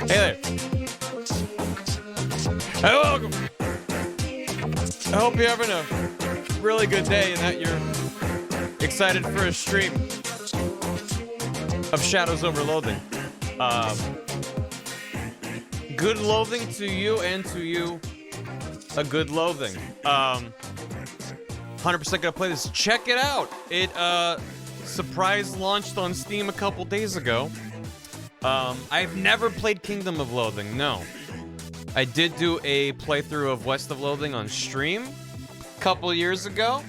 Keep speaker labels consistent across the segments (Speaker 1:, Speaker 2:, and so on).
Speaker 1: Hey there. Hey, welcome. I hope you're having a really good day and that you're excited for a stream of Shadows over Loathing. Good loathing to you, and to you, a good loathing. 100% gonna play this. Check it out. It surprise launched on Steam a couple days ago. I've never played Kingdom of Loathing, no. I did do a playthrough of West of Loathing on stream a couple years ago.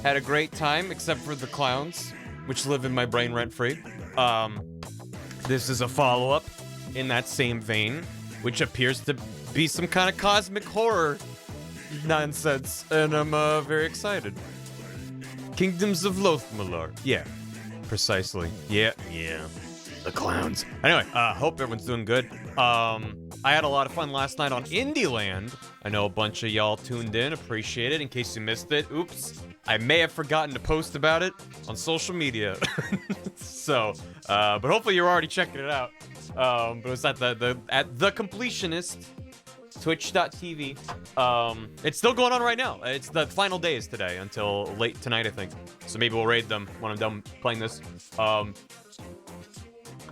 Speaker 1: Had a great time, except for the clowns, which live in my brain rent-free. This is a follow-up in that same vein, which appears to be some kind of cosmic horror nonsense, and I'm very excited. Kingdoms of Lothmalar. Yeah, precisely. Yeah. The clowns. Anyway, hope everyone's doing good. I had a lot of fun last night on Indieland. I know a bunch of y'all tuned in. Appreciate it. In case you missed it, oops. I may have forgotten to post about it on social media. So, but hopefully you're already checking it out. But it was at the Completionist, twitch.tv. It's still going on right now. It's the final days today until late tonight, I think. So maybe we'll raid them when I'm done playing this.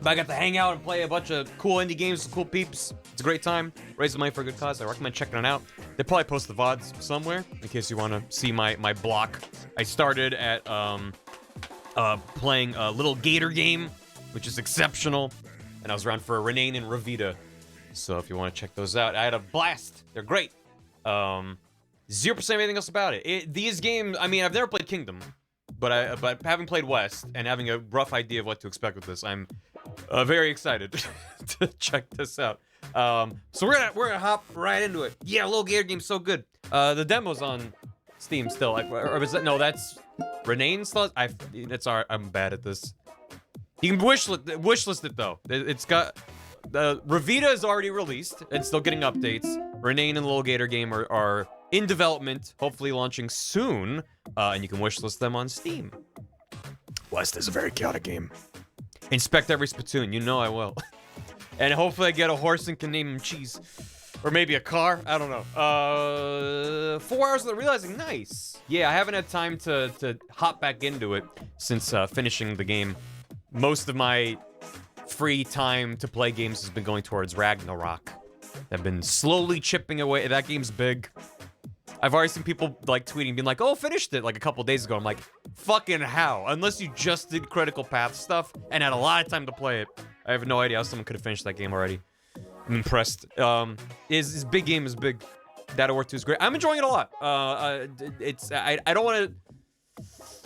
Speaker 1: But I got to hang out and play a bunch of cool indie games, some cool peeps. It's a great time. Raising money for a good cause. I recommend checking it out. They probably post the VODs somewhere in case you want to see my block. I started at playing a little gator game, which is exceptional. And I was around for Renane and Ravita. So if you want to check those out, I had a blast. They're great. 0% anything else about it. These games, I mean, I've never played Kingdom, but having played West and having a rough idea of what to expect with this, I'm very excited to check this out. So we're gonna hop right into it. Yeah, Low Gator game's so good. The demo's on Steam still. Or was that, no, that's Renane's. It's alright. I'm bad at this. You can wishlist it though. It's got Revita is already released. It's still getting updates. Renane and Low Gator game are in development, hopefully launching soon. And you can wishlist them on Steam. West is a very chaotic game. Inspect every spittoon. You know I will. And hopefully I get a horse and can name him Cheese. Or maybe a car. I don't know. 4 hours without realizing. Nice. Yeah, I haven't had time to hop back into it since finishing the game. Most of my free time to play games has been going towards Ragnarok. I've been slowly chipping away. That game's big. I've already seen people like tweeting, being like, "Oh, finished it," like a couple days ago. I'm like, fucking how? Unless you just did Critical Path stuff and had a lot of time to play it. I have no idea how someone could have finished that game already. I'm impressed. His big game is big. Data War 2 is great. I'm enjoying it a lot. I don't want to...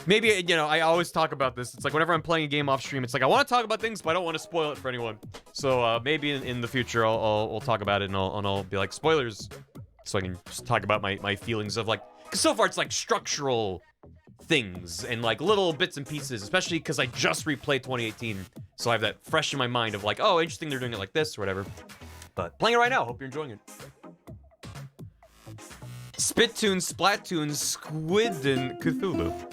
Speaker 1: Maybe, you know, I always talk about this. It's like whenever I'm playing a game off stream, it's like I want to talk about things, but I don't want to spoil it for anyone. So maybe in the future, we'll talk about it and I'll be like, spoilers. So I can just talk about my feelings of like... Because so far it's like structural things and like little bits and pieces, especially because I just replayed 2018. So I have that fresh in my mind of like, oh, interesting they're doing it like this or whatever. But playing it right now, hope you're enjoying it. Spittoon, Splatoon, Squid, and Cthulhu.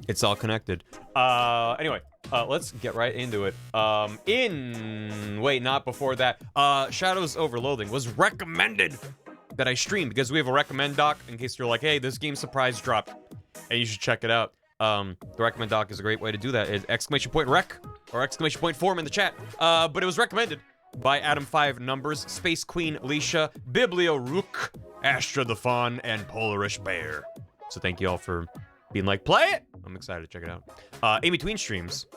Speaker 1: It's all connected. Anyway, let's get right into it. Wait, not before that. Shadows over Loathing was recommended that I stream because we have a recommend doc in case you're like, hey, this game surprise dropped and you should check it out. The recommend doc is a great way to do that. It's !rec or !form in the chat. But it was recommended by Adam5 Numbers, Space Queen Leisha, Biblio Rook, Astra the Fawn, and Polarish Bear. So thank you all for being like, play it! I'm excited to check it out. In between streams.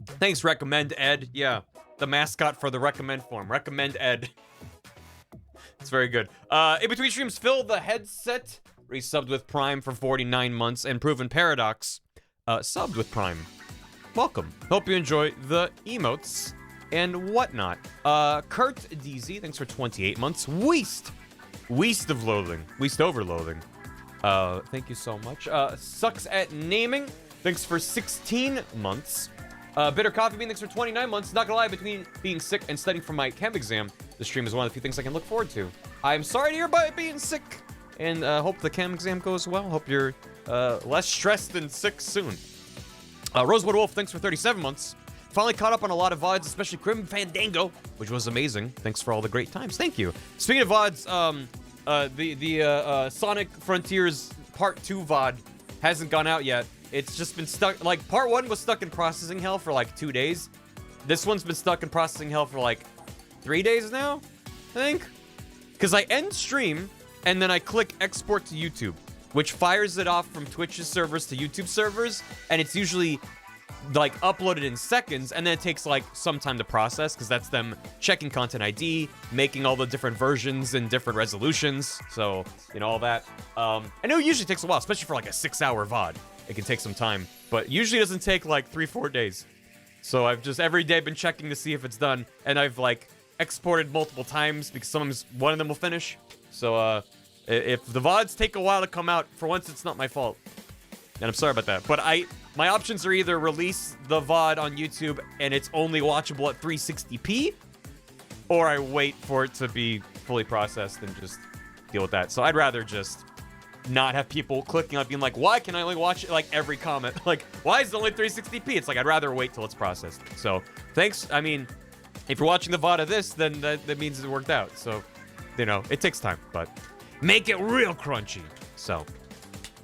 Speaker 1: Thanks, Recommend Ed. Yeah, the mascot for the recommend form. Recommend Ed. It's very good. In between streams, Phil the Headset, resubbed with Prime for 49 months, and Proven Paradox, subbed with Prime. Welcome. Hope you enjoy the emotes and whatnot. Kurt DZ, thanks for 28 months. Weast of Loathing. Weast over Loathing. Thank you so much. Sucks at Naming, thanks for 16 months. Bitter Coffee Bean, thanks for 29 months. Not gonna lie, between being sick and studying for my chem exam, the stream is one of the few things I can look forward to. I'm sorry to hear about being sick, and hope the chem exam goes well. Hope you're less stressed and sick soon. Rosewood Wolf, thanks for 37 months. Finally caught up on a lot of VODs, especially Grim Fandango, which was amazing. Thanks for all the great times. Thank you. Speaking of VODs, the Sonic Frontiers Part 2 VOD hasn't gone out yet. It's just been stuck, like, Part 1 was stuck in processing hell for like 2 days. This one's been stuck in processing hell for like 3 days now, I think. Because I end stream, and then I click export to YouTube, which fires it off from Twitch's servers to YouTube servers, and it's usually like uploaded in seconds, and then it takes like some time to process because that's them checking content ID, making all the different versions and different resolutions, so you know all that. I know it usually takes a while, especially for like a 6-hour VOD. It can take some time, but usually doesn't take like 3-4 days. So I've just every day been checking to see if it's done, and I've like exported multiple times because sometimes one of them will finish. So if the VODs take a while to come out, for once it's not my fault, and I'm sorry about that. But my options are either release the VOD on YouTube and it's only watchable at 360p, or I wait for it to be fully processed and just deal with that. So I'd rather just not have people clicking on being like, why can I only watch it, like every comment? Like, why is it only 360p? It's like, I'd rather wait till it's processed. So thanks. I mean, if you're watching the VOD of this, then that means it worked out. So, you know, it takes time, but make it real crunchy. So,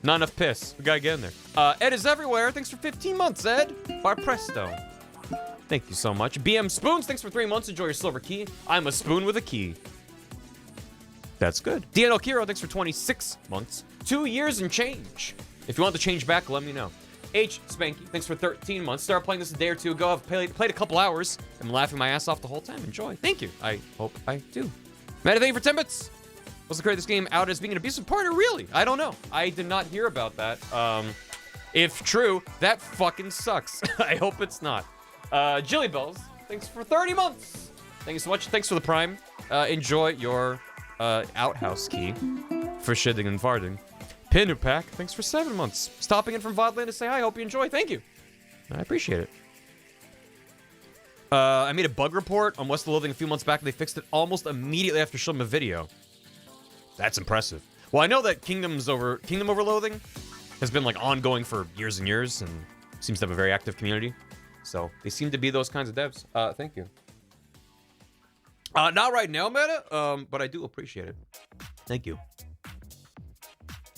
Speaker 1: not enough piss. We gotta get in there. Ed is everywhere. Thanks for 15 months, Ed. Bar Presto. Thank you so much. BM Spoons, thanks for 3 months. Enjoy your silver key. I'm a spoon with a key. That's good. DNL Kiro, thanks for 26 months. 2 years and change. If you want the change back, let me know. H Spanky, thanks for 13 months. Started playing this a day or two ago. I've played a couple hours. I'm laughing my ass off the whole time. Enjoy. Thank you. I hope I do. Matt, thank you for 10 bits. Was the creator of this game out as being an abusive partner? Really? I don't know. I did not hear about that. If true, that fucking sucks. I hope it's not. Jilly Bells, thanks for 30 months. Thank you so much. Thanks for the Prime. Enjoy your outhouse key for shitting and farting. Pinupak, thanks for 7 months. Stopping in from Vodland to say hi. Hope you enjoy. Thank you. I appreciate it. I made a bug report on West of Loathing a few months back, and they fixed it almost immediately after showing a video. That's impressive. Well, I know that Kingdom Over Loathing has been like ongoing for years and years, and seems to have a very active community. So they seem to be those kinds of devs. Thank you. Not right now, Meta, but I do appreciate it. Thank you.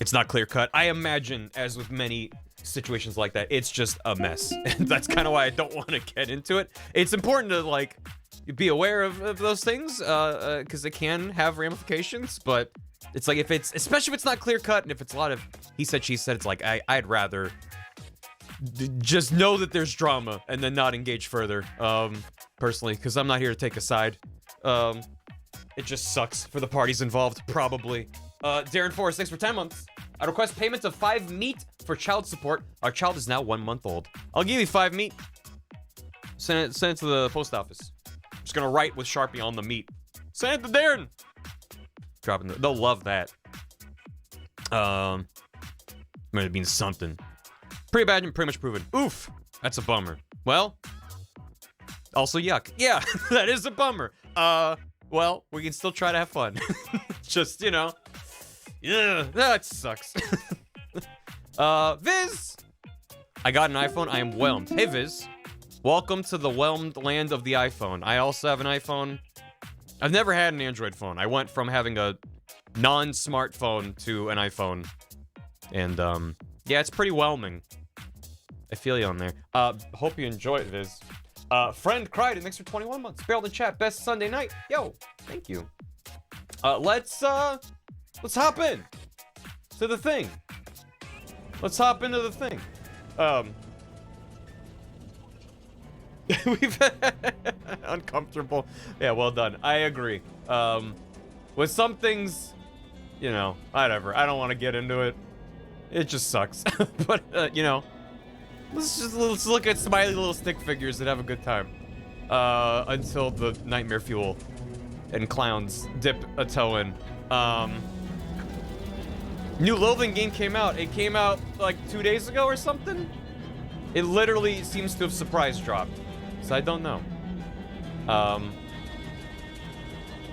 Speaker 1: It's not clear cut. I imagine, as with many situations like that, it's just a mess. And that's kind of why I don't want to get into it. It's important to, like, be aware of those things, because it can have ramifications, but it's like, if it's, especially if it's not clear cut, and if it's a lot of he said, she said, it's like, I'd rather just know that there's drama and then not engage further, personally, because I'm not here to take a side. It just sucks for the parties involved, probably. Darren Forrest, thanks for 10 months. I request payment of 5 meat for child support. Our child is now 1 month old. I'll give you 5 meat. Send it to the post office. I'm just gonna write with Sharpie on the meat. Send it to Darren. Dropping they'll love that. Might have been something. Pretty bad and pretty much proven. Oof, that's a bummer. Well, also yuck. Yeah, that is a bummer. Well, we can still try to have fun. Just, you know. Yeah, that sucks. Viz! I got an iPhone, I am whelmed. Hey, Viz. Welcome to the whelmed land of the iPhone. I also have an iPhone. I've never had an Android phone. I went from having a non-smartphone to an iPhone. And, yeah, it's pretty whelming. I feel you on there. Hope you enjoy it, Viz. Friend Cried, thanks for 21 months. Barrel in chat, best Sunday night. Yo, thank you. Let's hop in to the thing. Let's hop into the thing. We've uncomfortable. Yeah, well done. I agree. With some things, you know, whatever. I don't want to get into it. It just sucks. But, you know, let's look at smiley little stick figures and have a good time. Until the nightmare fuel and clowns dip a toe in. New Loathing game came out. It came out like 2 days ago or something. It literally seems to have surprise dropped. So I don't know.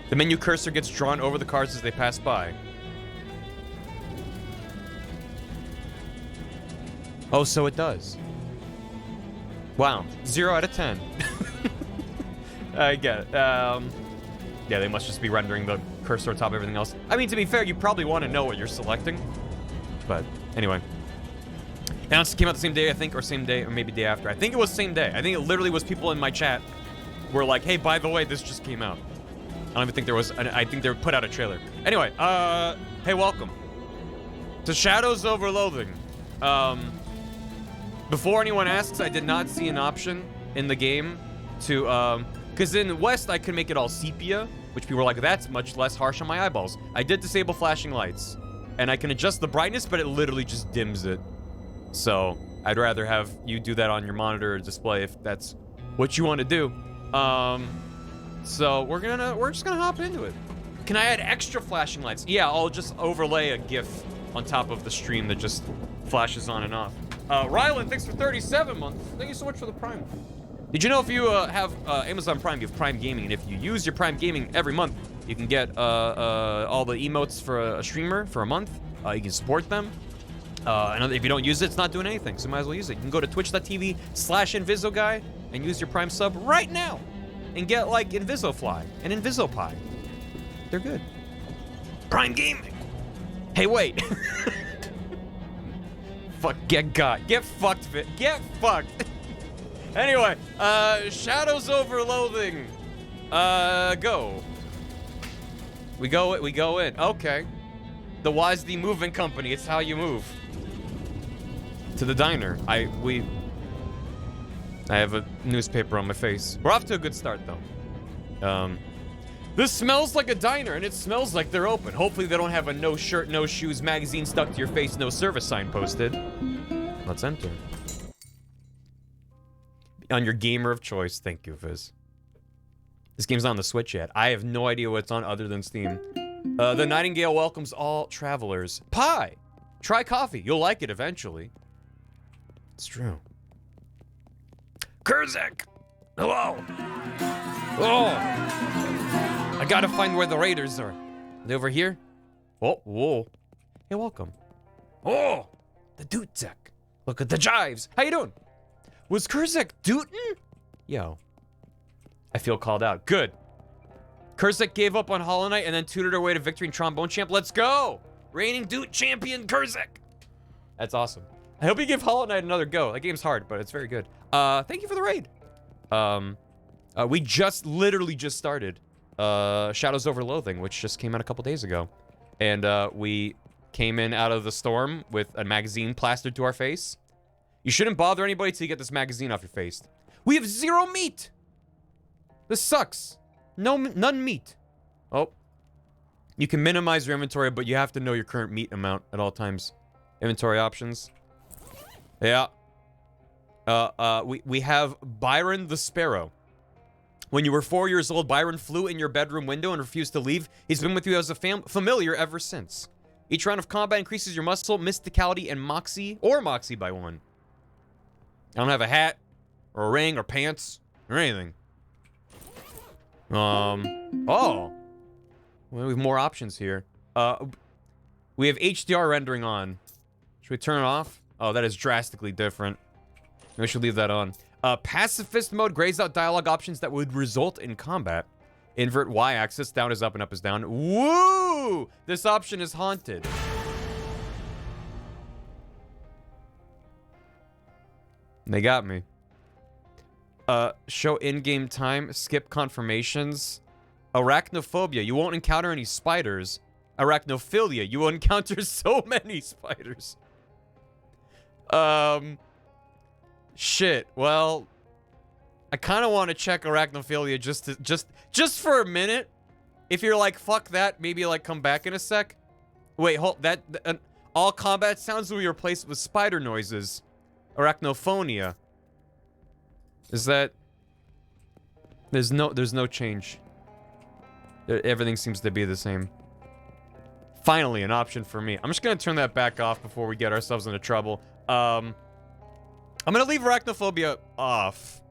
Speaker 1: The menu cursor gets drawn over the cards as they pass by. Oh, so it does. Wow, 0 out of 10. I get it. Yeah, they must just be rendering the cursor on top of everything else. I mean, to be fair, you probably want to know what you're selecting. But anyway. Announced came out the same day, I think, or same day, or maybe day after. I think it was same day. I think it literally was people in my chat were like, hey, by the way, this just came out. I don't even think there was, I think they put out a trailer. Anyway, hey, welcome to Shadows Over Loathing. Before anyone asks, I did not see an option in the game to, because in West, I could make it all sepia, which people were like, that's much less harsh on my eyeballs. I did disable flashing lights, and I can adjust the brightness, but it literally just dims it. So I'd rather have you do that on your monitor or display if that's what you want to do. So we're just gonna hop into it. Can I add extra flashing lights? Yeah, I'll just overlay a GIF on top of the stream that just flashes on and off. Rylan, thanks for 37 months. Thank you so much for the Prime. Did you know if you have Amazon Prime, you have Prime Gaming, and if you use your Prime Gaming every month, you can get all the emotes for a streamer for a month. You can support them. And if you don't use it, it's not doing anything, so might as well use it. You can go to twitch.tv/InvisoGuy and use your Prime sub right now and get, like, InvisoFly and InvisoPie. They're good. Prime Gaming. Hey, wait. Fuck, get got. Get fucked, Fit. Get fucked. Anyway, Shadows Over Loathing. Go. We go in. Okay. The WASD Moving Company. It's how you move. To the diner. I have a newspaper on my face. We're off to a good start, though. This smells like a diner, and it smells like they're open. Hopefully they don't have a no shirt, no shoes magazine stuck to your face, no service sign posted. Let's enter. On your gamer of choice. Thank you, Fizz. This game's not on the Switch yet. I have no idea what's on other than Steam. The Nightingale welcomes all travelers. Pie! Try coffee. You'll like it eventually. It's true. Kurzek! Hello! Oh! I gotta find where the raiders are. Are they over here? Oh, whoa. Hey, welcome. Oh! The Dutzek. Look at the jives. How you doing? Was Kurzek Dootin'? Yo. I feel called out. Good. Kurzek gave up on Hollow Knight and then tooted her way to victory in Trombone Champ. Let's go! Reigning Doot champion Kurzek. That's awesome. I hope you give Hollow Knight another go. That game's hard, but it's very good. Thank you for the raid. We literally just started Shadows Over Loathing, which just came out a couple days ago. And we came in out of the storm with a magazine plastered to our face. You shouldn't bother anybody till you get this magazine off your face. We have 0 meat! This sucks. None meat. Oh. You can minimize your inventory, but you have to know your current meat amount at all times. Inventory options. Yeah. We have Byron the Sparrow. When you were 4 years old, Byron flew in your bedroom window and refused to leave. He's been with you as a familiar ever since. Each round of combat increases your muscle, mysticality, and moxie by 1. I don't have a hat, or a ring, or pants, or anything. Oh. Well, we have more options here. We have HDR rendering on. Should we turn it off? Oh, that is drastically different. We should leave that on. Pacifist mode grays out dialogue options that would result in combat. Invert Y-axis, down is up and up is down. Woo! This option is haunted. They got me. Show in-game time, skip confirmations. Arachnophobia, you won't encounter any spiders. Arachnophilia, you will encounter so many spiders. Shit, well, I kind of want to check arachnophilia just for a minute. If you're like, fuck that, maybe like come back in a sec. Wait, hold, all combat sounds will be replaced with spider noises. Arachnophonia. Is that... There's no change. Everything seems to be the same. Finally, an option for me. I'm just gonna turn that back off before we get ourselves into trouble. I'm gonna leave arachnophobia off.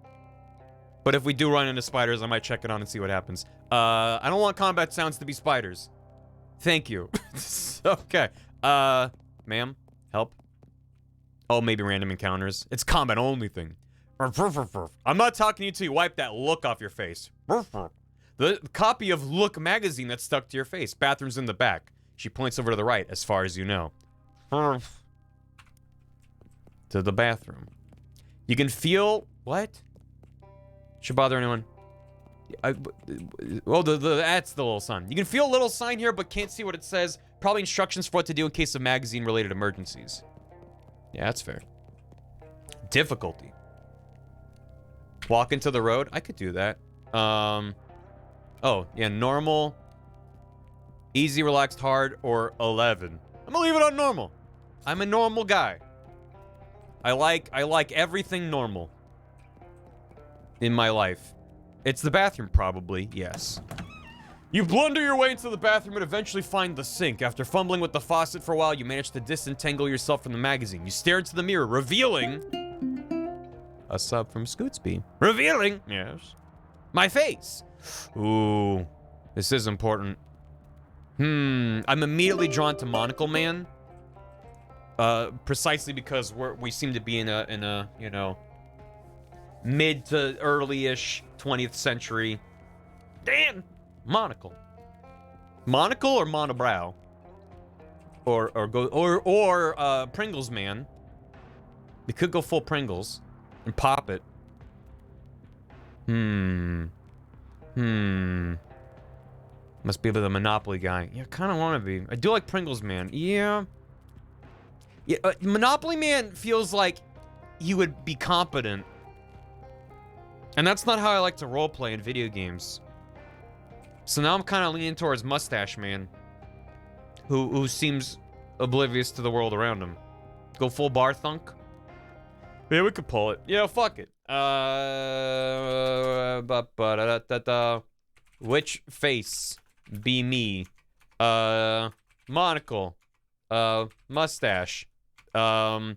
Speaker 1: But if we do run into spiders, I might check it on and see what happens. I don't want combat sounds to be spiders. Thank you. Okay. Ma'am, help. Oh, maybe random encounters. It's combat only thing. I'm not talking to you till you wipe that look off your face. The copy of Look magazine that's stuck to your face. Bathroom's in the back. She points over to the right, as far as you know. To the bathroom. You can feel... What? Should bother anyone? Oh, that's the little sign. You can feel a little sign here, but can't see what it says. Probably instructions for what to do in case of magazine-related emergencies. Yeah, that's fair. Difficulty. Walk into the road? I could do that. Oh, yeah, normal, easy, relaxed, hard, or 11. I'm gonna leave it on normal. I'm a normal guy. I like everything normal in my life. It's the bathroom, probably, yes. You blunder your way into the bathroom and eventually find the sink. After fumbling with the faucet for a while, you manage to disentangle yourself from the magazine. You stare into the mirror, revealing... A sub from Scootsby. Revealing, yes, my face. Ooh, this is important. I'm immediately drawn to Monocle Man. Precisely because we seem to be in a you know, mid to early-ish 20th century. Dan, monocle or monobrow, or Pringles Man. We could go full Pringles. And pop it. Must be the Monopoly guy. Yeah, kind of want to be. I do like Pringles Man. Yeah. Yeah, Monopoly Man feels like he would be competent. And that's not how I like to roleplay in video games. So now I'm kind of leaning towards Mustache Man, who seems oblivious to the world around him. Go full bar thunk. Yeah, we could pull it. Yeah, fuck it. Which face be me? Monocle. Mustache. And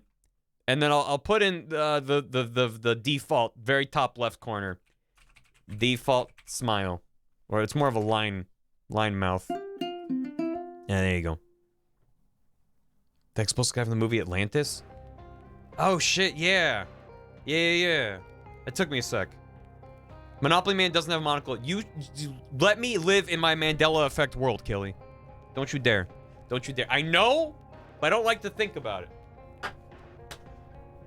Speaker 1: then I'll put in the default very top left corner. Default smile. Or it's more of a line mouth. Yeah, there you go. That's supposed to have in the movie Atlantis? Oh shit, yeah. Yeah. It took me a sec. Monopoly Man doesn't have a monocle. You let me live in my Mandela effect world, Killy. Don't you dare. Don't you dare. I know, but I don't like to think about it.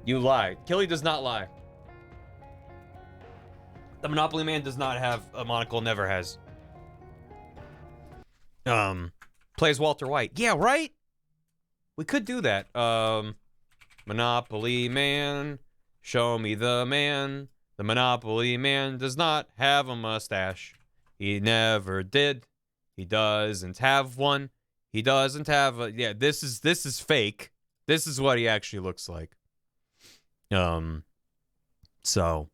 Speaker 1: You lie. Killy does not lie. The Monopoly Man does not have a monocle, never has. Plays Walter White. Yeah, right? We could do that. Monopoly Man, show me the man. The Monopoly Man does not have a mustache. He never did. He doesn't have one. He doesn't have a... Yeah, this is fake. This is what he actually looks like. So...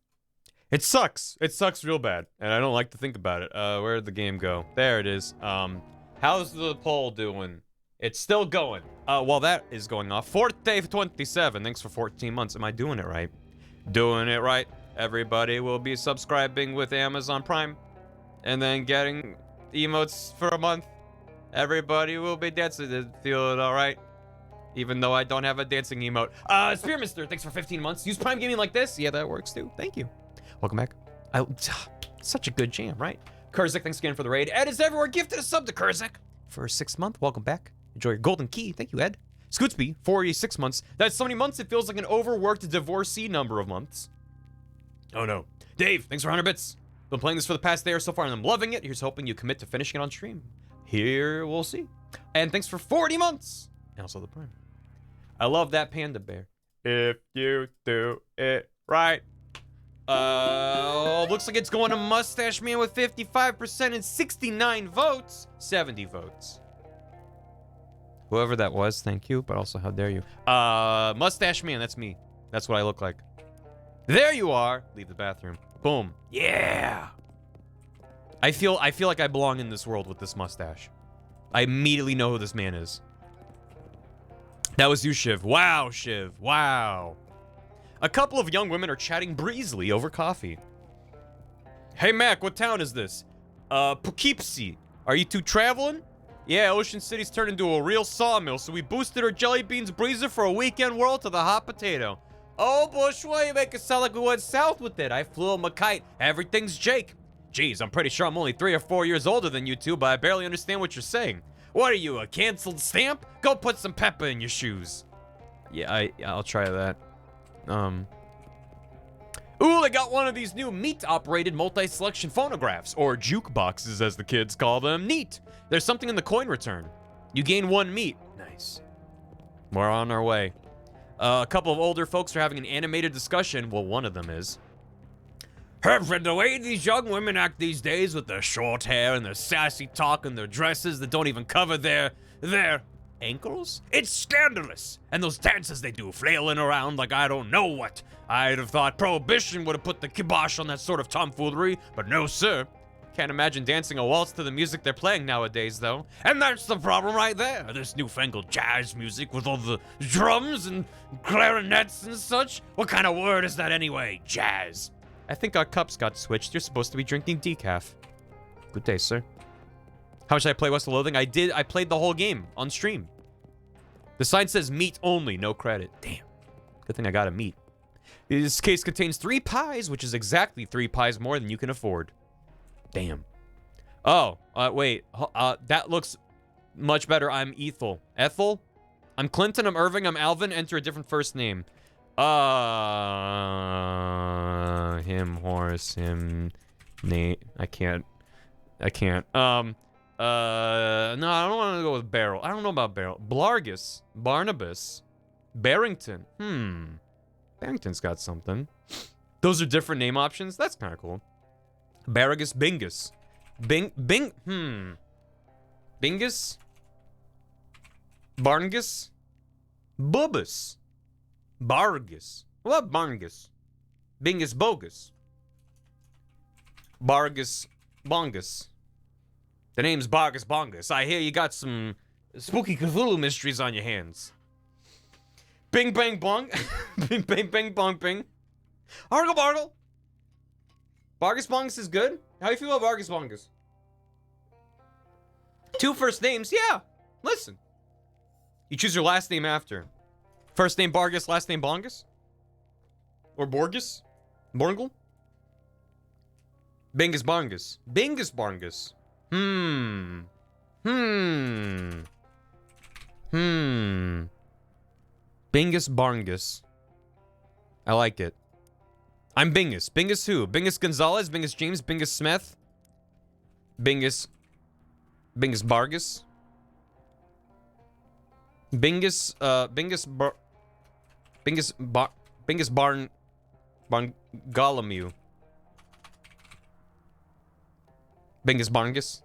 Speaker 1: It sucks. It sucks real bad. And I don't like to think about it. Where'd the game go? There it is. How's the poll doing? It's still going. While that is going off. Forte 27. Thanks for 14 months. Am I doing it right? Doing it right. Everybody will be subscribing with Amazon Prime. And then getting emotes for a month. Everybody will be dancing. Feeling alright. Even though I don't have a dancing emote. Spearmister, thanks for 15 months. Use Prime Gaming like this. Yeah, that works too. Thank you. Welcome back. Such a good jam, right? Kurzak, thanks again for the raid. Ed is everywhere. Gifted a sub to Kurzak for 6 months. Welcome back. Enjoy your golden key. Thank you, Ed. Scootsby, 46 months. That's so many months, it feels like an overworked divorcee number of months. Oh no. Dave, thanks for 100 bits. Been playing this for the past day or so far, and I'm loving it. Here's hoping you commit to finishing it on stream. Here, we'll see. And thanks for 40 months. And also the Prime. I love that panda bear. If you do it right. Looks like it's going to Mustache Man with 55% and 69 votes. 70 votes. Whoever that was, thank you, but also how dare you. Mustache Man, that's me. That's what I look like. There you are. Leave the bathroom. Boom. Yeah. I feel like I belong in this world with this mustache. I immediately know who this man is. That was you, Shiv. Wow, Shiv. Wow. A couple of young women are chatting breezily over coffee. Hey, Mac, what town is this? Poughkeepsie. Are you two traveling? Yeah, Ocean City's turned into a real sawmill, so we boosted our Jelly Beans breezer for a weekend whirl to the hot potato. Oh, Bushwa, you make it sound like we went south with it. I flew him a kite. Everything's Jake. Geez, I'm pretty sure I'm only 3 or 4 years older than you two, but I barely understand what you're saying. What are you, a canceled stamp? Go put some pepper in your shoes. Yeah, I'll try that. Ooh, they got one of these new meat-operated multi-selection phonographs, or jukeboxes as the kids call them. Neat. There's something in the coin return. You gain 1 meat. Nice. We're on our way. A couple of older folks are having an animated discussion. Well, one of them is. Herford, the way these young women act these days with their short hair and their sassy talk and their dresses that don't even cover their ankles? It's scandalous. And those dances they do, flailing around like I don't know what. I'd have thought Prohibition would have put the kibosh on that sort of tomfoolery, but no, sir. Can't imagine dancing a waltz to the music they're playing nowadays, though. And that's the problem right there. This newfangled jazz music with all the drums and clarinets and such. What kind of word is that anyway? Jazz. I think our cups got switched. You're supposed to be drinking decaf. Good day, sir. How much did I play West of Loathing? I played the whole game on stream. The sign says meat only, no credit. Damn. Good thing I got a meat. This case contains 3 pies, which is exactly 3 pies more than you can afford. Damn. Oh, wait. That looks much better. I'm Ethel. Ethel? I'm Clinton, I'm Irving, I'm Alvin. Enter a different first name. Him, horse, him, Nate. I can't. No, I don't want to go with Barrel. I don't know about Barrel. Blargus. Barnabas. Barrington. Barrington's got something. Those are different name options. That's kind of cool. Barragus Bingus. Bingus? Barngus? Bubbus? Bargus? What Barngus? Bingus bogus? Bargus bongus? The name's Bargus bongus. I hear you got some spooky Cthulhu mysteries on your hands. Bing bang bong. Bing bang bang bong bing. Argle bargle. Bargus bongus is good? How do you feel about Bargus bongus? 2 first names? Yeah. Listen. You choose your last name after. First name Bargus, last name Bongus? Or Borgus? Borgle? Bingus bongus. Bingus bongus. Bingus Barngus. I like it. I'm Bingus. Bingus who? Bingus Gonzalez? Bingus James? Bingus Smith? Bingus Bargus? Bingus Barngolomew. Bingus Barngus?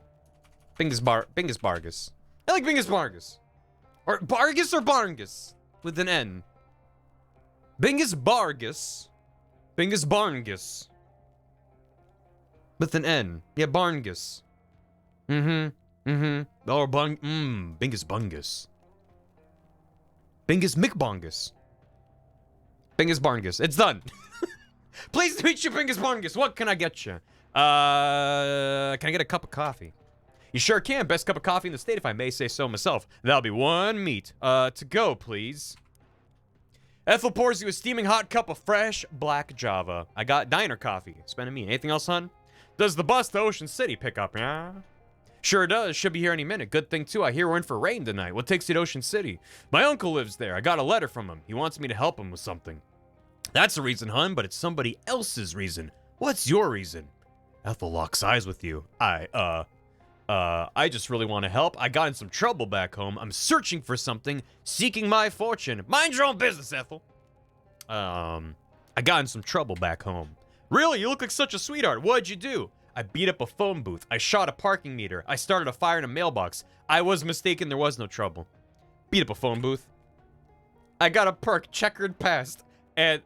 Speaker 1: Bingus Bargus. I like Bingus Bargus. Or Bargus or Barngus? With an N. Bingus Bargus. Bingus Barngus. With an N. Yeah, Barngus. Or Bingus Bungus. Bingus McBongus. Bingus Barngus. It's done. Pleased to meet you, Bingus Barngus. What can I get you? Can I get a cup of coffee? You sure can. Best cup of coffee in the state, if I may say so myself. That'll be 1 meat. To go, please. Ethel pours you a steaming hot cup of fresh black Java. I got diner coffee. Spending me. Anything else, hun? Does the bus to Ocean City pick up, yeah? Sure does. Should be here any minute. Good thing, too. I hear we're in for rain tonight. What takes you to Ocean City? My uncle lives there. I got a letter from him. He wants me to help him with something. That's a reason, hun, but it's somebody else's reason. What's your reason? Ethel locks eyes with you. I just really want to help. I got in some trouble back home. I'm searching for something, seeking my fortune. Mind your own business, Ethel. I got in some trouble back home. Really? You look like such a sweetheart. What'd you do? I beat up a phone booth. I shot a parking meter. I started a fire in a mailbox. I was mistaken. There was no trouble. Beat up a phone booth. I got a perk checkered past. And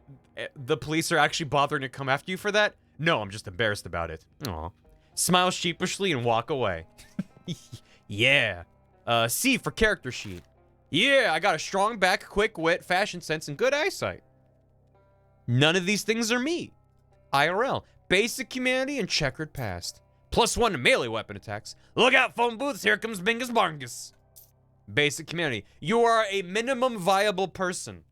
Speaker 1: the police are actually bothering to come after you for that? No, I'm just embarrassed about it. Aw. Smile sheepishly and walk away. Yeah. C for character sheet. Yeah, I got a strong back, quick wit, fashion sense, and good eyesight. None of these things are me. IRL. Basic humanity and checkered past. +1 to melee weapon attacks. Look out, phone booths. Here comes Bingus Barngus. Basic humanity. You are a minimum viable person.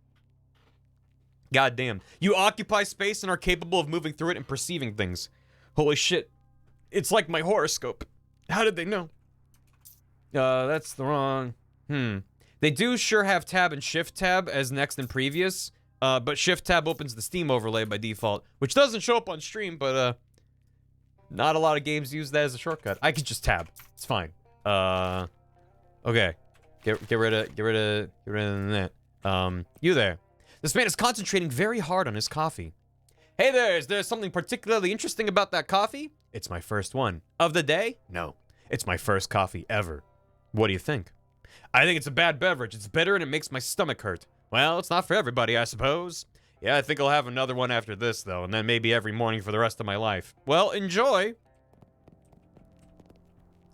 Speaker 1: God damn. You occupy space and are capable of moving through it and perceiving things. Holy shit. It's like my horoscope. How did they know? That's the wrong... They do sure have tab and shift tab as next and previous. But shift tab opens the Steam overlay by default, which doesn't show up on stream, but not a lot of games use that as a shortcut. I could just tab. It's fine. Okay. Get rid of that. You there. This man is concentrating very hard on his coffee. Hey there, is there something particularly interesting about that coffee? It's my first one. Of the day? No. It's my first coffee ever. What do you think? I think it's a bad beverage. It's bitter and it makes my stomach hurt. Well, it's not for everybody, I suppose. Yeah, I think I'll have another one after this, though, and then maybe every morning for the rest of my life. Well, enjoy.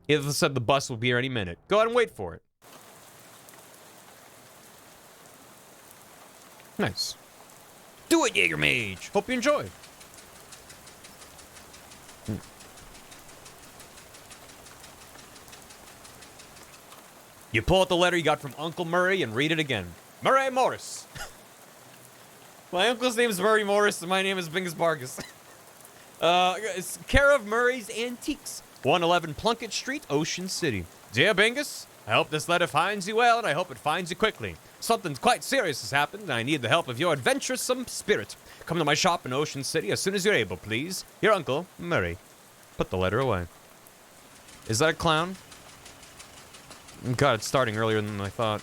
Speaker 1: It said the bus will be here any minute. Go ahead and wait for it. Nice. Do it, Jaeger Mage. Hope you enjoy. You pull out the letter you got from Uncle Murray and read it again. Murray Morris. My uncle's name is Murray Morris, and my name is Bingus Bargus. It's care of Murray's Antiques, 111 Plunkett Street, Ocean City. Dear Bingus, I hope this letter finds you well, and I hope it finds you quickly. Something quite serious has happened, and I need the help of your adventuresome spirit. Come to my shop in Ocean City as soon as you're able, please. Your uncle, Murray. Put the letter away. Is that a clown? God, it's starting earlier than I thought.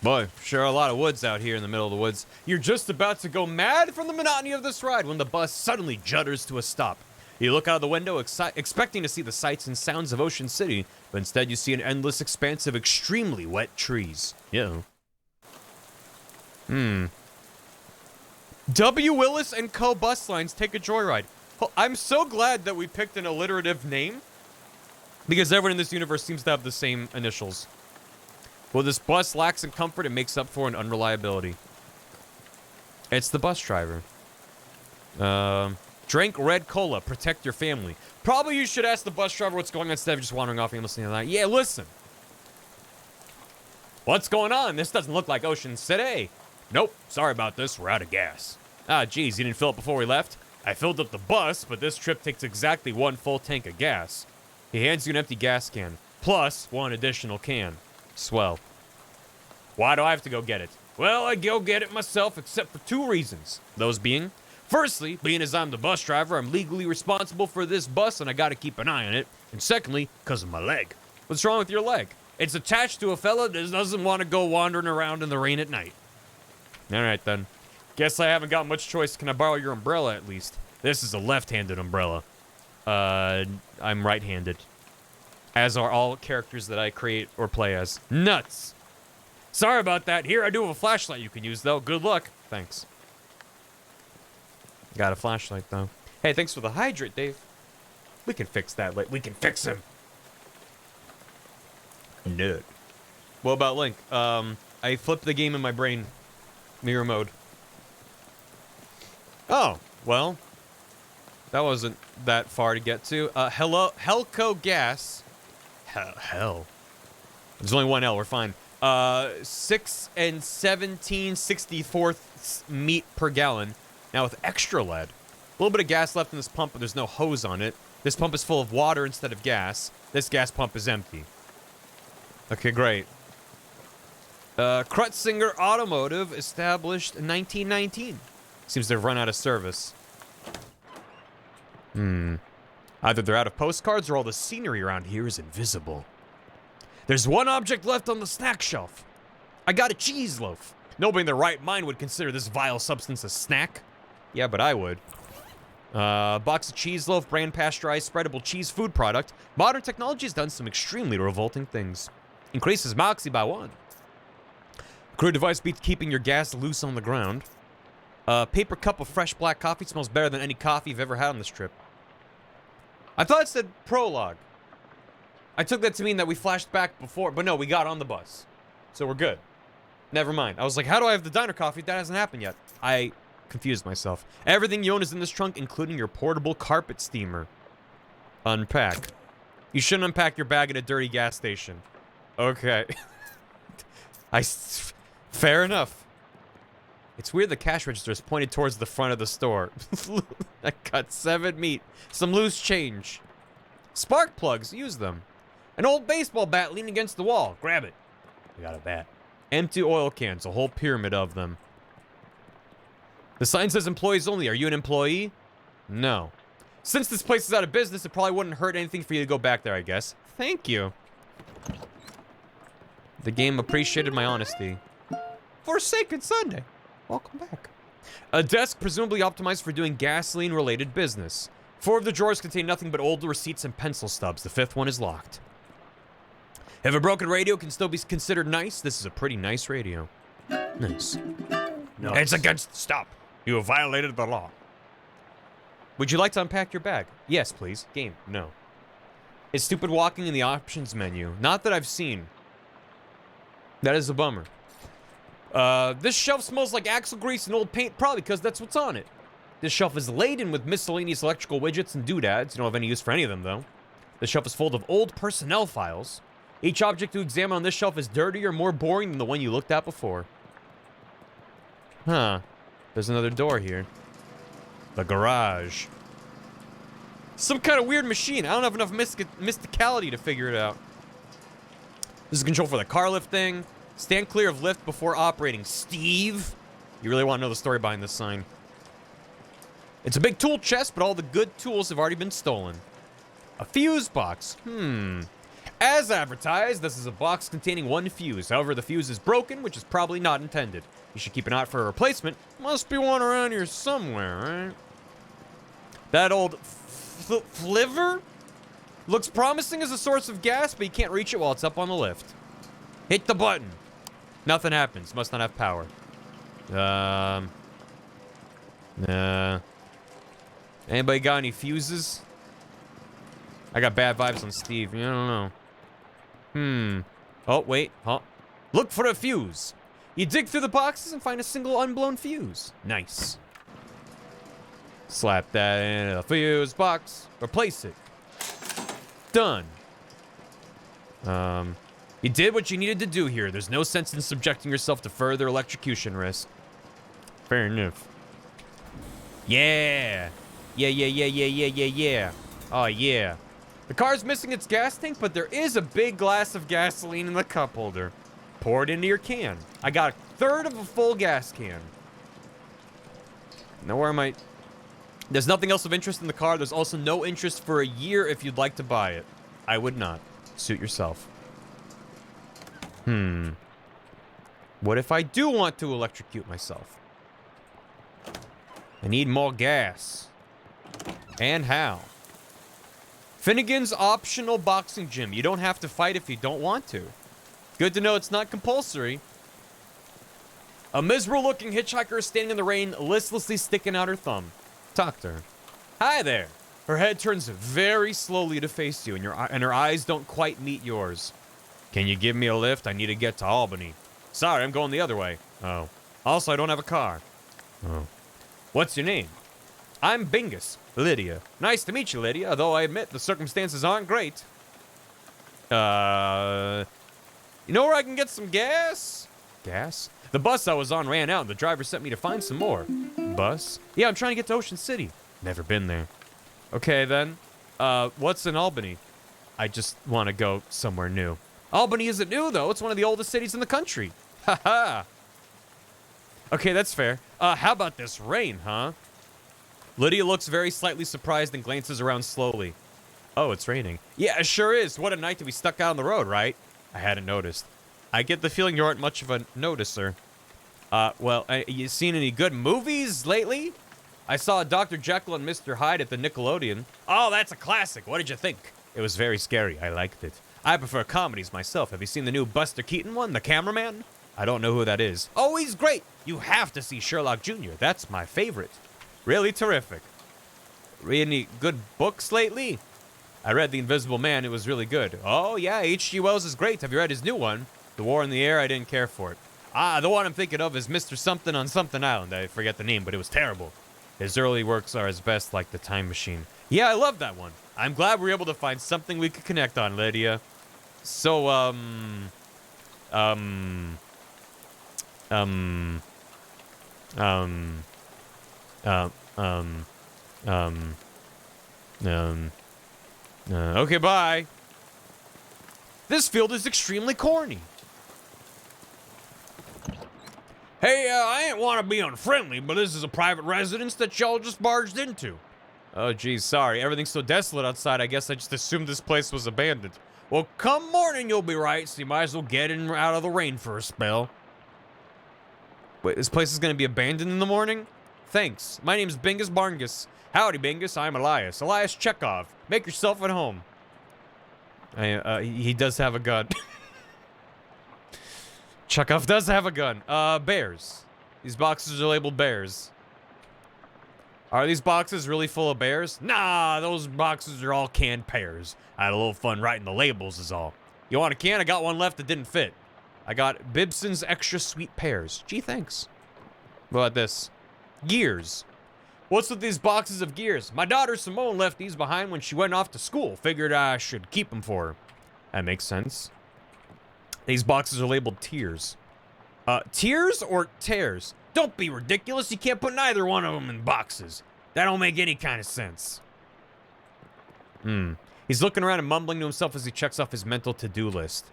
Speaker 1: Boy, sure are a lot of woods out here in the middle of the woods. You're just about to go mad from the monotony of this ride when the bus suddenly judders to a stop. You look out of the window expecting to see the sights and sounds of Ocean City, but instead you see an endless expanse of extremely wet trees. Yeah. W. Willis and Co. bus lines take a joyride. I'm so glad that we picked an alliterative name, because everyone in this universe seems to have the same initials. Well, this bus lacks in comfort and makes up for an unreliability. It's the bus driver. Drink red cola, protect your family. Probably you should ask the bus driver what's going on instead of just wandering off and listening to that. Yeah, listen. What's going on? This doesn't look like Ocean City. Nope, sorry about this, we're out of gas. Ah, geez, you didn't fill it before we left? I filled up the bus, but this trip takes exactly 1 full tank of gas. He hands you an empty gas can, plus 1 additional can. Swell. Why do I have to go get it? Well, I go get it myself, except for 2 reasons. Those being, firstly, being as I'm the bus driver, I'm legally responsible for this bus and I gotta keep an eye on it. And secondly, because of my leg. What's wrong with your leg? It's attached to a fella that doesn't want to go wandering around in the rain at night. Alright then. Guess I haven't got much choice. Can I borrow your umbrella at least? This is a left-handed umbrella. I'm right-handed. As are all characters that I create or play as. Nuts! Sorry about that. Here, I do have a flashlight you can use, though. Good luck. Thanks. Got a flashlight, though. Hey, thanks for the hydrate, Dave. We can fix that. We can fix him. Nerd. What about Link? I flipped the game in my brain. Mirror mode. Oh, well. That wasn't that far to get to. Hello, Helco Gas. Hell. There's only 1 L, we're fine. 6 and 17/64 meat per gallon. Now with extra lead. A little bit of gas left in this pump, but there's no hose on it. This pump is full of water instead of gas. This gas pump is empty. Okay, great. Krutzinger Automotive, established in 1919. Seems they've run out of service. Either they're out of postcards or all the scenery around here is invisible. There's 1 object left on the snack shelf. I got a cheese loaf. Nobody in their right mind would consider this vile substance a snack. Yeah, but I would. Box of cheese loaf, brand pasteurized, spreadable cheese food product. Modern technology has done some extremely revolting things. Increases moxie by 1. Crude device beats keeping your gas loose on the ground. Paper cup of fresh black coffee smells better than any coffee you've ever had on this trip. I thought it said prologue. I took that to mean that we flashed back before, but no, we got on the bus. So we're good. Never mind. I was like, how do I have the diner coffee? That hasn't happened yet. I confused myself. Everything you own is in this trunk, including your portable carpet steamer. Unpack. You shouldn't unpack your bag at a dirty gas station. Okay. Fair enough. It's weird the cash register is pointed towards the front of the store. I got 7 meat. Some loose change. Spark plugs. Use them. An old baseball bat leaning against the wall. Grab it. I got a bat. Empty oil cans. A whole pyramid of them. The sign says employees only. Are you an employee? No. Since this place is out of business, it probably wouldn't hurt anything for you to go back there, I guess. Thank you. The game appreciated my honesty. Forsaken Sunday. Welcome back. A desk presumably optimized for doing gasoline-related business. 4 of the drawers contain nothing but old receipts and pencil stubs. The 5th one is locked. If a broken radio can still be considered nice, this is a pretty nice radio. Nice. No. It's against... Stop. You have violated the law. Would you like to unpack your bag? Yes, please. Game. No. Is stupid walking in the options menu? Not that I've seen. That is a bummer. This shelf smells like axle grease and old paint, probably because that's what's on it. This shelf is laden with miscellaneous electrical widgets and doodads. You don't have any use for any of them, though. The shelf is full of old personnel files. Each object to examine on this shelf is dirtier, more boring than the one you looked at before. Huh. There's another door here. The garage. Some kind of weird machine. I don't have enough mysticality to figure it out. This is control for the car lift thing. Stand clear of lift before operating. Steve? You really want to know the story behind this sign. It's a big tool chest, but all the good tools have already been stolen. A fuse box. As advertised, this is a box containing one fuse. However, the fuse is broken, which is probably not intended. You should keep an eye out for a replacement. Must be one around here somewhere, right? That old flivver looks promising as a source of gas, but you can't reach it while it's up on the lift. Hit the button. Nothing happens. Must not have power. Nah. Anybody got any fuses? I got bad vibes on Steve. I don't know. Oh, wait. Huh? Look for a fuse. You dig through the boxes and find a single unblown fuse. Nice. Slap that in a fuse box. Replace it. Done. You did what you needed to do here. There's no sense in subjecting yourself to further electrocution risk. Fair enough. Yeah. Yeah. Oh, yeah. The car's missing its gas tank, but there is a big glass of gasoline in the cup holder. Pour it into your can. I got 1/3 of a full gas can. Now where am I? There's nothing else of interest in the car. There's also no interest for a year if you'd like to buy it. I would not. Suit yourself. What if I do want to electrocute myself? I need more gas. And how? Finnegan's optional boxing gym. You don't have to fight if you don't want to. Good to know it's not compulsory. A miserable-looking hitchhiker is standing in the rain, listlessly sticking out her thumb. Talk to her. Hi there. Her head turns very slowly to face you, and her eyes don't quite meet yours. Can you give me a lift? I need to get to Albany. Sorry, I'm going the other way. Oh. Also, I don't have a car. Oh. What's your name? I'm Bingus. Lydia. Nice to meet you, Lydia, though I admit the circumstances aren't great. You know where I can get some gas? Gas? The bus I was on ran out, and the driver sent me to find some more. Bus? Yeah, I'm trying to get to Ocean City. Never been there. Okay, then. What's in Albany? I just want to go somewhere new. Albany isn't new, though. It's one of the oldest cities in the country. Haha. Okay, that's fair. How about this rain, huh? Lydia looks very slightly surprised and glances around slowly. Oh, it's raining. Yeah, it sure is. What a night to be stuck out on the road, right? I hadn't noticed. I get the feeling you aren't much of a noticer. Well, you seen any good movies lately? I saw Dr. Jekyll and Mr. Hyde at the Nickelodeon. Oh, that's a classic. What did you think? It was very scary. I liked it. I prefer comedies myself. Have you seen the new Buster Keaton one, The Cameraman? I don't know who that is. Oh, he's great. You have to see Sherlock Jr. That's my favorite. Really terrific. Read any good books lately? I read The Invisible Man. It was really good. Oh, yeah, H.G. Wells is great. Have you read his new one? The War in the Air? I didn't care for it. Ah, the one I'm thinking of is Mr. Something on Something Island. I forget the name, but it was terrible. His early works are his best, like The Time Machine. Yeah, I love that one. I'm glad we were able to find something we could connect on, Lydia. So, okay, bye. This field is extremely corny. Hey, I ain't want to be unfriendly, but this is a private residence that y'all just barged into. Oh, geez, sorry. Everything's so desolate outside, I guess I just assumed this place was abandoned. Well, come morning, you'll be right, so you might as well get in out of the rain for a spell. Wait, this place is going to be abandoned in the morning? Thanks. My name's Bingus Barngus. Howdy, Bingus. I'm Elias. Elias Chekhov. Make yourself at home. He does have a gun. Chekhov does have a gun. Bears. These boxes are labeled bears. Are these boxes really full of bears? Nah, those boxes are all canned pears. I had a little fun writing the labels is all. You want a can? I got one left that didn't fit. I got Bibson's extra sweet pears. Gee, thanks. What about this? Gears. What's with these boxes of gears? My daughter Simone left these behind when she went off to school. Figured I should keep them for her. That makes sense. These boxes are labeled tears. Tears or tears? Don't be ridiculous. You can't put neither one of them in boxes. That don't make any kind of sense. He's looking around and mumbling to himself as he checks off his mental to-do list.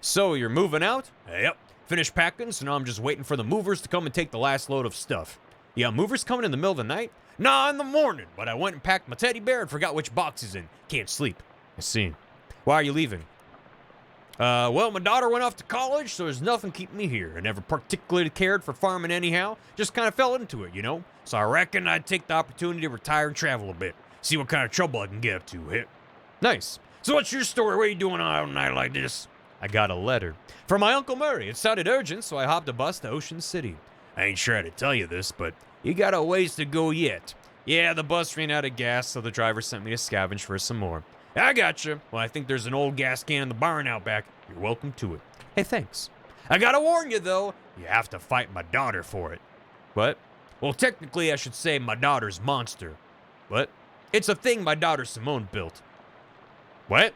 Speaker 1: So, you're moving out? Yep. Finished packing, so now I'm just waiting for the movers to come and take the last load of stuff. Yeah, movers coming in the middle of the night? Nah, in the morning. But I went and packed my teddy bear and forgot which box he's in. Can't sleep. I see. Why are you leaving? Well, my daughter went off to college, so there's nothing keeping me here. I never particularly cared for farming anyhow. Just kind of fell into it, you know? So I reckon I'd take the opportunity to retire and travel a bit. See what kind of trouble I can get up to, hit. Nice. So what's your story? What are you doing on a night like this? I got a letter. From my Uncle Murray. It sounded urgent, so I hopped a bus to Ocean City. I ain't sure how to tell you this, but you got a ways to go yet. Yeah, the bus ran out of gas, so the driver sent me to scavenge for some more. I gotcha. Well, I think there's an old gas can in the barn out back. You're welcome to it. Hey, thanks. I gotta warn you, though. You have to fight my daughter for it. What? Well, technically, I should say my daughter's monster. What? It's a thing my daughter Simone built. What?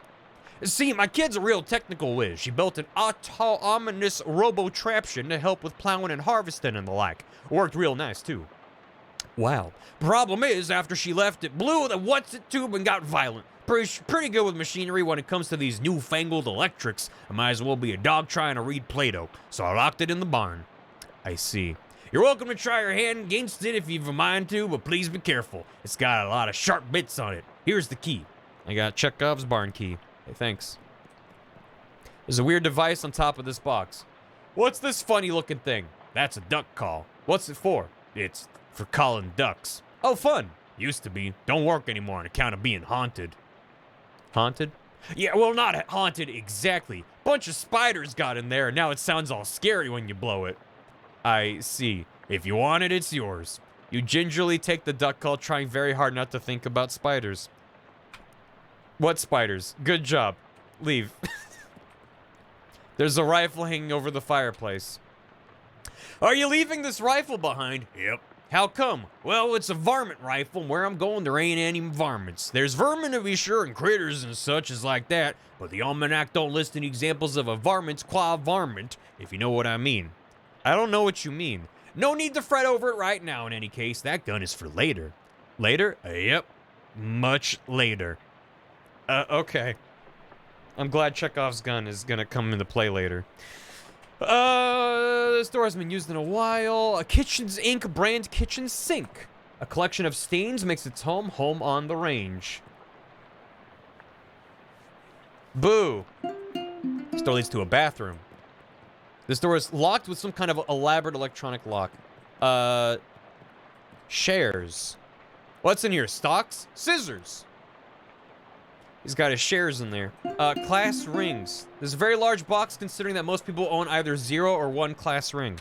Speaker 1: See, my kid's a real technical whiz. She built an autonomous robo-traption to help with plowing and harvesting and the like. Worked real nice, too. Wow. Problem is, after she left, it blew the what's-it tube and got violent. Pretty good with machinery when it comes to these newfangled electrics. I might as well be a dog trying to read Play-Doh, so I locked it in the barn. I see. You're welcome to try your hand against it if you've a mind to, but please be careful. It's got a lot of sharp bits on it. Here's the key. I got Chekhov's barn key. Hey, thanks. There's a weird device on top of this box. What's this funny-looking thing? That's a duck call. What's it for? It's for calling ducks. Oh, fun. Used to be. Don't work anymore on account of being haunted. Haunted? Yeah, well, not haunted exactly. Bunch of spiders got in there, and now it sounds all scary when you blow it. I see. If you want it, it's yours. You gingerly take the duck call, trying very hard not to think about spiders. What spiders? Good job. Leave. There's a rifle hanging over the fireplace. Are you leaving this rifle behind? Yep. How come? Well, it's a varmint rifle, and where I'm going, there ain't any varmints. There's vermin to be sure, and critters and such as like that, but the almanac don't list any examples of a varmint qua varmint, if you know what I mean. I don't know what you mean. No need to fret over it right now, in any case. That gun is for later. Later? Yep. Much later. Okay. I'm glad Chekhov's gun is gonna come into play later. This door hasn't been used in a while. A Kitchens Inc. brand kitchen sink. A collection of stains makes its home on the range. Boo. This door leads to a bathroom. This door is locked with some kind of elaborate electronic lock. Shares. What's in here? Stocks? Scissors. He's got his shares in there. Class rings. This is a very large box considering that most people own either 0 or 1 class ring.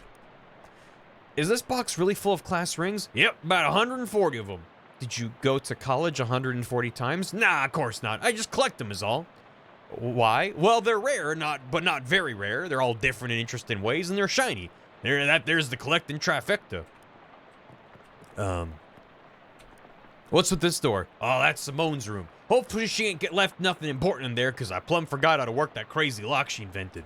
Speaker 1: Is this box really full of class rings? Yep, about 140 of them. Did you go to college 140 times? Nah, of course not. I just collect them is all. Why? Well, they're rare, but not very rare. They're all different in interesting ways, and they're shiny. There's the collecting trifecta. What's with this door? Oh, that's Simone's room. Hopefully she ain't left nothing important in there, because I plumb forgot how to work that crazy lock she invented.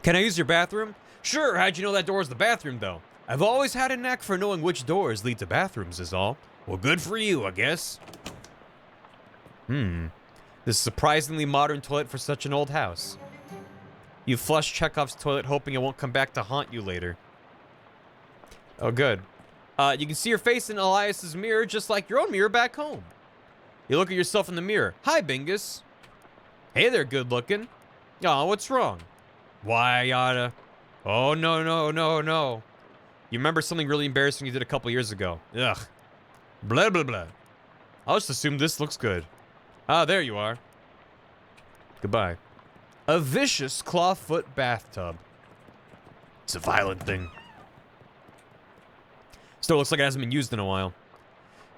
Speaker 1: Can I use your bathroom? Sure, how'd you know that door's the bathroom, though? I've always had a knack for knowing which doors lead to bathrooms, is all. Well, good for you, I guess. This surprisingly modern toilet for such an old house. You flush Chekhov's toilet hoping it won't come back to haunt you later. Oh, good. You can see your face in Elias's mirror just like your own mirror back home. You look at yourself in the mirror. Hi, Bingus. Hey there, good looking. Aw, what's wrong? Why, I oughta... Oh, no, no, no, no. You remember something really embarrassing you did a couple years ago. Ugh. Blah, blah, blah. I'll just assume this looks good. Ah, there you are. Goodbye. A vicious clawfoot bathtub. It's a violent thing. Still looks like it hasn't been used in a while.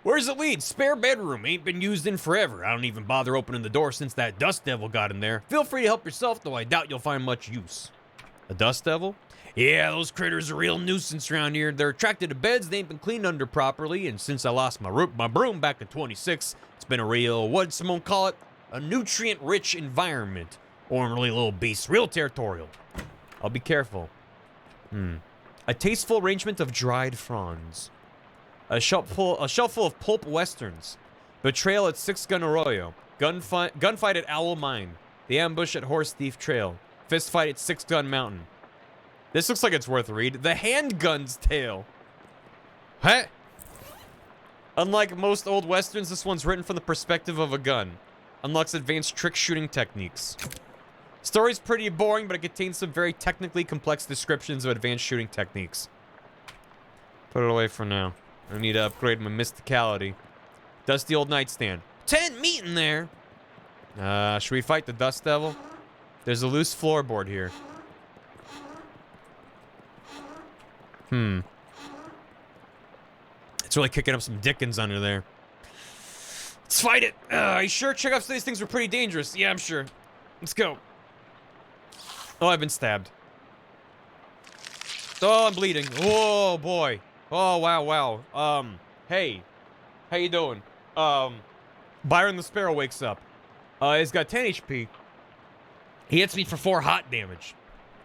Speaker 1: Where's it lead? Spare bedroom. Ain't been used in forever. I don't even bother opening the door since that dust devil got in there. Feel free to help yourself, though I doubt you'll find much use. A dust devil? Yeah, those critters are a real nuisance around here. They're attracted to beds they ain't been cleaned under properly, and since I lost my broom back in 26, it's been a real, what'd someone call it? A nutrient-rich environment. Ornery little beasts, real territorial. I'll be careful. A tasteful arrangement of dried fronds. A shelf full of pulp westerns. Betrayal at Six Gun Arroyo. Gunfight at Owl Mine. The ambush at Horse Thief Trail. Fist fight at Six Gun Mountain. This looks like it's worth a read. The Handgun's Tale. Huh? Unlike most old westerns, this one's written from the perspective of a gun. Unlocks advanced trick shooting techniques. Story's pretty boring, but it contains some very technically complex descriptions of advanced shooting techniques. Put it away for now. I need to upgrade my mysticality. Dusty old nightstand. 10 meat in there! Should we fight the Dust Devil? There's a loose floorboard here. It's really kicking up some Dickens under there. Let's fight it! Are you sure? Check out these things were pretty dangerous. Yeah, I'm sure. Let's go. Oh, I've been stabbed. Oh, I'm bleeding. Oh, boy. Oh, wow. Hey. How you doing? Byron the Sparrow wakes up. He's got 10 HP. He hits me for 4 hot damage.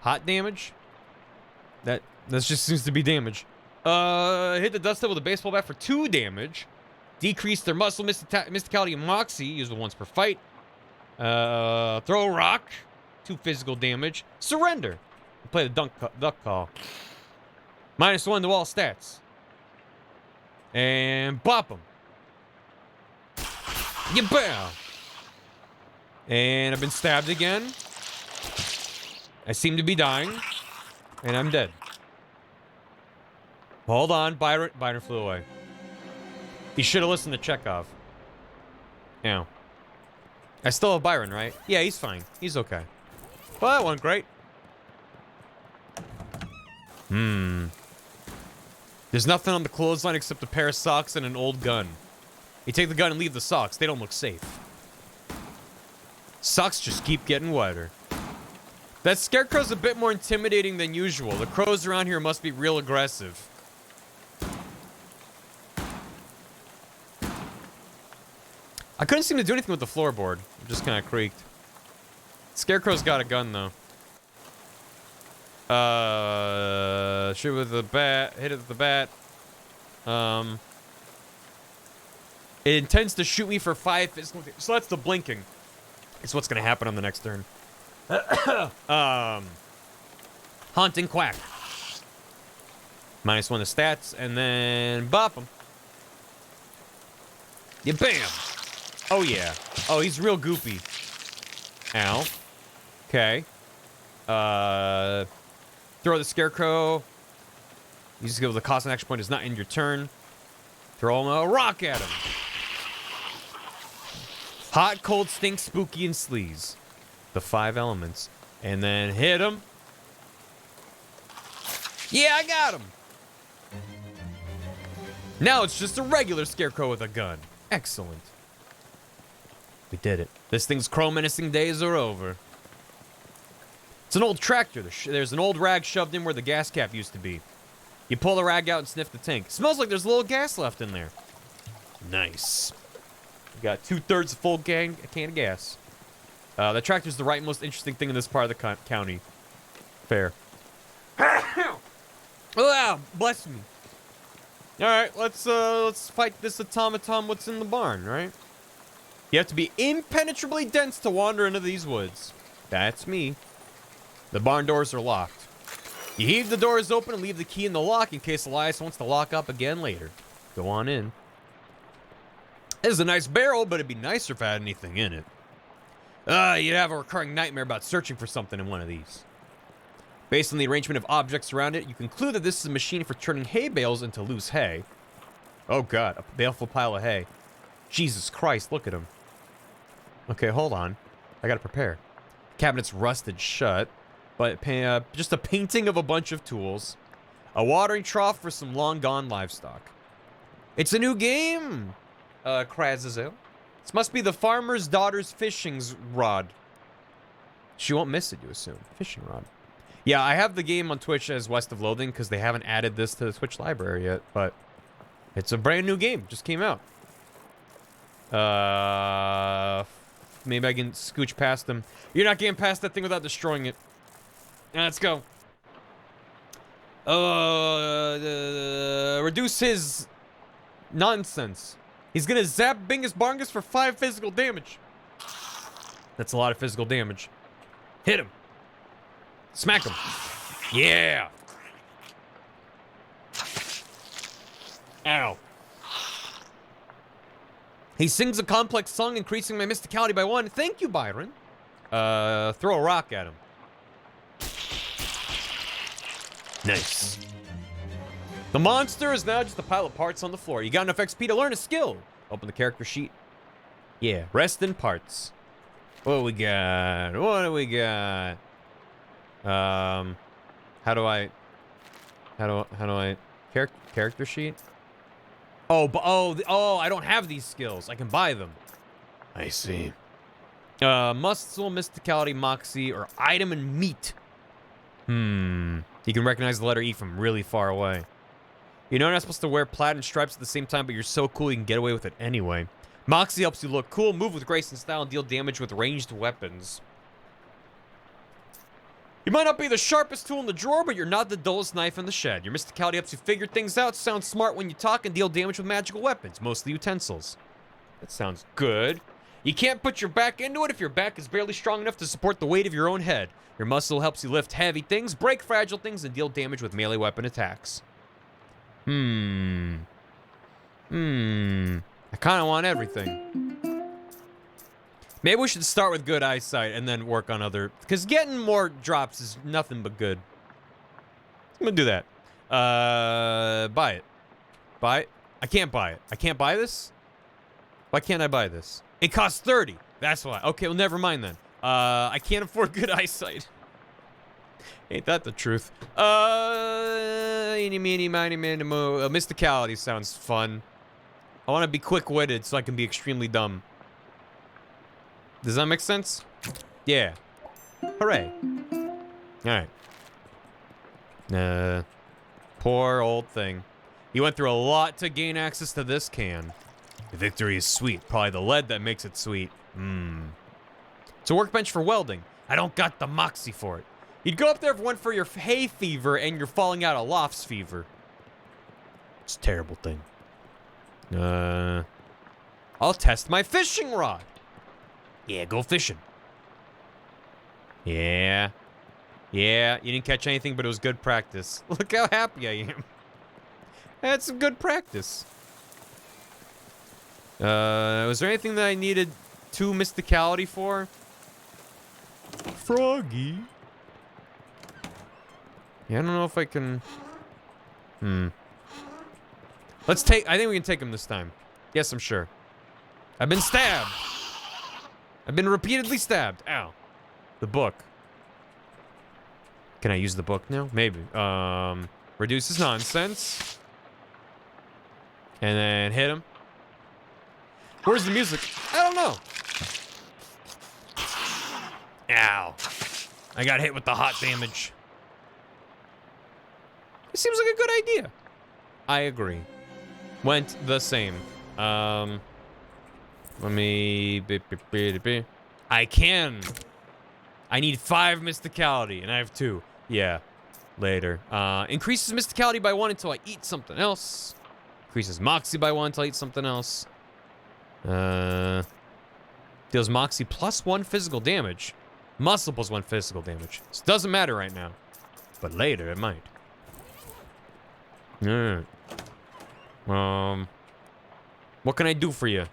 Speaker 1: Hot damage? That just seems to be damage. Hit the Dust Devil with a baseball bat for 2 damage. Decrease their muscle, mysticality, and moxie. Use the once per fight. Throw a rock. 2 physical damage. Surrender. Play the duck call. -1 to all stats. And bop him. You bow. And I've been stabbed again. I seem to be dying. And I'm dead. Hold on. Byron flew away. He should have listened to Chekhov. Yeah. I still have Byron, right? Yeah, he's fine. He's okay. Well, that went great. There's nothing on the clothesline except a pair of socks and an old gun. You take the gun and leave the socks. They don't look safe. Socks just keep getting wetter. That scarecrow's a bit more intimidating than usual. The crows around here must be real aggressive. I couldn't seem to do anything with the floorboard. It just kind of creaked. Scarecrow's got a gun, though. Shoot with the bat. Hit it with the bat. It intends to shoot me for 5 physical. So that's the blinking. It's what's going to happen on the next turn. Haunting Quack. -1 to stats, and then bop him. Yeah, bam. Oh, yeah. Oh, he's real goopy. Ow. Okay. Throw the Scarecrow. You just go the cost and action point is not end your turn. Throw him a rock at him. Hot, cold, stink, spooky, and sleaze. The 5 elements. And then hit him. Yeah, I got him. Now it's just a regular Scarecrow with a gun. Excellent. We did it. This thing's crow-menacing days are over. It's an old tractor. There's an old rag shoved in where the gas cap used to be. You pull the rag out and sniff the tank. Smells like there's a little gas left in there. Nice. We got 2/3 a full can of gas. The tractor's the right most interesting thing in this part of the county. Fair. Oh, bless me. All right, let's fight this automaton. What's in the barn, right? You have to be impenetrably dense to wander into these woods. That's me. The barn doors are locked. You heave the doors open and leave the key in the lock in case Elias wants to lock up again later. Go on in. This is a nice barrel, but it'd be nicer if it had anything in it. You'd have a recurring nightmare about searching for something in one of these. Based on the arrangement of objects around it, you conclude that this is a machine for turning hay bales into loose hay. Oh god, a baleful pile of hay. Jesus Christ, look at him. Okay, hold on. I gotta prepare. Cabinet's rusted shut, but just a painting of a bunch of tools. A watering trough for some long-gone livestock. It's a new game, Krazazel. This must be the farmer's daughter's fishing rod. She won't miss it, you assume. Fishing rod. Yeah, I have the game on Twitch as West of Loathing because they haven't added this to the Twitch library yet, but it's a brand new game. Just came out. Maybe I can scooch past them. You're not getting past that thing without destroying it. Let's go. Reduce his nonsense. He's gonna zap Bingus Bongus for 5 physical damage. That's a lot of physical damage. Hit him. Smack him. Yeah. Ow. He sings a complex song, increasing my mysticality by 1. Thank you, Byron. Throw a rock at him. Nice. The monster is now just a pile of parts on the floor. You got enough XP to learn a skill. Open the character sheet. Yeah, rest in parts. What do we got? What do we got? How do I character sheet? Oh, I don't have these skills. I can buy them. I see. Muscle, mysticality, moxie, or item and meat. You can recognize the letter E from really far away. You know you're not supposed to wear plaid and stripes at the same time, but you're so cool you can get away with it anyway. Moxie helps you look cool, move with grace and style, and deal damage with ranged weapons. You might not be the sharpest tool in the drawer, but you're not the dullest knife in the shed. Your mysticality helps you figure things out, sound smart when you talk, and deal damage with magical weapons, mostly utensils. That sounds good. You can't put your back into it if your back is barely strong enough to support the weight of your own head. Your muscle helps you lift heavy things, break fragile things, and deal damage with melee weapon attacks. I kind of want everything. Maybe we should start with good eyesight and then work on other... Because getting more drops is nothing but good. I'm gonna do that. Buy it. Buy it? I can't buy it. I can't buy this? Why can't I buy this? It costs 30. That's why. Okay, well, never mind then. I can't afford good eyesight. Ain't that the truth? Eeny, meeny, miny, miny, mo. Mysticality sounds fun. I want to be quick-witted so I can be extremely dumb. Does that make sense? Yeah. Hooray. Alright. Poor old thing. He went through a lot to gain access to this can. The victory is sweet. Probably the lead that makes it sweet. It's a workbench for welding. I don't got the moxie for it. You'd go up there if it went for your hay fever and you're falling out of lofts fever. It's a terrible thing. I'll test my fishing rod. Yeah, go fishing. Yeah. Yeah, you didn't catch anything, but it was good practice. Look how happy I am. That's some good practice. Was there anything that I needed 2 mysticality for? Froggy. Yeah, I don't know if I can... Let's take... I think we can take him this time. Yes, I'm sure. I've been stabbed. I've been repeatedly stabbed. Ow. The book. Can I use the book now? Maybe. Reduces nonsense. And then hit him. Where's the music? I don't know. Ow. I got hit with the hot damage. It seems like a good idea. I agree. Went the same. Let me... I can. I need 5 mysticality, and I have 2. Yeah. Later. Increases mysticality by 1 until I eat something else. Increases moxie by 1 until I eat something else. Deals moxie plus 1 physical damage. Muscle plus 1 physical damage. This doesn't matter right now. But later it might. Alright. What can I do for you?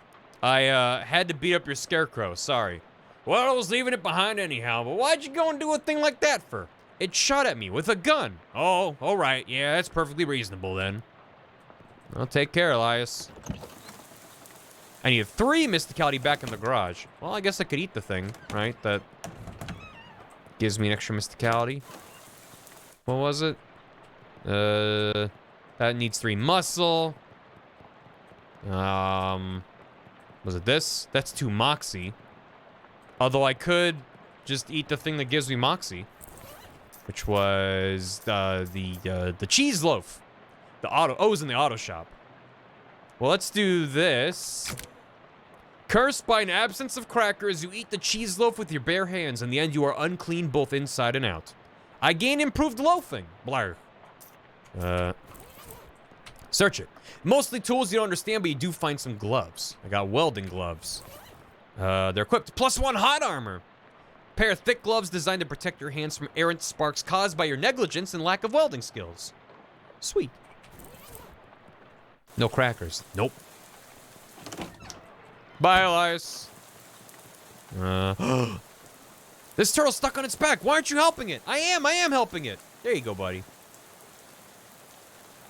Speaker 1: I had to beat up your scarecrow, sorry. Well, I was leaving it behind anyhow, but why'd you go and do a thing like that for? It shot at me with a gun. Oh, alright, yeah, that's perfectly reasonable then. I'll take care, Elias. I need 3 mysticality back in the garage. Well, I guess I could eat the thing, right? That gives me an extra mysticality. What was it? That needs 3 muscle. Was it this? That's 2 moxie. Although I could just eat the thing that gives me moxie, which was the cheese loaf. The auto. Oh, it was in the auto shop. Well, let's do this. Cursed by an absence of crackers, you eat the cheese loaf with your bare hands. In the end, you are unclean both inside and out. I gain improved loathing. Blar. Search it. Mostly tools you don't understand, but you do find some gloves. I got welding gloves. They're equipped. Plus 1 hot armor. Pair of thick gloves designed to protect your hands from errant sparks caused by your negligence and lack of welding skills. Sweet. No crackers. Nope. Bye, Elias. This turtle's stuck on its back. Why aren't you helping it? I am helping it. There you go, buddy.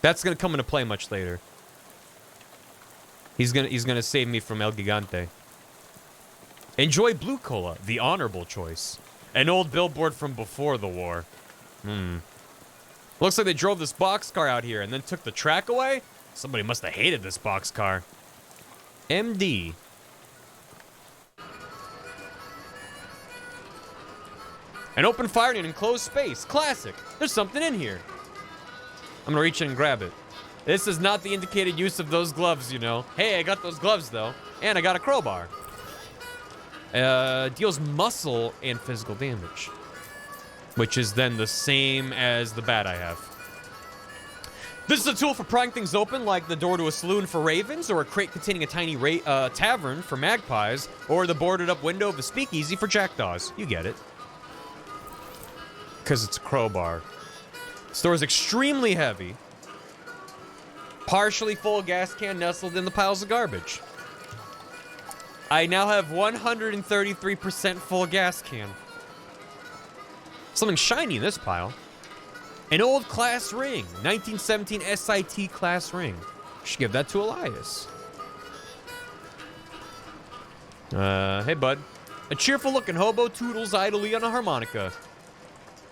Speaker 1: That's gonna come into play much later. He's gonna save me from El Gigante. Enjoy Blue Cola, the honorable choice. An old billboard from before the war. Looks like they drove this boxcar out here and then took the track away. Somebody must have hated this boxcar. MD. An open fire in an enclosed space. Classic. There's something in here. I'm gonna reach in and grab it. This is not the indicated use of those gloves, you know. Hey, I got those gloves, though. And I got a crowbar. Deals muscle and physical damage. Which is then the same as the bat I have. This is a tool for prying things open, like the door to a saloon for ravens, or a crate containing a tiny tavern for magpies, or the boarded up window of a speakeasy for jackdaws. You get it. Because it's a crowbar. The store is extremely heavy. Partially full gas can nestled in the piles of garbage. I now have 133% full gas can. Something shiny in this pile. An old class ring. 1917 SIT class ring. Should give that to Elias. Hey, bud. A cheerful looking hobo toodles idly on a harmonica.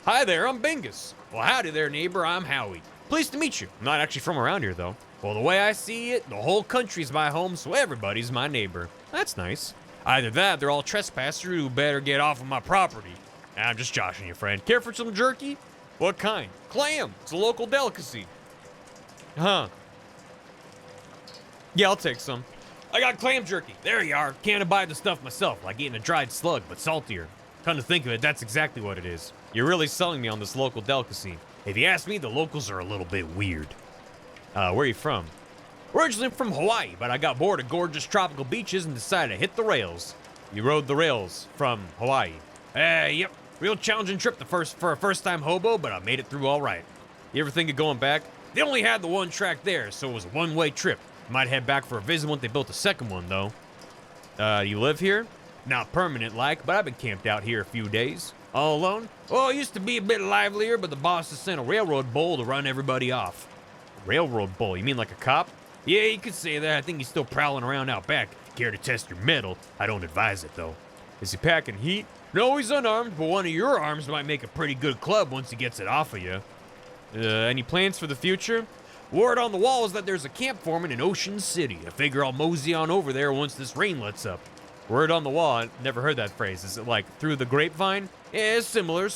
Speaker 1: Hi there, I'm Bingus. Well, howdy there, neighbor. I'm Howie. Pleased to meet you. I'm not actually from around here, though. Well, the way I see it, the whole country's my home, so everybody's my neighbor. That's nice. Either that, they're all trespassers who better get off of my property. I'm just joshing you, friend. Care for some jerky? What kind? Clam. It's a local delicacy. Huh. Yeah, I'll take some. I got clam jerky. There you are. Can't abide the stuff myself, like eating a dried slug, but saltier. Come to think of it, that's exactly what it is. You're really selling me on this local delicacy. If you ask me, the locals are a little bit weird. Where are you from? Originally from Hawaii, but I got bored of gorgeous tropical beaches and decided to hit the rails. You rode the rails from Hawaii. Yep. Real challenging trip for a first-time hobo, but I made it through all right. You ever think of going back? They only had the one track there, so it was a one-way trip. Might head back for a visit once they built a second one, though. You live here? Not permanent-like, but I've been camped out here a few days. All alone? Oh, it used to be a bit livelier, but the boss has sent a railroad bull to run everybody off. Railroad bull? You mean like a cop? Yeah, you could say that. I think he's still prowling around out back. Care to test your mettle? I don't advise it, though. Is he packing heat? No, he's unarmed, but one of your arms might make a pretty good club once he gets it off of you. Any plans for the future? Word on the wall is that there's a camp forming in Ocean City. I figure I'll mosey on over there once this rain lets up. Word on the wall? I never heard that phrase. Is it like through the grapevine? Yeah, similar.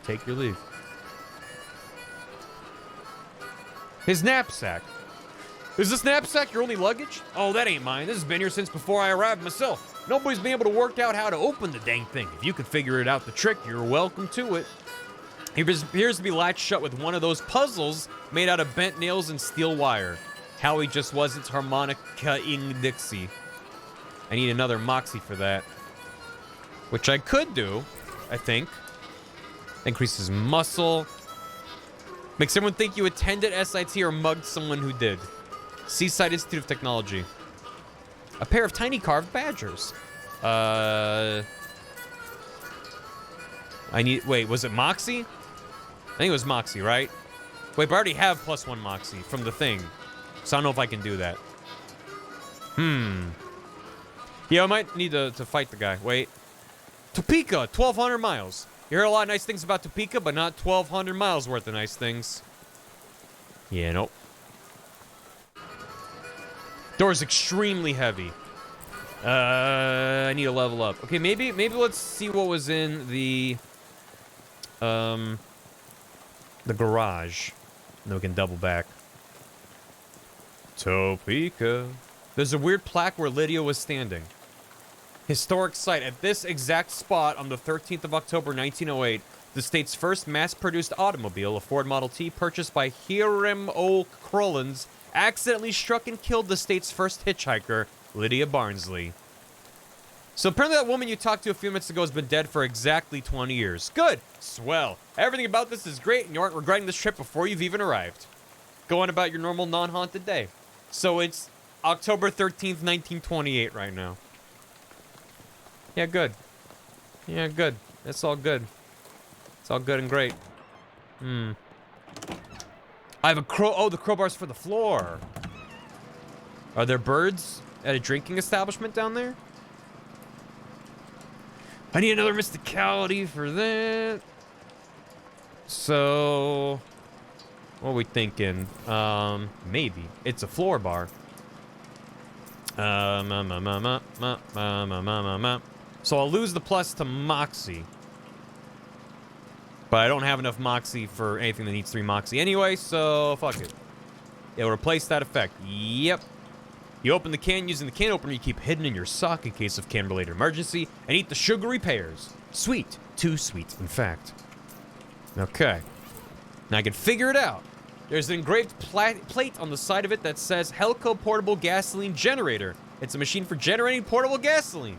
Speaker 1: Take your leave. His knapsack. Is this knapsack your only luggage? Oh, that ain't mine. This has been here since before I arrived myself. Nobody's been able to work out how to open the dang thing. If you could figure it out the trick, you're welcome to it. It appears to be latched shut with one of those puzzles made out of bent nails and steel wire. Howie just wasn't harmonica-ing Dixie. I need another Moxie for that. Which I could do, I think. Increases muscle. Makes everyone think you attended SIT or mugged someone who did. Seaside Institute of Technology. A pair of tiny carved badgers. I need... Wait, was it Moxie? I think it was Moxie, right? Wait, but I already have +1 Moxie from the thing. So I don't know if I can do that. Yeah, I might need to fight the guy. Wait. Topeka, 1,200 miles. You hear a lot of nice things about Topeka, but not 1,200 miles worth of nice things. Yeah, nope. Door's extremely heavy. I need to level up. Okay, maybe let's see what was in the garage. And then we can double back. Topeka. There's a weird plaque where Lydia was standing. Historic site. At this exact spot on the 13th of October, 1908, the state's first mass-produced automobile, a Ford Model T purchased by Hiram O. Crollins, accidentally struck and killed the state's first hitchhiker, Lydia Barnsley. So apparently that woman you talked to a few minutes ago has been dead for exactly 20 years. Good. Swell. Everything about this is great, and you aren't regretting this trip before you've even arrived. Go on about your normal non-haunted day. So it's October 13th, 1928 right now. Yeah, good. Yeah, good. It's all good. It's all good and great. Hmm. I have a crow. Oh, the crowbar's for the floor. Are there birds at a drinking establishment down there? I need another mysticality for that. So, what are we thinking? Maybe it's a floor bar. So I'll lose the plus to Moxie. But I don't have enough Moxie for anything that needs 3 Moxie anyway, so fuck it. It'll replace that effect. Yep. You open the can using the can opener you keep hidden in your sock in case of can-related emergency, and eat the sugary pears. Sweet. Too sweet, in fact. Okay. Now I can figure it out. There's an engraved plate on the side of it that says Helco Portable Gasoline Generator. It's a machine for generating portable gasoline.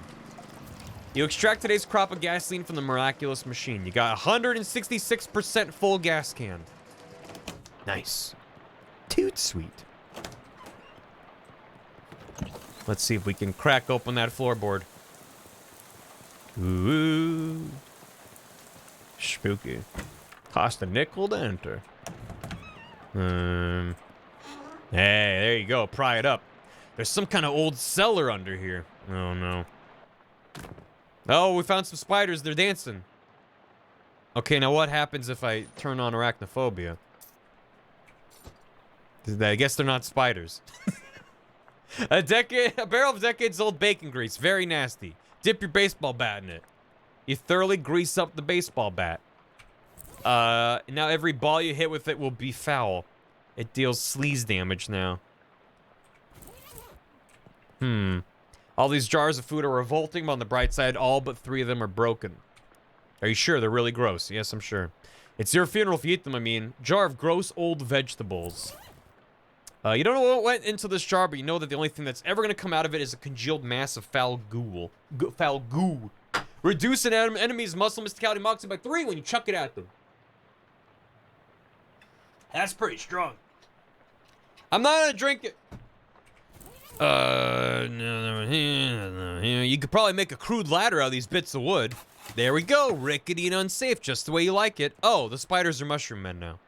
Speaker 1: You extract today's crop of gasoline from the miraculous machine. You got 166% full gas can. Nice. Toot sweet. Let's see if we can crack open that floorboard. Ooh. Spooky. Cost a nickel to enter. Hey, there you go. Pry it up. There's some kind of old cellar under here. Oh, no. Oh, we found some spiders. They're dancing. Okay, now what happens if I turn on arachnophobia? I guess they're not spiders. A barrel of decades-old bacon grease. Very nasty. Dip your baseball bat in it. You thoroughly grease up the baseball bat. Now every ball you hit with it will be foul. It deals sleaze damage now. All these jars of food are revolting, but on the bright side, all but 3 of them are broken. Are you sure? They're really gross. Yes, I'm sure. It's your funeral if you eat them, I mean. Jar of gross old vegetables. You don't know what went into this jar, but you know that the only thing that's ever going to come out of it is a congealed mass of foul goo. Foul goo. Reduce an enemy's muscle mysticality moxie by 3 when you chuck it at them. That's pretty strong. I'm not gonna drink it. You could probably make a crude ladder out of these bits of wood. There we go. Rickety and unsafe, just the way you like it. Oh, the spiders are mushroom men now.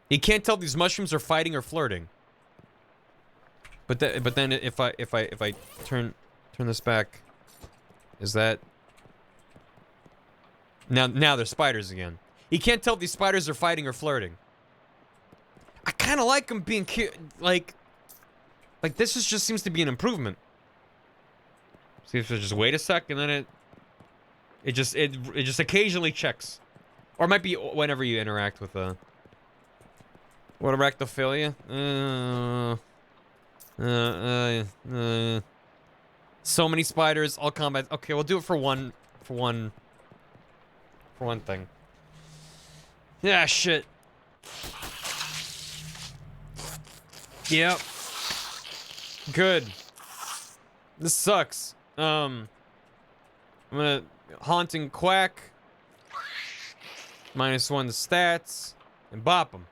Speaker 1: You can't tell if these mushrooms are fighting or flirting. But then if I turn this back, is that now they're spiders again. You can't tell if these spiders are fighting or flirting. I kind of like them being cute. Like this just seems to be an improvement. See if I just wait a sec and then it just occasionally checks, or it might be whenever you interact with what arachnophilia? So many spiders, all combat. Okay, we'll do it for one thing. Yeah, shit. Yep. Good. This sucks. I'm gonna haunting quack. -1 the stats and bop them.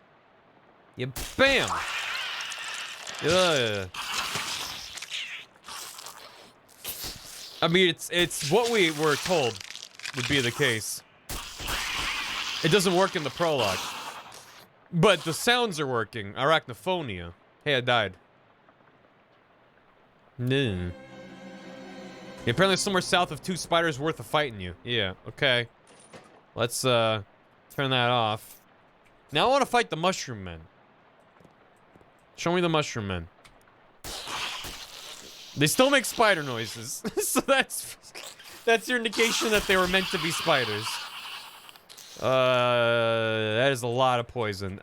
Speaker 1: You bam. Ugh. I mean, it's what we were told would be the case. It doesn't work in the prologue, but the sounds are working. Arachnophonia. Hey, I died. Yeah, apparently somewhere south of 2 spiders worth of fighting you. Yeah, okay. Let's turn that off. Now I want to fight the mushroom men. Show me the mushroom men. They still make spider noises. So that's your indication that they were meant to be spiders. That is a lot of poison.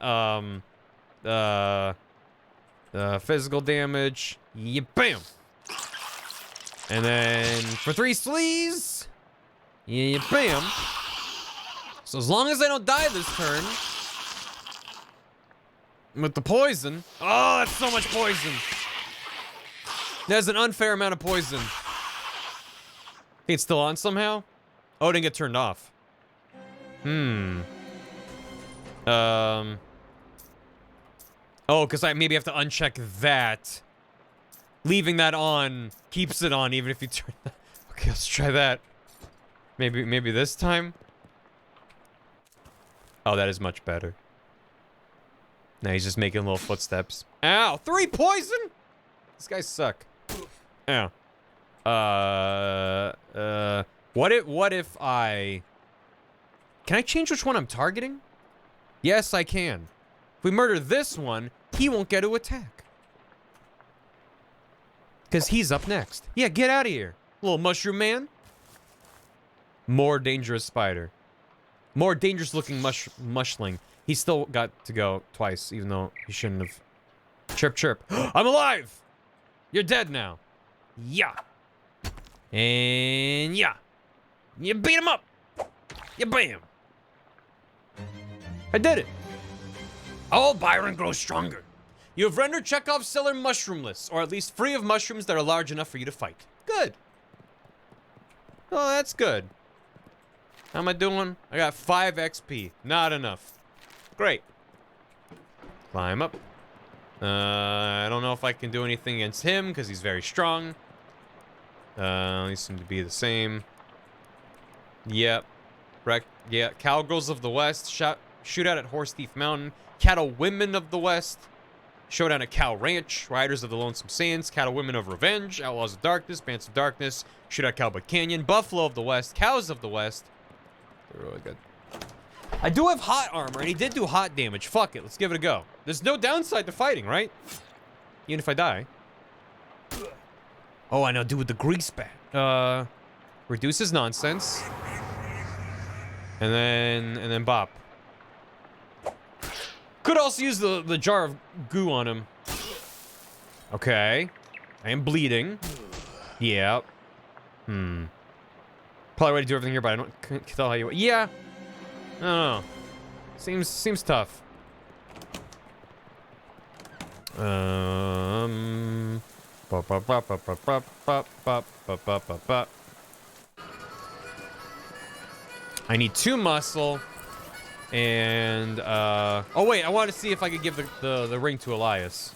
Speaker 1: Physical damage. Yeah, bam. And then for 3 sleaze. Yeah, bam. So as long as I don't die this turn. With the poison. Oh, that's so much poison. There's an unfair amount of poison. It's still on somehow? Oh, it didn't get turned off. Oh, Oh, because I maybe have to uncheck that. Leaving that on keeps it on even if you turn that. Okay, let's try that. Maybe this time. Oh, that is much better. Now he's just making little footsteps. Ow! 3 poison? These guys suck. Ow. What if I... Can I change which one I'm targeting? Yes, I can. If we murder this one, he won't get to attack. Because he's up next. Yeah, get out of here, little mushroom man. More dangerous spider. More dangerous looking mushling. He still got to go twice, even though he shouldn't have. Chirp, chirp. I'm alive! You're dead now. Yeah. And yeah. You beat him up. You bam. I did it. Oh, Byron grows stronger. You have rendered Chekhov's cellar mushroomless, or at least free of mushrooms that are large enough for you to fight. Good. Oh, that's good. How am I doing? I got 5 XP. Not enough. Great. Climb up. I don't know if I can do anything against him, because he's very strong. These seem to be the same. Yep. Yeah, Cowgirls of the West. Shootout at Horse Thief Mountain. Cattle Women of the West. Showdown at Cow Ranch. Riders of the Lonesome Sands. Cattle Women of Revenge. Outlaws of Darkness. Bands of Darkness. Shootout Cowboy Canyon. Buffalo of the West. Cows of the West. They're really good. I do have hot armor, and he did do hot damage. Fuck it, let's give it a go. There's no downside to fighting, right? Even if I die. Oh, I know, do with the grease bat. Reduces nonsense. And then bop. Could also use the jar of goo on him. Okay. I am bleeding. Yeah. Probably ready to do everything here, but I can't tell how you... Yeah. I don't know. Seems tough. I need 2 muscle. And, oh wait, I wanted to see if I could give the ring to Elias.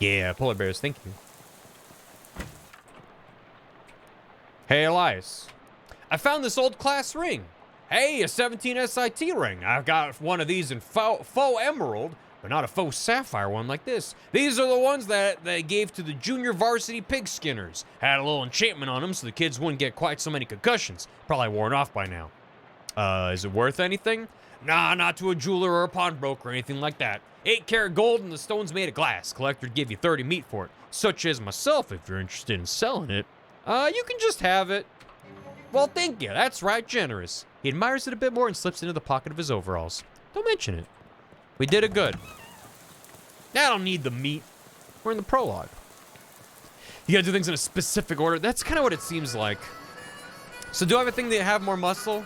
Speaker 1: Yeah, polar bears, thank you. Hey, Elias. I found this old class ring. Hey, a 17 SIT ring. I've got one of these in faux emerald, but not a faux sapphire one like this. These are the ones that they gave to the junior varsity pig skinners. Had a little enchantment on them so the kids wouldn't get quite so many concussions. Probably worn off by now. Is it worth anything? Nah, not to a jeweler or a pawnbroker or anything like that. 8-karat gold and the stone's made of glass. Collector'd give you 30 meat for it. Such as myself, if you're interested in selling it. You can just have it. Well, thank you. That's right, generous. He admires it a bit more and slips into the pocket of his overalls. Don't mention it. We did it good. I don't need the meat. We're in the prologue. You gotta do things in a specific order. That's kind of what it seems like. So do I have a thing that have more muscle?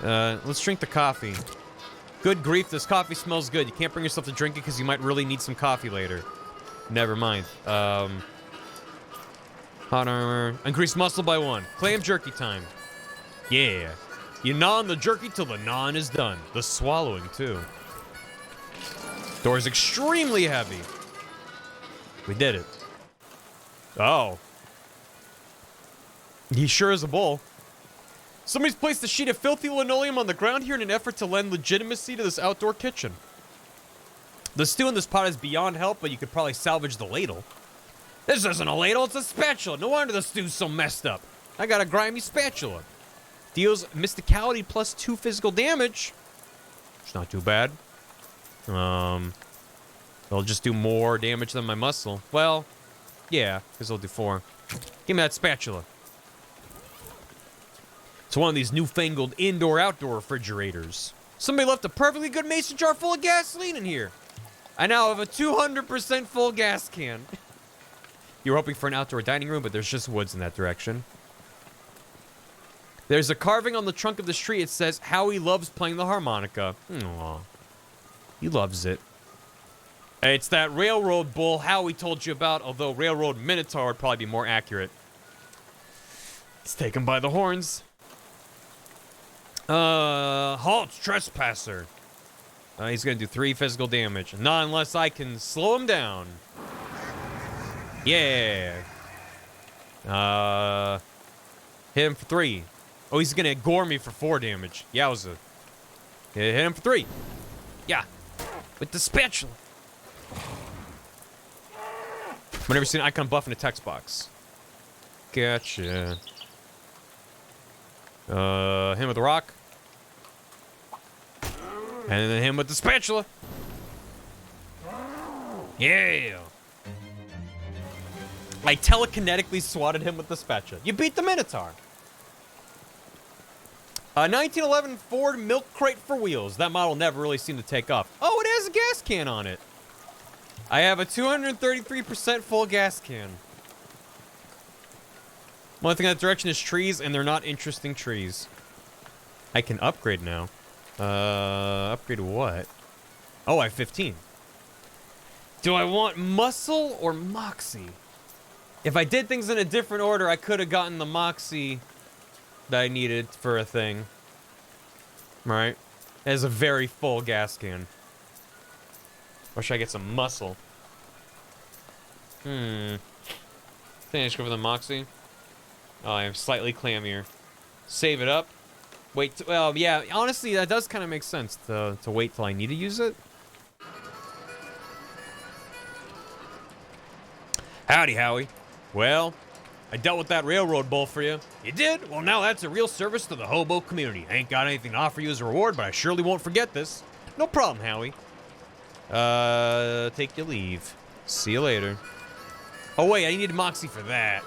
Speaker 1: Let's drink the coffee. Good grief, this coffee smells good. You can't bring yourself to drink it because you might really need some coffee later. Never mind. Hot armor. Increase muscle by 1. Clam jerky time. Yeah. You gnaw on the jerky till the gnawing is done. The swallowing, too. Door is extremely heavy. We did it. Oh. He sure is a bull. Somebody's placed a sheet of filthy linoleum on the ground here in an effort to lend legitimacy to this outdoor kitchen. The stew in this pot is beyond help, but you could probably salvage the ladle. This isn't a ladle, it's a spatula. No wonder the stew's so messed up. I got a grimy spatula. Deals mysticality plus 2 physical damage. It's not too bad. They'll just do more damage than my muscle. Well, yeah, because they'll do 4. Give me that spatula. It's one of these newfangled indoor-outdoor refrigerators. Somebody left a perfectly good mason jar full of gasoline in here. I now have a 200% full gas can. You were hoping for an outdoor dining room, but there's just woods in that direction. There's a carving on the trunk of this tree. It says, how he loves playing the harmonica. Aww. He loves it. It's that railroad bull Howie told you about, although railroad minotaur would probably be more accurate. Let's take him by the horns. Halt, trespasser. He's gonna do 3 physical damage. Not unless I can slow him down. Yeah. Hit him for 3. Oh, he's gonna gore me for 4 damage. Yowza. Hit him for 3. Yeah. With the spatula. Whenever you see an icon buff in a text box. Gotcha. Him with the rock. And then him with the spatula. Yeah. I telekinetically swatted him with the spatula. You beat the Minotaur. 1911 Ford milk crate for wheels. That model never really seemed to take off. Oh, it has a gas can on it. I have a 233% full gas can. One thing in that direction is trees, and they're not interesting trees. I can upgrade now. Upgrade what? Oh, I have 15. Do I want muscle or moxie? If I did things in a different order, I could have gotten the moxie that I needed for a thing. Right? It has a very full gas can. Or should I get some muscle? I think I should go for the moxie. Oh, I am slightly clammier. Save it up. Wait, well, yeah, honestly, that does kind of make sense to wait till I need to use it. Howdy, Howie. Well, I dealt with that railroad bull for you. You did? Well, now that's a real service to the hobo community. I ain't got anything to offer you as a reward, but I surely won't forget this. No problem, Howie. Take your leave. See you later. Oh, wait, I need Moxie for that.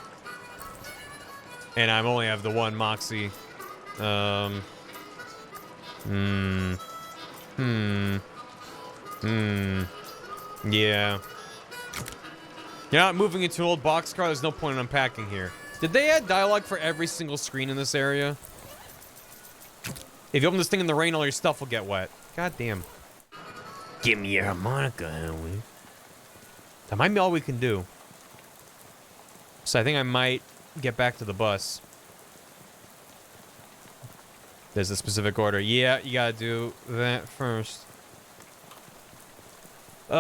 Speaker 1: And I only have the 1 Moxie. Yeah. You're not moving into an old boxcar. There's no point in unpacking here. Did they add dialogue for every single screen in this area? If you open this thing in the rain, all your stuff will get wet. God damn. Give me your harmonica, Howie. That might be all we can do. So I think I might get back to the bus. There's a specific order. Yeah, you gotta do that first. Yeah.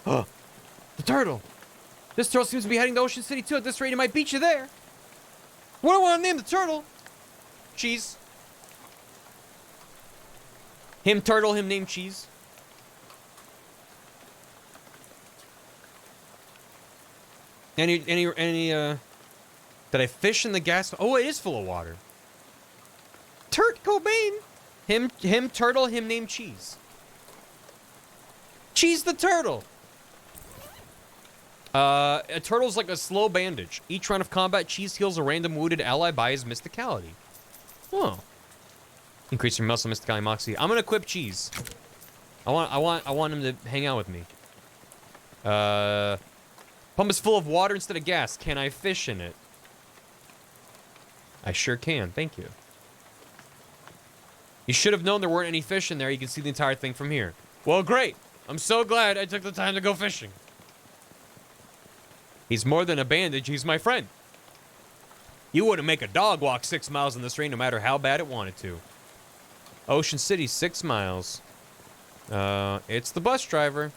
Speaker 1: Oh, the turtle. This turtle seems to be heading to Ocean City too. At this rate, it might beat you there. What do I want to name the turtle? Cheese. Him turtle, him named Cheese. Any, did I fish in the gas? Oh, it is full of water. Turt Cobain. Him turtle, him named Cheese. Cheese the turtle. A turtle's like a slow bandage. Each round of combat, Cheese heals a random wounded ally by his mysticality. Oh. Increase your muscle mysticality moxie. I'm gonna equip Cheese. I want him to hang out with me. Pump is full of water instead of gas. Can I fish in it? I sure can. Thank you. You should have known there weren't any fish in there. You can see the entire thing from here. Well, great. I'm so glad I took the time to go fishing. He's more than a bandage. He's my friend. You wouldn't make a dog walk 6 miles in this rain no matter how bad it wanted to. Ocean City, 6 miles. It's the bus driver.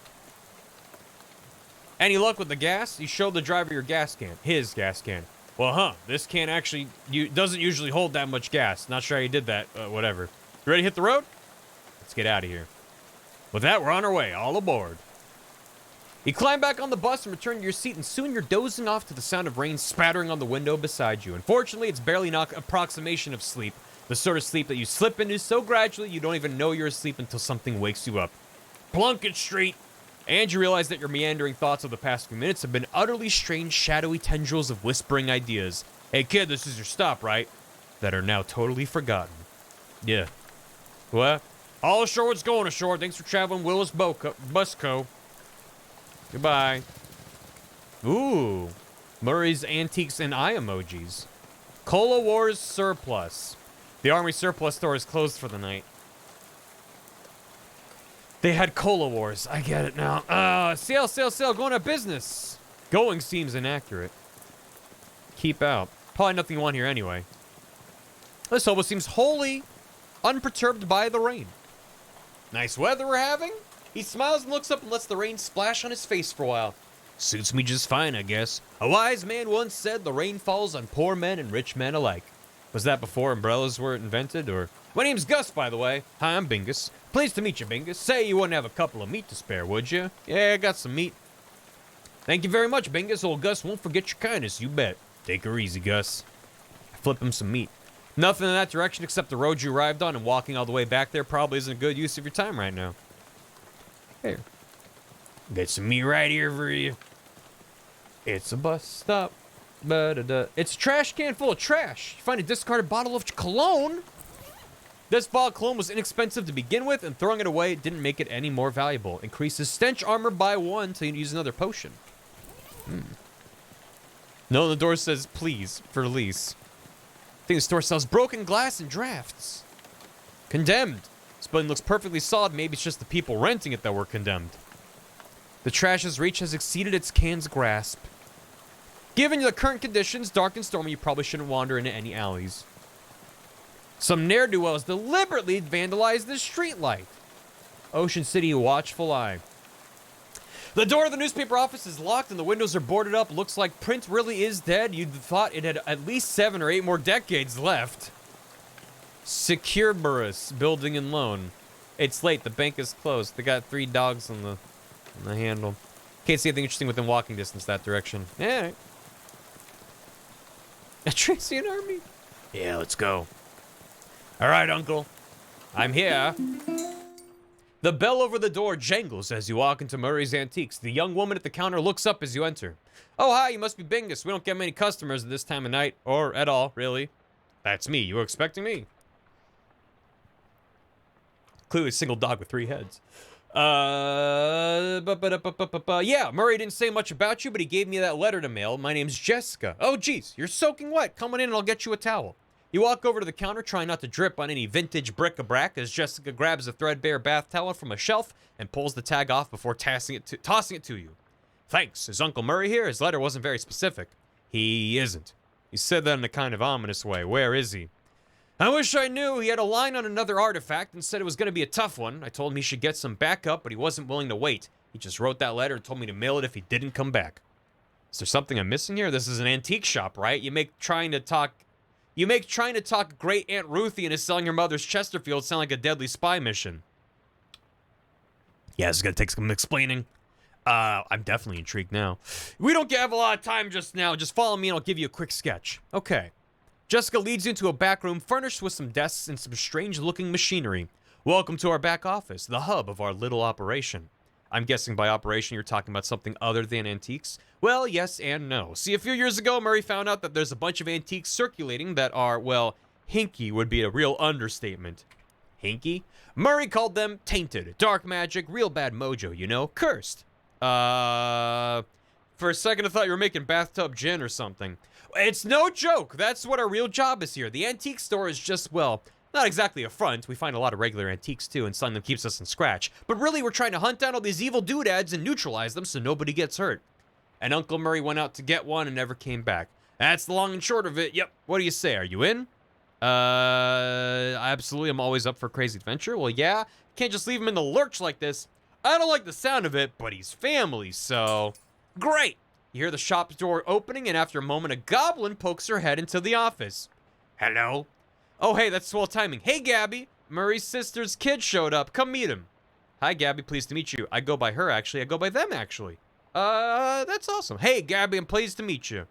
Speaker 1: Any luck with the gas? You showed the driver your gas can. His gas can. Well, this can actually doesn't usually hold that much gas. Not sure how you did that. Whatever. You ready to hit the road? Let's get out of here. With that, we're on our way. All aboard. You climb back on the bus and return to your seat, and soon you're dozing off to the sound of rain spattering on the window beside you. Unfortunately, it's barely an approximation of sleep. The sort of sleep that you slip into so gradually you don't even know you're asleep until something wakes you up. Plunkett Street! And you realize that your meandering thoughts of the past few minutes have been utterly strange, shadowy tendrils of whispering ideas. Hey kid, this is your stop, right? That are now totally forgotten. Yeah. What? All ashore what's going ashore. Thanks for traveling Willis Busco. Goodbye. Ooh. Murray's Antiques and Eye Emojis. Cola Wars Surplus. The Army Surplus store is closed for the night. They had Cola Wars. I get it now. Sale, going out of business. Going seems inaccurate. Keep out. Probably nothing you want here anyway. This hobo seems wholly unperturbed by the rain. Nice weather we're having? He smiles and looks up and lets the rain splash on his face for a while. Suits me just fine, I guess. A wise man once said the rain falls on poor men and rich men alike. Was that before umbrellas were invented, or... My name's Gus, by the way. Hi, I'm Bingus. Pleased to meet you, Bingus. Say you wouldn't have a couple of meat to spare, would you? Yeah, I got some meat. Thank you very much, Bingus. Old Gus won't forget your kindness, you bet. Take her easy, Gus. I flip him some meat. Nothing in that direction except the road you arrived on, and walking all the way back there probably isn't a good use of your time right now. Here. Got some meat right here for you. It's a bus stop. Ba-da-da. It's a trash can full of trash. You find a discarded bottle of cologne. This bottle of cologne was inexpensive to begin with, and throwing it away didn't make it any more valuable. Increases stench armor by 1 till you use another potion. No, the door says please for lease. I think the store sells broken glass and drafts. Condemned. This building looks perfectly solid. Maybe it's just the people renting it that were condemned. The trash's reach has exceeded its can's grasp. Given the current conditions, dark and stormy, you probably shouldn't wander into any alleys. Some ne'er-do-wells deliberately vandalized this streetlight. Ocean City, watchful eye. The door of the newspaper office is locked and the windows are boarded up. Looks like print really is dead. You'd thought it had at least 7 or 8 more decades left. Secure Burris, building and loan. It's late, the bank is closed. They got 3 dogs on the handle. Can't see anything interesting within walking distance that direction. Yeah. A Tracian army? Yeah, let's go. All right, Uncle. I'm here. The bell over the door jangles as you walk into Murray's Antiques. The young woman at the counter looks up as you enter. Oh, hi, you must be Bingus. We don't get many customers at this time of night, or at all, really. That's me. You were expecting me? Clearly a single dog with 3 heads. Yeah, Murray didn't say much about you, but he gave me that letter to mail. My name's Jessica. Oh, geez, you're soaking wet. Come on in and I'll get you a towel. You walk over to the counter, trying not to drip on any vintage bric-a-brac, as Jessica grabs a threadbare bath towel from a shelf and pulls the tag off before tossing it to you. Thanks. Is Uncle Murray here? His letter wasn't very specific. He isn't. He said that in a kind of ominous way. Where is he? I wish I knew. He had a line on another artifact and said it was going to be a tough one. I told him he should get some backup, but he wasn't willing to wait. He just wrote that letter and told me to mail it if he didn't come back. Is there something I'm missing here? This is an antique shop, right? You make trying to talk great Aunt Ruthie into selling your mother's Chesterfield sound like a deadly spy mission. Yeah, this is going to take some explaining. I'm definitely intrigued now. We don't have a lot of time just now. Just follow me and I'll give you a quick sketch. Okay. Jessica leads you into a back room furnished with some desks and some strange-looking machinery. Welcome to our back office, the hub of our little operation. I'm guessing by operation you're talking about something other than antiques? Well, yes and no. See, a few years ago, Murray found out that there's a bunch of antiques circulating that are, well, hinky would be a real understatement. Hinky? Murray called them tainted, dark magic, real bad mojo, you know, cursed. For a second I thought you were making bathtub gin or something. It's no joke. That's what our real job is here. The antique store is just, well, not exactly a front. We find a lot of regular antiques too, and selling them keeps us in scratch. But really, we're trying to hunt down all these evil doodads and neutralize them so nobody gets hurt. And Uncle Murray went out to get one and never came back. That's the long and short of it. Yep. What do you say? Are you in? Absolutely. I'm always up for a crazy adventure. Well, yeah. Can't just leave him in the lurch like this. I don't like the sound of it, but he's family, so... Great! You hear the shop door opening, and after a moment, a goblin pokes her head into the office. Hello? Oh, hey, that's swell timing. Hey, Gabby! Murray's sister's kid showed up. Come meet him. Hi, Gabby. Pleased to meet you. I go by her, actually. I go by them, actually. That's awesome. Hey, Gabby, I'm pleased to meet you.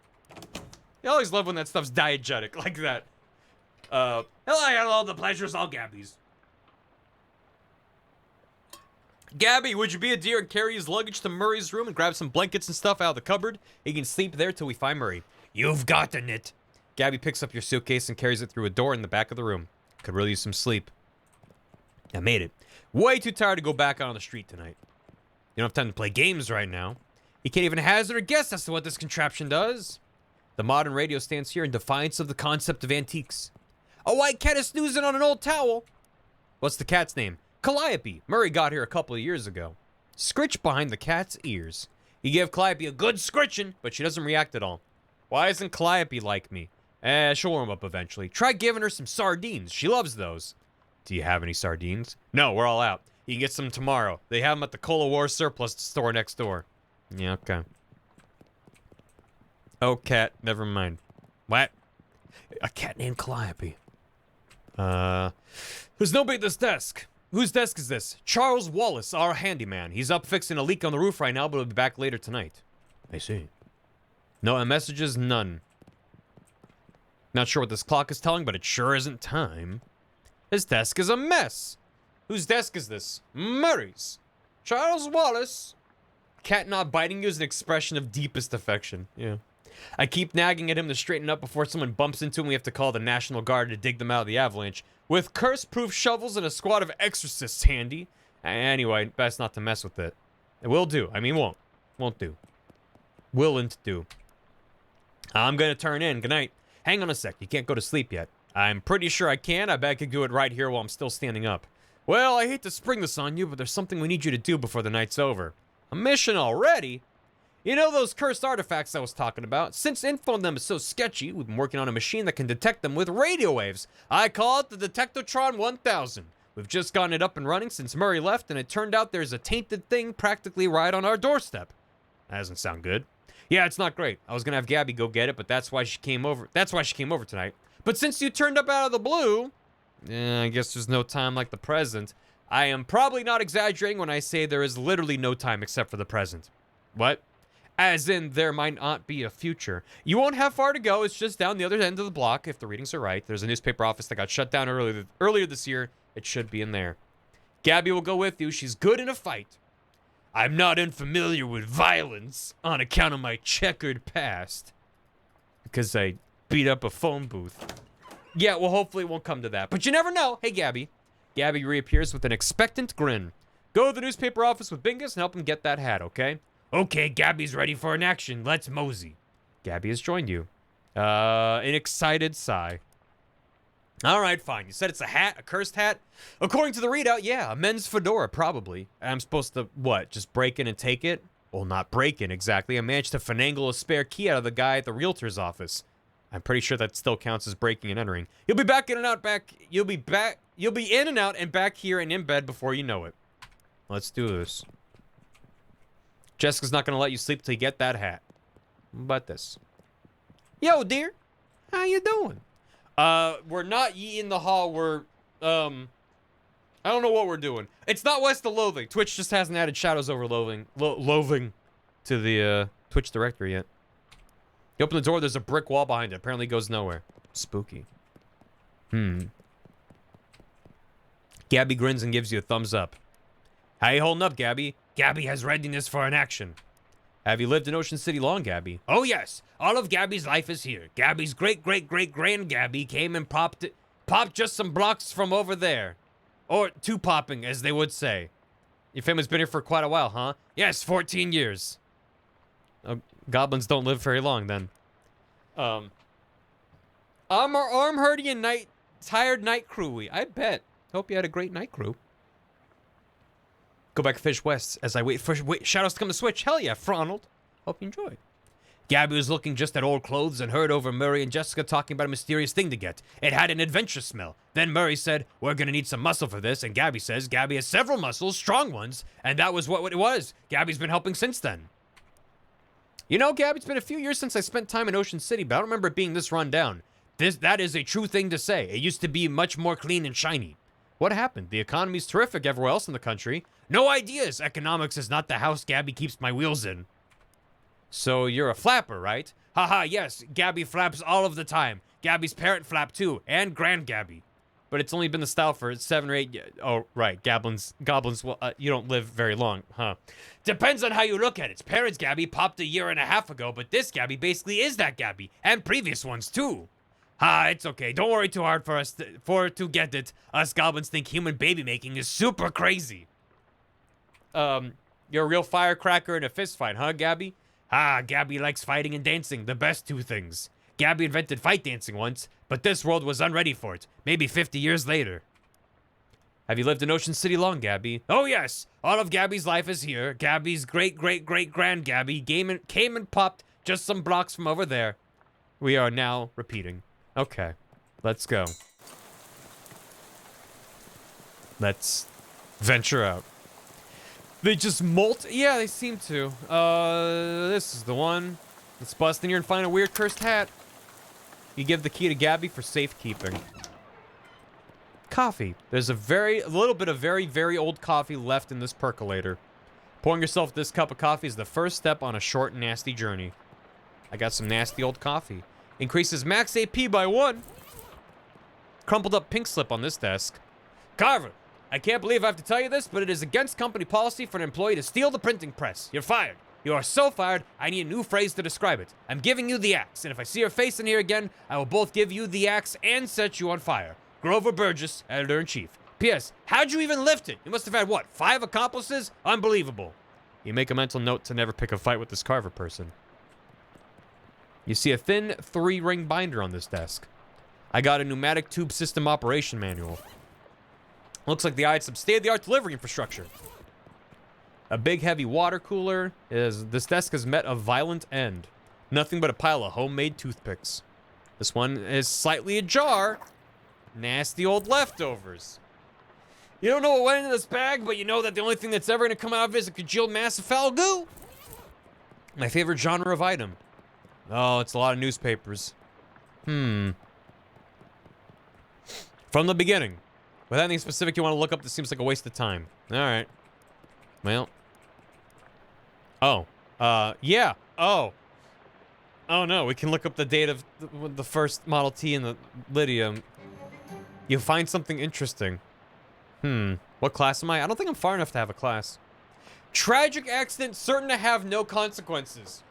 Speaker 1: I always love when that stuff's diegetic like that. Hello, the pleasure's all Gabby's. Gabby, would you be a dear and carry his luggage to Murray's room and grab some blankets and stuff out of the cupboard? He can sleep there till we find Murray. You've gotten it. Gabby picks up your suitcase and carries it through a door in the back of the room. Could really use some sleep. I made it. Way too tired to go back out on the street tonight. You don't have time to play games right now. You can't even hazard a guess as to what this contraption does. The modern radio stands here in defiance of the concept of antiques. A white cat is snoozing on an old towel. What's the cat's name? Calliope. Murray got here a couple of years ago. Scritch behind the cat's ears. You give Calliope a good scritching, but she doesn't react at all. Why isn't Calliope like me? She'll warm up eventually. Try giving her some sardines. She loves those. Do you have any sardines? No, we're all out. You can get some tomorrow. They have them at the Cola War surplus store next door. Yeah, okay. Oh, cat. Never mind. What? A cat named Calliope. There's nobody at this desk. Whose desk is this? Charles Wallace, our handyman. He's up fixing a leak on the roof right now, but he'll be back later tonight. I see. No messages, none. Not sure what this clock is telling, but it sure isn't time. His desk is a mess. Whose desk is this? Murray's. Charles Wallace. Cat not biting you is an expression of deepest affection. Yeah. I keep nagging at him to straighten up before someone bumps into him. We have to call the National Guard to dig them out of the avalanche. With curse-proof shovels and a squad of exorcists handy. Anyway, best not to mess with it. It will do. I mean, won't. Won't do. Willn't do. I'm gonna turn in. Good night. Hang on a sec. You can't go to sleep yet. I'm pretty sure I can. I bet I could do it right here while I'm still standing up. Well, I hate to spring this on you, but there's something we need you to do before the night's over. A mission already? You know those cursed artifacts I was talking about? Since info on them is so sketchy, we've been working on a machine that can detect them with radio waves. I call it the Detectotron 1000. We've just gotten it up and running since Murray left, and it turned out there's a tainted thing practically right on our doorstep. That doesn't sound good. Yeah, it's not great. I was gonna have Gabby go get it, but that's why she came over. That's why she came over tonight. But since you turned up out of the blue, I guess there's no time like the present. I am probably not exaggerating when I say there is literally no time except for the present. What? As in, there might not be a future. You won't have far to go. It's just down the other end of the block, if the readings are right. There's a newspaper office that got shut down earlier this year. It should be in there. Gabby will go with you. She's good in a fight. I'm not unfamiliar with violence on account of my checkered past. Because I beat up a phone booth. Yeah, well, hopefully it won't come to that. But you never know. Hey, Gabby. Gabby reappears with an expectant grin. Go to the newspaper office with Bingus and help him get that hat, okay? Okay, Gabby's ready for an action. Let's mosey. Gabby has joined you. An excited sigh. All right, fine. You said it's a hat, a cursed hat? According to the readout, yeah, a men's fedora, probably. I'm supposed to, what, just break in and take it? Well, not break in, exactly. I managed to finagle a spare key out of the guy at the realtor's office. I'm pretty sure that still counts as breaking and entering. You'll be back in and out you'll be in and out and back here and in bed before you know it. Let's do this. Jessica's not gonna let you sleep till you get that hat. How about this? Yo, dear. How you doing? We're not ye in the hall. We're, I don't know what we're doing. It's not West of Loathing. Twitch just hasn't added shadows over Loathing to the, Twitch directory yet. You open the door, there's a brick wall behind it. Apparently it goes nowhere. Spooky. Gabby grins and gives you a thumbs up. How you holding up, Gabby? Gabby has readiness for an action. Have you lived in Ocean City long, Gabby? Oh, yes. All of Gabby's life is here. Gabby's great-great-great-grand Gabby came and popped just some blocks from over there. Or two popping, as they would say. Your family's been here for quite a while, huh? Yes, 14 years. Goblins don't live very long, then. Arm hurty and tired night crewy. I bet. Hope you had a great night crew. Go back to Fish West as I wait for shadows to come to Switch. Hell yeah, Fronald. Hope you enjoyed. Gabby was looking just at old clothes and heard over Murray and Jessica talking about a mysterious thing to get. It had an adventure smell. Then Murray said, we're gonna need some muscle for this, and Gabby says Gabby has several muscles, strong ones, and that was what it was. Gabby's been helping since then. You know, Gabby, it's been a few years since I spent time in Ocean City, but I don't remember it being this run down. That is a true thing to say. It used to be much more clean and shiny. What happened? The economy's terrific everywhere else in the country. No ideas. Economics is not the house Gabby keeps my wheels in. So you're a flapper, right? Haha, yes. Gabby flaps all of the time. Gabby's parent flap too, and Grand Gabby. But it's only been the style for 7 or 8 years. Oh, right. Goblins, well, you don't live very long, huh? Depends on how you look at it. Parents Gabby popped a year and a half ago, but this Gabby basically is that Gabby, and previous ones too. It's okay. Don't worry too hard for us to get it. Us goblins think human baby making is super crazy. You're a real firecracker in a fist fight, huh, Gabby? Gabby likes fighting and dancing, the best two things. Gabby invented fight dancing once, but this world was unready for it. Maybe 50 years later. Have you lived in Ocean City long, Gabby? Oh, yes. All of Gabby's life is here. Gabby's great-great-great-grand Gabby came and popped just some blocks from over there. We are now repeating. Okay. Let's go. Let's venture out. They just molt. Yeah, they seem to. This is the one. Let's bust in here and find a weird cursed hat. You give the key to Gabby for safekeeping. Coffee. There's a little bit of very, very old coffee left in this percolator. Pouring yourself this cup of coffee is the first step on a short, nasty journey. I got some nasty old coffee. Increases max AP by 1. Crumpled up pink slip on this desk. Carver, I can't believe I have to tell you this, but it is against company policy for an employee to steal the printing press. You're fired. You are so fired, I need a new phrase to describe it. I'm giving you the axe, and if I see your face in here again, I will both give you the axe and set you on fire. Grover Burgess, Editor-in-Chief. P.S. How'd you even lift it? You must have had, what, 5 accomplices? Unbelievable. You make a mental note to never pick a fight with this Carver person. You see a thin 3-ring binder on this desk. I got a pneumatic tube system operation manual. Looks like they eyed some state-of-the-art delivery infrastructure. A big, heavy water cooler. This desk has met a violent end. Nothing but a pile of homemade toothpicks. This one is slightly ajar. Nasty old leftovers. You don't know what went into this bag, but you know that the only thing that's ever going to come out of it is a congealed mass of foul goo. My favorite genre of item. Oh, it's a lot of newspapers. From the beginning. Without anything specific you want to look up, this seems like a waste of time. Alright. Well. Oh. Yeah. Oh. Oh no, we can look up the date of the first Model T and the Lydia. You'll find something interesting. What class am I? I don't think I'm far enough to have a class. Tragic accident certain to have no consequences.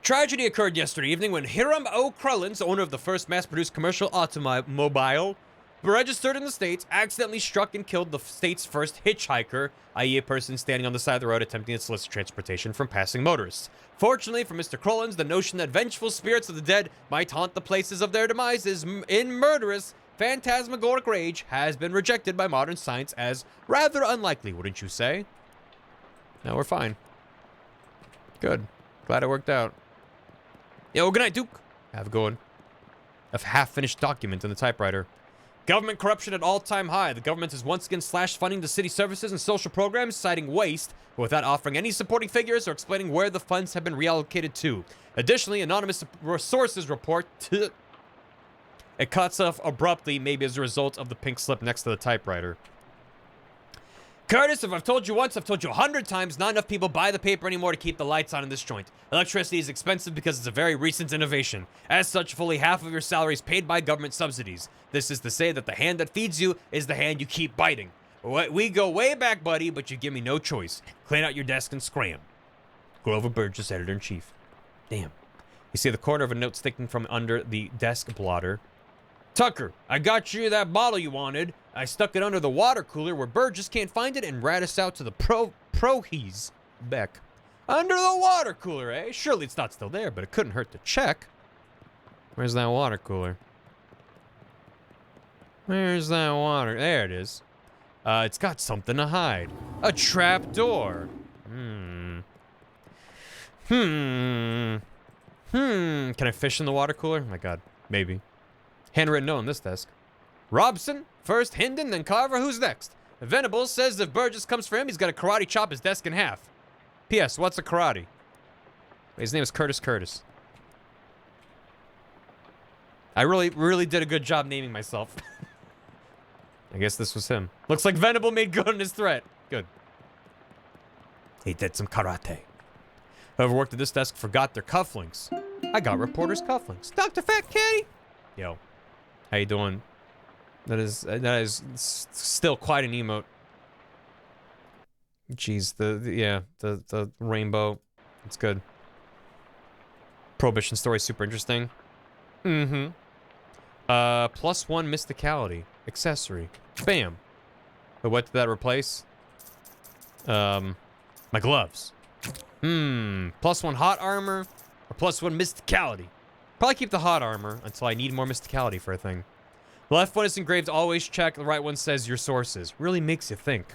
Speaker 1: Tragedy occurred yesterday evening when Hiram O. Krullins, owner of the first mass-produced commercial automobile registered in the States, accidentally struck and killed the state's first hitchhiker, i.e. a person standing on the side of the road attempting to solicit transportation from passing motorists. Fortunately for Mr. Krullins, the notion that vengeful spirits of the dead might haunt the places of their demises in murderous, phantasmagoric rage has been rejected by modern science as rather unlikely, wouldn't you say? No, we're fine. Good. Glad it worked out. Yo, good night, Duke. Have a good one. A half-finished document in the typewriter. Government corruption at all-time high. The government has once again slashed funding to city services and social programs, citing waste, without offering any supporting figures or explaining where the funds have been reallocated to. Additionally, anonymous sources report it cuts off abruptly, maybe as a result of the pink slip next to the typewriter. Curtis, if I've told you once, I've told you 100 times, not enough people buy the paper anymore to keep the lights on in this joint. Electricity is expensive because it's a very recent innovation. As such, fully half of your salary is paid by government subsidies. This is to say that the hand that feeds you is the hand you keep biting. We go way back, buddy, but you give me no choice. Clean out your desk and scram. Grover Burgess, Editor-in-Chief. Damn. You see the corner of a note sticking from under the desk blotter. Tucker, I got you that bottle you wanted. I stuck it under the water cooler where Burgess can't find it and rat us out to the Prohees Beck. Under the water cooler, eh? Surely it's not still there, but it couldn't hurt to check. Where's that water cooler? Where's that water? There it is. It's got something to hide. A trap door. Can I fish in the water cooler? Oh my god, maybe. Handwritten note on this desk. Robson, first Hinden, then Carver, who's next? Venables says if Burgess comes for him, he's got to karate chop his desk in half. P.S. What's a karate? His name is Curtis. I really did a good job naming myself. I guess this was him. Looks like Venable made good on his threat. Good. He did some karate. Whoever worked at this desk forgot their cufflinks. I got reporter's cufflinks. Dr. Fat Caddy? Yo. How you doing? That is still quite an emote. Jeez, the rainbow. It's good. Prohibition story, super interesting. +1 mysticality. Accessory. Bam. But what did that replace? My gloves. +1 hot armor or +1 mysticality. Probably keep the hot armor until I need more mysticality for a thing. The left one is engraved, always check. The right one says your sources. Really makes you think.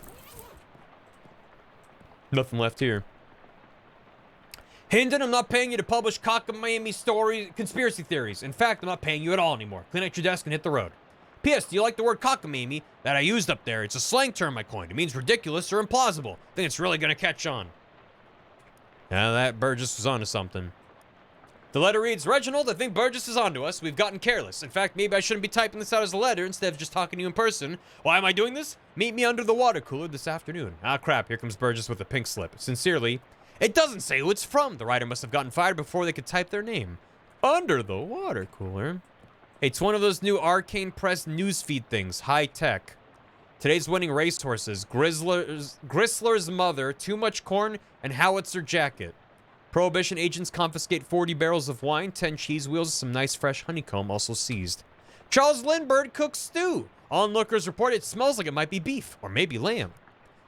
Speaker 1: Nothing left here. Hendon, I'm not paying you to publish cockamamie stories, conspiracy theories. In fact, I'm not paying you at all anymore. Clean out your desk and hit the road. P.S. Do you like the word cockamamie that I used up there? It's a slang term I coined. It means ridiculous or implausible. I think it's really gonna catch on. Yeah, that Burgess was onto something. The letter reads, Reginald, I think Burgess is onto us. We've gotten careless. In fact, maybe I shouldn't be typing this out as a letter instead of just talking to you in person. Why am I doing this? Meet me under the water cooler this afternoon. Ah, crap. Here comes Burgess with a pink slip. Sincerely, it doesn't say who it's from. The writer must have gotten fired before they could type their name. Under the water cooler. Hey, it's one of those new Arcane Press newsfeed things. High tech. Today's winning racehorses. Gristler's mother, too much corn, and howitzer jacket. Prohibition agents confiscate 40 barrels of wine, 10 cheese wheels, some nice fresh honeycomb also seized. Charles Lindbergh cooks stew. Onlookers report it smells like it might be beef, or maybe lamb.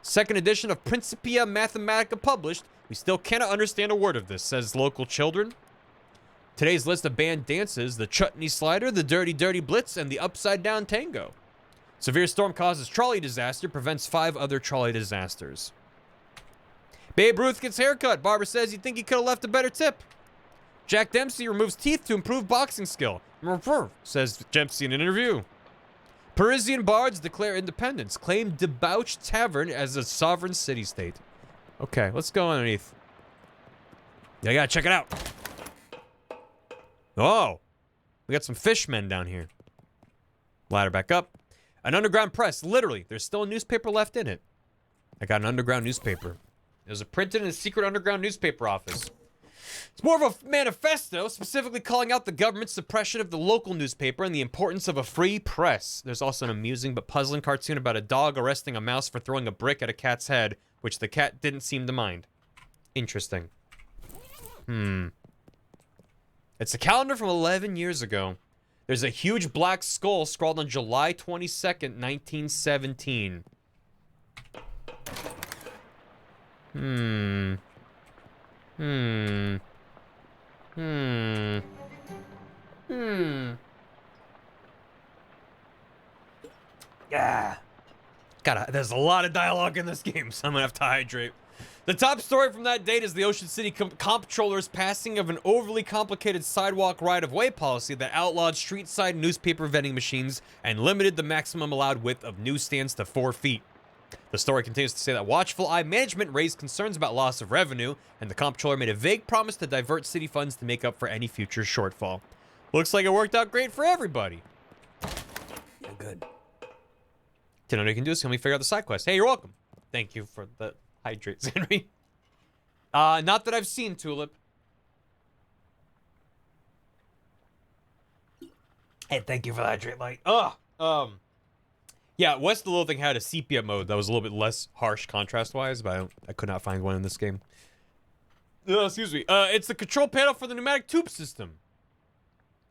Speaker 1: Second edition of Principia Mathematica published. We still cannot understand a word of this, says local children. Today's list of banned dances, the chutney slider, the dirty dirty blitz, and the upside down tango. Severe storm causes trolley disaster, prevents 5 other trolley disasters. Babe Ruth gets haircut. Barber says you'd think he could have left a better tip. Jack Dempsey removes teeth to improve boxing skill. Says Dempsey in an interview. Parisian bards declare independence. Claim debauched tavern as a sovereign city-state. Okay, let's go underneath. Yeah, I gotta check it out. Oh, we got some fishmen down here. Ladder back up. An underground press. Literally, there's still a newspaper left in it. I got an underground newspaper. It was printed in a secret underground newspaper office. It's more of a manifesto, specifically calling out the government's suppression of the local newspaper and the importance of a free press. There's also an amusing but puzzling cartoon about a dog arresting a mouse for throwing a brick at a cat's head, which the cat didn't seem to mind. Interesting. It's a calendar from 11 years ago. There's a huge black skull scrawled on July 22nd, 1917. Yeah. There's a lot of dialogue in this game, so I'm gonna have to hydrate. The top story from that date is the Ocean City comptroller's passing of an overly complicated sidewalk right-of-way policy that outlawed street-side newspaper vending machines and limited the maximum allowed width of newsstands to 4 feet. The story continues to say that watchful eye management raised concerns about loss of revenue, and the comptroller made a vague promise to divert city funds to make up for any future shortfall. Looks like it worked out great for everybody. Yeah, good. To know what you can do is help me figure out the side quest. Hey, you're welcome. Thank you for the hydrates, Henry. Not that I've seen, Tulip. Hey, thank you for the hydrate light. Yeah, West of Loathing had a sepia mode that was a little bit less harsh contrast-wise, but I could not find one in this game. Excuse me. It's the control panel for the pneumatic tube system.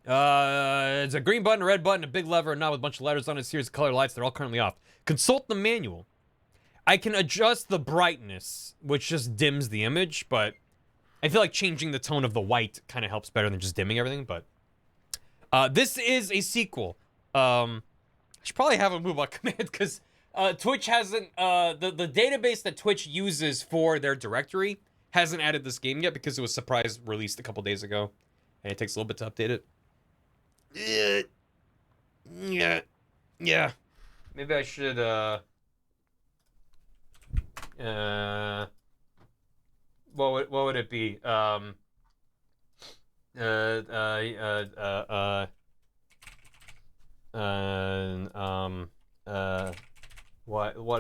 Speaker 1: It's a green button, a red button, a big lever, and now with a bunch of letters on it, a series of color lights. They're all currently off. Consult the manual. I can adjust the brightness, which just dims the image, but I feel like changing the tone of the white kind of helps better than just dimming everything, but... this is a sequel. I should probably have a move on command, because Twitch hasn't... the database that Twitch uses for their directory hasn't added this game yet, because it was surprise released a couple days ago, and it takes a little bit to update it. Yeah. Maybe I should, what would it be? What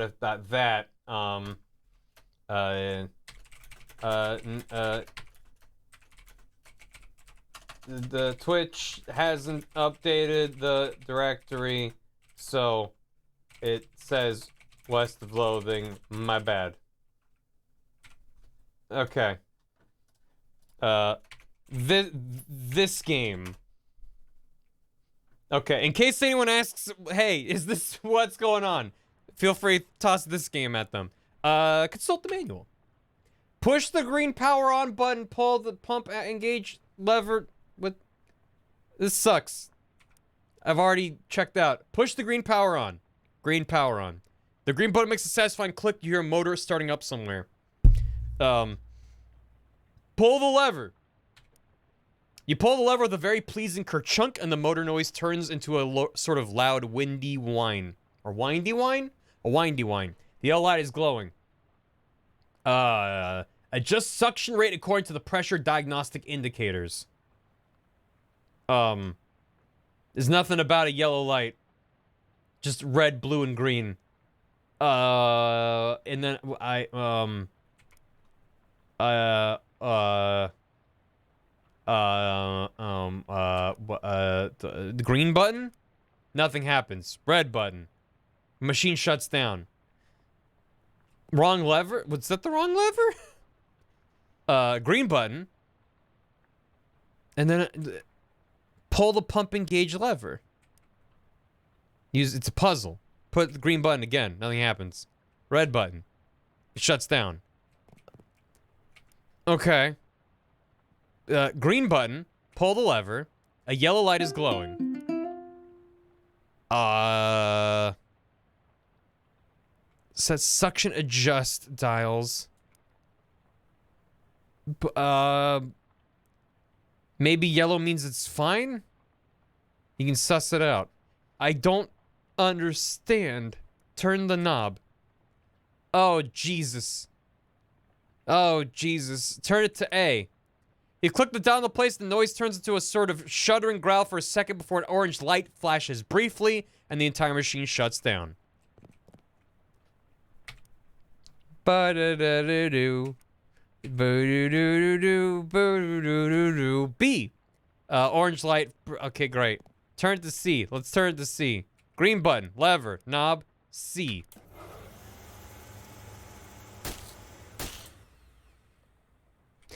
Speaker 1: if the Twitch hasn't updated the directory, so it says West of Loathing. My bad. Okay. This game. Okay, in case anyone asks, hey, is this what's going on? Feel free to toss this game at them. Consult the manual. Push the green power on button, pull the pump engage lever with... This sucks. I've already checked out. Push the green power on. Green power on. The green button makes a satisfying click. You hear a motor starting up somewhere. Pull the lever. You pull the lever with a very pleasing kerchunk, and the motor noise turns into a sort of loud, windy whine. Or windy whine? A windy whine. The yellow light is glowing. Adjust suction rate according to the pressure diagnostic indicators. There's nothing about a yellow light. Just red, blue, and green. And then the green button? Nothing happens. Red button. Machine shuts down. Wrong lever? Was that the wrong lever? Green button. And then pull the pumping gauge lever. It's a puzzle. Put the green button again. Nothing happens. Red button. It shuts down. Okay. Green button. Pull the lever. A yellow light is glowing. Set suction adjust dials. Maybe yellow means it's fine? You can suss it out. I don't understand. Turn the knob. Oh, Jesus. Oh, Jesus. Turn it to A. You click the down the place, the noise turns into a sort of shuddering growl for a second before an orange light flashes briefly, and the entire machine shuts down. Ba-da-da-da-doo. Boo-doo-doo-doo-doo. Boo-doo-doo-doo-doo. B. Orange light. Okay, great. Turn to C. Let's turn to C. Green button. Lever. Knob. C.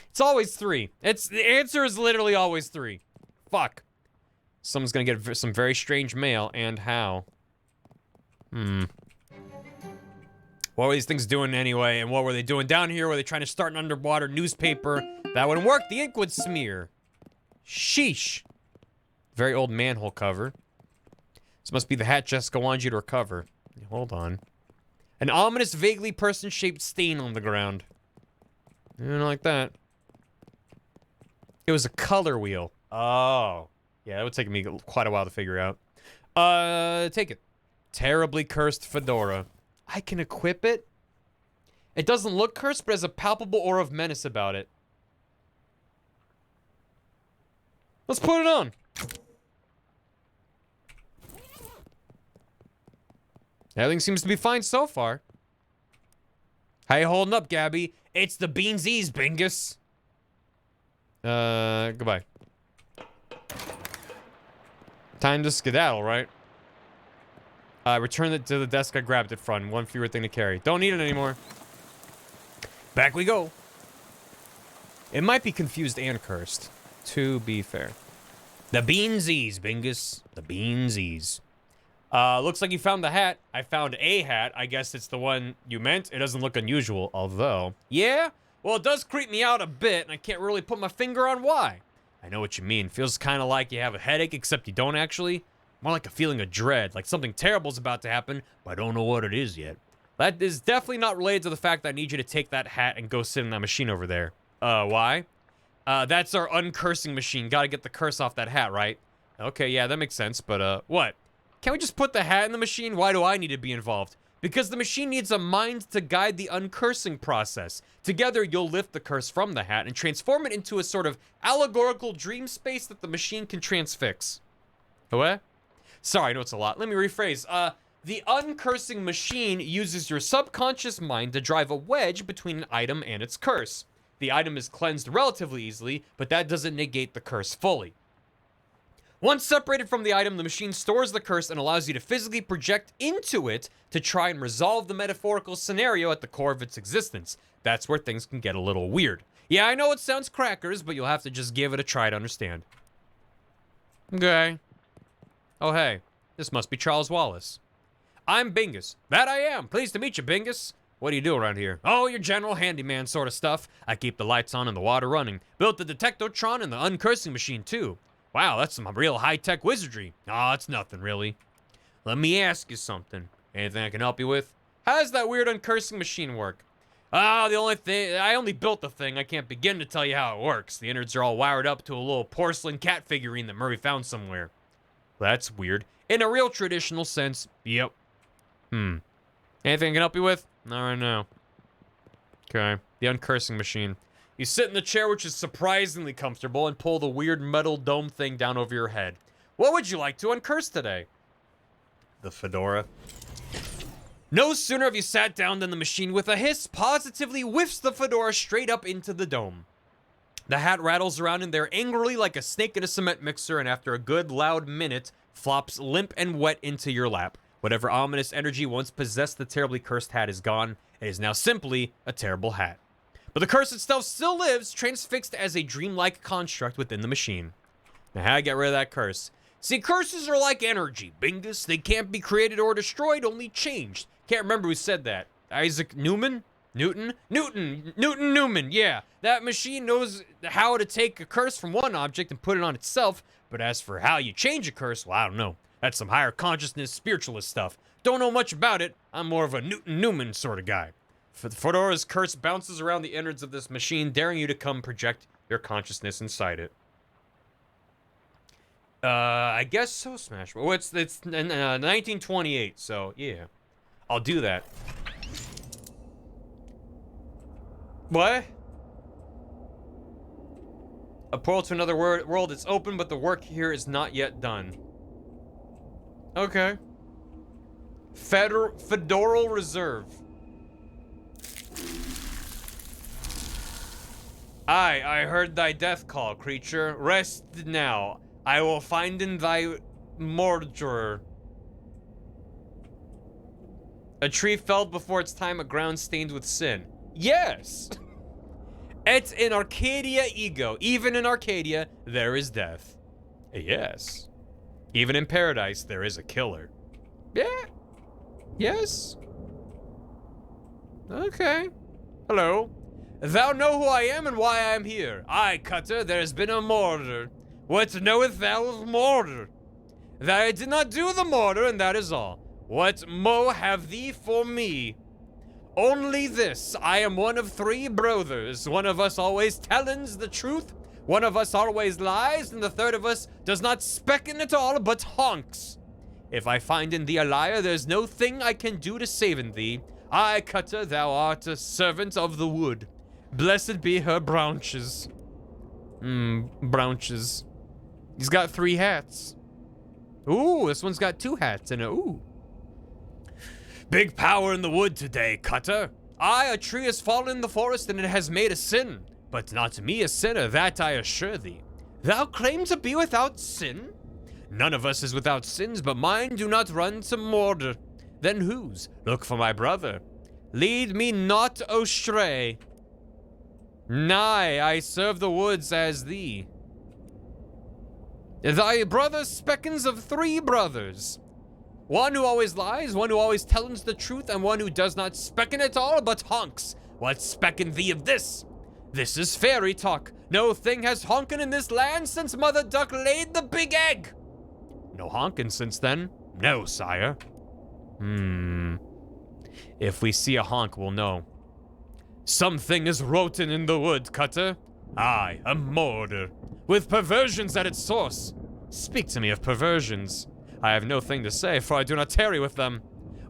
Speaker 1: It's always 3. The answer is literally always 3. Fuck. Someone's gonna get some very strange mail, and how? What were these things doing anyway, and what were they doing down here? Were they trying to start an underwater newspaper? That wouldn't work. The ink would smear. Sheesh. Very old manhole cover. This must be the hat Jessica wanted you to recover. Hold on. An ominous, vaguely person-shaped stain on the ground. I don't like that. It was a color wheel. Oh. Yeah, that would take me quite a while to figure out. Take it. Terribly cursed fedora. I can equip it? It doesn't look cursed, but has a palpable aura of menace about it. Let's put it on. Everything seems to be fine so far. How you holding up, Gabby? It's the beansies, Bingus. Goodbye. Time to skedaddle, right? Return it to the desk I grabbed it from. One fewer thing to carry. Don't need it anymore. Back we go. It might be confused and cursed, to be fair. The beansies, Bingus. The beansies. Looks like you found the hat. I found a hat. I guess it's the one you meant. It doesn't look unusual, although... Yeah? Well, it does creep me out a bit, and I can't really put my finger on why. I know what you mean. Feels kind of like you have a headache, except you don't actually. More like a feeling of dread, like something terrible's about to happen, but I don't know what it is yet. That is definitely not related to the fact that I need you to take that hat and go sit in that machine over there. Why? That's our uncursing machine. Gotta get the curse off that hat, right? Okay, yeah, that makes sense, but, what? Can't we just put the hat in the machine? Why do I need to be involved? Because the machine needs a mind to guide the uncursing process. Together, you'll lift the curse from the hat and transform it into a sort of allegorical dream space that the machine can transfix. What? Sorry, I know it's a lot. Let me rephrase. The uncursing machine uses your subconscious mind to drive a wedge between an item and its curse. The item is cleansed relatively easily, but that doesn't negate the curse fully. Once separated from the item, the machine stores the curse and allows you to physically project into it to try and resolve the metaphorical scenario at the core of its existence. That's where things can get a little weird. Yeah, I know it sounds crackers, but you'll have to just give it a try to understand. Okay. Oh, hey. This must be Charles Wallace. I'm Bingus. That I am. Pleased to meet you, Bingus. What do you do around here? Oh, your general handyman sort of stuff. I keep the lights on and the water running. Built the detectotron and the uncursing machine, too. Wow, that's some real high-tech wizardry. Aw, it's nothing, really. Let me ask you something. Anything I can help you with? How does that weird uncursing machine work? Ah, the only thing, I only built the thing. I can't begin to tell you how it works. The innards are all wired up to a little porcelain cat figurine that Murray found somewhere. That's weird. In a real traditional sense, yep. Anything I can help you with? Not right now. Okay. The uncursing machine. You sit in the chair, which is surprisingly comfortable, and pull the weird metal dome thing down over your head. What would you like to uncurse today? The fedora. No sooner have you sat down than the machine, with a hiss, positively whiffs the fedora straight up into the dome. The hat rattles around in there angrily like a snake in a cement mixer, and after a good loud minute, flops limp and wet into your lap. Whatever ominous energy once possessed the terribly cursed hat is gone. It is now simply a terrible hat. But the curse itself still lives, transfixed as a dreamlike construct within the machine. Now, how do I get rid of that curse? See, curses are like energy, Bingus. They can't be created or destroyed, only changed. Can't remember who said that. Isaac Newman? Newton, yeah. That machine knows how to take a curse from one object and put it on itself, but as for how you change a curse, well, I don't know. That's some higher consciousness spiritualist stuff. Don't know much about it. I'm more of a Newton sort of guy. Fedora's curse bounces around the innards of this machine, daring you to come project your consciousness inside it. I guess so, Smash. Well, it's 1928, so yeah. I'll do that. What? A portal to another world is open, but the work here is not yet done. Okay. Fedoral Reserve. I heard thy death call, creature. Rest now. I will find in thy murderer. A tree felled before its time, a ground stained with sin. Yes! It's in Arcadia ego. Even in Arcadia, there is death. Yes. Even in paradise, there is a killer. Yeah. Yes. Okay. Hello. Thou know who I am and why I am here. Aye, Cutter, there has been a murder. What knoweth thou of murder? That I did not do the murder, and that is all. What mo have thee for me? Only this, I am one of three brothers. One of us always tellins the truth, one of us always lies, and the third of us does not specken at all, but honks. If I find in thee a liar, there's no thing I can do to save in thee. Aye, Cutter, thou art a servant of the wood. Blessed be her branches. Branches. He's got 3 hats. Ooh, this one's got 2 hats in it. Ooh. Big power in the wood today, Cutter. Aye, a tree has fallen in the forest and it has made a sin. But not me a sinner, that I assure thee. Thou claim to be without sin? None of us is without sins, but mine do not run to murder. Then whose? Look for my brother. Lead me not astray. Nay, I serve the woods as thee. Thy brother speckens of 3 brothers. One who always lies, one who always tellins the truth, and one who does not specken at all, but honks. What specken thee of this? This is fairy talk. No thing has honkin' in this land since Mother Duck laid the big egg. No honkin' since then? No, sire. If we see a honk, we'll know. Something is rotten in the wood, Cutter. Aye, a murder. With perversions at its source. Speak to me of perversions. I have no thing to say, for I do not tarry with them.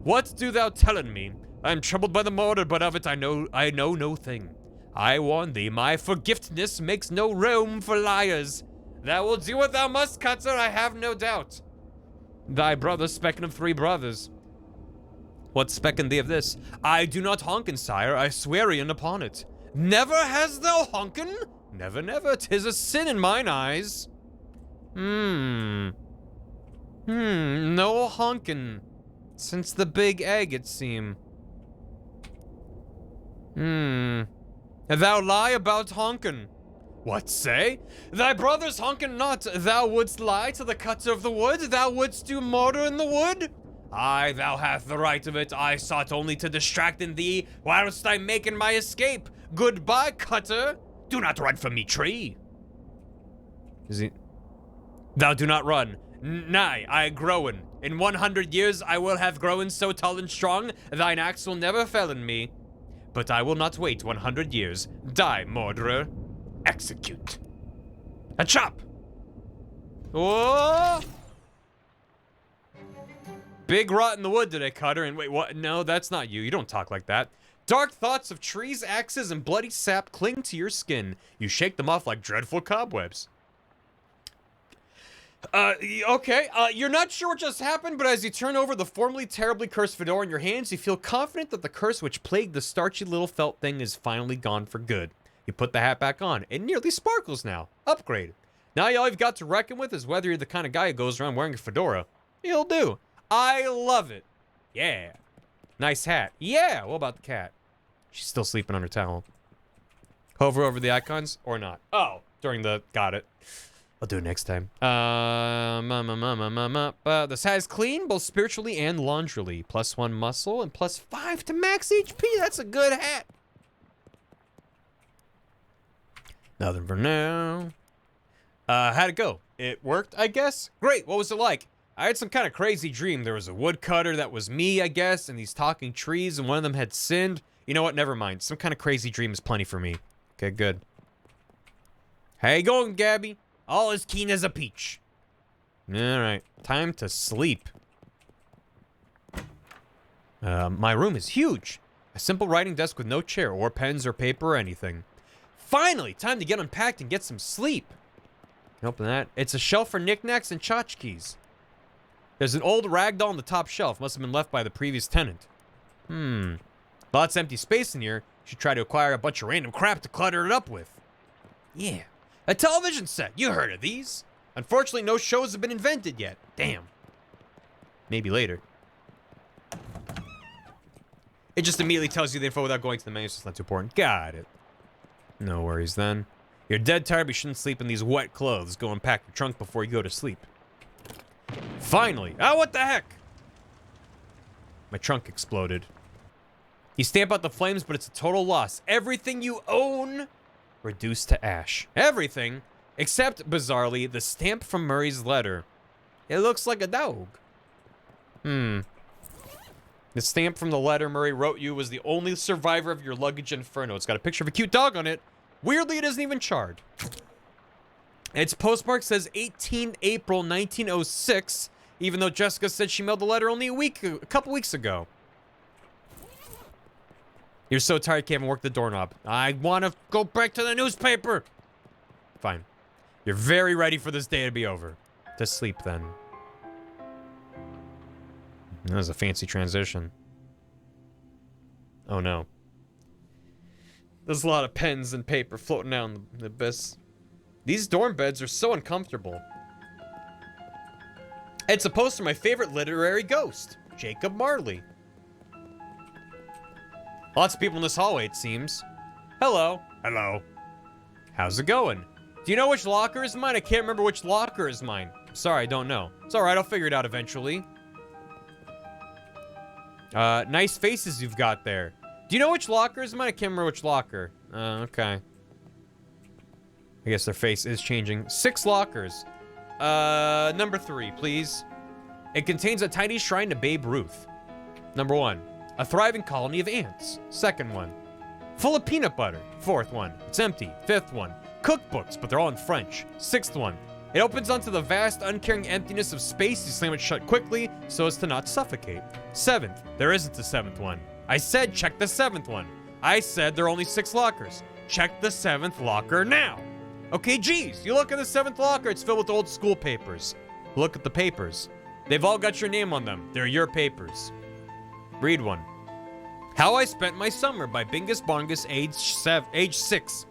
Speaker 1: What do thou tellin me? I am troubled by the murder, but of it I know no thing. I warn thee, my forgiftness makes no room for liars. Thou wilt do what thou must, Cutter, I have no doubt. Thy brother specken of 3 brothers. What specken thee of this? I do not honkin, sire, I swearian upon it. Never has thou honkin? Never, never, 'tis a sin in mine eyes. No honkin. Since the big egg, it seem. Thou lie about honkin. What say? Thy brother's honkin not. Thou wouldst lie to the Cutter of the wood? Thou wouldst do murder in the wood? Aye, thou hast the right of it. I sought only to distract in thee whilst I making my escape. Goodbye, Cutter. Do not run from me, tree. Is he? Thou do not run. Nay, I growen. In 100 years I will have grown so tall and strong, thine axe will never fell in me. but I will not wait 100 years. Die, murderer. Execute. A chop. Oh! Big rot in the wood today, Cutter. And wait, what? No, that's not you. You don't talk like that. Dark thoughts of trees, axes, and bloody sap cling to your skin. You shake them off like dreadful cobwebs. Okay, you're not sure what just happened, but as you turn over the formerly terribly cursed fedora in your hands, you feel confident that the curse which plagued the starchy little felt thing is finally gone for good. You put the hat back on. It nearly sparkles now. Upgrade. Now all you've got to reckon with is whether you're the kind of guy who goes around wearing a fedora. You'll do. I love it. Yeah. Nice hat. Yeah, what about the cat? She's still sleeping on her towel. Hover over the icons or not? Oh, during the... Got it. I'll do it next time. This hat is clean, both spiritually and laundrily. +1 muscle and +5 to max HP. That's a good hat. Nothing for now. How'd it go? It worked, I guess? Great, what was it like? I had some kind of crazy dream. There was a woodcutter that was me, I guess, and these talking trees, and one of them had sinned. You know what? Never mind. Some kind of crazy dream is plenty for me. Okay, good. How you going, Gabby? All as keen as a peach. Alright, time to sleep. My room is huge. A simple writing desk with no chair or pens or paper or anything. Finally, time to get unpacked and get some sleep. Open that. It's a shelf for knickknacks and tchotchkes. There's an old rag doll on the top shelf. Must have been left by the previous tenant. Lots of empty space in here. Should try to acquire a bunch of random crap to clutter it up with. Yeah. A television set. You heard of these. Unfortunately, no shows have been invented yet. Damn. Maybe later. It just immediately tells you the info without going to the menu, so it's not too important. Got it. No worries then. You're dead tired, but you shouldn't sleep in these wet clothes. Go and pack your trunk before you go to sleep. Finally. Oh, what the heck? My trunk exploded. You stamp out the flames, but it's a total loss. Everything you own reduced to ash. Everything, except, bizarrely, the stamp from Murray's letter. It looks like a dog. The stamp from the letter Murray wrote you was the only survivor of your luggage inferno. It's got a picture of a cute dog on it. Weirdly, it isn't even charred. Its postmark says 18 April 1906, even though Jessica said she mailed the letter only a couple weeks ago. You're so tired you can't even work the doorknob. I want to go back to the newspaper. Fine. You're very ready for this day to be over. To sleep, then. That was a fancy transition. Oh, no. There's a lot of pens and paper floating down the abyss. These dorm beds are so uncomfortable. It's a poster of my favorite literary ghost, Jacob Marley. Lots of people in this hallway, it seems. Hello. Hello. How's it going? Do you know which locker is mine? I can't remember which locker is mine. Sorry, I don't know. It's alright, I'll figure it out eventually. Nice faces you've got there. Do you know which locker is mine? I can't remember which locker. Okay. I guess their face is changing. 6 lockers. Number 3, please. It contains a tiny shrine to Babe Ruth. Number 1. A thriving colony of ants. Second one. Full of peanut butter. Fourth one. It's empty. Fifth one. Cookbooks, but they're all in French. Sixth one. It opens onto the vast, uncaring emptiness of space. You slam it shut quickly so as to not suffocate. Seventh. There isn't a 7th one. I said check the 7th one. I said there are only 6 lockers. Check the 7th locker now. Okay, geez. You look at the 7th locker. It's filled with old school papers. Look at the papers. They've all got your name on them. They're your papers. Read one. How I Spent My Summer by Bingus Bongus, age 6.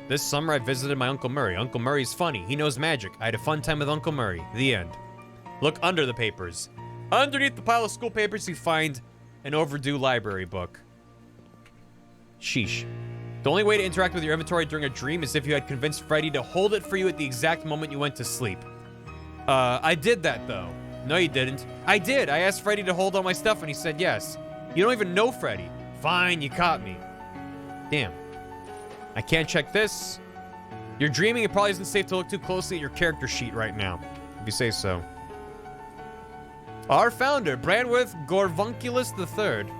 Speaker 1: This summer I visited my Uncle Murray. Uncle Murray's funny. He knows magic. I had a fun time with Uncle Murray. The end. Look under the papers. Underneath the pile of school papers, you find an overdue library book. Sheesh. The only way to interact with your inventory during a dream is if you had convinced Freddy to hold it for you at the exact moment you went to sleep. I did that, though. No, you didn't. I did. I asked Freddy to hold all my stuff, and he said yes. You don't even know Freddy. Fine, you caught me. Damn. I can't check this. You're dreaming. It probably isn't safe to look too closely at your character sheet right now, if you say so. Our founder, Branwith Gorvunculus III.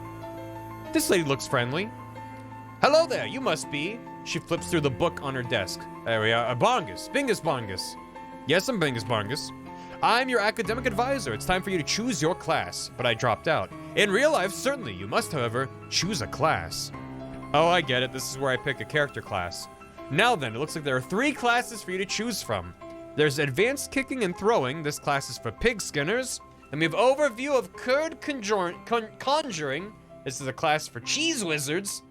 Speaker 1: This lady looks friendly. Hello there, you must be. She flips through the book on her desk. There we are. Bongus. Bingus Bongus. Yes, I'm Bingus Bongus. I'm your academic advisor. It's time for you to choose your class. But I dropped out. In real life, certainly. You must, however, choose a class. Oh, I get it. This is where I pick a character class. Now then, it looks like there are 3 classes for you to choose from. There's advanced kicking and throwing. This class is for pig skinners. Then we have overview of curd conjuring. This is a class for cheese wizards.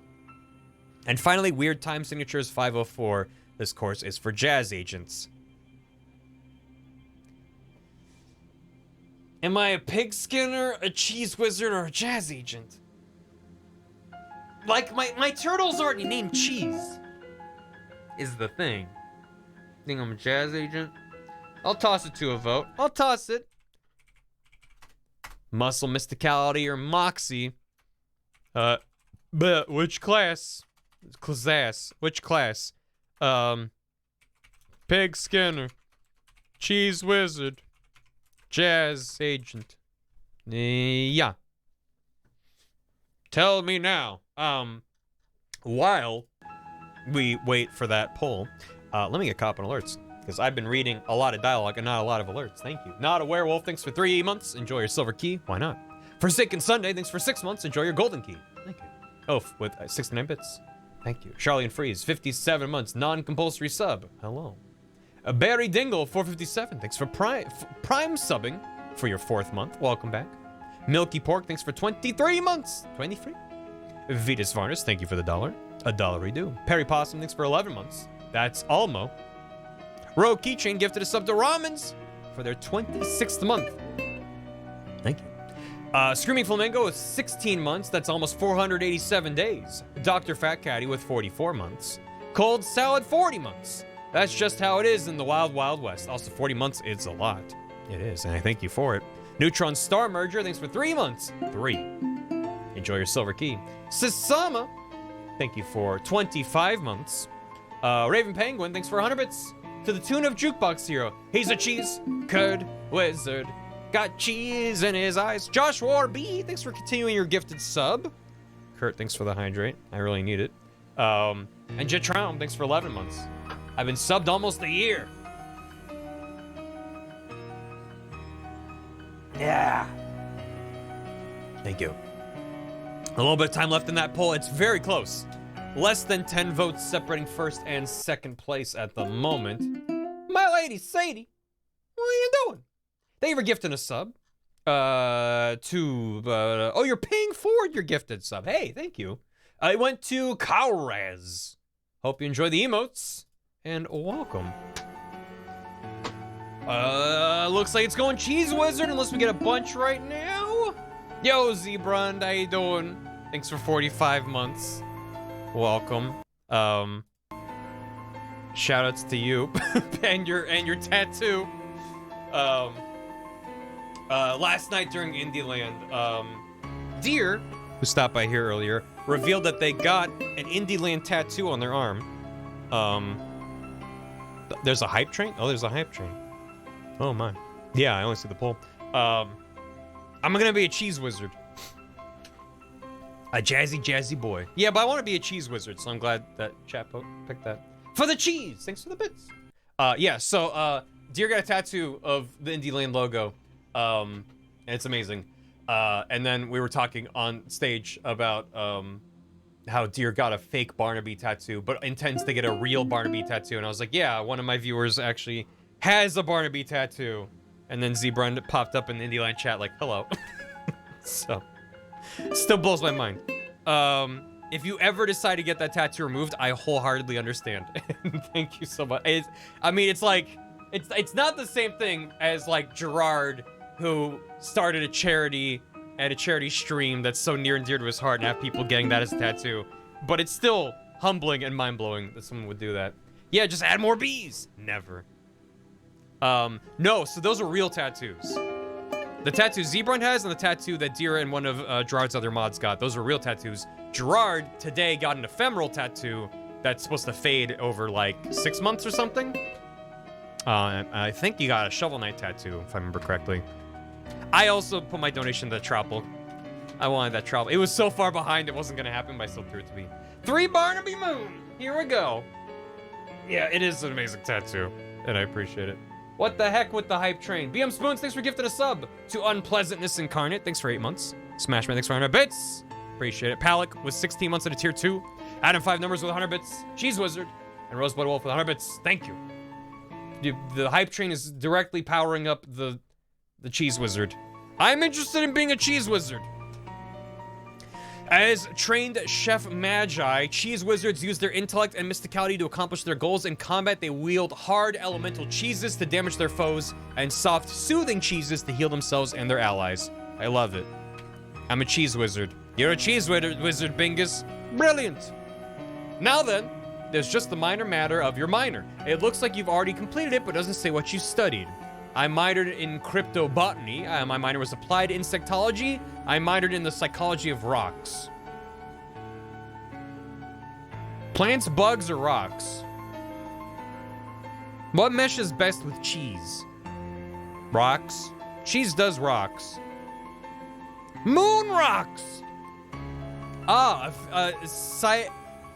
Speaker 1: And finally, weird time signatures 504. This course is for jazz agents. Am I a pig skinner, a cheese wizard, or a jazz agent? Like, my turtle's already named Cheese. Is the thing. Think I'm a jazz agent? I'll toss it to a vote. I'll toss it. Muscle, mysticality, or moxie. But which class? Class. Which class? Pig skinner. Cheese wizard. Jazz agent. Yeah. Tell me now. While we wait for that poll, let me get caught on alerts, because I've been reading a lot of dialogue and not a lot of alerts. Thank you. Not a werewolf, thanks for 3 months. Enjoy your silver key. Why not? Forsaken Sunday, thanks for 6 months. Enjoy your golden key. Thank you. Oh, with 69 bits. Thank you. Charlie Freeze, 57 months. Non-compulsory sub. Hello. Barry Dingle, 457. Thanks for prime subbing for your 4th month. Welcome back. Milky Pork, thanks for 23 months. 23. Vitas Varnus, thank you for the $1. A dollary do. Perry Possum, thanks for 11 months. That's Almo. Rogue Keychain gifted a sub to Ramens for their 26th month. Thank you. Screaming Flamingo with 16 months. That's almost 487 days. Dr. Fat Caddy with 44 months. Cold Salad, 40 months. That's just how it is in the Wild Wild West. Also, 40 months is a lot. It is, and I thank you for it. Neutron Star Merger, thanks for 3 months. 3. Enjoy your silver key. Sisama, thank you for 25 months. Raven Penguin, thanks for 100 bits. To the tune of Jukebox Hero. He's a cheese curd wizard. Got cheese in his eyes. Josh War B, thanks for continuing your gifted sub. Kurt, thanks for the hydrate. I really need it. And Jetron, thanks for 11 months. I've been subbed almost a year. Yeah. Thank you. A little bit of time left in that poll. It's very close. Less than 10 votes separating 1st and 2nd place at the moment. My lady Sadie, what are you doing? Thank you for gifting a sub. Oh, you're paying forward your gifted sub. Hey, thank you. I went to Kauraz. Hope you enjoy the emotes. And welcome. Looks like it's going Cheese Wizard unless we get a bunch right now. Yo, Zebrund, how you doing? Thanks for 45 months. Welcome. Shoutouts to you and your tattoo. Last night during Indieland, Deer, who stopped by here earlier, revealed that they got an Indieland tattoo on their arm. There's a hype train? Oh, there's a hype train. Oh my. Yeah, I only see the poll. I'm gonna be a cheese wizard. A jazzy boy. Yeah, but I want to be a cheese wizard, so I'm glad that chat picked that. For the cheese! Thanks for the bits. Yeah, so, Deer got a tattoo of the Indieland logo. And it's amazing. And then we were talking on stage about, how Deer got a fake Barnaby tattoo, but intends to get a real Barnaby tattoo. And I was like, yeah, one of my viewers actually has a Barnaby tattoo. And then Zebrund popped up in the Indieland chat like, hello. So, still blows my mind. If you ever decide to get that tattoo removed, I wholeheartedly understand. Thank you so much. I mean, it's like, it's not the same thing as like Gerard, who started a charity at a charity stream that's so near and dear to his heart and have people getting that as a tattoo. But it's still humbling and mind-blowing that someone would do that. Yeah, just add more bees. Never. No, so those are real tattoos. The tattoo Zebrund has and the tattoo that Deer and one of Gerard's other mods got, those are real tattoos. Gerard today got an ephemeral tattoo that's supposed to fade over like 6 months or something. I think you got a Shovel Knight tattoo, if I remember correctly. I also put my donation to the Tropple. I wanted that travel. It was so far behind, it wasn't gonna happen, but I still threw it to me. 3 Barnaby Moon. Here we go. Yeah, it is an amazing tattoo, and I appreciate it. What the heck with the hype train? BM Spoons, thanks for gifting a sub. To Unpleasantness Incarnate, thanks for 8 months. Smashman, thanks for 100 bits. Appreciate it. Palik with 16 months at a tier 2. Adam 5 numbers with 100 bits. Cheese Wizard. And Rosebud Wolf with 100 bits. Thank you. The hype train is directly powering up the Cheese Wizard. I'm interested in being a Cheese Wizard. As trained chef magi, cheese wizards use their intellect and mysticality to accomplish their goals. In combat, they wield hard elemental cheeses to damage their foes and soft, soothing cheeses to heal themselves and their allies. I love it. I'm a cheese wizard. You're a cheese wizard, Bingus. Brilliant. Now then, there's just the minor matter of your minor. It looks like you've already completed it, but doesn't say what you studied. I minored in cryptobotany. My minor was applied insectology. I minored in the psychology of rocks. Plants, bugs, or rocks? What meshes best with cheese? Rocks. Cheese does rocks. Moon rocks!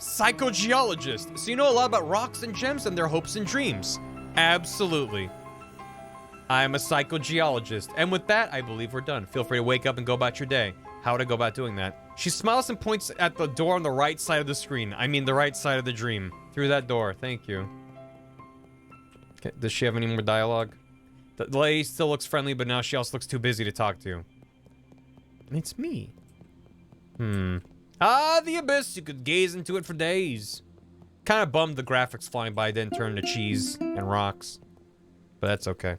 Speaker 1: Psychogeologist. So you know a lot about rocks and gems and their hopes and dreams. Absolutely. I'm a psychogeologist. And with that, I believe we're done. Feel free to wake up and go about your day. How would I go about doing that? She smiles and points at the door on the right side of the screen. I mean, the right side of the dream. Through that door. Thank you. Okay, does she have any more dialogue? The lady still looks friendly, but now she also looks too busy to talk to. It's me. Ah, the abyss. You could gaze into it for days. Kind of bummed the graphics flying by didn't turn to cheese and rocks. But that's okay.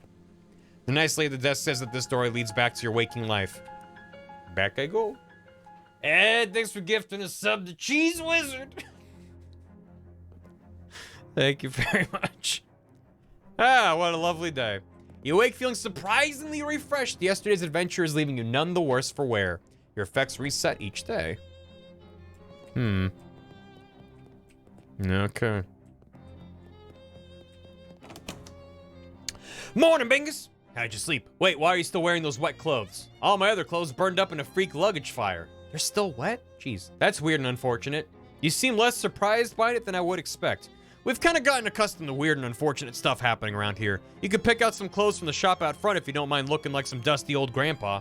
Speaker 1: The nice lady at the desk says that this story leads back to your waking life. Back I go. And thanks for gifting a sub to Cheese Wizard. Thank you very much. Ah, what a lovely day. You wake feeling surprisingly refreshed. Yesterday's adventure is leaving you none the worse for wear. Your effects reset each day. Okay. Morning, Bingus. How'd you sleep? Wait, why are you still wearing those wet clothes? All my other clothes burned up in a freak luggage fire. They're still wet? Jeez, that's weird and unfortunate. You seem less surprised by it than I would expect. We've kind of gotten accustomed to weird and unfortunate stuff happening around here. You could pick out some clothes from the shop out front if you don't mind looking like some dusty old grandpa.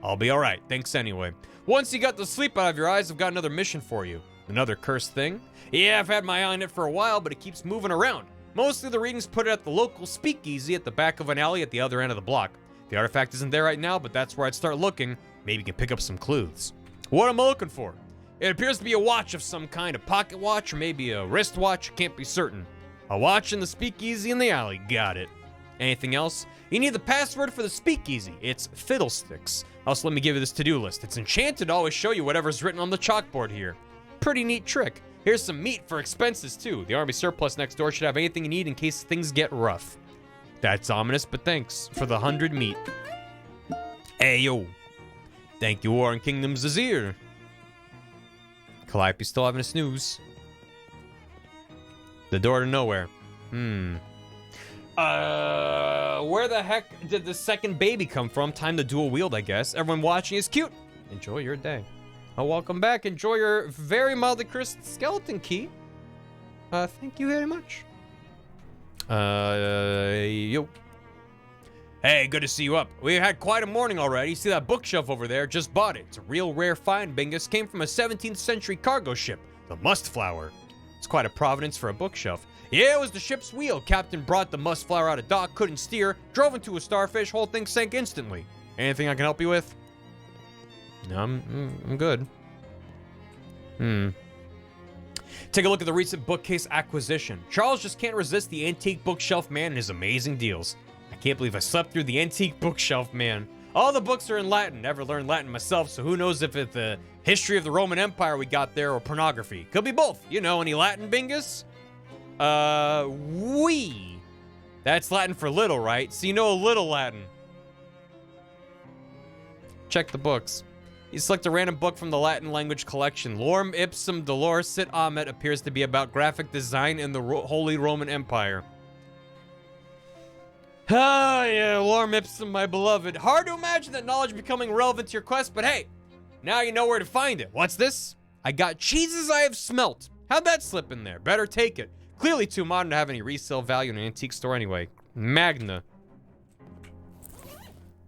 Speaker 1: I'll be alright, thanks anyway. Once you got the sleep out of your eyes, I've got another mission for you. Another cursed thing? Yeah, I've had my eye on it for a while, but it keeps moving around. Mostly the readings put it at the local speakeasy at the back of an alley at the other end of the block. The artifact isn't there right now, but that's where I'd start looking. Maybe you can pick up some clues. What am I looking for? It appears to be a watch of some kind, a pocket watch or maybe a wristwatch, can't be certain. A watch in the speakeasy in the alley, got it. Anything else? You need the password for the speakeasy. It's Fiddlesticks. Also, let me give you this to-do list. It's enchanted to always show you whatever's written on the chalkboard here. Pretty neat trick. Here's some meat for expenses, too. The army surplus next door should have anything you need in case things get rough. That's ominous, but thanks for the 100 meat. Hey, yo. Thank you, Warren Kingdom Zazir. Calliope still having a snooze. The door to nowhere. Where the heck did the second baby come from? Time to dual wield, I guess. Everyone watching is cute. Enjoy your day. Oh, welcome back. Enjoy your very mildly cursed skeleton key. Thank you very much. Yo. Hey, good to see you up. We had quite a morning already. See that bookshelf over there? Just bought it. It's a real rare find, Bingus. Came from a 17th century cargo ship, the Mustflower. It's quite a provenance for a bookshelf. Yeah, it was the ship's wheel. Captain brought the Mustflower out of dock, couldn't steer, drove into a starfish, whole thing sank instantly. Anything I can help you with? No, I'm good. Take a look at the recent bookcase acquisition. Charles just can't resist the antique bookshelf man and his amazing deals. I can't believe I slept through the antique bookshelf man. All the books are in Latin. Never learned Latin myself, so who knows if it's the history of the Roman Empire we got there or pornography. Could be both. You know, any Latin, Bingus? Oui. That's Latin for little, right? So you know a little Latin. Check the books. You select a random book from the Latin language collection. Lorem Ipsum Dolor Sit Amet appears to be about graphic design in the Holy Roman Empire. Ah, yeah, Lorem Ipsum, my beloved. Hard to imagine that knowledge becoming relevant to your quest, but hey, Now you know where to find it. What's this? I got cheeses I have smelt. How'd that slip in there? Better take it. Clearly too modern to have any resale value in an antique store anyway. Magna.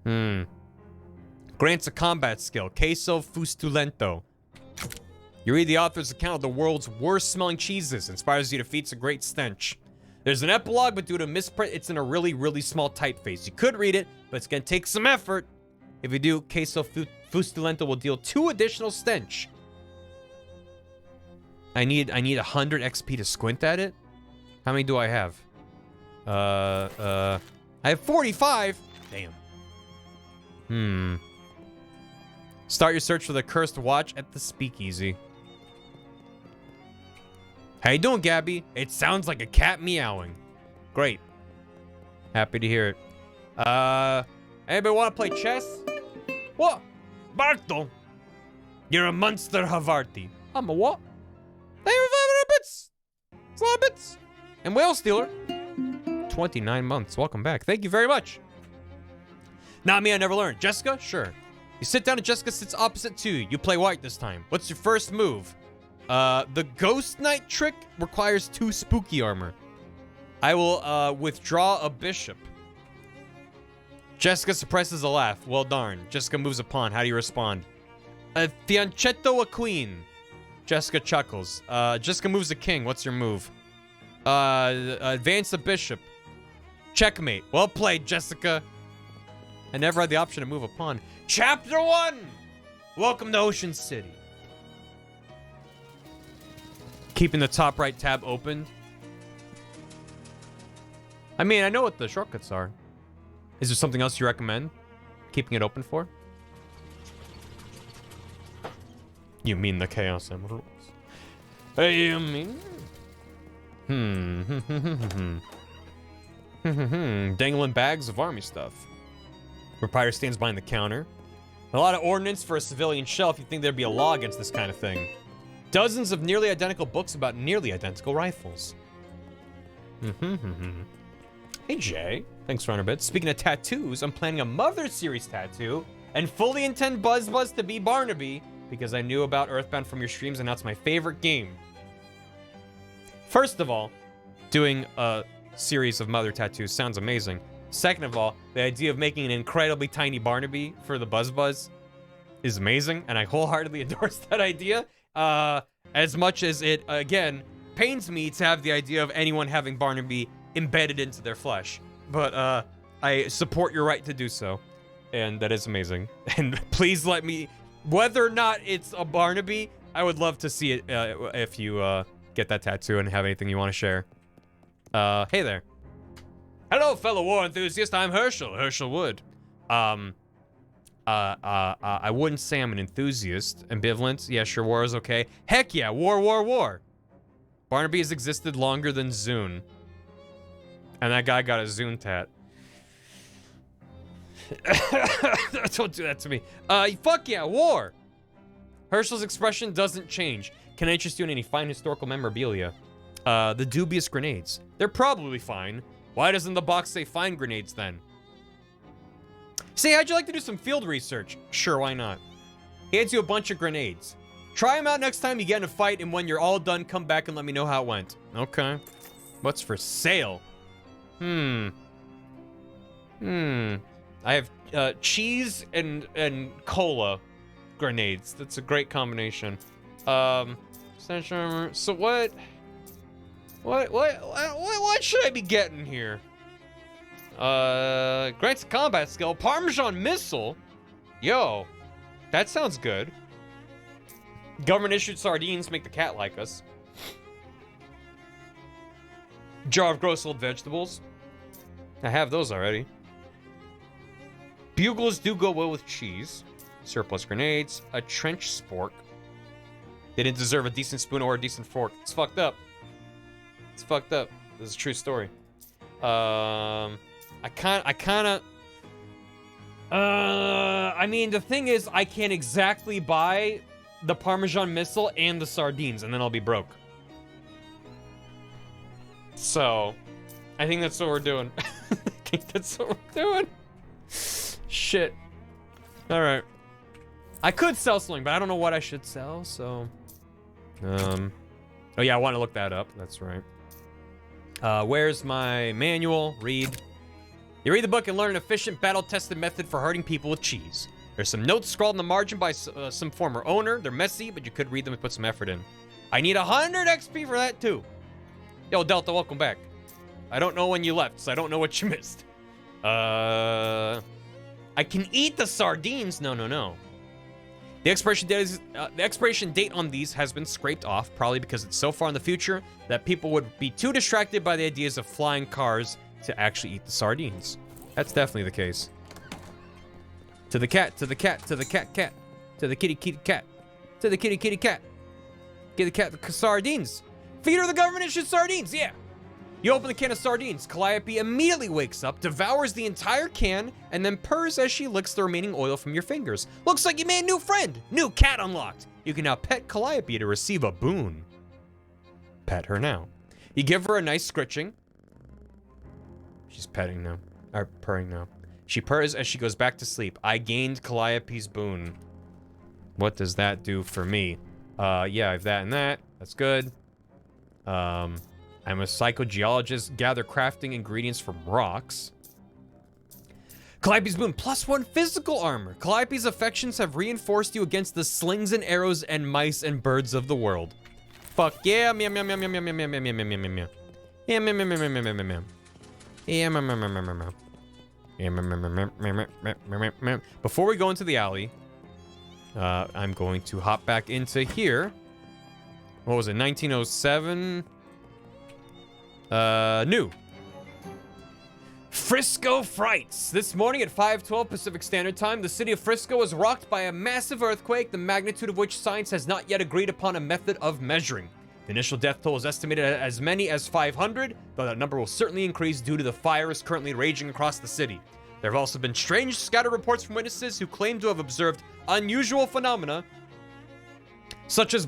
Speaker 1: Grants a combat skill. Queso Fustulento. You read the author's account of the world's worst smelling cheeses. Inspires you to defeat a great stench. There's an epilogue, but due to misprint, it's in a really, really small typeface. You could read it, but it's gonna take some effort. If you do, Queso Fustulento will deal 2 additional stench. I need 100 XP to squint at it. How many do I have? I have 45. Damn. Start your search for the cursed watch at the speakeasy. How you doing, Gabby? It sounds like a cat meowing. Great. Happy to hear it. Anybody want to play chess? What? Barto. You're a monster, Havarti. I'm a what? They have 500 bits. It's a lot of bits. And Whale Stealer. 29 months. Welcome back. Thank you very much. Not me, I never learned. Jessica? Sure. You sit down and Jessica sits opposite to you. You play white this time. What's your first move? The Ghost Knight trick requires 2 spooky armor. I will, withdraw a bishop. Jessica suppresses a laugh. Well darn. Jessica moves a pawn. How do you respond? Fianchetto a queen. Jessica chuckles. Jessica moves a king. What's your move? Advance a bishop. Checkmate. Well played, Jessica. I never had the option to move a pawn. Chapter 1! Welcome to Ocean City. Keeping the top right tab open. I mean, I know what the shortcuts are. Is there something else you recommend keeping it open for? You mean the Chaos Emeralds? You mean... Dangling bags of army stuff. Proprietor stands behind the counter. A lot of ordnance for a civilian shelf. You'd think there'd be a law against this kind of thing. Dozens of nearly identical books about nearly identical rifles. Hey, Jay. Thanks for 100 bits. Speaking of tattoos, I'm planning a Mother Series tattoo and fully intend Buzz to be Barnaby because I knew about Earthbound from your streams and that's my favorite game. First of all, doing a series of Mother tattoos sounds amazing. Second of all, the idea of making an incredibly tiny Barnaby for the Buzz is amazing, and I wholeheartedly endorse that idea. As much as it, again, pains me to have the idea of anyone having Barnaby embedded into their flesh. But, I support your right to do so, and that is amazing. And please let me, whether or not it's a Barnaby, I would love to see it, if you, get that tattoo and have anything you want to share. Hey there. Hello, fellow war enthusiast. I'm Herschel Wood. I wouldn't say I'm an enthusiast. Ambivalent. Yeah, sure, war is okay. Heck yeah, war. Barnaby has existed longer than Zune. And that guy got a Zune tat. Don't do that to me. Fuck yeah, war. Herschel's expression doesn't change. Can I interest you in any fine historical memorabilia? The dubious grenades. They're probably fine. Why doesn't the box say fine grenades then? Say, how'd you like to do some field research? Sure, why not? He hands you a bunch of grenades. Try them out next time you get in a fight, and when you're all done, come back and let me know how it went. Okay. What's for sale? I have cheese and cola grenades. That's a great combination. So what should I be getting here? Grants a combat skill. Parmesan missile? Yo, that sounds good. Government-issued sardines make the cat like us. Jar of gross old vegetables. I have those already. Bugles do go well with cheese. Surplus grenades. A trench spork. They didn't deserve a decent spoon or a decent fork. It's fucked up. It's fucked up. This is a true story. I mean, the thing is, I can't exactly buy the Parmesan missile and the sardines, and then I'll be broke. So, I think that's what we're doing. I think that's what we're doing. Shit. Alright. I could sell something, but I don't know what I should sell, so... Oh yeah, I want to look that up. That's right. Where's my manual? Read. You read the book and learn an efficient, battle-tested method for hurting people with cheese. There's some notes scrawled in the margin by some former owner. They're messy, but you could read them and put some effort in. I need 100 XP for that, too. Yo, Delta, welcome back. I don't know when you left, so I don't know what you missed. I can eat the sardines. No. The expiration date on these has been scraped off, probably because it's so far in the future that people would be too distracted by the ideas of flying cars to actually eat the sardines. That's definitely the case. To the cat, to the cat, to the cat, cat. To the kitty, kitty, cat. To the kitty, kitty, cat. Get the cat the sardines. Feed her the government issued sardines, yeah. You open the can of sardines. Calliope immediately wakes up, devours the entire can, and then purrs as she licks the remaining oil from your fingers. Looks like you made a new friend. New cat unlocked. You can now pet Calliope to receive a boon. Pet her now. You give her a nice scritching. She's petting now. Or purring now. She purrs as she goes back to sleep. I gained Calliope's boon. What does that do for me? Yeah, I have that and that. That's good. I'm a psychogeologist. Gather crafting ingredients from rocks. Calliope's boon, +1 physical armor. Calliope's affections have reinforced you against the slings and arrows and mice and birds of the world. Fuck yeah, meow meow meow meow meow meow meow meow meow meow meow. Yeah, meow meow meow meow meow meow meow. Yeah, meow meow meow meow meow. Yeah, meow meow meow meow meow meow meow. Before we go into the alley, I'm going to hop back into here. What was it, 1907? New. Frisco Frights. This morning at 5:12 Pacific Standard Time, the city of Frisco was rocked by a massive earthquake, the magnitude of which science has not yet agreed upon a method of measuring. The initial death toll is estimated at as many as 500, though that number will certainly increase due to the fires currently raging across the city. There have also been strange scattered reports from witnesses who claim to have observed unusual phenomena, such as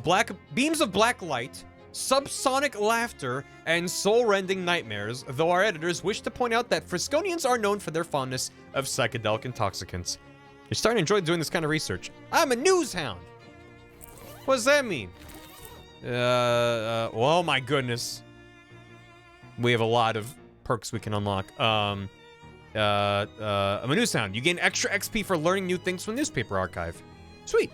Speaker 1: beams of black light, subsonic laughter, and soul-rending nightmares, though our editors wish to point out that Frisconians are known for their fondness of psychedelic intoxicants. You're starting to enjoy doing this kind of research. I'm a news hound. What does that mean? Oh my goodness. We have a lot of perks we can unlock. I'm a news hound. You gain extra XP for learning new things from the newspaper archive. Sweet.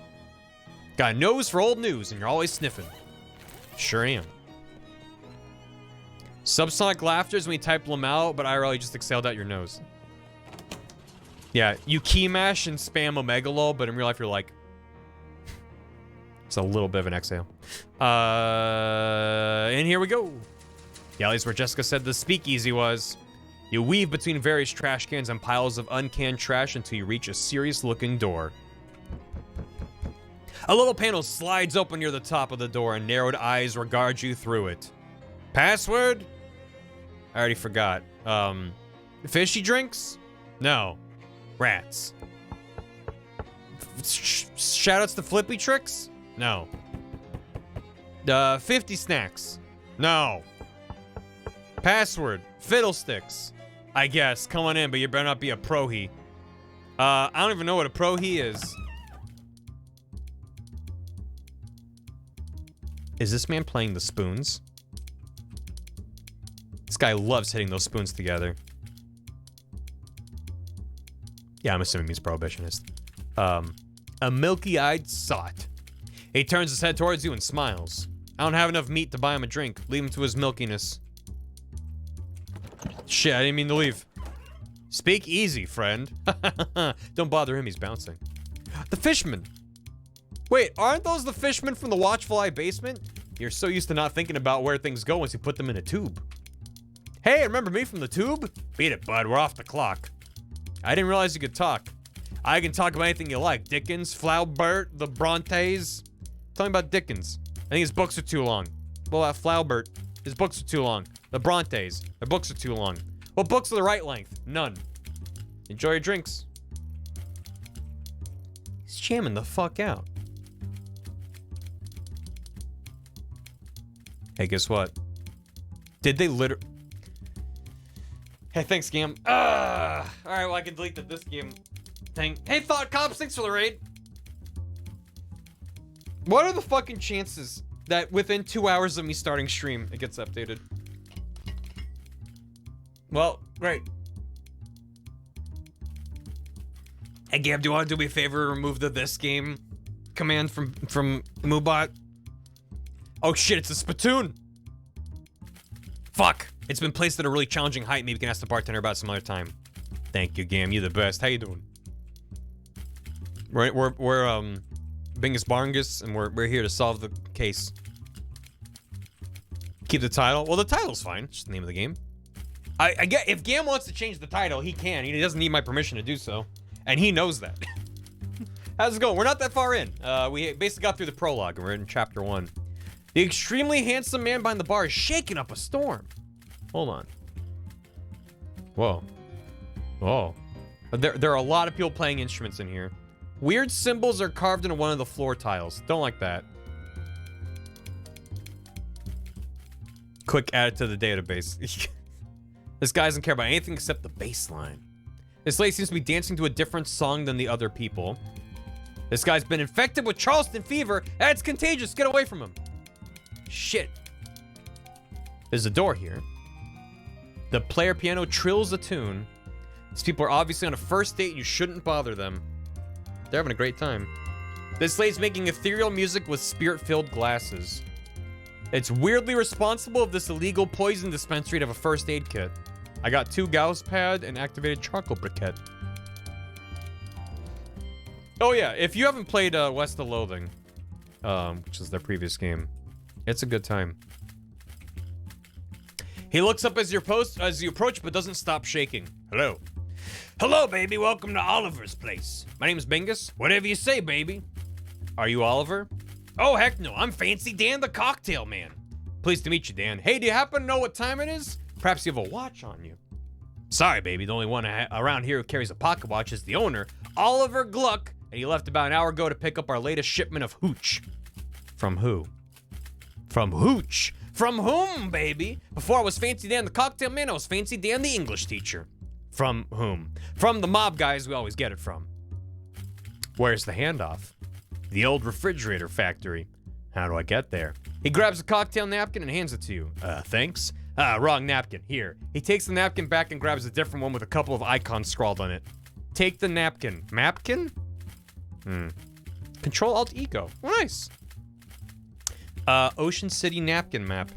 Speaker 1: Got a nose for old news, and you're always sniffing. Sure am. Subsonic laughter is when you type them out, but IRL you just exhaled out your nose. Yeah, you key mash and spam Omegalol, but in real life you're like... It's a little bit of an exhale. And here we go. The alley's where Jessica said the speakeasy was. You weave between various trash cans and piles of uncanned trash until you reach a serious-looking door. A little panel slides open near the top of the door and narrowed eyes regard you through it. Password? I already forgot. Fishy drinks? No. Rats. Shoutouts to Flippy Tricks? No. 50 snacks? No. Password? Fiddlesticks? I guess. Come on in, but you better not be a pro-he. I don't even know what a pro-he is. Is this man playing the spoons? This guy loves hitting those spoons together. Yeah, I'm assuming he's prohibitionist. A milky-eyed sot. He turns his head towards you and smiles. I don't have enough meat to buy him a drink. Leave him to his milkiness. Shit, I didn't mean to leave. Speak easy, friend. Don't bother him, he's bouncing. The fishman. Wait, aren't those the fishmen from the Watchful Eye basement? You're so used to not thinking about where things go once you put them in a tube. Hey, remember me from the tube? Beat it, bud. We're off the clock. I didn't realize you could talk. I can talk about anything you like. Dickens, Flaubert, the Brontes. Tell me about Dickens. I think his books are too long. Well, Flaubert, his books are too long. The Brontes, their books are too long. What books are the right length? None. Enjoy your drinks. He's jamming the fuck out. Hey, guess what? Did they literally... Hey, thanks, game. Alright, well, I can delete this game thing. Hey, Thought Cops, thanks for the raid. What are the fucking chances that within 2 hours of me starting stream, it gets updated? Well, great. Hey, Gab, do you want to do me a favor? Remove the this game command from Moobot? Oh shit, it's a spittoon! Fuck! It's been placed at a really challenging height. Maybe we can ask the bartender about some other time. Thank you, Gam. You're the best. How you doing? We're Bingus Barngus, and we're here to solve the case. Keep the title. Well, the title's fine. It's just the name of the game. I get if Gam wants to change the title, he can. He doesn't need my permission to do so, and he knows that. How's it going? We're not that far in. We basically got through the prologue, and we're in chapter 1. The extremely handsome man behind the bar is shaking up a storm. Hold on. Whoa. Whoa. There are a lot of people playing instruments in here. Weird symbols are carved into one of the floor tiles. Don't like that. Quick add it to the database. This guy doesn't care about anything except the bass line. This lady seems to be dancing to a different song than the other people. This guy's been infected with Charleston fever. That's contagious. Get away from him. Shit. There's a door here. The player piano trills a tune. These people are obviously on a first date and you shouldn't bother them. They're having a great time. This lady's making ethereal music with spirit-filled glasses. It's weirdly responsible of this illegal poison dispensary to have a first aid kit. I got 2 Gauss pad and activated charcoal briquette. Oh yeah, if you haven't played West of Loathing, which is their previous game, it's a good time. He looks up as you approach, but doesn't stop shaking. Hello. Hello, baby. Welcome to Oliver's place. My name's Bingus. Whatever you say, baby. Are you Oliver? Oh, heck no. I'm Fancy Dan the Cocktail Man. Pleased to meet you, Dan. Hey, do you happen to know what time it is? Perhaps you have a watch on you. Sorry, baby. The only one around here who carries a pocket watch is the owner, Oliver Gluck, and he left about an hour ago to pick up our latest shipment of hooch. From who? From hooch. From whom, baby? Before I was Fancy Dan the Cocktail Man, I was Fancy Dan the English teacher. From whom? From the mob guys we always get it from. Where's the handoff? The old refrigerator factory. How do I get there? He grabs a cocktail napkin and hands it to you. Thanks. Wrong napkin. Here. He takes the napkin back and grabs a different one with a couple of icons scrawled on it. Take the napkin. Mapkin? Control-Alt-Ego. Nice. Ocean City napkin map.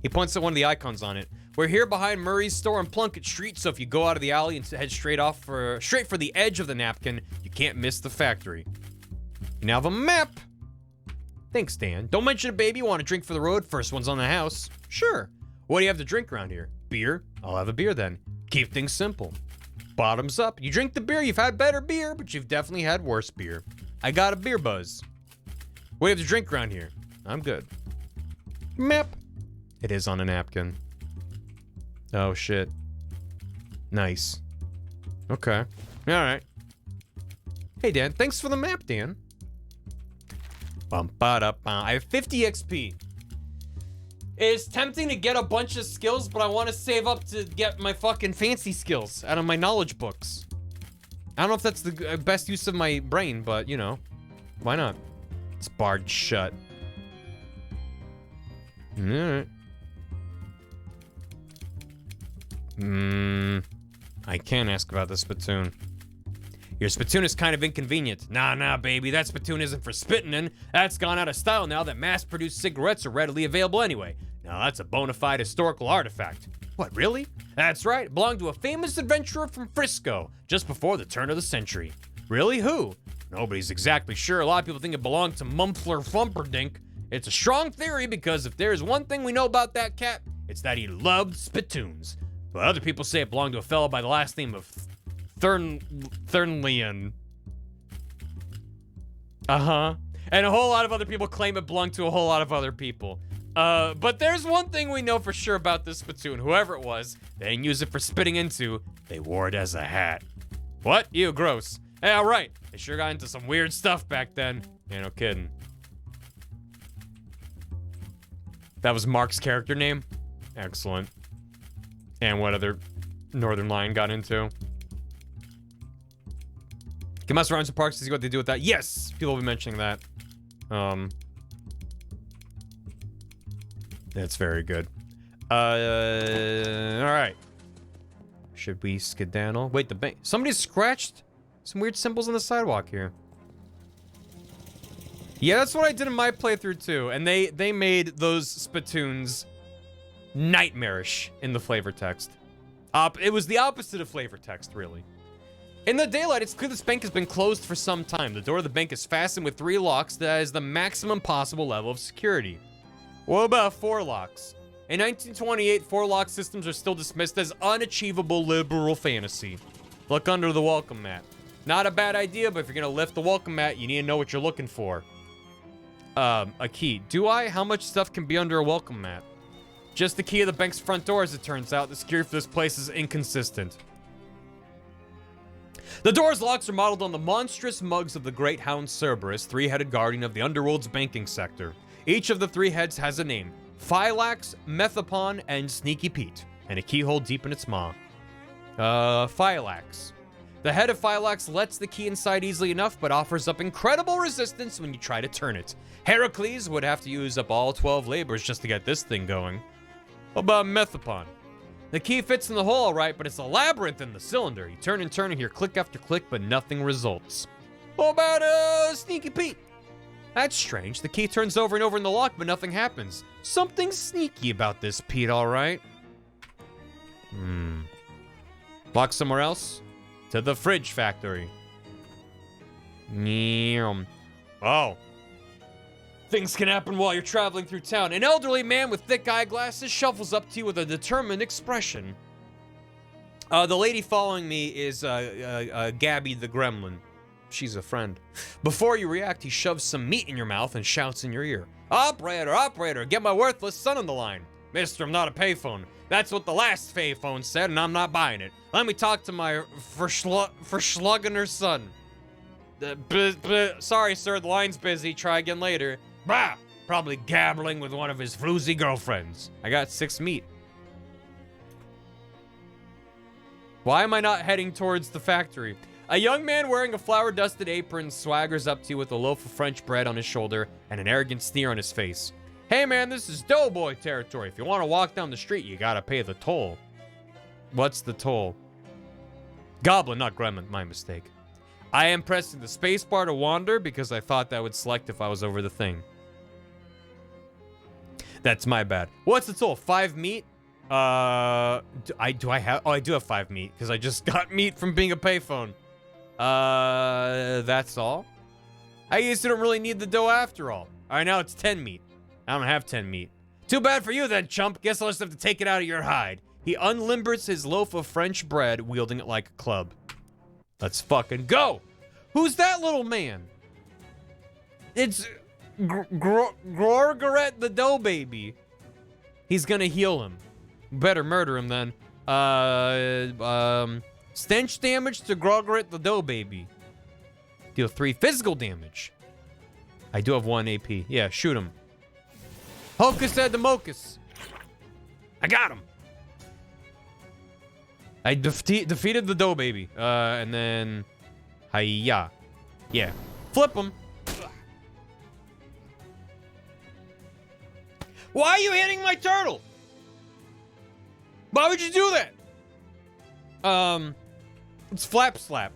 Speaker 1: He points at one of the icons on it. We're here behind Murray's store on Plunkett Street, so if you go out of the alley and head straight for the edge of the napkin, you can't miss the factory. You now have a map. Thanks, Dan. Don't mention it, baby. You want a drink for the road? First one's on the house. Sure. What do you have to drink around here? Beer? I'll have a beer then. Keep things simple. Bottoms up. You drink the beer, you've had better beer, but you've definitely had worse beer. I got a beer buzz. What do you have to drink around here? I'm good. Map. It is on a napkin. Oh, shit. Nice. Okay. Alright. Hey, Dan. Thanks for the map, Dan. I have 50 XP. It's tempting to get a bunch of skills, but I want to save up to get my fucking fancy skills out of my knowledge books. I don't know if that's the best use of my brain, but, you know. Why not? It's barred shut. Alright. I can't ask about the spittoon. Your spittoon is kind of inconvenient. Nah, baby, that spittoon isn't for spitting in. That's gone out of style now that mass-produced cigarettes are readily available anyway. Now that's a bona fide historical artifact. What, really? That's right, it belonged to a famous adventurer from Frisco, just before the turn of the century. Really, who? Nobody's exactly sure. A lot of people think it belonged to Mumpler Fumperdink. It's a strong theory because if there's one thing we know about that cat, it's that he loved spittoons. But other people say it belonged to a fellow by the last name of Thurnleon. And a whole lot of other people claim it belonged to a whole lot of other people. But there's one thing we know for sure about this spittoon. Whoever it was, they didn't use it for spitting into. They wore it as a hat. What? Ew, gross. Hey, alright. They sure got into some weird stuff back then. Yeah, no kidding. That was Mark's character name? Excellent. And what other Northern Lion got into? Can mess around some parks to see what they do with that. Yes! People will be mentioning that. That's very good. Alright. Should we skedaddle? Wait, the bank. Somebody scratched some weird symbols on the sidewalk here. Yeah, that's what I did in my playthrough too. And they made those spittoons nightmarish in the flavor text. It was the opposite of flavor text, really. In the daylight, it's clear this bank has been closed for some time. The door of the bank is fastened with 3 locks. That is the maximum possible level of security. What about 4 locks? In 1928, 4-lock systems are still dismissed as unachievable liberal fantasy. Look under the welcome mat. Not a bad idea, but if you're gonna lift the welcome mat, you need to know what you're looking for. A key. Do I? How much stuff can be under a welcome mat? Just the key of the bank's front door, as it turns out. The security for this place is inconsistent. The door's locks are modeled on the monstrous mugs of the great hound Cerberus, 3-headed guardian of the underworld's banking sector. Each of the 3 heads has a name: Phylax, Methapon, and Sneaky Pete, and a keyhole deep in its maw. Phylax. The head of Phylax lets the key inside easily enough, but offers up incredible resistance when you try to turn it. Heracles would have to use up all 12 labors just to get this thing going. What about Methapon? The key fits in the hole all right, but it's a labyrinth in the cylinder. You turn and hear click after click, but nothing results. What about, Sneaky Pete? That's strange. The key turns over and over in the lock, but nothing happens. Something sneaky about this Pete, all right? Lock somewhere else? To the fridge factory. Oh. Things can happen while you're traveling through town. An elderly man with thick eyeglasses shuffles up to you with a determined expression. The lady following me is Gabby the Gremlin. She's a friend. Before you react, he shoves some meat in your mouth and shouts in your ear. Operator, operator, get my worthless son on the line. Mister, I'm not a payphone. That's what the last payphone said, and I'm not buying it. Let me talk to my verschluggener son. Sorry, sir, the line's busy. Try again later. Bah! Probably gabbling with one of his floozy girlfriends. I got 6 meat. Why am I not heading towards the factory? A young man wearing a flour-dusted apron swaggers up to you with a loaf of French bread on his shoulder and an arrogant sneer on his face. Hey man, this is Doughboy territory. If you want to walk down the street, you gotta pay the toll. What's the toll? Goblin, not Gremlin, my mistake. I am pressing the spacebar to wander because I thought that would select if I was over the thing. That's my bad. What's the toll? 5 meat? I do have 5 meat because I just got meat from being a payphone. That's all. I guess you don't really need the dough after all. All right, now it's 10 meat. I don't have 10 meat. Too bad for you then, chump. Guess I'll just have to take it out of your hide. He unlimbers his loaf of French bread, wielding it like a club. Let's fucking go. Who's that little man? It's Gorgoret the Dough Baby. He's gonna heal him. Better murder him then. Stench damage to Gorgoret the Dough Baby. Deal 3 physical damage. I do have 1 AP. Yeah, shoot him. Hocus said the Mocus. I got him. I defeated the Dough Baby. And then... Hiya. Yeah. Flip him. Why are you hitting my turtle? Why would you do that? It's Flap Slap.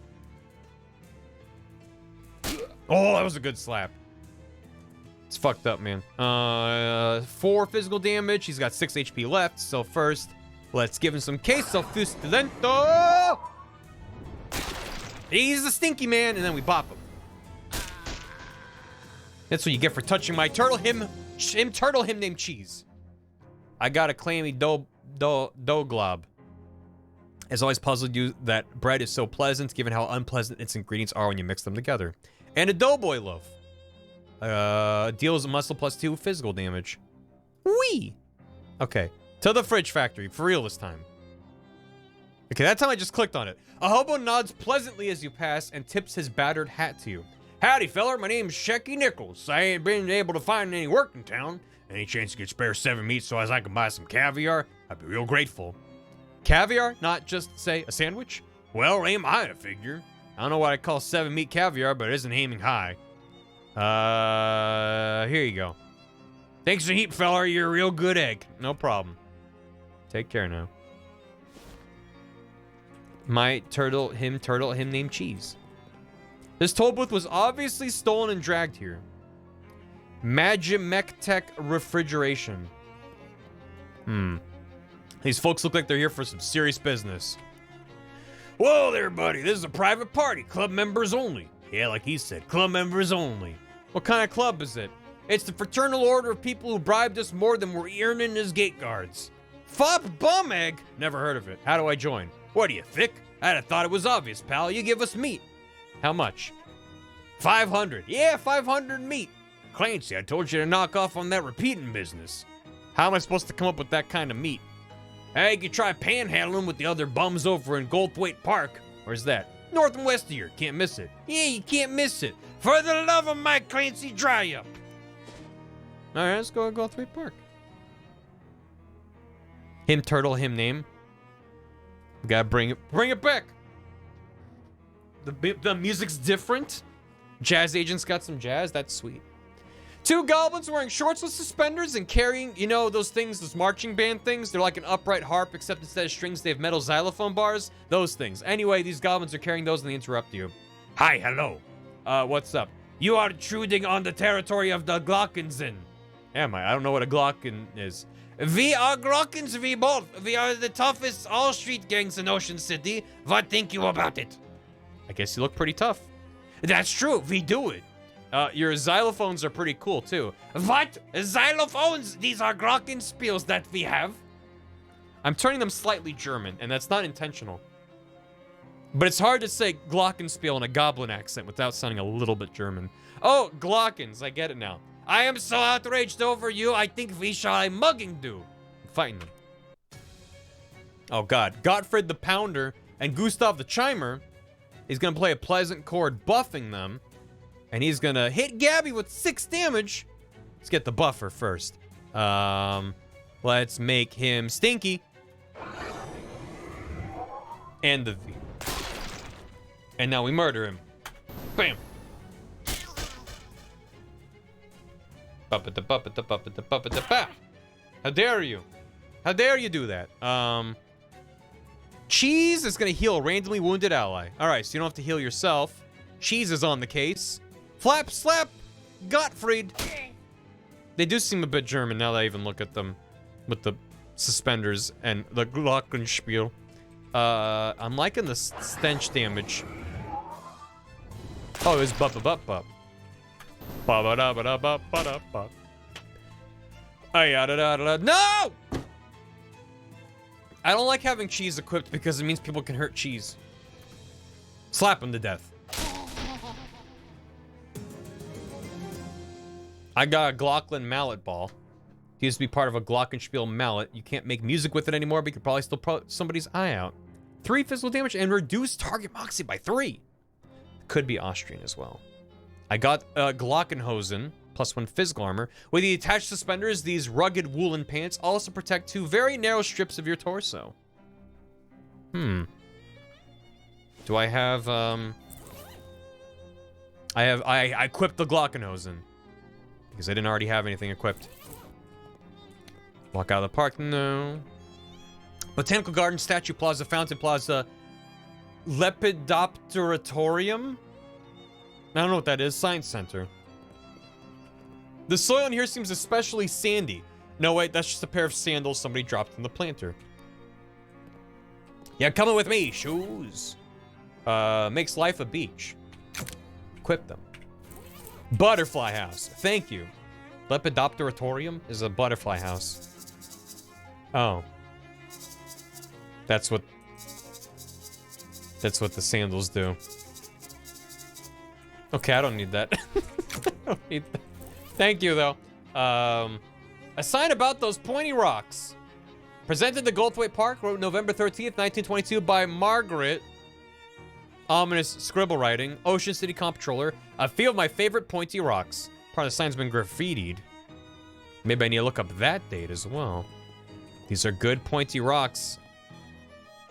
Speaker 1: Oh, that was a good slap. It's fucked up, man. 4 physical damage. He's got 6 HP left. So first, let's give him some queso fustilento. He's a stinky man, and then we bop him. That's what you get for touching my turtle. Him named Cheese. I got a clammy dough glob. Has always puzzled you that bread is so pleasant, given how unpleasant its ingredients are when you mix them together. And a Doughboy loaf. Deals a muscle plus 2 physical damage. Whee! Okay. To the fridge factory. For real this time. Okay, that time I just clicked on it. A hobo nods pleasantly as you pass and tips his battered hat to you. Howdy, feller. My name's Shecky Nichols. I ain't been able to find any work in town. Any chance you could spare 7 meat so as I can buy some caviar? I'd be real grateful. Caviar? Not just, say, a sandwich? Well, aim high to figure. I don't know what I call 7 meat caviar, but it isn't aiming high. Here you go. Thanks a heap, fella. You're a real good egg. No problem. Take care now. My turtle, him named Cheese. This toll booth was obviously stolen and dragged here. Magimech refrigeration. These folks look like they're here for some serious business. Whoa there, buddy. This is a private party. Club members only. Yeah, like he said, club members only. What kind of club is it? It's the fraternal order of people who bribed us more than we're earning as gate guards. Fop bum egg? Never heard of it. How do I join? What are you, thick? I'd have thought it was obvious, pal. You give us meat. How much? 500. Yeah, 500 meat. Clancy, I told you to knock off on that repeating business. How am I supposed to come up with that kind of meat? Hey, you can try panhandling with the other bums over in Goldthwaite Park. Where's that? North and west of here. Can't miss it. Yeah, you can't miss it. For the love of Mike Clancy, dry up. All right, let's go to Goldthwaite Park. Him turtle, him name. We gotta bring it back. The music's different. Jazz agent's got some jazz. That's sweet. Two goblins wearing shorts with suspenders and carrying, you know, those things, those marching band things. They're like an upright harp, except instead of strings, they have metal xylophone bars. Those things. Anyway, these goblins are carrying those and they interrupt you. Hi, hello. What's up? You are intruding on the territory of the Glockensen. Am I? I don't know what a Glocken is. We are Glockens, we both. We are the toughest all street gangs in Ocean City. What think you about it? I guess you look pretty tough. That's true, we do it. Your xylophones are pretty cool, too. What? Xylophones? These are glockenspiels that we have. I'm turning them slightly German, and that's not intentional. But it's hard to say glockenspiel in a goblin accent without sounding a little bit German. Oh, glockens, I get it now. I am so outraged over you, I think we shall a mugging do. I'm fighting them. Oh, God. Gottfried the Pounder and Gustav the Chimer is going to play a pleasant chord buffing them. And he's gonna hit Gabby with 6 damage. Let's get the buffer first. Let's make him Stinky. And the V. And now we murder him. Bam. Ba. How dare you? How dare you do that? Cheese is gonna heal a randomly wounded ally. Alright, so you don't have to heal yourself. Cheese is on the case. Flap, slap, Gottfried. They do seem a bit German now that I even look at them with the suspenders and the Glockenspiel. I'm liking the stench damage. Oh, it's bup. No! I don't like having cheese equipped because it means people can hurt cheese. Slap him to death. I got a Glocklin mallet ball. It used to be part of a Glockenspiel mallet. You can't make music with it anymore, but you could probably still put somebody's eye out. 3 physical damage and reduce target moxie by 3. Could be Austrian as well. I got Glockenhosen, +1 physical armor. With the attached suspenders, these rugged woolen pants also protect 2 very narrow strips of your torso. Do I have, I equipped the Glockenhosen. Because I didn't already have anything equipped. Walk out of the park, no. Botanical Garden, Statue Plaza, Fountain Plaza, Lepidopteratorium? I don't know what that is. Science Center. The soil in here seems especially sandy. No, wait, that's just a pair of sandals somebody dropped in the planter. Yeah, coming with me, shoes. Makes life a beach. Equip them. Butterfly house. Thank you. Lepidopteratorium is a butterfly house. Oh. That's what the sandals do. Okay, I don't need that. I don't need that. Thank you, though. A sign about those pointy rocks. Presented to Goldthwaite Park, wrote November 13th, 1922 by Margaret. Ominous scribble writing. Ocean City Comptroller. A few of my favorite pointy rocks. Part of the sign's been graffitied. Maybe I need to look up that date as well. These are good pointy rocks.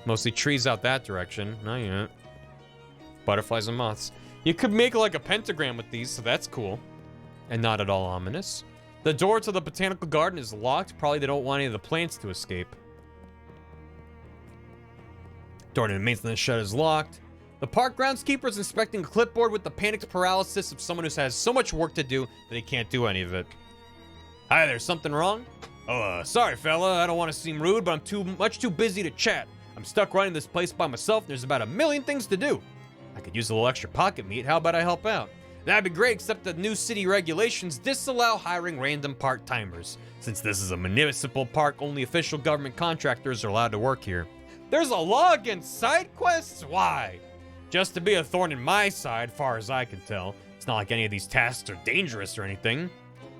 Speaker 1: Mostly trees out that direction. Not yet. Butterflies and moths. You could make like a pentagram with these, so that's cool. And not at all ominous. The door to the botanical garden is locked. Probably they don't want any of the plants to escape. Door to the maintenance shed is locked. The park groundskeeper is inspecting a clipboard with the panicked paralysis of someone who has so much work to do that he can't do any of it. Hi there, something wrong? Oh, sorry fella, I don't want to seem rude, but I'm too busy to chat. I'm stuck running this place by myself, and there's about a million things to do. I could use a little extra pocket meat, how about I help out? That'd be great, except the new city regulations disallow hiring random part-timers. Since this is a municipal park, only official government contractors are allowed to work here. There's a law against side quests? Why? Just to be a thorn in my side, far as I can tell. It's not like any of these tasks are dangerous or anything.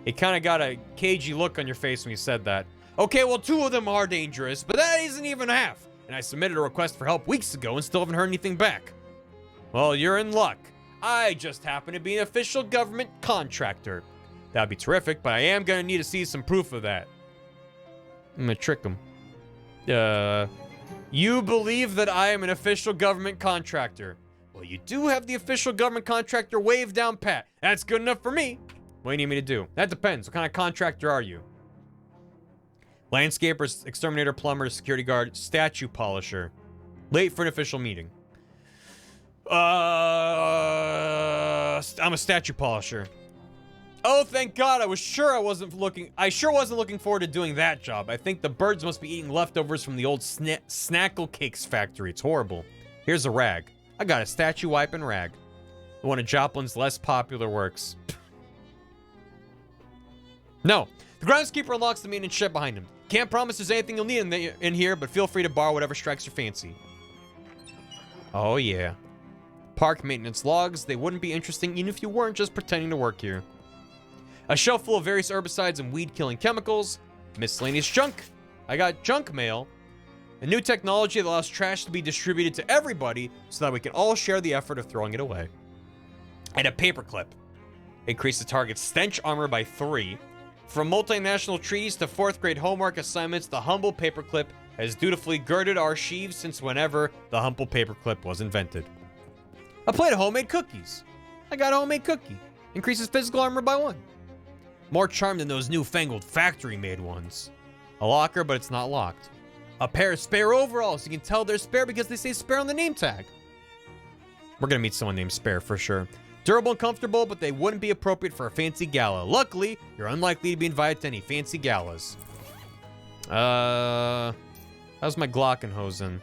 Speaker 1: It kind of got a cagey look on your face when you said that. Okay, well, 2 of them are dangerous, but that isn't even half. And I submitted a request for help weeks ago and still haven't heard anything back. Well, you're in luck. I just happen to be an official government contractor. That'd be terrific, but I am gonna need to see some proof of that. I'm gonna trick him. You believe that I am an official government contractor. Well, you do have the official government contractor wave down pat. That's good enough for me. What do you need me to do? That depends. What kind of contractor are you? Landscaper, exterminator, plumber, security guard, statue polisher. Late for an official meeting. I'm a statue polisher. Oh, thank God. I sure wasn't looking forward to doing that job. I think the birds must be eating leftovers from the old Snackle Cakes factory. It's horrible. Here's a rag. I got a statue wipe and rag. One of Joplin's less popular works. No. The groundskeeper unlocks the maintenance shed behind him. Can't promise there's anything you'll need in here, but feel free to borrow whatever strikes your fancy. Oh, yeah. Park maintenance logs. They wouldn't be interesting even if you weren't just pretending to work here. A shelf full of various herbicides and weed-killing chemicals. Miscellaneous junk. I got junk mail. A new technology that allows trash to be distributed to everybody so that we can all share the effort of throwing it away. And a paperclip. Increase the target's stench armor by 3. From multinational treaties to 4th grade homework assignments, the humble paperclip has dutifully girded our sheaves since whenever the humble paperclip was invented. A plate of homemade cookies. I got a homemade cookie. Increases physical armor by 1. More charm than those newfangled factory-made ones. A locker, but it's not locked. A pair of spare overalls. You can tell they're spare because they say spare on the name tag. We're gonna meet someone named Spare for sure. Durable and comfortable, but they wouldn't be appropriate for a fancy gala. Luckily, you're unlikely to be invited to any fancy galas. How's my Glockenhosen?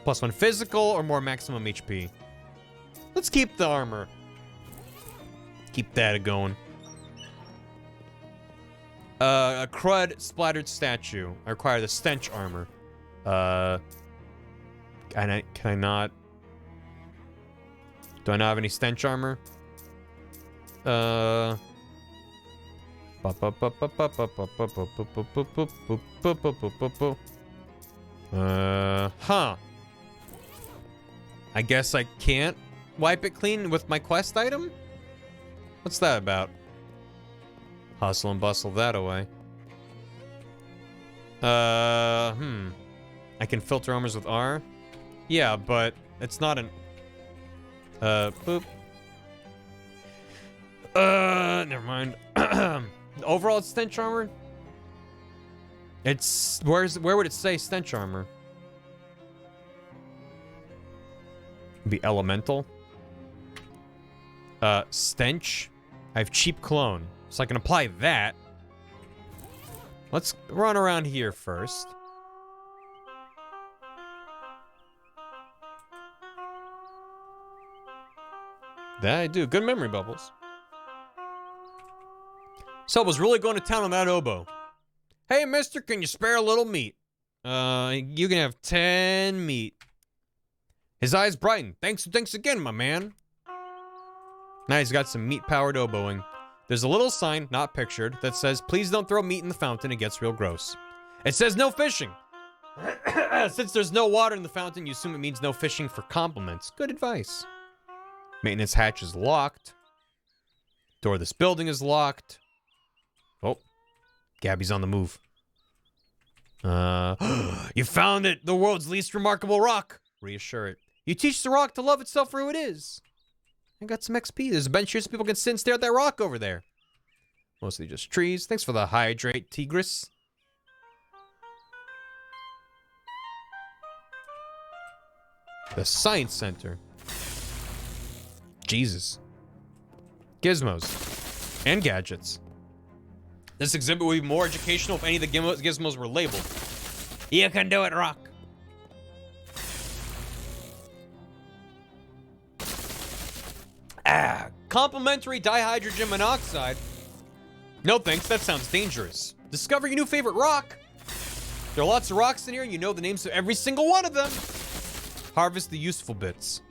Speaker 1: +1 physical or more maximum HP? Let's keep the armor. Keep that going. A crud splattered statue. I require the stench armor. Can I not? Do I not have any stench armor? Huh. I guess I can't wipe it clean with my quest item? What's that about? Hustle and bustle that away. I can filter armors with R? Yeah, but it's not an... boop. Never mind. Overall, it's stench armor? It's... Where would it say stench armor? It'd be elemental. Stench? I have cheap clone. So I can apply that. Let's run around here first. That I do. Good memory bubbles. So I was really going to town on that oboe. Hey, mister, can you spare a little meat? You can have 10 meat. His eyes brighten. Thanks again, my man. Now he's got some meat-powered oboeing. There's a little sign, not pictured, that says, please don't throw meat in the fountain, it gets real gross. It says no fishing. Since there's no water in the fountain, you assume it means no fishing for compliments. Good advice. Maintenance hatch is locked. Door of this building is locked. Oh, Gabby's on the move. You found it! The world's least remarkable rock! Reassure it. You teach the rock to love itself for who it is. I got some XP. There's a bench here so people can sit and stare at that rock over there. Mostly just trees. Thanks for the hydrate, Tigris. The Science Center. Jesus. Gizmos. And gadgets. This exhibit would be more educational if any of the gizmos were labeled. You can do it, Rock. Complimentary dihydrogen monoxide. No thanks, that sounds dangerous. Discover your new favorite rock. There are lots of rocks in here and you know the names of every single one of them. Harvest the useful bits.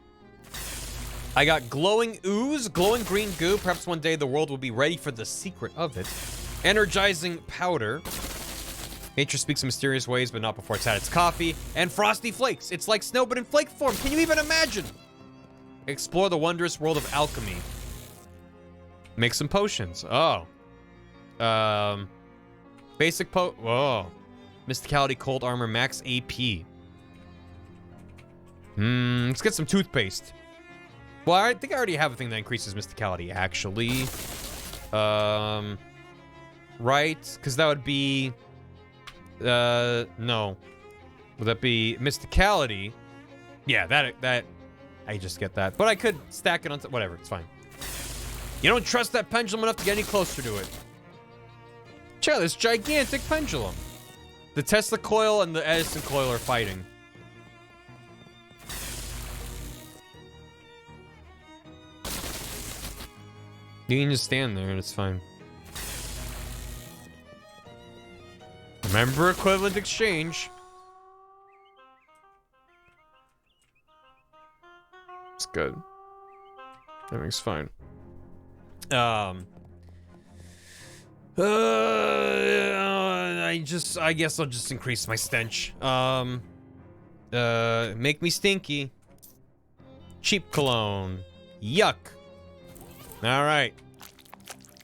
Speaker 1: I got glowing ooze, glowing green goo. Perhaps one day the world will be ready for the secret of it. Energizing powder. Nature speaks in mysterious ways, but not before it's had its coffee. And frosty flakes. It's like snow, but in flake form. Can you even imagine? Explore the wondrous world of alchemy. Make some potions. Oh. Basic whoa. Mysticality, cold armor, max AP. Let's get some toothpaste. Well, I think I already have a thing that increases mysticality, actually. Right? Because that would be... no. Would that be mysticality? Yeah, that... I just get that. But I could stack it on... Whatever, it's fine. You don't trust that pendulum enough to get any closer to it. Check out this gigantic pendulum. The Tesla coil and the Edison coil are fighting. You can just stand there and it's fine. Remember equivalent exchange. It's good. Everything's fine. I guess I'll just increase my stench. Make me stinky. Cheap cologne. Yuck. Alright.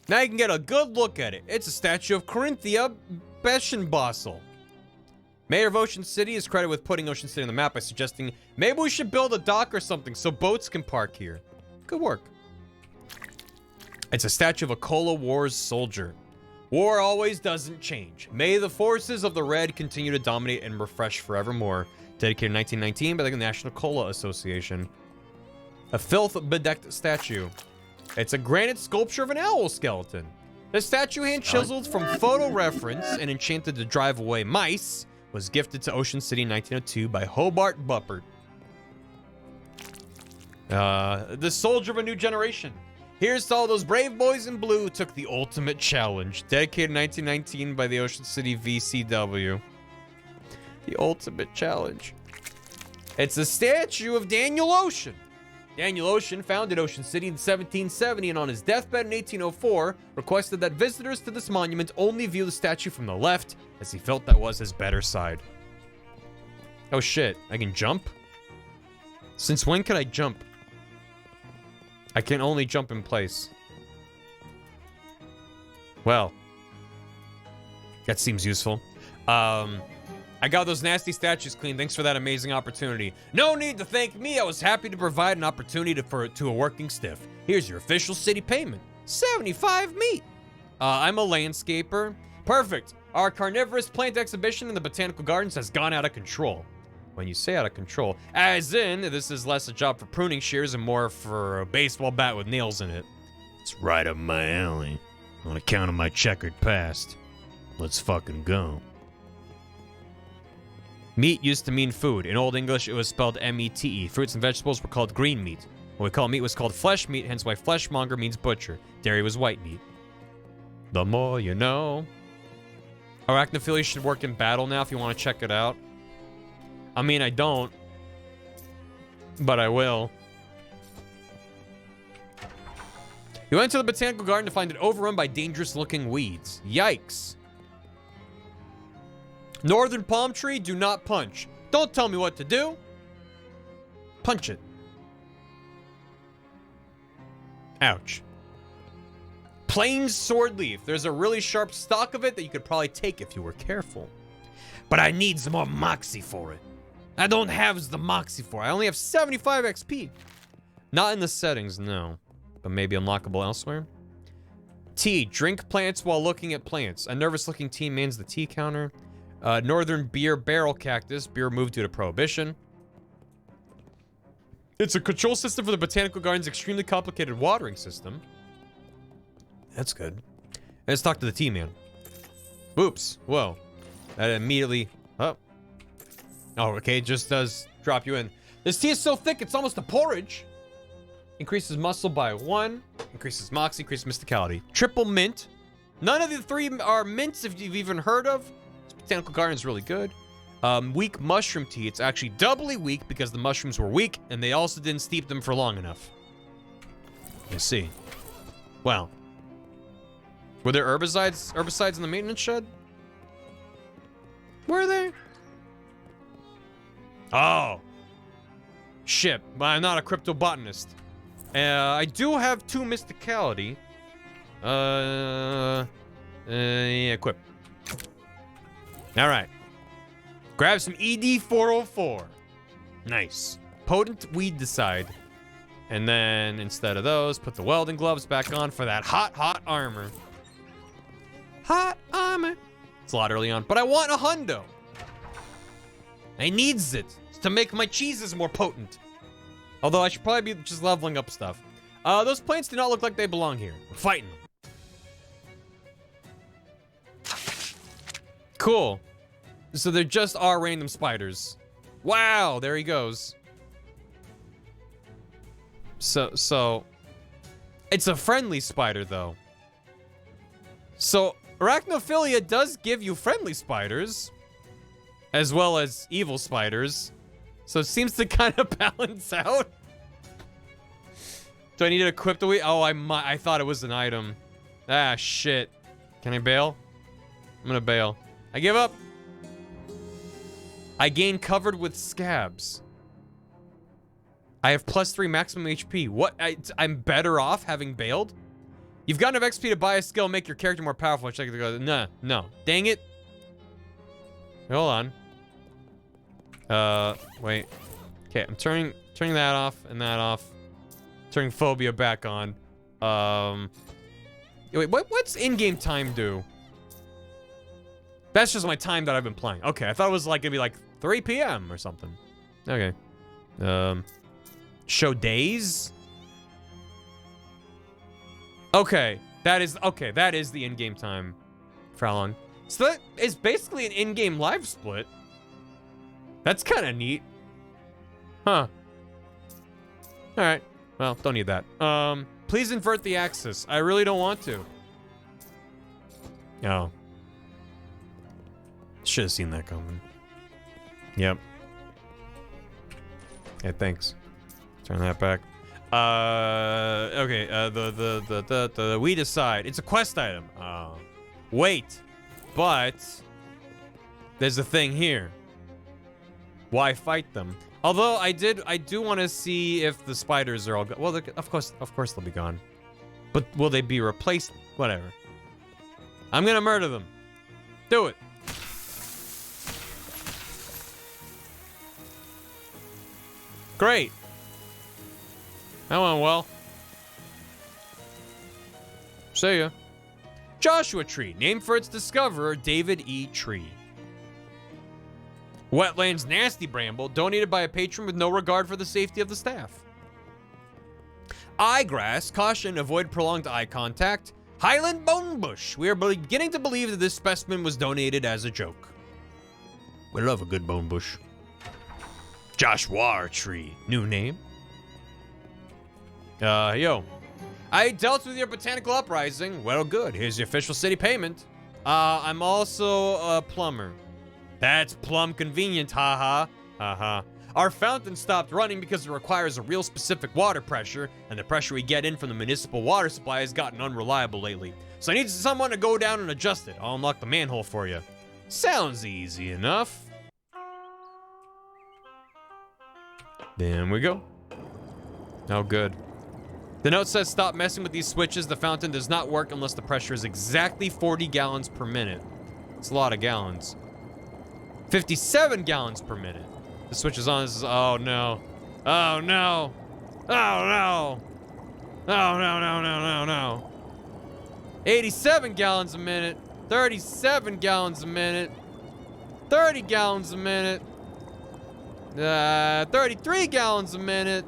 Speaker 1: Now you can get a good look at it. It's a statue of Corinthia Beschenbossel. Mayor of Ocean City is credited with putting Ocean City on the map by suggesting maybe we should build a dock or something so boats can park here. Good work. It's a statue of a Cola Wars soldier. War always doesn't change. May the forces of the Red continue to dominate and refresh forevermore. Dedicated in 1919 by the National Cola Association. A filth-bedecked statue. It's a granite sculpture of an owl skeleton. The statue, hand-chiseled from photo reference and enchanted to drive away mice, was gifted to Ocean City in 1902 by Hobart Buppert. The soldier of a new generation. Here's to all those brave boys in blue who took the ultimate challenge. Dedicated in 1919 by the Ocean City VCW. The ultimate challenge. It's a statue of Daniel Ocean. Daniel Ocean founded Ocean City in 1770 and on his deathbed in 1804 requested that visitors to this monument only view the statue from the left as he felt that was his better side. Oh shit, I can jump? Since when can I jump? I can only jump in place. Well, that seems useful. I got those nasty statues clean. Thanks for that amazing opportunity. No need to thank me. I was happy to provide an opportunity to a working stiff. Here's your official city payment. 75 meat. I'm a landscaper. Perfect. Our carnivorous plant exhibition in the Botanical Gardens has gone out of control. When you say out of control, as in, this is less a job for pruning shears and more for a baseball bat with nails in it. It's right up my alley. On account of my checkered past. Let's fucking go. Meat used to mean food. In Old English, it was spelled M-E-T-E. Fruits and vegetables were called green meat. What we call meat was called flesh meat, hence why fleshmonger means butcher. Dairy was white meat. The more you know. Arachnophilia should work in battle now if you want to check it out. I mean, I don't. But I will. You went to the Botanical Garden to find it overrun by dangerous-looking weeds. Yikes. Northern palm tree, do not punch. Don't tell me what to do. Punch it. Ouch. Plain sword leaf. There's a really sharp stalk of it that you could probably take if you were careful. But I need some more moxie for it. I don't have the moxie for it. I only have 75 XP. Not in the settings, no. But maybe unlockable elsewhere. Tea. Drink plants while looking at plants. A nervous-looking tea mans the tea counter. Northern beer barrel cactus. Beer moved due to prohibition. It's a control system for the botanical garden's extremely complicated watering system. That's good. Let's talk to the tea man. Oops. Whoa. That immediately... Oh. Oh, okay. It just does drop you in. This tea is so thick, it's almost a porridge. Increases muscle by 1. Increases moxie, increases mysticality. Triple mint. None of the 3 are mints if you've even heard of. This botanical garden is really good. Weak mushroom tea. It's actually doubly weak because the mushrooms were weak and they also didn't steep them for long enough. You see. Wow. Were there herbicides in the maintenance shed? Were they? Oh. Shit. But I'm not a crypto botanist. I do have 2 mysticality. Yeah, equip. Alright. Grab some ED404. Nice. Potent weed decide. And then, instead of those, put the welding gloves back on for that hot armor. Hot armor. It's a lot early on, but I want a hundo. I needs it to make my cheeses more potent. Although I should probably be just leveling up stuff. Those plants do not look like they belong here. We're fighting them. Cool. So there just are random spiders. Wow, there he goes. So it's a friendly spider though. So arachnophilia does give you friendly spiders as well as evil spiders. So it seems to kind of balance out. Do I need to equip the weed? Oh, I thought it was an item. Ah, shit. Can I bail? I'm gonna bail. I give up. I gain covered with scabs. I have +3 maximum HP. What? I'm better off having bailed? You've got enough XP to buy a skill, make your character more powerful. Check it out. No. Dang it. Hold on. Wait. Okay, I'm turning that off and that off. Turning phobia back on. Wait, what's in-game time do? That's just my time that I've been playing. Okay, I thought it was like gonna be like 3 p.m. or something. Okay. Show days? Okay, that is the in-game time for how long. So that is basically an in-game live split. That's kind of neat. Huh. Alright. Well, don't need that. Please invert the axis. I really don't want to. Oh. Should have seen that coming. Yep. Hey, thanks. Turn that back. Okay, the we decide. It's a quest item. Wait. But there's a thing here. Why fight them? Although I do want to see if the spiders are all gone. Well, of course they'll be gone. But will they be replaced? Whatever. I'm gonna murder them. Do it. Great. That went well. See ya. Joshua Tree, named for its discoverer, David E. Tree. Wetlands Nasty Bramble, donated by a patron with no regard for the safety of the staff. Eyegrass, caution, avoid prolonged eye contact. Highland Bonebush, we are beginning to believe that this specimen was donated as a joke. We love a good bonebush. Joshua Tree, new name. Yo. I dealt with your botanical uprising. Well, good. Here's your official city payment. I'm also a plumber. That's plumb convenient, haha. Haha. Our fountain stopped running because it requires a real specific water pressure, and the pressure we get in from the municipal water supply has gotten unreliable lately. So I need someone to go down and adjust it. I'll unlock the manhole for you. Sounds easy enough. There we go. Oh, good. The note says stop messing with these switches. The fountain does not work unless the pressure is exactly 40 gallons per minute. It's a lot of gallons. 57 gallons per minute. The switch is on. This is, oh no. Oh no. Oh no. Oh no, no, no, no, no. 87 gallons a minute. 37 gallons a minute. 30 gallons a minute. 33 gallons a minute.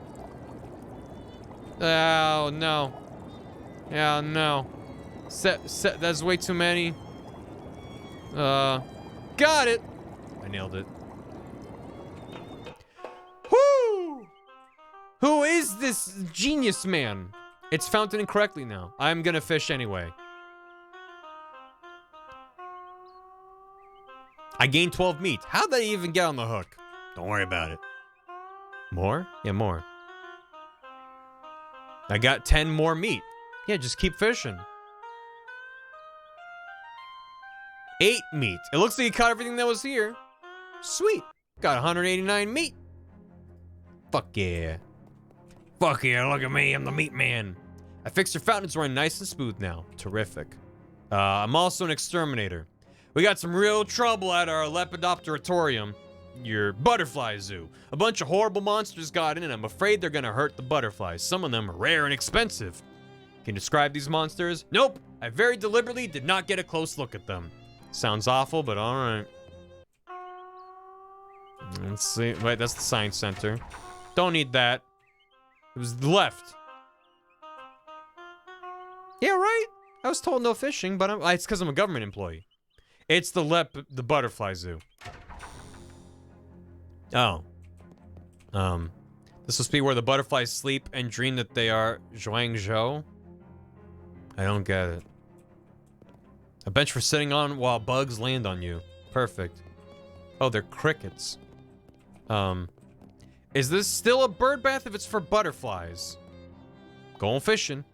Speaker 1: Oh, no. Yeah, no. That's way too many. Got it. I nailed it. Whoo! Who is this genius man? It's fountain incorrectly now. I'm gonna fish anyway. I gained 12 meat. How'd that even get on the hook? Don't worry about it. More? Yeah, more. I got 10 more meat. Yeah, just keep fishing. 8 meat. It looks like you caught everything that was here. Sweet. Got 189 meat. Fuck yeah. Fuck yeah, look at me. I'm the meat man. I fixed your fountain. It's running nice and smooth now. Terrific. I'm also an exterminator. We got some real trouble at our Lepidopteratorium, your butterfly zoo. A bunch of horrible monsters got in, and I'm afraid they're gonna hurt the butterflies. Some of them are rare and expensive. Can you describe these monsters? Nope. I very deliberately did not get a close look at them. Sounds awful, but alright. Let's see. Wait, that's the science center. Don't need that. It was the left. Yeah, right? I was told no fishing, but it's because I'm a government employee. It's the butterfly zoo. Oh. This must be where the butterflies sleep and dream that they are Zhuangzhou. I don't get it. A bench for sitting on while bugs land on you. Perfect. Oh, they're crickets. Is this still a bird bath if it's for butterflies? Going fishing.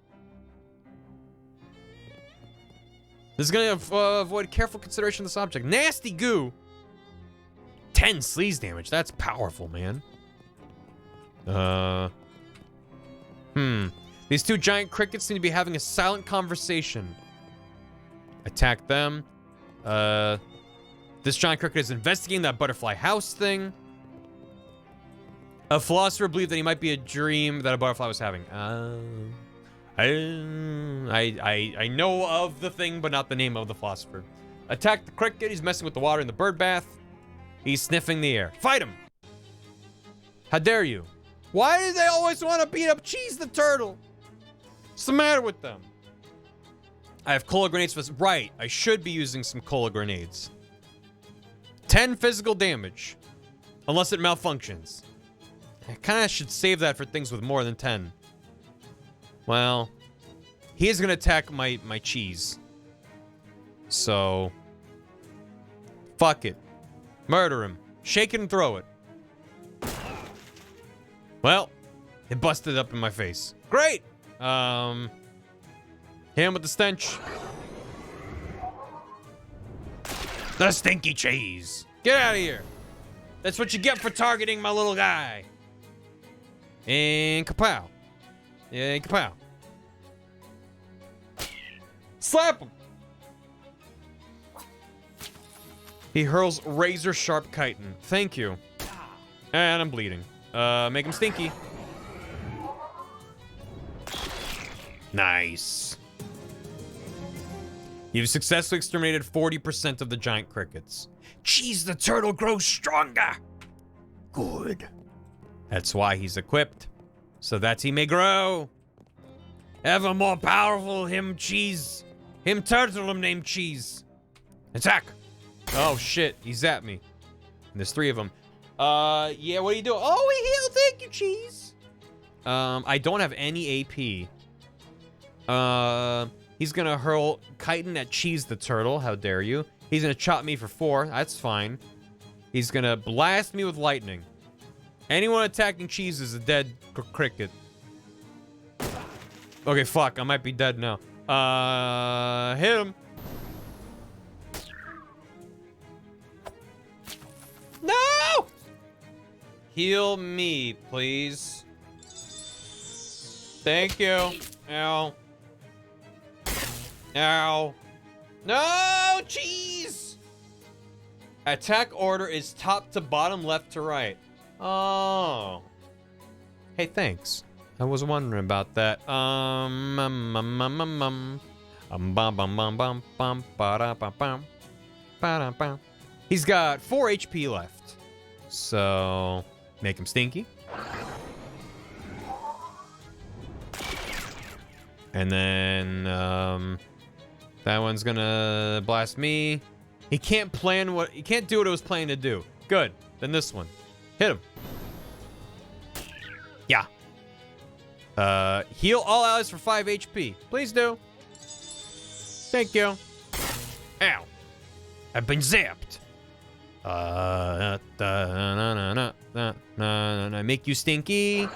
Speaker 1: This is gonna avoid careful consideration of this object. Nasty goo! 10 sleaze damage. That's powerful, man. These two giant crickets seem to be having a silent conversation. Attack them. This giant cricket is investigating that butterfly house thing. A philosopher believed that he might be a dream that a butterfly was having. I know of the thing, but not the name of the philosopher. Attack the cricket. He's messing with the water in the bird bath. He's sniffing the air. Fight him! How dare you? Why do they always want to beat up Cheese the turtle? What's the matter with them? I have cola grenades for... Right, I should be using some cola grenades. 10 physical damage. Unless it malfunctions. I kind of should save that for things with more than 10. Well, he is going to attack my cheese. So... Fuck it. Murder him. Shake it and throw it. Well, it busted up in my face. Great! Hit him with the stench. The stinky cheese. Get out of here. That's what you get for targeting my little guy. And kapow. Yeah, kapow. Slap him. He hurls razor sharp chitin. Thank you. And I'm bleeding. Make him stinky. Nice. You've successfully exterminated 40% of the giant crickets. Cheese the turtle grows stronger. Good. That's why he's equipped. So that he may grow. Ever more powerful, him cheese. Him turtle named Cheese. Attack. Oh shit, he's at me. And there's 3 of them. Yeah, what are you doing? Oh, he healed. Thank you, Cheese. I don't have any AP. He's gonna hurl chitin at Cheese the turtle. How dare you? He's gonna chop me for 4. That's fine. He's gonna blast me with lightning. Anyone attacking Cheese is a dead cricket. Okay, fuck. I might be dead now. Hit him. No! Heal me, please. Thank you. Ow. Ow. No, Cheese! Attack order is top to bottom, left to right. Oh. Hey, thanks. I was wondering about that. Bum bum bum bum bum ba da bum bum ba da bum. He's got 4 HP left. So make him stinky. And then that one's gonna blast me. He can't do what it was planning to do. Good. Then this one. Hit him. Yeah. Heal all allies for 5 HP. Please do. Thank you. Ow. I've been zapped. I make you stinky.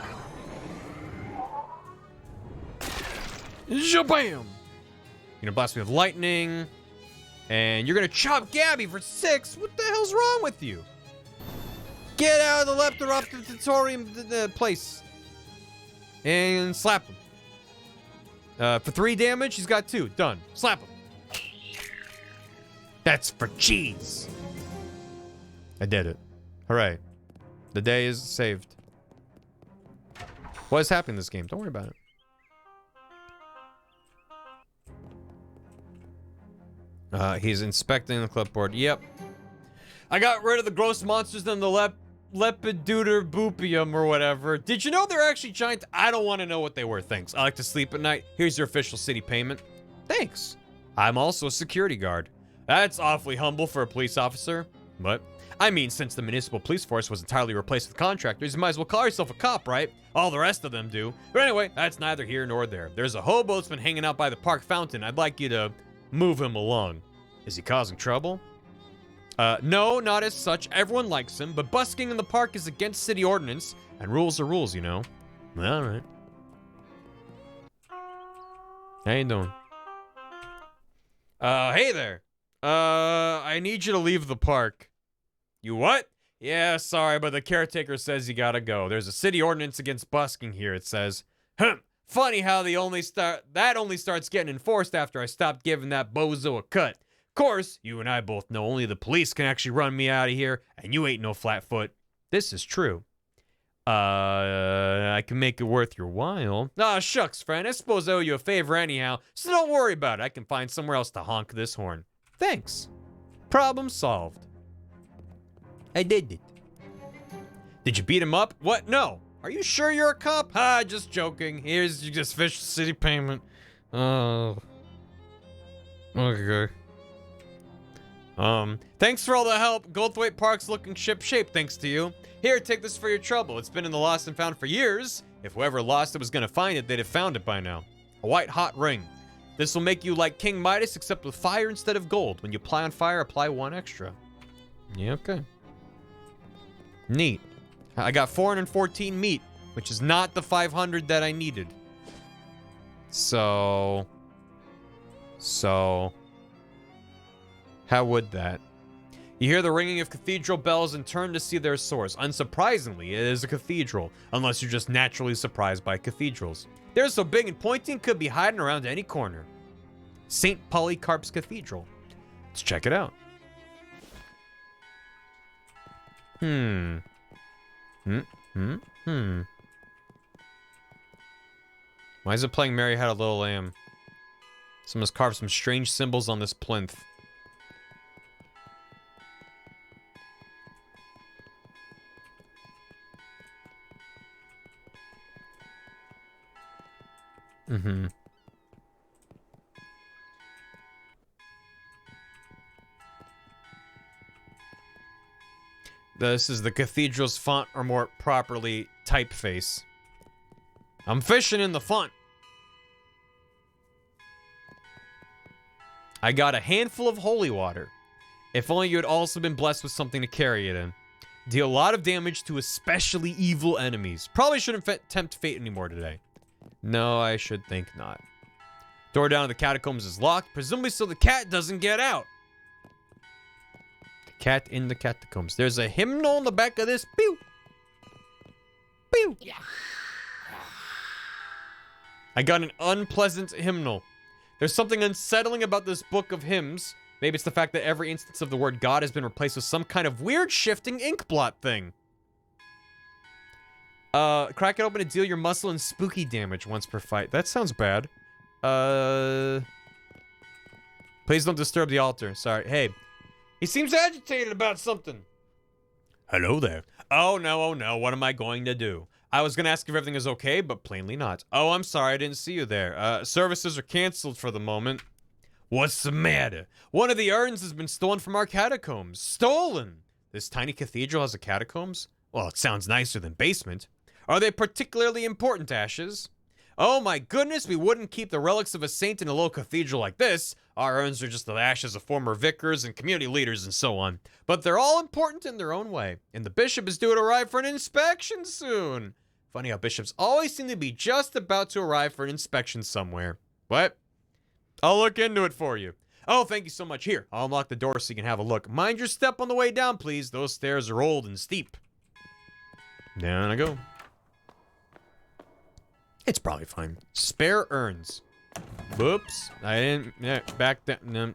Speaker 1: Shabam! You're gonna blast me with lightning. And you're gonna chop Gabby for 6. What the hell's wrong with you? Get out of the Leptoroptotorium place. And slap him. For 3 damage, he's got 2. Done. Slap him. That's for cheese. I did it. Hooray. The day is saved. What is happening in this game? Don't worry about it. He's inspecting the clipboard. Yep. I got rid of the gross monsters in the Lepidodontium or whatever. Did you know they're actually giant? I don't want to know what they were. Thanks. I like to sleep at night. Here's your official city payment. Thanks. I'm also a security guard. That's awfully humble for a police officer. But, I mean, since the municipal police force was entirely replaced with contractors, you might as well call yourself a cop, right? All the rest of them do. But anyway, that's neither here nor there. There's a hobo that's been hanging out by the park fountain. I'd like you to move him along. Is he causing trouble? No, not as such. Everyone likes him, but busking in the park is against city ordinance, and rules are rules, you know. All right. How you doing? Hey there. I need you to leave the park. You what? Yeah, sorry, but the caretaker says you gotta go. There's a city ordinance against busking here, it says. Funny how that only starts getting enforced after I stopped giving that bozo a cut. Of course, you and I both know only the police can actually run me out of here, and you ain't no flatfoot. This is true. I can make it worth your while. Ah, shucks, friend. I suppose I owe you a favor anyhow, so don't worry about it. I can find somewhere else to honk this horn. Thanks. Problem solved. I did it. Did you beat him up? What? No. Are you sure you're a cop? Ah, just joking. Here's your official city payment. Oh. Okay. Thanks for all the help. Goldthwaite Park's looking ship-shape thanks to you. Here, take this for your trouble. It's been in the lost and found for years. If whoever lost it was gonna find it, they'd have found it by now. A white hot ring. This will make you like King Midas, except with fire instead of gold. When you apply on fire, apply 1 extra. Yeah, okay. Neat. I got 414 meat, which is not the 500 that I needed. So... how would that? You hear the ringing of cathedral bells and turn to see their source. Unsurprisingly, it is a cathedral, unless you're just naturally surprised by cathedrals. They're so big and pointy, could be hiding around any corner. St. Polycarp's Cathedral. Let's check it out. Why is it playing Mary Had a Little Lamb? Someone's carved some strange symbols on this plinth. This is the cathedral's font, or more properly, typeface. I'm fishing in the font. I got a handful of holy water. If only you had also been blessed with something to carry it in. Deal a lot of damage to especially evil enemies. Probably shouldn't tempt fate anymore today. No, I should think not. Door down to the catacombs is locked, presumably so the cat doesn't get out. The cat in the catacombs. There's a hymnal on the back of this. Pew! Pew! Yeah. I got an unpleasant hymnal. There's something unsettling about this book of hymns. Maybe it's the fact that every instance of the word God has been replaced with some kind of weird shifting ink blot thing. Crack it open to deal your muscle and spooky damage once per fight. That sounds bad. Please don't disturb the altar. Sorry. Hey. He seems agitated about something. Hello there. Oh, no. What am I going to do? I was going to ask if everything is okay, but plainly not. Oh, I'm sorry. I didn't see you there. Services are canceled for the moment. What's the matter? One of the urns has been stolen from our catacombs. Stolen! This tiny cathedral has a catacombs? Well, it sounds nicer than basement. Are they particularly important, Ashes? Oh my goodness, we wouldn't keep the relics of a saint in a little cathedral like this. Our urns are just the ashes of former vicars and community leaders and so on. But they're all important in their own way. And the bishop is due to arrive for an inspection soon. Funny how bishops always seem to be just about to arrive for an inspection somewhere. What? I'll look into it for you. Oh, thank you so much. Here, I'll unlock the door so you can have a look. Mind your step on the way down, please. Those stairs are old and steep. Down I go. It's probably fine. Spare urns. Whoops. I didn't... Yeah, back down. No.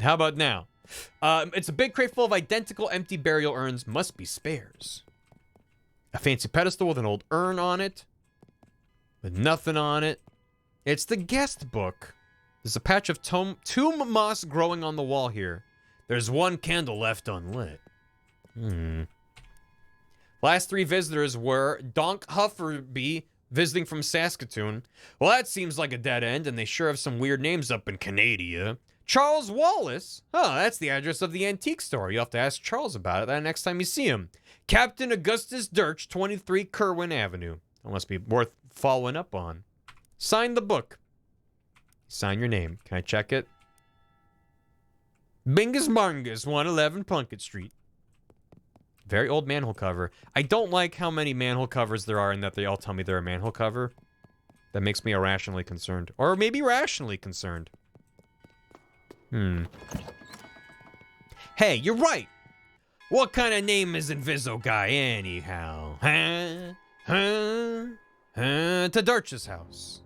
Speaker 1: How about now? It's a big crate full of identical empty burial urns. Must be spares. A fancy pedestal with an old urn on it. With nothing on it. It's the guest book. There's a patch of tomb moss growing on the wall here. There's one candle left unlit. Last 3 visitors were Donk Hufferby, visiting from Saskatoon. Well, that seems like a dead end, and they sure have some weird names up in Canada. Charles Wallace? Oh, that's the address of the antique store. You'll have to ask Charles about it the next time you see him. Captain Augustus Dirch, 23 Kerwin Avenue. That must be worth following up on. Sign the book. Sign your name. Can I check it? Bingus Marngus, 111 Plunkett Street. Very old manhole cover. I don't like how many manhole covers there are and that they all tell me they're a manhole cover. That makes me irrationally concerned. Or maybe rationally concerned. Hey, you're right! What kind of name is Inviso Guy anyhow? To Dirch's house.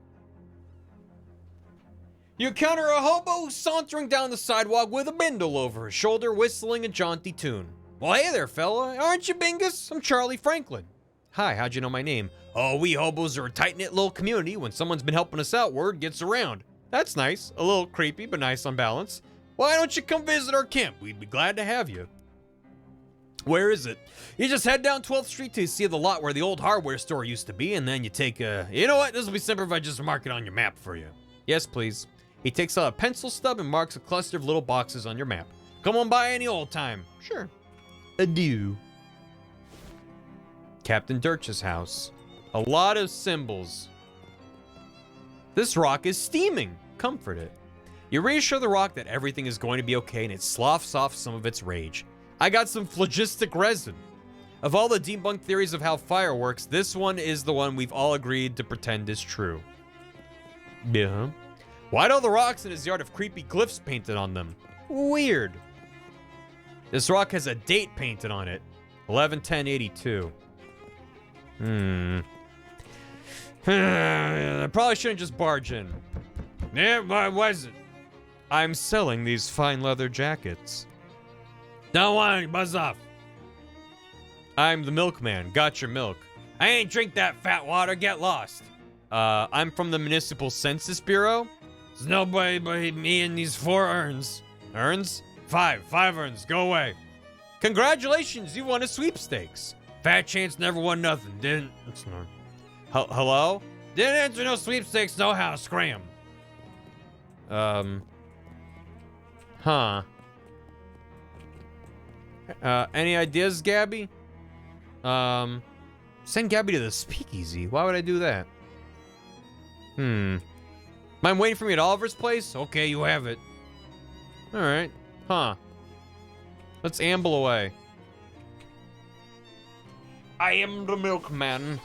Speaker 1: You encounter a hobo sauntering down the sidewalk with a bindle over his shoulder, whistling a jaunty tune. Well, hey there, fella. Aren't you Bingus? I'm Charlie Franklin. Hi, how'd you know my name? Oh, we hobos are a tight-knit little community. When someone's been helping us out, word gets around. That's nice. A little creepy, but nice on balance. Why don't you come visit our camp? We'd be glad to have you. Where is it? You just head down 12th Street to see the lot where the old hardware store used to be, and then you take a... You know what? This will be simpler if I just mark it on your map for you. Yes, please. He takes out a pencil stub and marks a cluster of little boxes on your map. Come on by any old time. Sure. Adieu. Captain Dirch's house. A lot of symbols. This rock is steaming. Comfort it. You reassure the rock that everything is going to be okay, and it sloughs off some of its rage. I got some phlogistic resin. Of all the debunked theories of how fire works, this one is the one we've all agreed to pretend is true. Yeah. Why'd all the rocks in his yard have creepy glyphs painted on them? Weird. This rock has a date painted on it. 11/10/82. I probably shouldn't just barge in. Yeah, why was it? I'm selling these fine leather jackets. Don't want any, buzz off. I'm the milkman. Got your milk. I ain't drink that fat water. Get lost. I'm from the Municipal Census Bureau. There's nobody but me and these 4 urns. Urns? 5 urns. Go away. Congratulations, you won a sweepstakes. Fat chance never won nothing, didn't... Hello? Didn't enter no sweepstakes, no how, scram. Any ideas, Gabby? Send Gabby to the speakeasy. Why would I do that? Mind waiting for me at Oliver's place? Okay, you have it. Alright. Let's amble away. I am the milkman.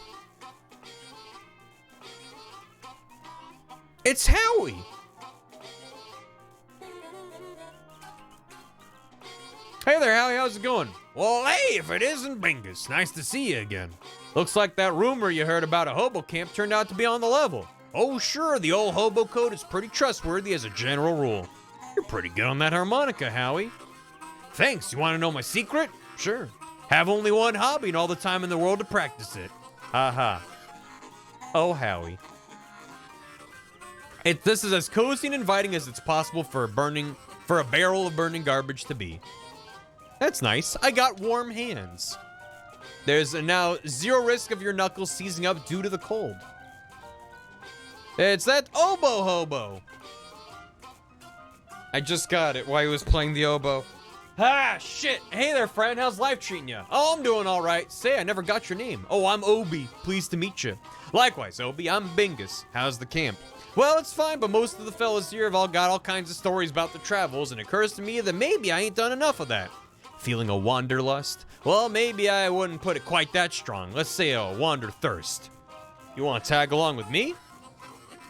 Speaker 1: It's Howie! Hey there, Howie, how's it going? Well, hey, if it isn't Bingus, nice to see you again. Looks like that rumor you heard about a hobo camp turned out to be on the level. Oh, sure, the old hobo code is pretty trustworthy as a general rule. You're pretty good on that harmonica, Howie. Thanks, you want to know my secret? Sure. Have only one hobby and all the time in the world to practice it. Haha. Oh, Howie. This is as cozy and inviting as it's possible for a barrel of burning garbage to be. That's nice. I got warm hands. There's now 0 risk of your knuckles seizing up due to the cold. It's that oboe hobo. I just got it while he was playing the oboe. Ah, shit. Hey there, friend. How's life treating you? Oh, I'm doing all right. Say, I never got your name. Oh, I'm Obi. Pleased to meet you. Likewise, Obi. I'm Bingus. How's the camp? Well, it's fine, but most of the fellas here have all got all kinds of stories about their travels, and it occurs to me that maybe I ain't done enough of that. Feeling a wanderlust? Well, maybe I wouldn't put it quite that strong. Let's say a wanderthirst. You want to tag along with me?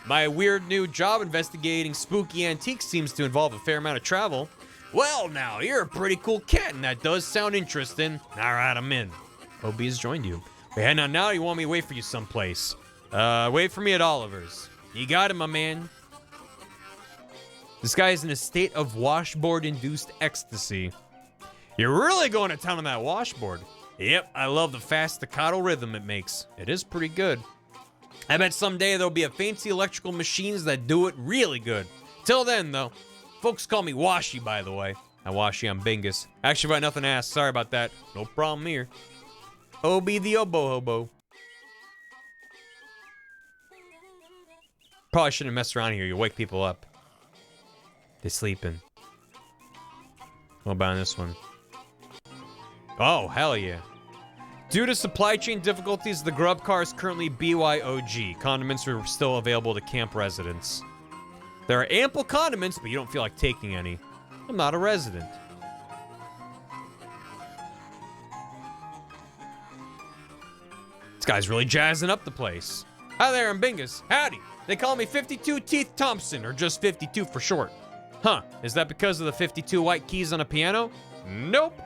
Speaker 1: My weird new job investigating spooky antiques seems to involve a fair amount of travel. Well, now, you're a pretty cool cat, and that does sound interesting. All right, I'm in. Obi has joined you. We're heading on now. You want me to wait for you someplace? Wait for me at Oliver's. You got it, my man. This guy is in a state of washboard-induced ecstasy. You're really going to town on that washboard. Yep, I love the fast staccato rhythm it makes. It is pretty good. I bet someday there'll be a fancy electrical machines that do it really good. Till then, though, folks call me Washi, by the way. Now, Washi, I'm Bingus. Actually, got nothing to ask. Sorry about that. No problem here. Obi the oboe hobo. Probably shouldn't mess around here. You wake people up. They're sleeping. What about this one? Oh, hell yeah. Due to supply chain difficulties, the grub car is currently BYOG. Condiments are still available to camp residents. There are ample condiments, but you don't feel like taking any. I'm not a resident. This guy's really jazzing up the place. Hi there, I'm Bingus. Howdy. They call me 52 Teeth Thompson, or just 52 for short. Huh, is that because of the 52 white keys on a piano? Nope.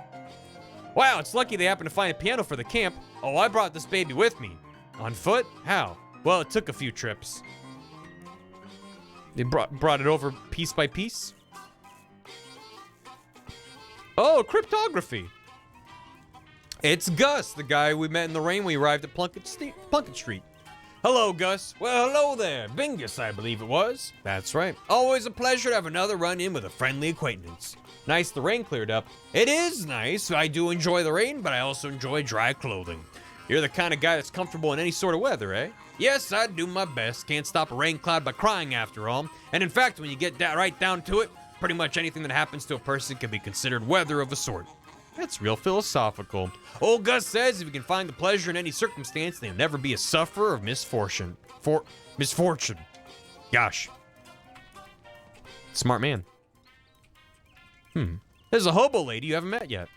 Speaker 1: Wow, it's lucky they happened to find a piano for the camp. Oh, I brought this baby with me. On foot? How? Well, it took a few trips. They brought it over piece by piece? Oh, cryptography. It's Gus, the guy we met in the rain when we arrived at Plunkett Street. Hello, Gus. Well, hello there. Bingus, I believe it was. That's right. Always a pleasure to have another run-in with a friendly acquaintance. Nice the rain cleared up. It is nice. I do enjoy the rain, but I also enjoy dry clothing. You're the kind of guy that's comfortable in any sort of weather, eh? Yes, I do my best. Can't stop a rain cloud by crying, after all. And in fact, when you get right down to it, pretty much anything that happens to a person can be considered weather of a sort. That's real philosophical. Old Gus says if you can find the pleasure in any circumstance, then you'll never be a sufferer of misfortune. Misfortune. Gosh. Smart man. There's a hobo lady you haven't met yet.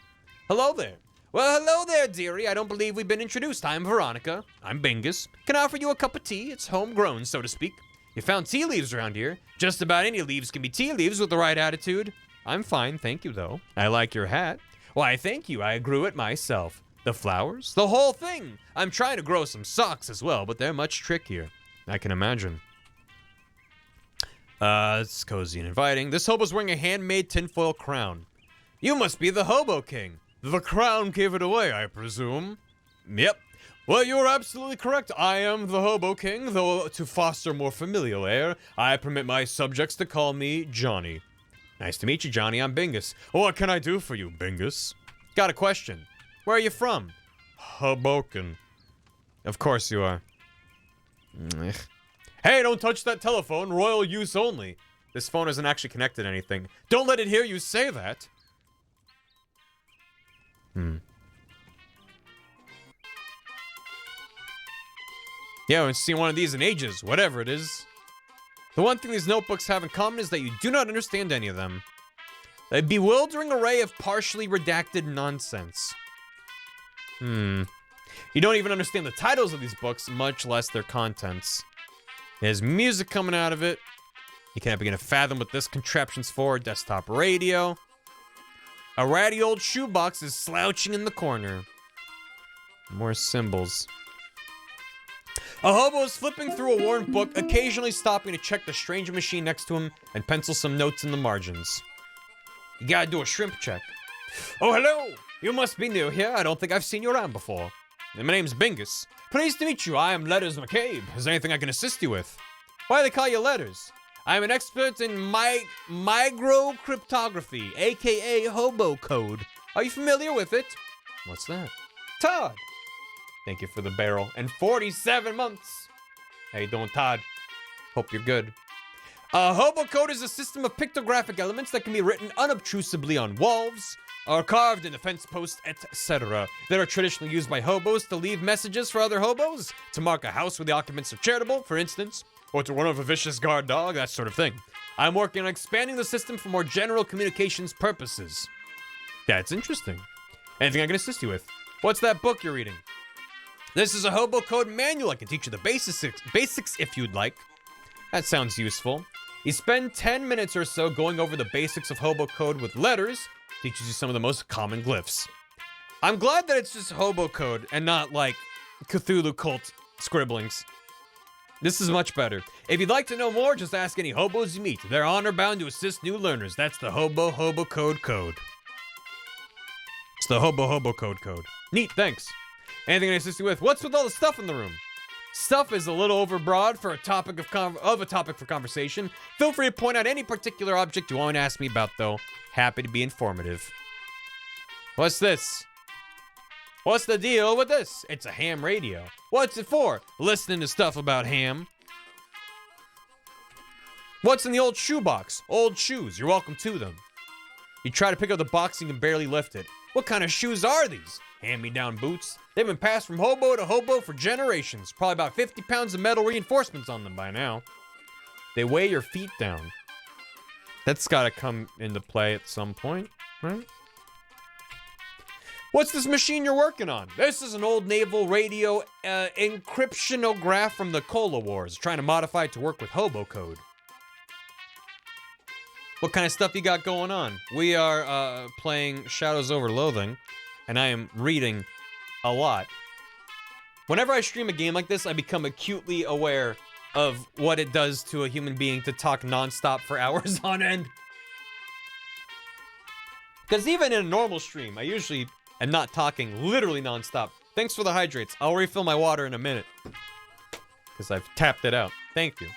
Speaker 1: Hello there. Well, hello there, dearie. I don't believe we've been introduced. I'm Veronica. I'm Bingus. Can I offer you a cup of tea? It's homegrown, so to speak. You found tea leaves around here. Just about any leaves can be tea leaves with the right attitude. I'm fine, thank you, though. I like your hat. Why, thank you. I grew it myself. The flowers? The whole thing. I'm trying to grow some socks as well, but they're much trickier. I can imagine. It's cozy and inviting. This hobo's wearing a handmade tinfoil crown. You must be the Hobo King. The crown gave it away, I presume. Yep. Well, you're absolutely correct. I am the Hobo King, though to foster more familial air, I permit my subjects to call me Johnny. Nice to meet you, Johnny. I'm Bingus. What can I do for you, Bingus? Got a question. Where are you from? Hoboken. Of course you are. Hey, don't touch that telephone. Royal use only. This phone isn't actually connected to anything. Don't let it hear you say that. Yeah, I haven't seen one of these in ages. Whatever it is. The one thing these notebooks have in common is that you do not understand any of them. A bewildering array of partially redacted nonsense. You don't even understand the titles of these books, much less their contents. There's music coming out of it. You can't begin to fathom what this contraption's for. Desktop radio. A ratty old shoebox is slouching in the corner. More symbols. A hobo is flipping through a worn book, occasionally stopping to check the strange machine next to him and pencil some notes in the margins. You gotta do a shrimp check. Oh, hello! You must be new here. I don't think I've seen you around before. My name's Bingus. Pleased to meet you. I am Letters McCabe. Is there anything I can assist you with? Why do they call you Letters? I'm an expert in microcryptography, aka hobo code. Are you familiar with it? What's that? Todd. Thank you for the barrel. And 47 months. How you doing, Todd? Hope you're good. Hobo code is a system of pictographic elements that can be written unobtrusively on walls, or carved in the fence posts, etc. that are traditionally used by hobos to leave messages for other hobos, to mark a house where the occupants are charitable, for instance, or to warn of a vicious guard dog, that sort of thing. I'm working on expanding the system for more general communications purposes. That's interesting. Anything I can assist you with? What's that book you're reading? This is a hobo code manual. I can teach you the basics if you'd like. That sounds useful. You spend 10 minutes or so going over the basics of hobo code with letters. Teaches you some of the most common glyphs. I'm glad that it's just hobo code and not like Cthulhu cult scribblings. This is much better. If you'd like to know more, just ask any hobos you meet. They're honor bound to assist new learners. That's the hobo code. It's the hobo code. Neat, thanks. Anything I assist you with? What's with all the stuff in the room? Stuff is a little overbroad for a topic for conversation. Feel free to point out any particular object you want to ask me about, though. Happy to be informative. What's this? What's the deal with this? It's a ham radio. What's it for? Listening to stuff about ham. What's in the old shoebox? Old shoes. You're welcome to them. You try to pick up the box and you can barely lift it. What kind of shoes are these? Hand-me-down boots. They've been passed from hobo to hobo for generations. Probably about 50 pounds of metal reinforcements on them by now. They weigh your feet down. That's gotta come into play at some point, right? What's this machine you're working on? This is an old naval radio encryptionograph from the Cola Wars. Trying to modify it to work with hobo code. What kind of stuff you got going on? We are playing Shadows over Loathing, and I am reading a lot. Whenever I stream a game like this, I become acutely aware of what it does to a human being to talk nonstop for hours on end. Because even in a normal stream, I usually am not talking literally nonstop. Thanks for the hydrates. I'll refill my water in a minute. Because I've tapped it out. Thank you.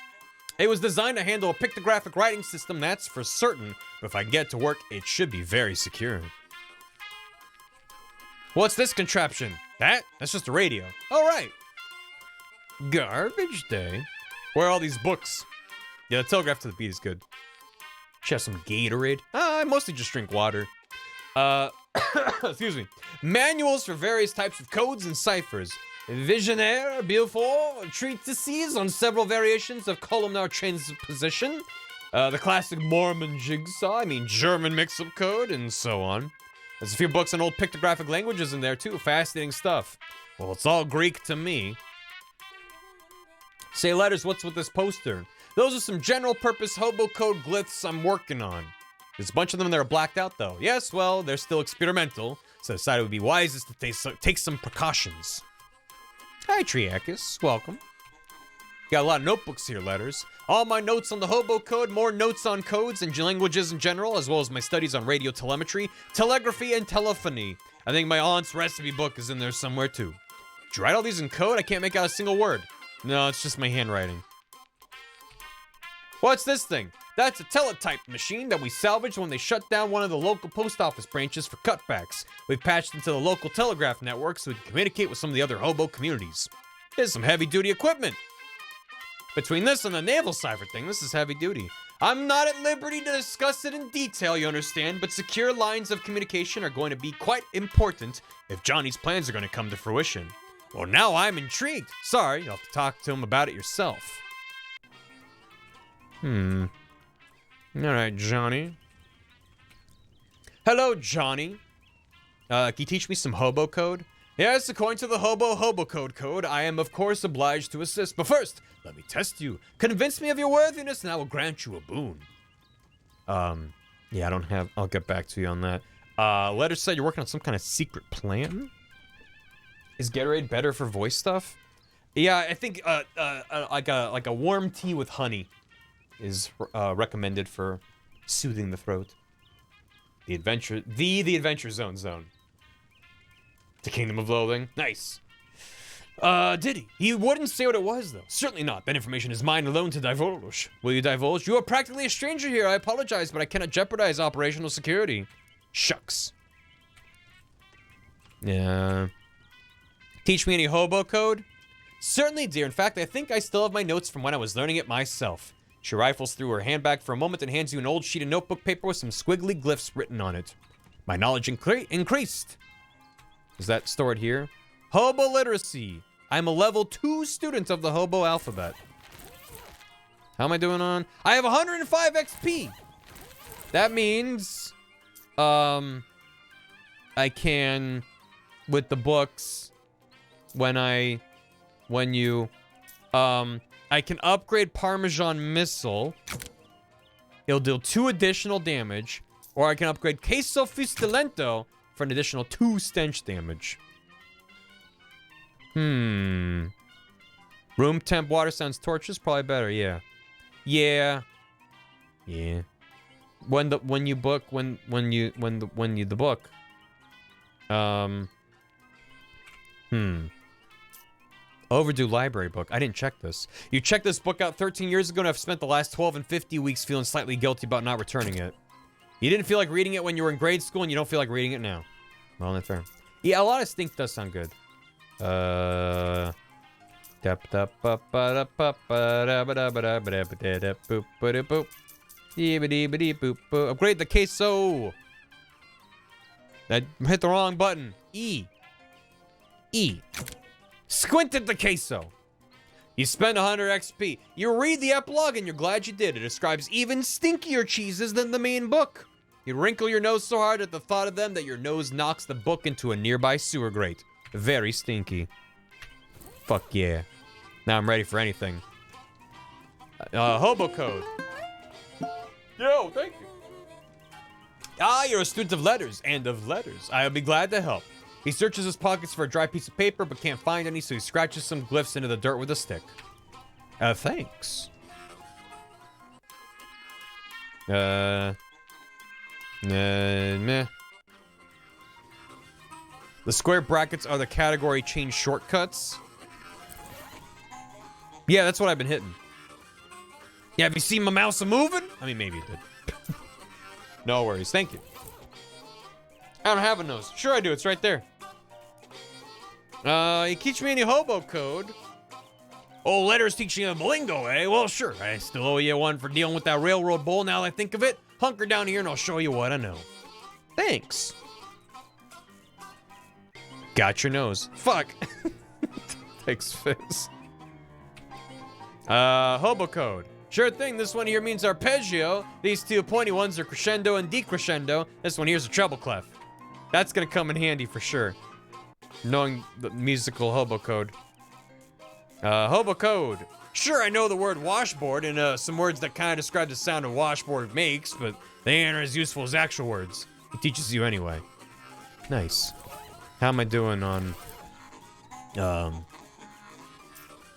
Speaker 1: It was designed to handle a pictographic writing system, that's for certain. But if I get to work, it should be very secure. What's this contraption? That's just a radio. All right. Garbage day. Where are all these books? Yeah, the telegraph to the beat is good. Should have some Gatorade. I mostly just drink water. Excuse me. Manuals for various types of codes and ciphers. Visionnaire, Beaufort, treatises on several variations of columnar transposition. The classic Mormon jigsaw, German mix-up code, and so on. There's a few books on old pictographic languages in there, too. Fascinating stuff. Well, it's all Greek to me. Say letters, what's with this poster? Those are some general-purpose hobo code glyphs I'm working on. There's a bunch of them that are blacked out, though. Yes, well, they're still experimental, so I decided it would be wisest to take some precautions. Hi, Triakis. Welcome. Got a lot of notebooks here, letters. All my notes on the hobo code, more notes on codes and languages in general, as well as my studies on radio telemetry, telegraphy, and telephony. I think my aunt's recipe book is in there somewhere, too. Did you write all these in code? I can't make out a single word. No, it's just my handwriting. What's this thing? That's a teletype machine that we salvaged when they shut down one of the local post office branches for cutbacks. We've patched into the local telegraph network so we can communicate with some of the other hobo communities. Here's some heavy-duty equipment. Between this and the naval cipher thing, this is heavy-duty. I'm not at liberty to discuss it in detail, you understand, but secure lines of communication are going to be quite important if Johnny's plans are going to come to fruition. Well, now I'm intrigued. Sorry, you'll have to talk to him about it yourself. Alright, Johnny. Hello, Johnny. Can you teach me some hobo code? Yes, according to the hobo code, I am of course obliged to assist. But first, let me test you. Convince me of your worthiness and I will grant you a boon. Yeah, I'll get back to you on that. Letter said you're working on some kind of secret plan? Is Gatorade better for voice stuff? Yeah, I think like a warm tea with honey is recommended for soothing the throat. The Adventure Zone. The Kingdom of Loathing. Nice. Did he? He wouldn't say what it was, though. Certainly not. That information is mine alone to divulge. Will you divulge? You are practically a stranger here. I apologize, but I cannot jeopardize operational security. Shucks. Yeah. Teach me any hobo code? Certainly, dear. In fact, I think I still have my notes from when I was learning it myself. She rifles through her handbag for a moment and hands you an old sheet of notebook paper with some squiggly glyphs written on it. My knowledge increased. Is that stored here? Hobo literacy. I'm a level 2 student of the hobo alphabet. How am I doing on? I have 105 XP. That means, I can, with the books, I can upgrade Parmesan Missile. It'll deal 2 additional damage. Or I can upgrade Queso Fustilento for an additional 2 stench damage. Room temp water sounds torches, probably better, yeah. Yeah. When you book. Overdue library book. I didn't check this. You checked this book out 13 years ago and I've spent the last 12 and 50 weeks feeling slightly guilty about not returning it. You didn't feel like reading it when you were in grade school and you don't feel like reading it now. Well, that's fair. Yeah, a lot of stink does sound good. Upgrade the queso. That hit the wrong button. E. Squinted the queso. You spend 100 XP. You read the epilogue and you're glad you did. It describes even stinkier cheeses than the main book. You wrinkle your nose so hard at the thought of them that your nose knocks the book into a nearby sewer grate. Very stinky. Fuck yeah. Now I'm ready for anything. Hobo code. Yo, thank you. Ah, you're a student of letters and of letters. I'll be glad to help. He searches his pockets for a dry piece of paper but can't find any, so he scratches some glyphs into the dirt with a stick. Thanks. Meh. The square brackets are the category change shortcuts. Yeah, that's what I've been hitting. Yeah, have you seen my mouse moving? I mean, maybe you did. No worries, thank you. I don't have a nose. Sure I do, it's right there. You teach me any hobo code? Oh, letters teaching you lingo, eh? Well, sure. I still owe you one for dealing with that railroad bull now that I think of it. Hunker down here and I'll show you what I know. Thanks. Got your nose. Fuck. Thanks, Fizz. Hobo code. Sure thing, this one here means arpeggio. These 2 pointy ones are crescendo and decrescendo. This one here's a treble clef. That's gonna come in handy for sure. Knowing the musical hobo code. Hobo code. Sure, I know the word washboard and some words that kind of describe the sound a washboard makes, but they ain't as useful as actual words. It teaches you anyway. Nice. How am I doing on...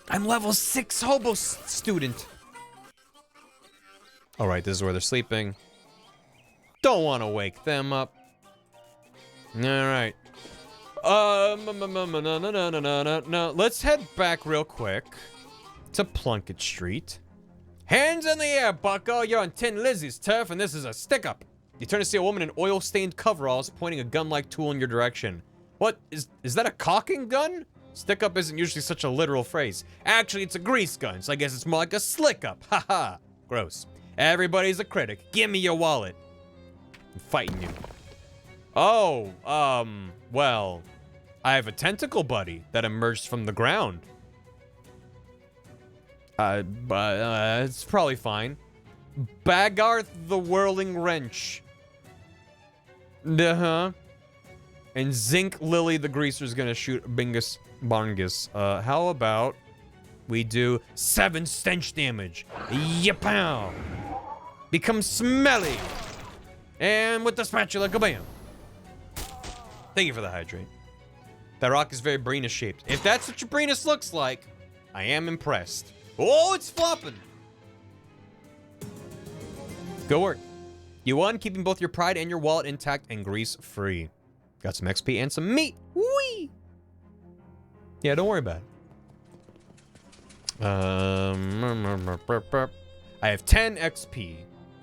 Speaker 1: I'm level 6 hobo student. Alright, this is where they're sleeping. Don't want to wake them up. Alright. No. Let's head back real quick to Plunkett Street. Hands in the air, bucko. You're on Tin Lizzie's turf, and this is a stick-up. You turn to see a woman in oil-stained coveralls pointing a gun-like tool in your direction. What? Is that a caulking gun? Stick-up isn't usually such a literal phrase. Actually, it's a grease gun, so I guess it's more like a slick-up. Haha. Gross. Everybody's a critic. Give me your wallet. I'm fighting you. Oh, well, I have a tentacle buddy that emerged from the ground. But it's probably fine. Bagarth the Whirling Wrench. Uh-huh. And Zinc Lily the Greaser's gonna shoot Bingus Bongus. How about we do 7 stench damage? Yapow! Become smelly! And with the spatula, kabam! Thank you for the hydrate. That rock is very Brenus shaped. If that's what your Brenus looks like, I am impressed. Oh, it's flopping! Good work. You won, keeping both your pride and your wallet intact and grease-free. Got some XP and some meat. Whee! Yeah, don't worry about it. I have 10 XP,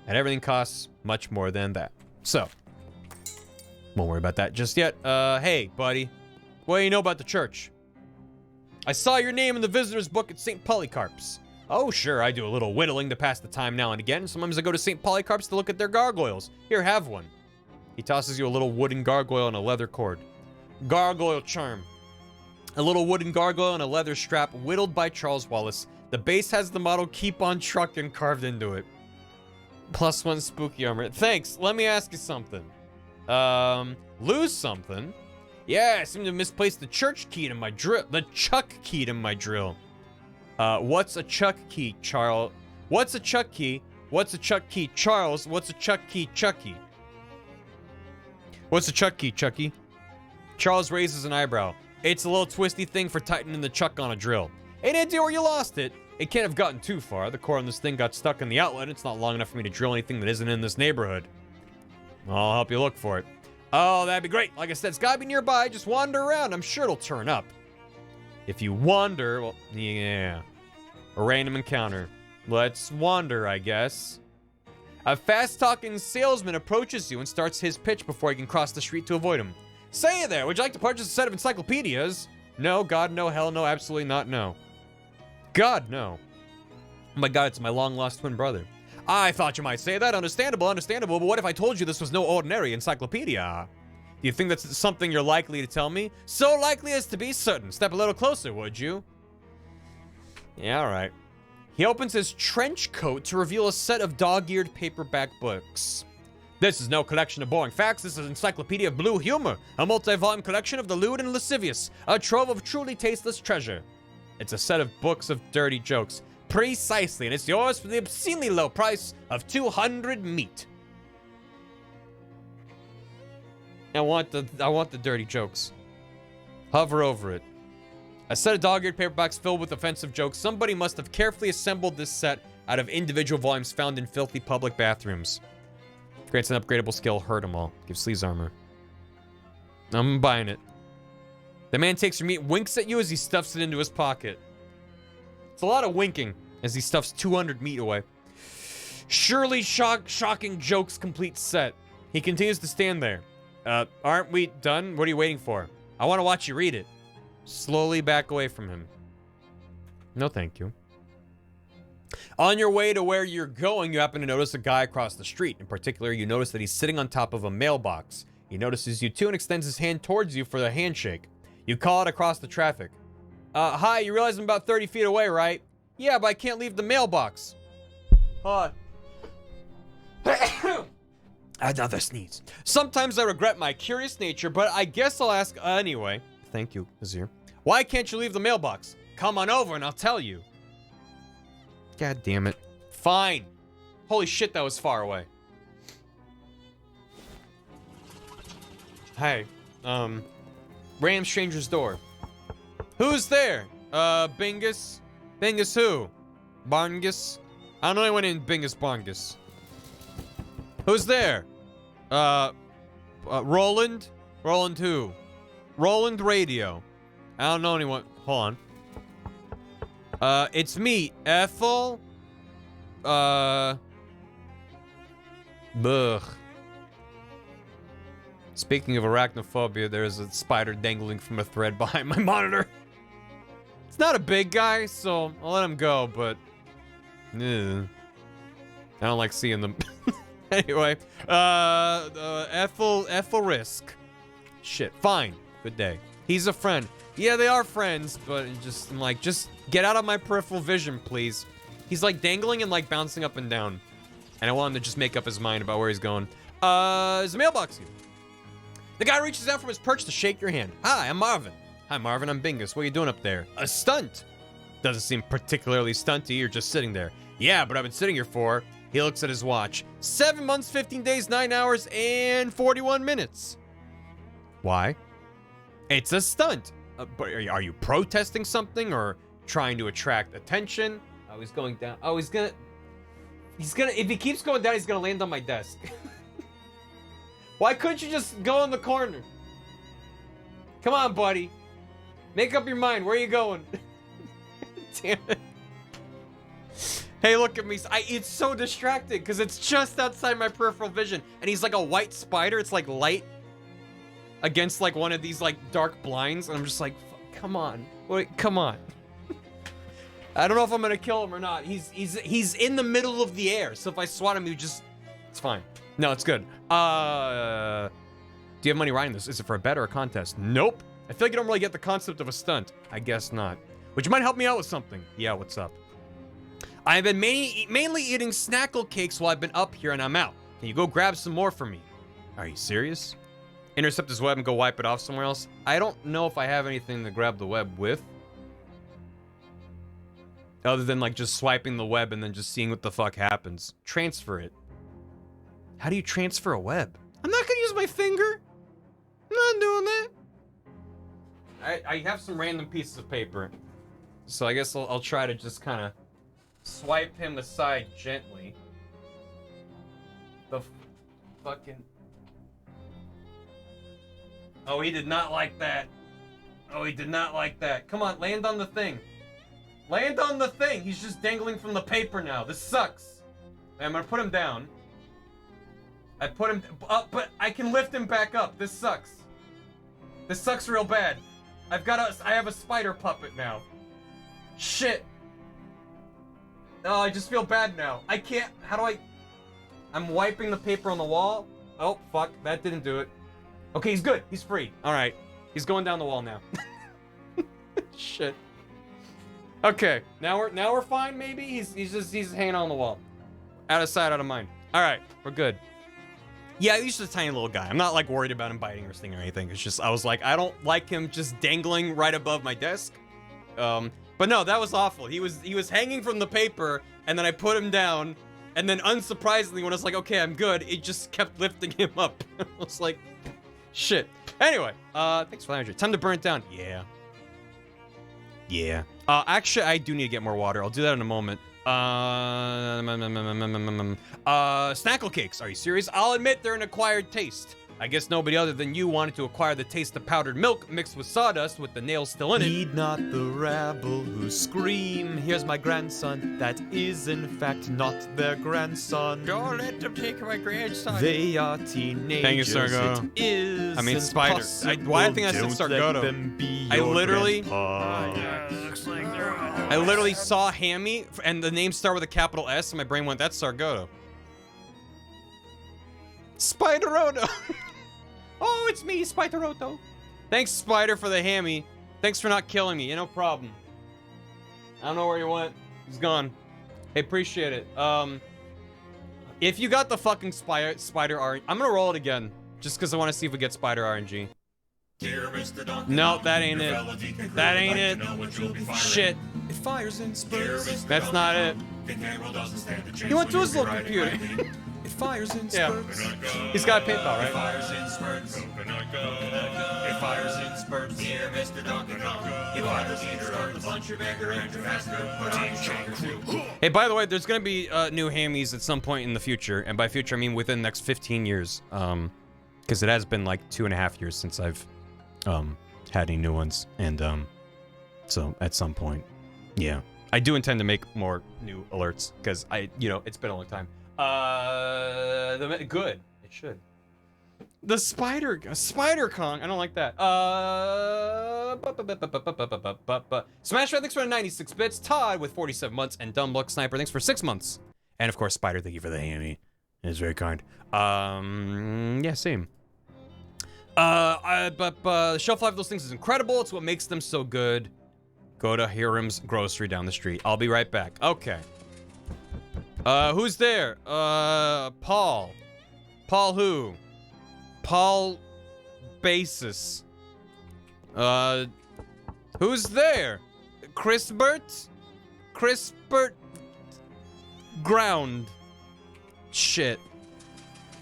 Speaker 1: and everything costs much more than that. So, won't worry about that just yet. Hey, buddy, what do you know about the church? I saw your name in the visitor's book at St. Polycarp's. Oh, sure, I do a little whittling to pass the time now and again. Sometimes I go to St. Polycarp's to look at their gargoyles. Here, have one. He tosses you a little wooden gargoyle on a leather cord. Gargoyle charm. A little wooden gargoyle and a leather strap whittled by Charles Wallace. The base has the motto, "Keep on trucking," carved into it. +1 spooky armor. Thanks. Let me ask you something. Lose something? Yeah, I seem to have misplaced the church key to my drill. The chuck key to my drill. What's a chuck key, Charles? What's a chuck key? What's a chuck key, Charles? What's a chuck key, Chucky? What's a chuck key, Chucky? Charles raises an eyebrow. It's a little twisty thing for tightening the chuck on a drill. Ain't it where you lost it? It can't have gotten too far. The core on this thing got stuck in the outlet. It's not long enough for me to drill anything that isn't in this neighborhood. I'll help you look for it. Oh, that'd be great. Like I said, it's gotta be nearby. Just wander around. I'm sure it'll turn up. If you wander, well, yeah. A random encounter. Let's wander, I guess. A fast-talking salesman approaches you and starts his pitch before he can cross the street to avoid him. Say there, would you like to purchase a set of encyclopedias? No, God, no, hell no, absolutely not, no. God, no. Oh my God, it's my long-lost twin brother. I thought you might say that. Understandable, understandable, but what if I told you this was no ordinary encyclopedia? Do you think that's something you're likely to tell me? So likely as to be certain. Step a little closer, would you? Yeah, all right. He opens his trench coat to reveal a set of dog-eared paperback books. This is no collection of boring facts. This is an encyclopedia of blue humor, a multi-volume collection of the lewd and lascivious, a trove of truly tasteless treasure. It's a set of books of dirty jokes. Precisely, and it's yours for the obscenely low price of 200 meat. I want the dirty jokes. Hover over it. A set of dog-eared paperbacks filled with offensive jokes. Somebody must have carefully assembled this set out of individual volumes found in filthy public bathrooms. Grants an upgradable skill, hurt them all. Gives sleeves armor. I'm buying it. The man takes your meat, winks at you as he stuffs it into his pocket. It's a lot of winking as he stuffs 200 meat away. Surely shocking jokes complete set. He continues to stand there. Aren't we done? What are you waiting for? I want to watch you read it. Slowly back away from him. No, thank you. On your way to where you're going, you happen to notice a guy across the street. In particular, you notice that he's sitting on top of a mailbox. He notices you too and extends his hand towards you for the handshake. You call it across the traffic. Hi, you realize I'm about 30 feet away, right? Yeah, but I can't leave the mailbox. Hold on. Another sneeze. Sometimes I regret my curious nature, but I guess I'll ask anyway. Thank you, Azir. Why can't you leave the mailbox? Come on over and I'll tell you. God damn it. Fine. Holy shit, that was far away. Hey, random stranger's door. Who's there? Bingus? Bingus who? Barngus? I don't know anyone named Bingus Barngus. Who's there? Roland? Roland who? Roland Radio. I don't know anyone. Hold on. It's me, Ethel. Ugh. Speaking of arachnophobia, there's a spider dangling from a thread behind my monitor. It's not a big guy, so I'll let him go, but... I don't like seeing them. Anyway, Ethel Risk. Shit, fine. Good day. He's a friend. Yeah, they are friends, but I'm like, just get out of my peripheral vision, please. He's like dangling and like bouncing up and down. And I want him to just make up his mind about where he's going. There's a mailbox here. The guy reaches out from his perch to shake your hand. Hi, I'm Marvin. Hi, Marvin, I'm Bingus. What are you doing up there? A stunt. Doesn't seem particularly stunty. You're just sitting there. Yeah, but I've been sitting here for... He looks at his watch. 7 months, 15 days, 9 hours, and 41 minutes. Why? It's a stunt. But are you protesting something or trying to attract attention? Oh, he's going down. Oh, he's gonna, if he keeps going down, he's gonna land on my desk. Why couldn't you just go in the corner? Come on, buddy. Make up your mind. Where are you going? Damn it. Hey, look at me. It's so distracting because it's just outside my peripheral vision. And he's like a white spider. It's like light against like one of these like dark blinds. And I'm just like, come on. Wait, come on. I don't know if I'm gonna kill him or not. He's in the middle of the air. So if I swat him, it's fine. No, it's good. Do you have money riding this? Is it for a bet or a contest? Nope. I feel like you don't really get the concept of a stunt. I guess not. Which might help me out with something. Yeah, what's up? I've been mainly eating snackle cakes while I've been up here and I'm out. Can you go grab some more for me? Are you serious? Intercept his web and go wipe it off somewhere else? I don't know if I have anything to grab the web with. Other than like just swiping the web and then just seeing what the fuck happens. Transfer it. How do you transfer a web? I'm not gonna use my finger. I'm not doing that. I have some random pieces of paper. So I guess I'll try to just kind of swipe him aside gently. The fucking... Oh, he did not like that. Oh, he did not like that. Come on, land on the thing. Land on the thing. He's just dangling from the paper now. This sucks. I'm gonna put him down. I put him up, but I can lift him back up. This sucks. This sucks real bad. I have a spider puppet now. Shit. Oh, I just feel bad now. I can't, how do I... I'm wiping the paper on the wall. Oh, fuck, that didn't do it. Okay, he's good, he's free. All right, he's going down the wall now. Shit. Okay, now we're fine, maybe? He's hanging on the wall. Out of sight, out of mind. All right, we're good. Yeah, he's just a tiny little guy. I'm not like worried about him biting or stinging or anything. It's just, I was like, I don't like him just dangling right above my desk. But no, that was awful. He was hanging from the paper, and then I put him down, and then unsurprisingly, when I was like, okay, I'm good, it just kept lifting him up. I was like, shit. Anyway, thanks for the energy. Time to burn it down. Yeah. Yeah. Actually, I do need to get more water. I'll do that in a moment. Snackle cakes. Are you serious? I'll admit they're an acquired taste. I guess nobody other than you wanted to acquire the taste of powdered milk mixed with sawdust with the nails still in it. Heed not the rabble who scream, here's my grandson. That is in fact not their grandson. Don't let them take my grandson. They are teenagers. Thank you, Sargo. It is. I mean, spider. Why I think I said Sargoto? I literally saw Hammy and the name started with a capital S, and my brain went, that's Sargoto. Spideroto. Oh, it's me, Spideroto. Thanks, Spider, for the hammy. Thanks for not killing me. Yeah, no problem. I don't know where he went. He's gone. Hey, appreciate it. If you got the fucking spider RNG, I'm gonna roll it again, just because I want to see if we get spider RNG. No, that ain't it. That ain't it. Shit. It fires in spurts. That's not it. He went to his little computer. It fires in spurts. Yeah. He's got a paintball, right? It fires in spurts. It fires in spurts. Here, Mr. Donkey Kong. It fires in spurts. Punch your bigger and your faster, but I'm stronger too. Hey, by the way, there's gonna be new hammies at some point in the future, and by future I mean within the next 15 years. Because it has been like 2.5 years since I've had any new ones, and so at some point, yeah, I do intend to make more new alerts because it's been a long time. Good. It should. The Spider Kong. I don't like that. Smash Red, thanks for 96 bits. Todd with 47 months, and Dumb Luck Sniper, thanks for 6 months. And of course, Spider, thank you for the hammy. It is very kind. Yeah, same. The shelf life of those things is incredible. It's what makes them so good. Go to Hiram's Grocery down the street. I'll be right back. Okay. Who's there? Paul. Paul who? Paul Basis. Who's there? Crispert? Crispert Ground. Shit.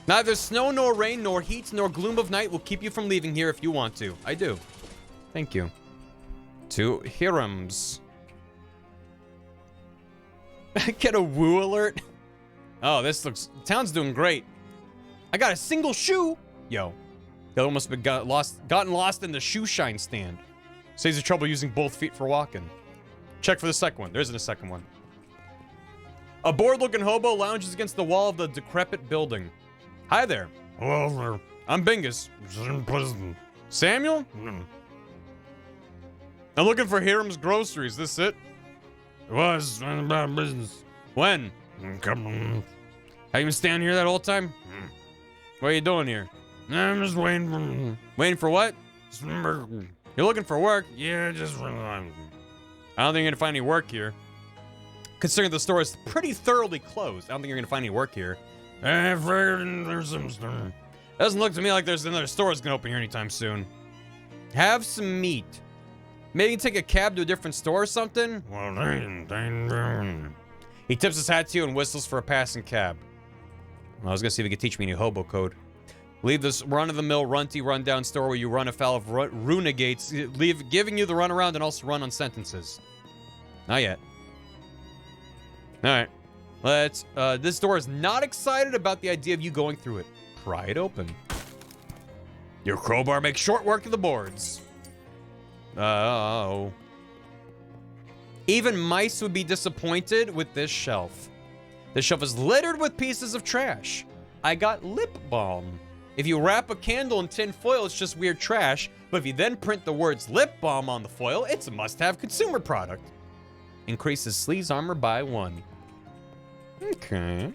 Speaker 1: Neither snow nor rain nor heat nor gloom of night will keep you from leaving here if you want to. I do. Thank you. To Hiram's. Get a woo alert. Oh, this looks... Town's doing great. I got a single shoe. Yo. The other must have gotten lost in the shoe shine stand. Saves you trouble using both feet for walking. Check for the second one. There isn't a second one. A bored-looking hobo lounges against the wall of the decrepit building. Hi there. Hello there. I'm Bingus. Samuel? I'm looking for Hiram's groceries. This it? It was. About business. When? Come on. Have you been standing here that whole time? What are you doing here? I'm just waiting for... Waiting for what? You're looking for work? Yeah, just... I don't think you're gonna find any work here. Considering the store is pretty thoroughly closed, I don't think you're gonna find any work here. I figured there's some store. Doesn't look to me like there's another store that's gonna open here anytime soon. Have some meat. Maybe take a cab to a different store or something? Well, he tips his hat to you and whistles for a passing cab. I was gonna see if he could teach me any hobo code. Leave this run-of-the-mill, runty, run-down store where you run afoul of runagates, giving you the runaround and also run on sentences. Not yet. Alright. Let's, this door is not excited about the idea of you going through it. Pry it open. Your crowbar makes short work of the boards. Oh. Even mice would be disappointed with this shelf. This shelf is littered with pieces of trash. I got lip balm. If you wrap a candle in tin foil, it's just weird trash. But if you then print the words lip balm on the foil, it's a must-have consumer product. Increases sleeves armor by 1. Okay.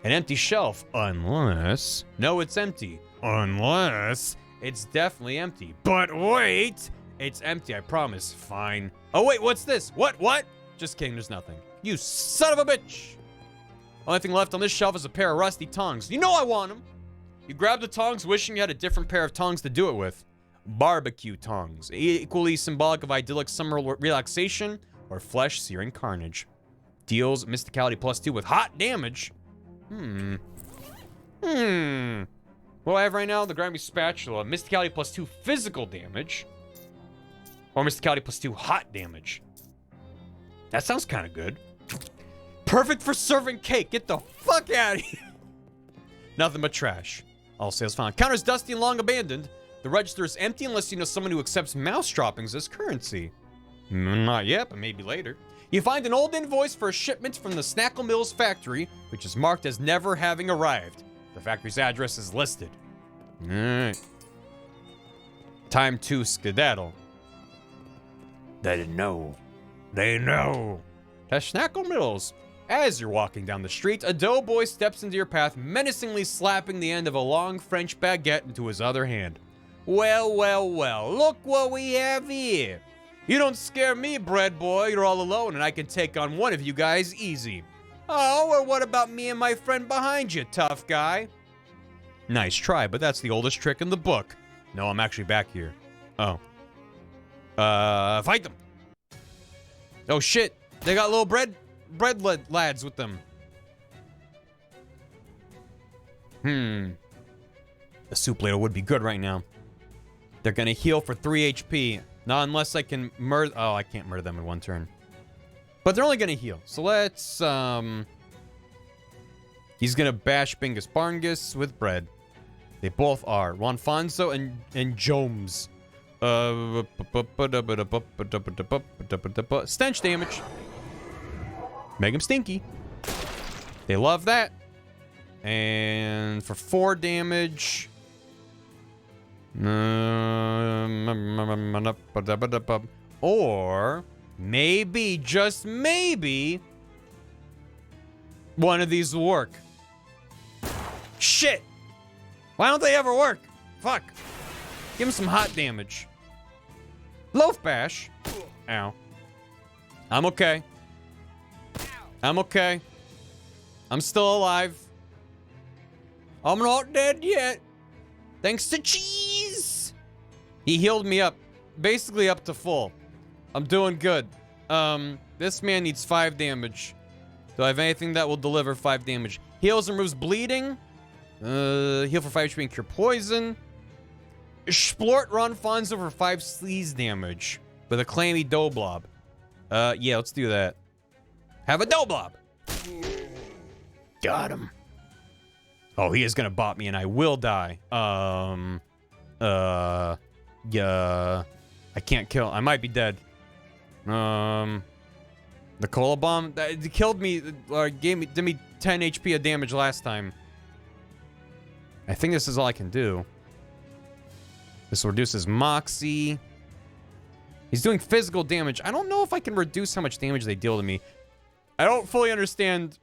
Speaker 1: An empty shelf, unless... No, it's empty. Unless... It's definitely empty. But wait! It's empty, I promise. Fine. Oh, wait, what's this? What? Just kidding, there's nothing. You son of a bitch! Only thing left on this shelf is a pair of rusty tongs. You know I want them! You grab the tongs, wishing you had a different pair of tongs to do it with. Barbecue tongs. Equally symbolic of idyllic summer relaxation or flesh-searing carnage. Deals Mysticality +2 with hot damage. What do I have right now? The Grammy Spatula. Mysticality +2 physical damage. Or Mysticality +2 hot damage. That sounds kind of good. Perfect for serving cake. Get the fuck out of here. Nothing but trash. All sales found. Counter's dusty and long abandoned. The register is empty unless you know someone who accepts mouse droppings as currency. Not yet, but maybe later. You find an old invoice for a shipment from the Snackle Mills factory, which is marked as never having arrived. The factory's address is listed. Alright. Time to skedaddle. They know. They know. To Snackle Mills. As you're walking down the street, a doughboy steps into your path, menacingly slapping the end of a long French baguette into his other hand. Well, look what we have here. You don't scare me, bread boy. You're all alone, and I can take on one of you guys easy. Oh, or what about me and my friend behind you, tough guy? Nice try, but that's the oldest trick in the book. No, I'm actually back here. Oh. Fight them. Oh, shit. They got little bread lads with them. The soup ladle would be good right now. They're gonna heal for 3 HP. Not unless I can murder... Oh, I can't murder them in one turn. But they're only gonna heal. So let's, He's gonna bash Bingus Barngus with bread. They both are. Ronfonso and Jomes. Stench damage. Make him stinky. They love that. And for 4 damage... Or maybe, just maybe, one of these will work. Shit! Why don't they ever work? Fuck. Give him some hot damage. Loaf bash. Ow. I'm okay. I'm okay. I'm still alive. I'm not dead yet. Thanks to cheese. He healed me up. Basically up to full. I'm doing good. This man needs 5 damage. Do I have anything that will deliver 5 damage? Heals and removes bleeding. Heal for 5 HP and cure poison. Splort Ron Fonzo for 5 sleaze damage. With a clammy dough blob. Yeah, let's do that. Have a dough blob. Got him. Oh, he is gonna bop me and I will die. Yeah. I can't kill. I might be dead. The cola bomb, it killed me, or did me 10 HP of damage last time. I think this is all I can do. This reduces Moxie. He's doing physical damage. I don't know if I can reduce how much damage they deal to me. I don't fully understand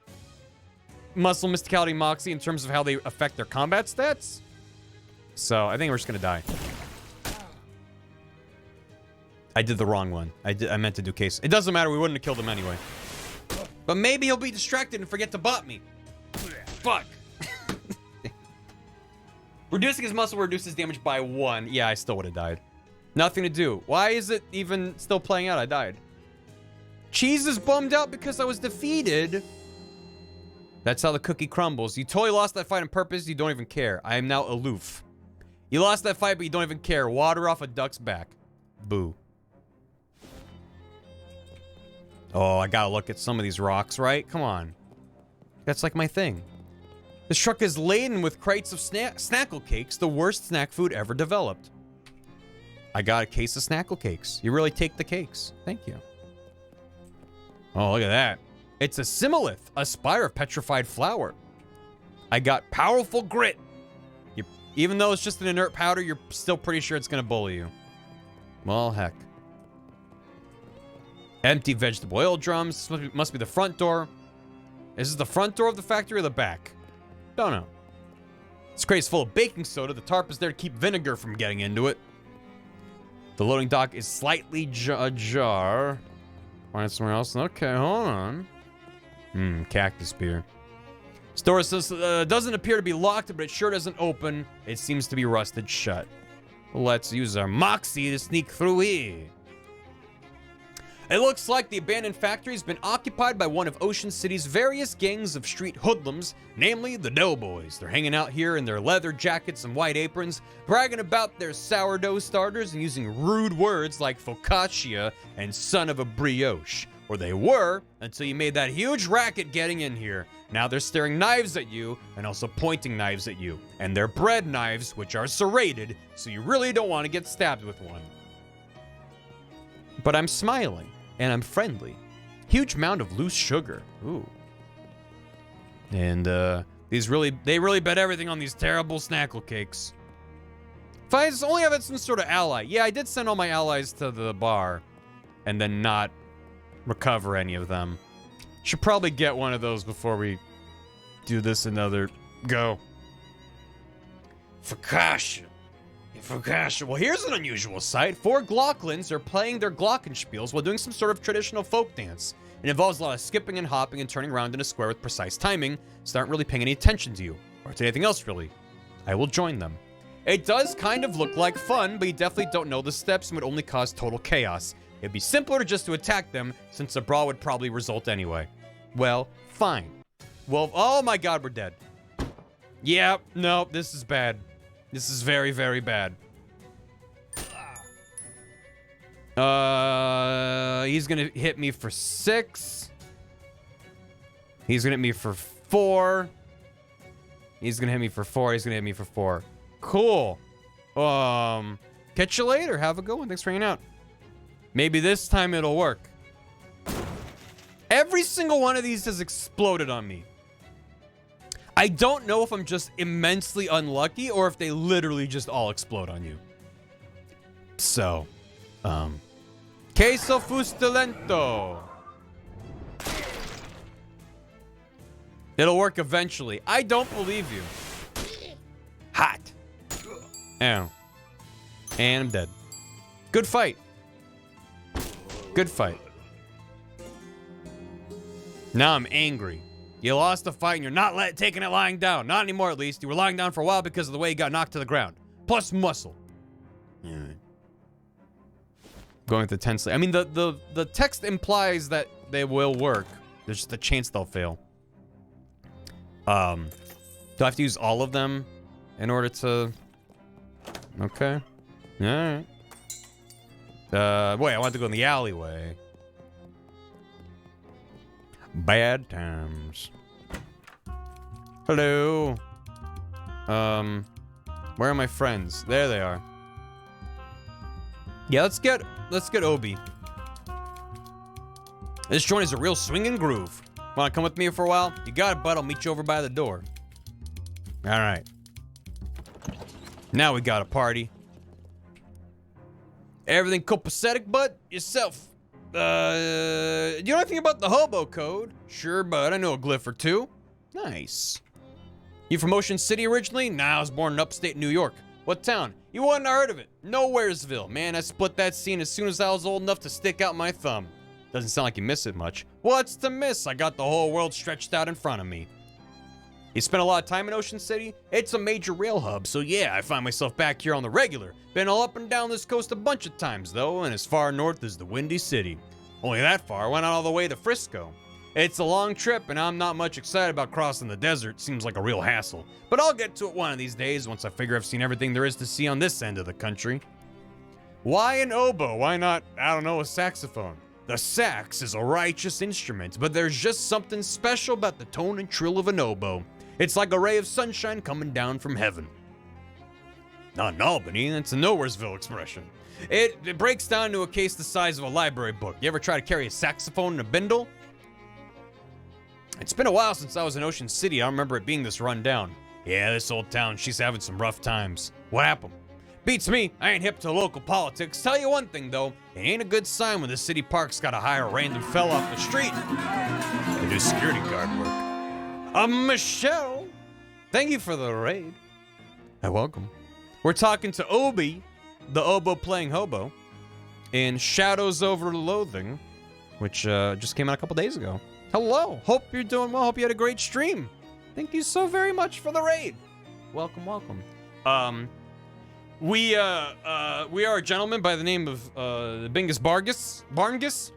Speaker 1: Muscle, Mysticality, Moxie in terms of how they affect their combat stats. So I think we're just gonna die. I did the wrong one. I meant to do case. It doesn't matter. We wouldn't have killed him anyway. But maybe he'll be distracted and forget to bot me. Fuck. Reducing his muscle reduces damage by 1. Yeah, I still would have died. Nothing to do. Why is it even still playing out? I died. Cheese is bummed out because I was defeated. That's how the cookie crumbles. You totally lost that fight on purpose. You don't even care. I am now aloof. You lost that fight, but you don't even care. Water off a duck's back. Boo. Oh, I gotta look at some of these rocks, right? Come on. That's like my thing. This truck is laden with crates of snackle cakes, the worst snack food ever developed. I got a case of snackle cakes. You really take the cakes. Thank you. Oh, look at that. It's a Similith, a spire of petrified flour. I got powerful grit. Even though it's just an inert powder, you're still pretty sure it's gonna bully you. Well, heck. Empty vegetable oil drums. This must be the front door. Is this the front door of the factory or the back? Don't know. This crate is full of baking soda. The tarp is there to keep vinegar from getting into it. The loading dock is slightly ajar. Find somewhere else. Okay, hold on. Cactus beer. Store doesn't appear to be locked, but it sure doesn't open. It seems to be rusted shut. Let's use our Moxie to sneak through here. It looks like the abandoned factory has been occupied by one of Ocean City's various gangs of street hoodlums, namely the Doughboys. They're hanging out here in their leather jackets and white aprons, bragging about their sourdough starters and using rude words like focaccia and son of a brioche. Or they were, until you made that huge racket getting in here. Now they're staring knives at you and also pointing knives at you. And they're bread knives, which are serrated, so you really don't want to get stabbed with one. But I'm smiling. And I'm friendly. Huge amount of loose sugar. Ooh. And they really bet everything on these terrible snackle cakes. If I only have some sort of ally. Yeah, I did send all my allies to the bar and then not recover any of them. Should probably get one of those before we do this another go. Focaccia. Well, here's an unusual sight. 4 Glocklins are playing their glockenspiels while doing some sort of traditional folk dance. It involves a lot of skipping and hopping and turning around in a square with precise timing, so they aren't really paying any attention to you, or to anything else, really. I will join them. It does kind of look like fun, but you definitely don't know the steps and would only cause total chaos. It'd be simpler just to attack them, since a brawl would probably result anyway. Well, fine. Well, oh my god, we're dead. Yeah, no, this is bad. This is very, very bad. He's gonna hit me for 6. He's gonna hit me for 4. He's gonna hit me for 4. He's gonna hit me for 4. Cool. Catch you later. Have a good one. Thanks for hanging out. Maybe this time it'll work. Every single one of these has exploded on me. I don't know if I'm just immensely unlucky or if they literally just all explode on you. So, queso fustelento. It'll work eventually. I don't believe you. Hot. Ow. And I'm dead. Good fight. Good fight. Now I'm angry. You lost the fight and you're not taking it lying down. Not anymore, at least. You were lying down for a while because of the way you got knocked to the ground. Plus muscle. Yeah. Going through tensely. I mean, the text implies that they will work. There's just a chance they'll fail. Do I have to use all of them in order to... Okay. Alright. Wait, I want to go in the alleyway. Bad times. Hello. Where are my friends? There they are. Yeah, let's get Obi. This joint is a real swinging groove. Want to come with me for a while? You got it, bud. I'll meet you over by the door. All right. Now we got a party. Everything copacetic, bud? Yourself. Do you know anything about the hobo code? Sure, bud. I know a glyph or two. Nice. You from Ocean City originally? Nah, I was born in upstate New York. What town? You wouldn't have heard of it. Nowheresville. Man, I split that scene as soon as I was old enough to stick out my thumb. Doesn't sound like you miss it much. What's to miss? I got the whole world stretched out in front of me. You spent a lot of time in Ocean City? It's a major rail hub, so yeah, I find myself back here on the regular. Been all up and down this coast a bunch of times, though, and as far north as the Windy City. Only that far, went all the way to Frisco. It's a long trip, and I'm not much excited about crossing the desert. Seems like a real hassle. But I'll get to it one of these days once I figure I've seen everything there is to see on this end of the country. Why an oboe? Why not, I don't know, a saxophone? The sax is a righteous instrument, but there's just something special about the tone and trill of an oboe. It's like a ray of sunshine coming down from heaven. Not in Albany, that's a Nowheresville expression. It breaks down to a case the size of a library book. You ever try to carry a saxophone in a bindle? It's been a while since I was in Ocean City. I don't remember it being this run down. Yeah, this old town, she's having some rough times. What happened? Beats me. I ain't hip to local politics. Tell you one thing, though. It ain't a good sign when the city park's gotta hire a random fella off the street to do security guard work. Michelle, thank you for the raid. You're welcome. We're talking to Obi, the oboe playing hobo, in Shadows Over Loathing, which just came out a couple days ago. Hello. Hope you're doing well. Hope you had a great stream. Thank you so very much for the raid. Welcome, welcome. We are a gentleman by the name of Bingus Barngus.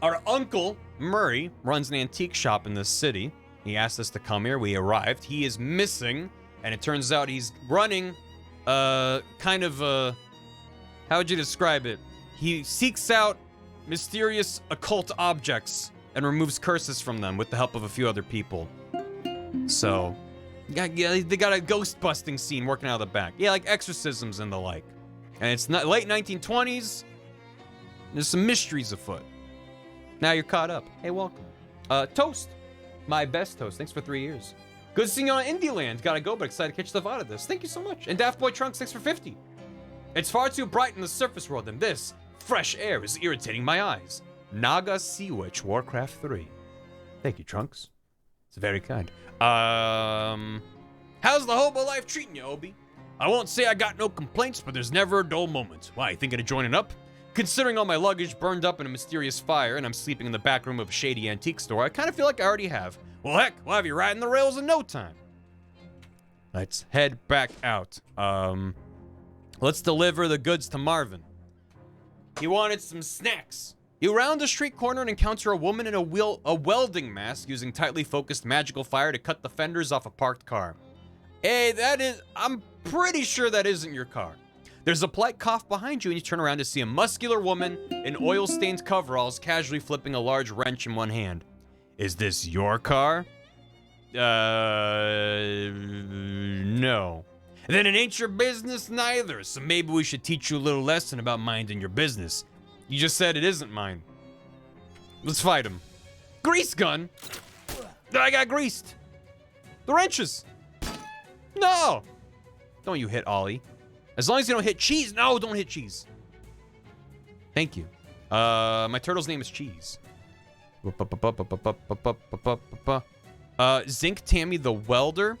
Speaker 1: Our uncle Murray runs an antique shop in this city. He asked us to come here. We arrived. He is missing, and it turns out he's running kind of how would you describe it? He seeks out mysterious occult objects and removes curses from them with the help of a few other people. So, yeah, they got a ghost busting scene working out of the back. Yeah, like exorcisms and the like. And it's not late 1920s. There's some mysteries afoot. Now you're caught up. Hey, welcome. Toast. My best Toast. Thanks for 3 years. Good seeing you on Indie Land. Gotta go, but excited to catch stuff out of this. Thank you so much. And Daft Boy Trunks, thanks for 50. It's far too bright in the surface world, and this fresh air is irritating my eyes. Naga Sea Witch, Warcraft 3. Thank you, Trunks. It's very kind. How's the hobo life treating you, Obi? I won't say I got no complaints, but there's never a dull moment. Why, thinking of joining up? Considering all my luggage burned up in a mysterious fire and I'm sleeping in the back room of a shady antique store, I kind of feel like I already have. Well, heck, we'll have you riding the rails in no time. Let's head back out. Let's deliver the goods to Marvin. He wanted some snacks. You round a street corner and encounter a woman in a welding mask using tightly focused magical fire to cut the fenders off a parked car. Hey, I'm pretty sure that isn't your car. There's a polite cough behind you and you turn around to see a muscular woman in oil-stained coveralls casually flipping a large wrench in one hand. Is this your car? No. Then it ain't your business neither, so maybe we should teach you a little lesson about minding your business. You just said it isn't mine. Let's fight him. Grease gun? I got greased. The wrenches. No. Don't you hit Ollie. As long as you don't hit Cheese. No, don't hit Cheese. Thank you. My turtle's name is Cheese. Zinc Tammy the Welder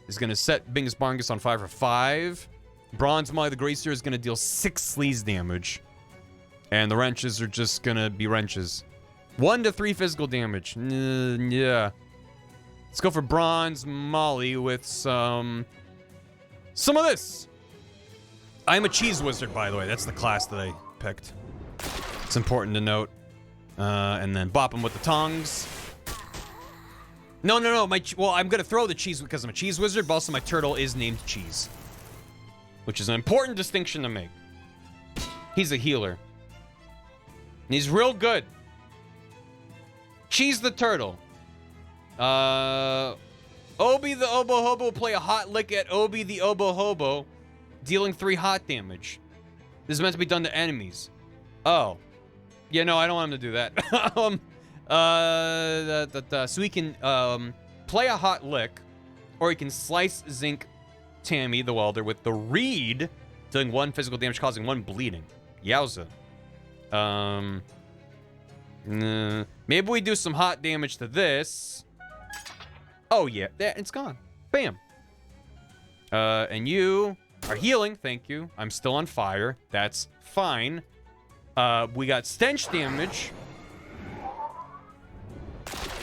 Speaker 1: is going to set Bingus Barngus on fire for 5. Bronze Molly the Gracer is going to deal 6 sleaze damage. And the wrenches are just going to be wrenches. 1 to 3 physical damage. Yeah. Let's go for Bronze Molly with some of this. I'm a cheese wizard, by the way. That's the class that I picked. It's important to note. And then bop him with the tongs. No. Well, I'm going to throw the cheese because I'm a cheese wizard, but also my turtle is named Cheese. Which is an important distinction to make. He's a healer. And he's real good. Cheese the turtle. Obi the Obo Hobo will play a hot lick at Obi the Obo Hobo, dealing 3 hot damage. This is meant to be done to enemies. Oh. Yeah, no, I don't want him to do that. So he can play a hot lick, or he can slice Zinc Tammy, the welder, with the reed, dealing 1 physical damage, causing 1 bleeding. Yowza. Maybe we do some hot damage to this. Oh, yeah. It's gone. Bam. And you are healing. Thank you. I'm still on fire. That's fine. We got stench damage.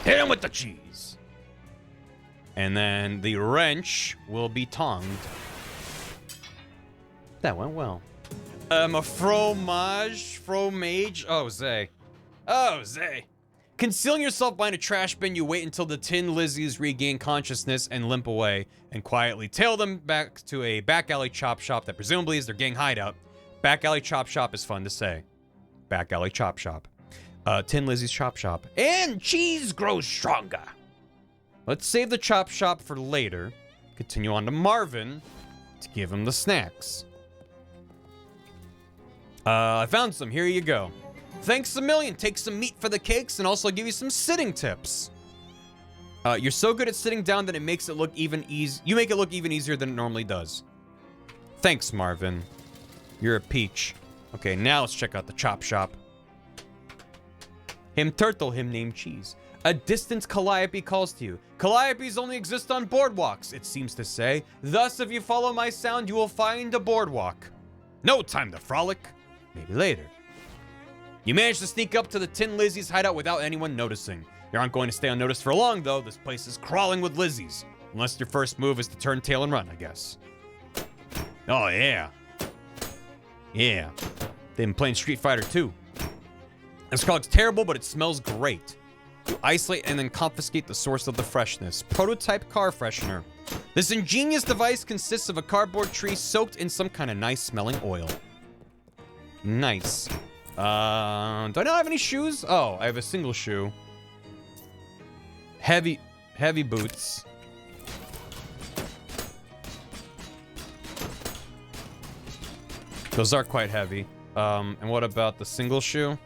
Speaker 1: Hit him with the cheese. And then the wrench will be tongued. That went well. A fromage. Oh, Zay. Oh, Zay. Concealing yourself behind a trash bin, you wait until the Tin Lizzies regain consciousness and limp away, and quietly tail them back to a back alley chop shop that presumably is their gang hideout. Back alley chop shop is fun to say. Back alley chop shop. Tin Lizzie's chop shop. And cheese grows stronger. Let's save the chop shop for later. Continue on to Marvin to give him the snacks. I found some. Here you go. Thanks a million. Take some meat for the cakes and also give you some sitting tips. You're so good at sitting down that it makes it look even easy. You make it look even easier than it normally does. Thanks, Marvin. You're a peach. Okay, now let's check out the chop shop. Him turtle, him name cheese. A distant calliope calls to you. Calliopes only exist on boardwalks, it seems to say. Thus, if you follow my sound, you will find a boardwalk. No time to frolic. Maybe later. You managed to sneak up to the Tin Lizzie's hideout without anyone noticing. You aren't going to stay unnoticed for long, though. This place is crawling with Lizzies. Unless your first move is to turn tail and run, I guess. Oh, yeah. Yeah. They've been playing Street Fighter 2. This car looks terrible, but it smells great. You isolate and then confiscate the source of the freshness. Prototype car freshener. This ingenious device consists of a cardboard tree soaked in some kind of nice-smelling oil. Nice. Do I not have any shoes? Oh, I have a single shoe. Heavy boots. Those are quite heavy. And what about the single shoe?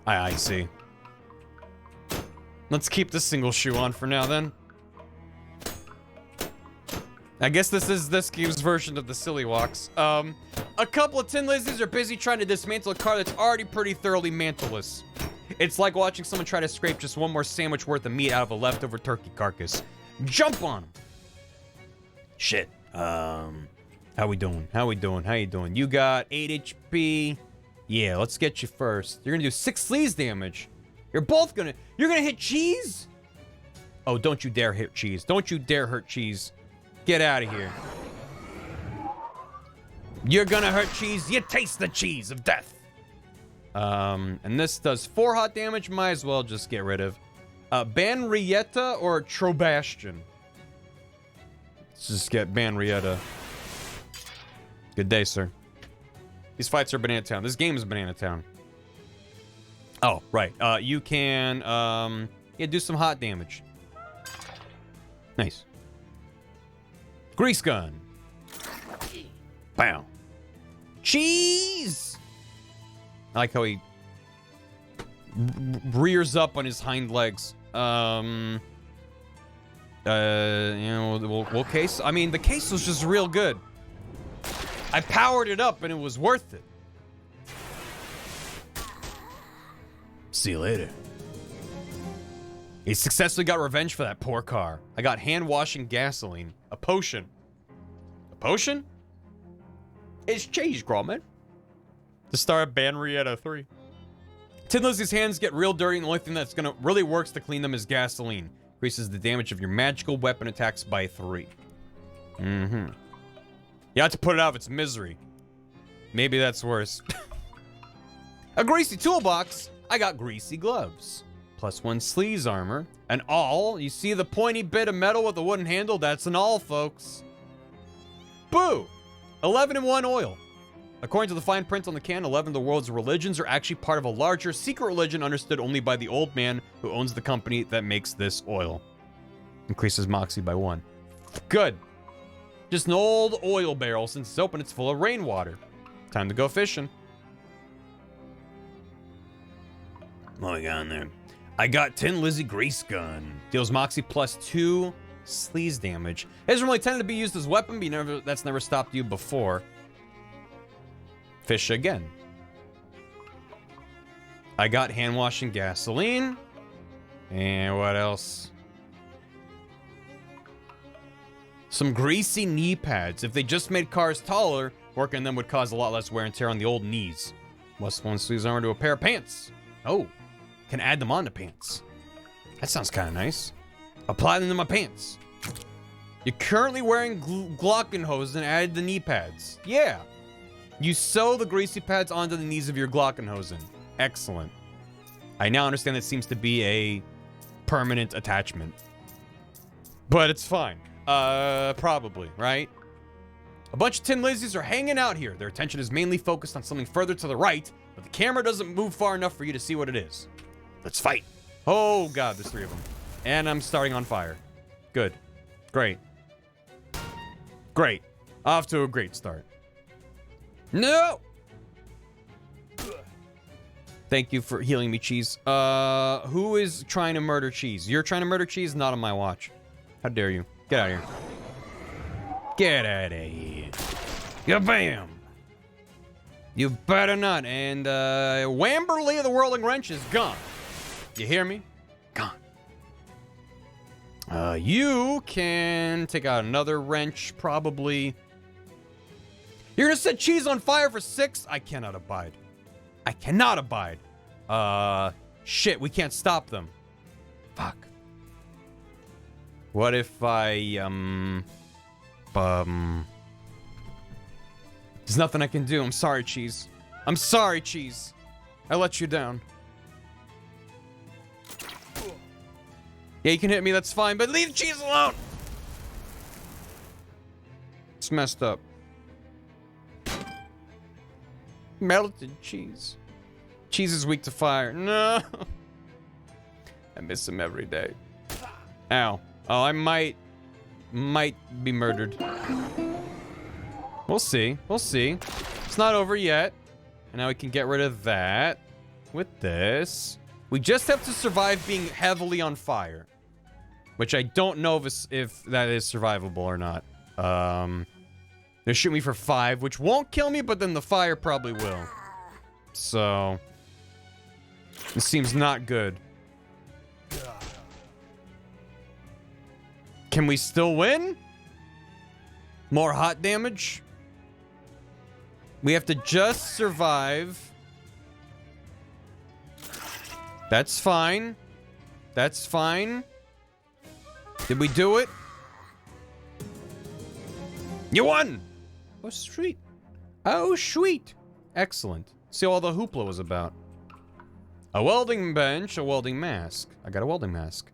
Speaker 1: I see. Let's keep the single shoe on for now, then. I guess this is this game's version of the silly walks. A couple of Tin Lizzies are busy trying to dismantle a car that's already pretty thoroughly mantleless. It's like watching someone try to scrape just one more sandwich worth of meat out of a leftover turkey carcass. Jump on them! Shit. How we doing? How you doing? You got 8 HP. Yeah, let's get you first. You're gonna do 6 sleaze damage. You're gonna hit cheese? Oh, don't you dare hit cheese. Don't you dare hurt cheese. Get out of here. You're gonna hurt cheese. You taste the cheese of death. And this does 4 hot damage. Might as well just get rid of. Banrietta or Trobastian? Let's just get Banrietta. Good day, sir. These fights are Banana Town. This game is Banana Town. Oh, right. You can, yeah, do some hot damage. Nice. Grease gun. Bam. Cheese! I like how he rears up on his hind legs. You know, we'll case. I mean, the case was just real good. I powered it up and it was worth it. See you later. He successfully got revenge for that poor car. I got hand-washing gasoline. A potion. A potion? It's cheese, Gromit. The star of Banrietta 3. Tin Lizzie's hands get real dirty, and the only thing that's gonna really works to clean them is gasoline. Increases the damage of your magical weapon attacks by 3. Mm-hmm. You have to put it out of its misery. Maybe that's worse. A greasy toolbox. I got greasy gloves. +1 sleaze armor. An awl. You see the pointy bit of metal with a wooden handle? That's an awl, folks. Boo! 11-in-1 oil. According to the fine print on the can, 11 of the world's religions are actually part of a larger secret religion understood only by the old man who owns the company that makes this oil. Increases moxie by 1. Good. Just an old oil barrel. Since it's open, it's full of rainwater. Time to go fishing. What we got in there? I got Tin Lizzie Grease Gun. Deals Moxie plus 2 sleaze damage. It hasn't really tended to be used as a weapon, but that's never stopped you before. Fish again. I got hand washing gasoline. And what else? Some greasy knee pads. If they just made cars taller, working them would cause a lot less wear and tear on the old knees. Plus one sleeves armor to a pair of pants. Oh, can add them onto pants. That sounds kind of nice. Apply them to my pants. You're currently wearing Glockenhosen and added the knee pads. Yeah. You sew the greasy pads onto the knees of your Glockenhosen. Excellent. I now understand that seems to be a permanent attachment. But it's fine. Probably, right? A bunch of Tin Lizzies are hanging out here. Their attention is mainly focused on something further to the right, but the camera doesn't move far enough for you to see what it is. Let's fight. Oh god, there's 3 of them. And I'm starting on fire. Good. Great. Great. Off to a great start. No! Thank you for healing me, Cheese. Who is trying to murder Cheese? You're trying to murder Cheese? Not on my watch. How dare you? Get out of here. Get out of here. Yeah, bam! You better not. And, Wamberly of the Whirling Wrench is gone. You hear me? Gone. You can take out another wrench, probably. You're gonna set Cheese on fire for 6? I cannot abide. I cannot abide. Shit, we can't stop them. Fuck. What if I, there's nothing I can do. I'm sorry, Cheese. I'm sorry, Cheese. I let you down. Yeah, you can hit me, that's fine, but leave Cheese alone! It's messed up. Melted cheese. Cheese is weak to fire. No! I miss him every day. Ow. Oh, I might be murdered. We'll see. We'll see. It's not over yet. And now we can get rid of that with this. We just have to survive being heavily on fire. Which I don't know if that is survivable or not. They'll shoot me for 5, which won't kill me, but then the fire probably will. So... it seems not good. Can we still win? More hot damage? We have to just survive. That's fine. That's fine. Did we do it? You won! Oh, sweet. Oh, sweet. Excellent. See what all the hoopla was about. A welding bench, a welding mask. I got a welding mask.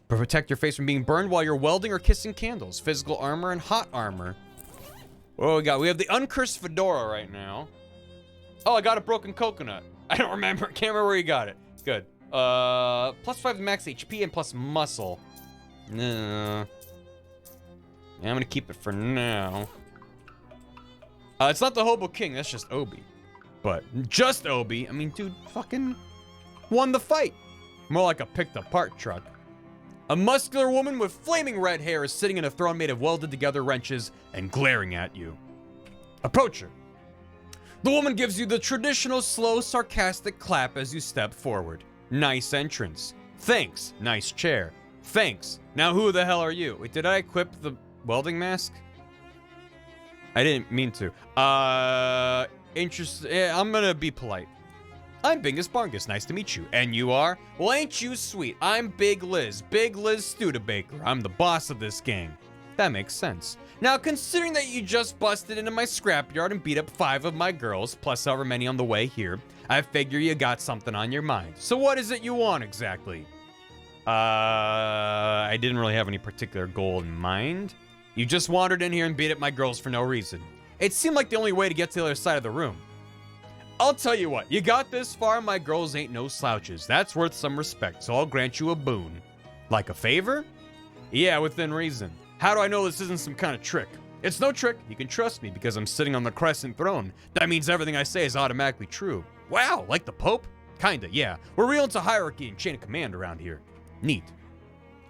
Speaker 1: Protect your face from being burned while you're welding or kissing candles. Physical armor and hot armor. What do we got? We have the uncursed fedora right now. Oh, I got a broken coconut. I don't remember. Can't remember where you got it. Good. Plus 5 to max HP and plus muscle. Yeah, I'm gonna keep it for now. It's not the Hobo King, that's just Obi. But just Obi, I mean, dude, fucking won the fight. More like a picked apart truck. A muscular woman with flaming red hair is sitting in a throne made of welded together wrenches and glaring at you. Approach her. The woman gives you the traditional slow, sarcastic clap as you step forward. Nice entrance. Thanks. Nice chair. Thanks. Now who the hell are you? Wait, did I equip the welding mask? I didn't mean to. I'm gonna be polite. I'm Bingus Bongus, nice to meet you. And you are? Well, ain't you sweet? I'm Big Liz Studebaker. I'm the boss of this gang. That makes sense. Now, considering that you just busted into my scrapyard and beat up 5 of my girls, plus however many on the way here, I figure you got something on your mind. So what is it you want exactly? I didn't really have any particular goal in mind. You just wandered in here and beat up my girls for no reason. It seemed like the only way to get to the other side of the room. I'll tell you what, you got this far, my girls ain't no slouches. That's worth some respect, so I'll grant you a boon. Like a favor? Yeah, within reason. How do I know this isn't some kind of trick? It's no trick, you can trust me because I'm sitting on the crescent throne. That means everything I say is automatically true. Wow, like the Pope? kinda, yeah. We're real into hierarchy and chain of command around here. Neat.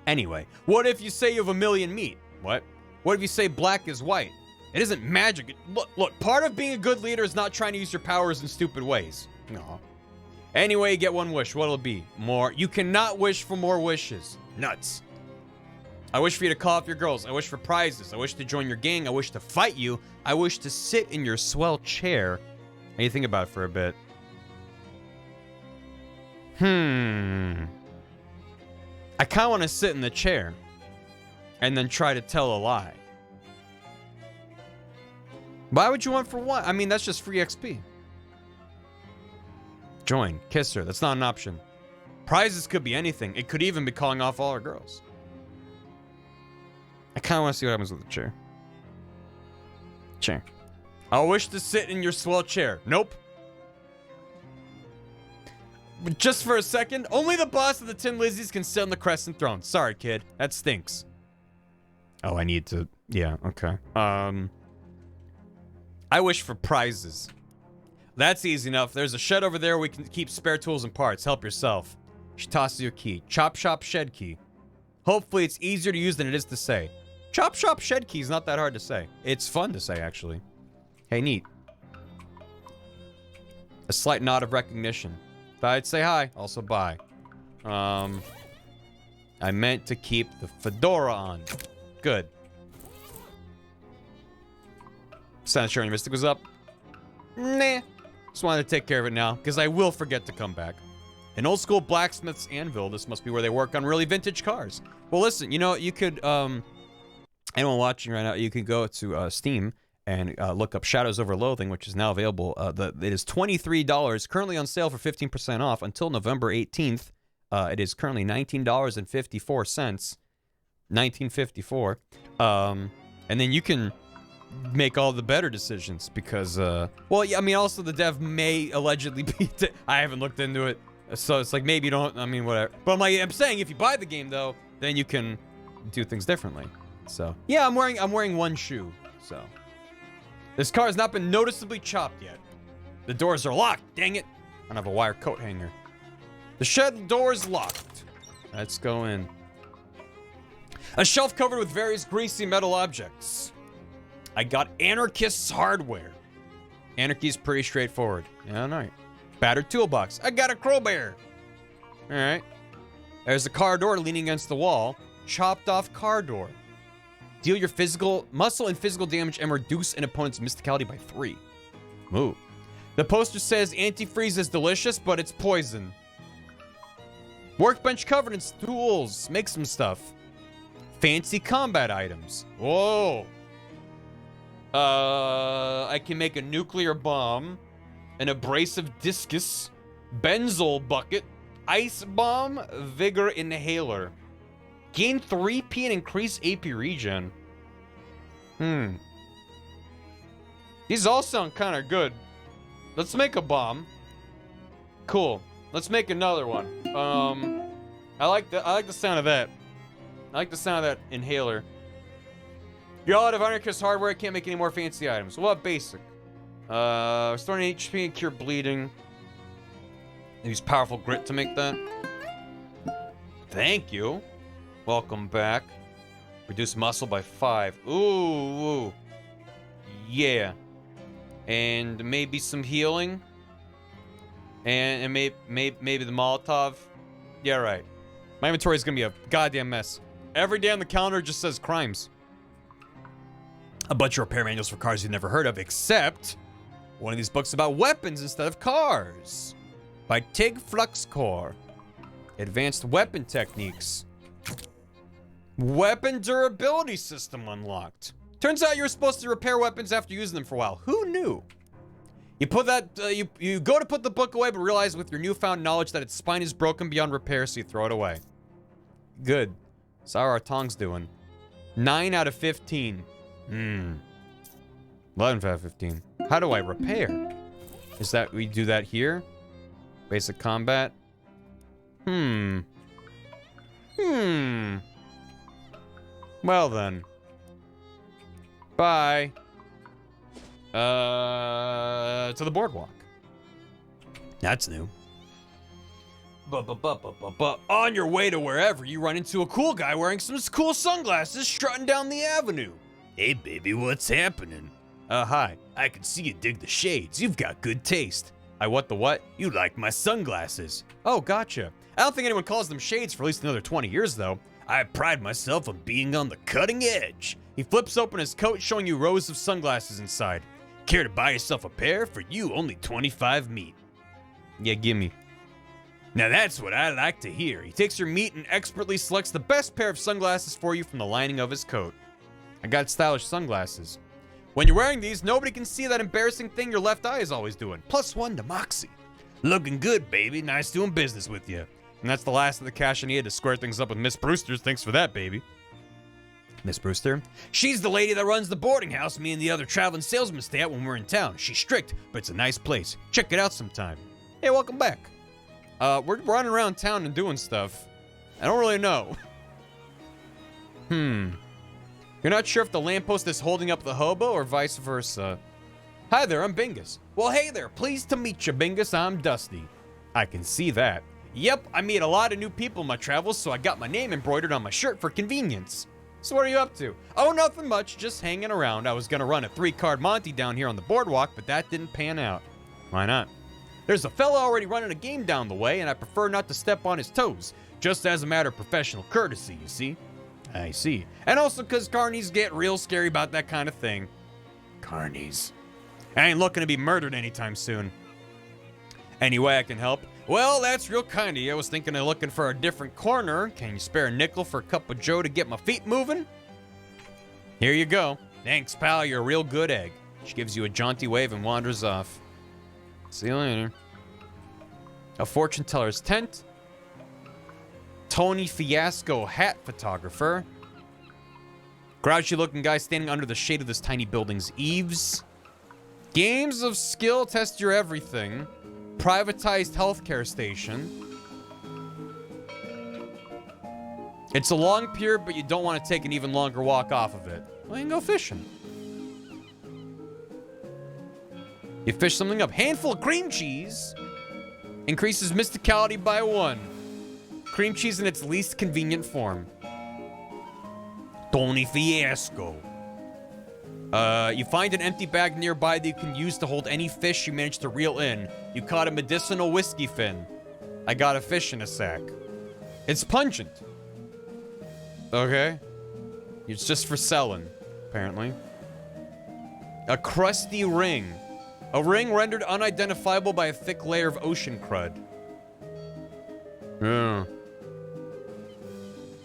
Speaker 1: Anyway, what if you say you have a million meat? What? What if you say black is white? It isn't magic. Look, part of being a good leader is not trying to use your powers in stupid ways. No. Anyway, you get one wish. What'll it be? More. You cannot wish for more wishes. Nuts. I wish for you to call up your girls. I wish for prizes. I wish to join your gang. I wish to fight you. I wish to sit in your swell chair. And you think about it for a bit. I kind of want to sit in the chair and then try to tell a lie. Why would you want for what? I mean, that's just free XP. Join. Kiss her. That's not an option. Prizes could be anything. It could even be calling off all our girls. I kind of want to see what happens with the chair. Chair. I wish to sit in your swell chair. Nope. But just for a second, only the boss of the Tin Lizzies can sit on the Crescent Throne. Sorry, kid. That stinks. Oh, I need to... Yeah, okay. I wish for prizes. That's easy enough. There's a shed over there where we can keep spare tools and parts. Help yourself. She tosses you a key. Chop Shop Shed Key. Hopefully it's easier to use than it is to say. Chop Shop Shed Key is not that hard to say. It's fun to say, actually. Hey, neat. A slight nod of recognition. Thought I'd say hi. Also, bye. I meant to keep the fedora on. Good. Sounds sure your mystic was up. Nah. Just wanted to take care of it now, because I will forget to come back. An old school blacksmith's anvil. This must be where they work on really vintage cars. Well, listen, you know, you could, anyone watching right now, you can go to Steam and look up Shadows Over Loathing, which is now available. It is $23, currently on sale for 15% off until November 18th. It is currently $19.54. $19.54. And then you can make all the better decisions because, well, yeah, I mean, also the dev may allegedly be, I haven't looked into it. So it's like, maybe you don't, I mean, whatever. But I'm saying if you buy the game, though, then you can do things differently. So, yeah, I'm wearing one shoe, so. This car has not been noticeably chopped yet. The doors are locked, dang it. I don't have a wire coat hanger. The shed door is locked. Let's go in. A shelf covered with various greasy metal objects. I got anarchist's hardware. Anarchy's pretty straightforward. Yeah, all right. Battered toolbox. I got a crowbar. All right. There's a car door leaning against the wall. Chopped off car door. Deal your physical, muscle and physical damage and reduce an opponent's mysticality by 3. Move. The poster says antifreeze is delicious, but it's poison. Workbench covered in tools. Make some stuff. Fancy combat items. Whoa. I can make a nuclear bomb, an abrasive discus, benzol bucket, ice bomb, vigor inhaler. Gain 3p and increase AP regen. These all sound kind of good. Let's make a bomb. Cool. Let's make another one. I like the sound of that. I like the sound of that inhaler. You're all out of anarchist hardware. I can't make any more fancy items. What basic? Restoring HP and cure bleeding. Use powerful grit to make that. Thank you. Welcome back. Reduce muscle by 5. Ooh. Yeah. And maybe some healing. And maybe the Molotov. Yeah, right. My inventory is gonna be a goddamn mess. Every day on the calendar just says crimes. A bunch of repair manuals for cars you've never heard of, except one of these books about weapons instead of cars. By Tig Fluxcore. Advanced weapon techniques. Weapon durability system unlocked. Turns out you're supposed to repair weapons after using them for a while. Who knew? You put that, you go to put the book away, but realize with your newfound knowledge that its spine is broken beyond repair, so you throw it away. Good. So how are our tongs doing? 9 out of 15. 11 out of 15. How do I repair? Is that, we do that here? Basic combat? Well then. Bye. To the boardwalk. That's new. But on your way to wherever, you run into a cool guy wearing some cool sunglasses strutting down the avenue. Hey, baby, what's happening? Hi. I can see you dig the shades. You've got good taste. I what the what? You like my sunglasses. Oh, gotcha. I don't think anyone calls them shades for at least another 20 years, though. I pride myself on being on the cutting edge. He flips open his coat, showing you rows of sunglasses inside. Care to buy yourself a pair? For you, only 25 meat. Yeah, gimme. Now that's what I like to hear. He takes your meat and expertly selects the best pair of sunglasses for you from the lining of his coat. I got stylish sunglasses. When you're wearing these, nobody can see that embarrassing thing your left eye is always doing. +1 to Moxie. Looking good, baby. Nice doing business with you. And that's the last of the cash I needed to square things up with Miss Brewster. Thanks for that, baby. Miss Brewster? She's the lady that runs the boarding house me and the other traveling salesmen stay at when we're in town. She's strict, but it's a nice place. Check it out sometime. Hey, welcome back. We're running around town and doing stuff. I don't really know. You're not sure if the lamppost is holding up the hobo or vice versa. Hi there, I'm Bingus. Well, hey there, pleased to meet you, Bingus. I'm Dusty. I can see that. Yep, I meet a lot of new people in my travels, so I got my name embroidered on my shirt for convenience. So what are you up to? Oh, nothing much, just hanging around. I was gonna run a 3-card Monty down here on the boardwalk, but that didn't pan out. Why not? There's a fella already running a game down the way, and I prefer not to step on his toes, just as a matter of professional courtesy, you see? I see. And also because carnies get real scary about that kind of thing. Carnies. I ain't looking to be murdered anytime soon. Any way I can help? Well, that's real kind of you. I was thinking of looking for a different corner. Can you spare a nickel for a cup of joe to get my feet moving? Here you go. Thanks, pal. You're a real good egg. She gives you a jaunty wave and wanders off. See you later. A fortune teller's tent. Tony Fiasco hat photographer. Grouchy looking guy standing under the shade of this tiny building's eaves. Games of skill test your everything. Privatized healthcare station. It's a long pier, but you don't want to take an even longer walk off of it. Well, you can go fishing. You fish something up. Handful of cream cheese. Increases mysticality by 1. Cream cheese in its least convenient form. Tony Fiasco. You find an empty bag nearby that you can use to hold any fish you manage to reel in. You caught a medicinal whiskey fin. I got a fish in a sack. It's pungent. Okay. It's just for selling, apparently. A crusty ring. A ring rendered unidentifiable by a thick layer of ocean crud. Yeah.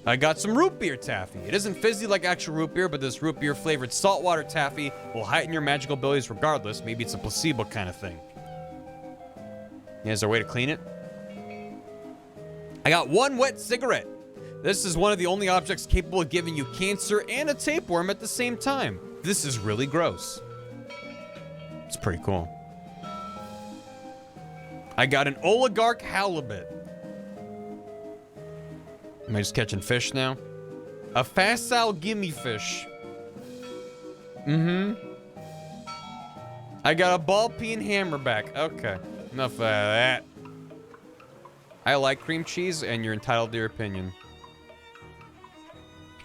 Speaker 1: I got some root beer taffy. It isn't fizzy like actual root beer, but this root beer flavored saltwater taffy will heighten your magical abilities regardless. Maybe it's a placebo kind of thing. Yeah, is there a way to clean it? I got 1 wet cigarette. This is one of the only objects capable of giving you cancer and a tapeworm at the same time. This is really gross. It's pretty cool. I got an oligarch halibut. Am I just catching fish now? A facile gimme fish. I got a ball peen hammerback. Okay, enough of that. I like cream cheese, and you're entitled to your opinion.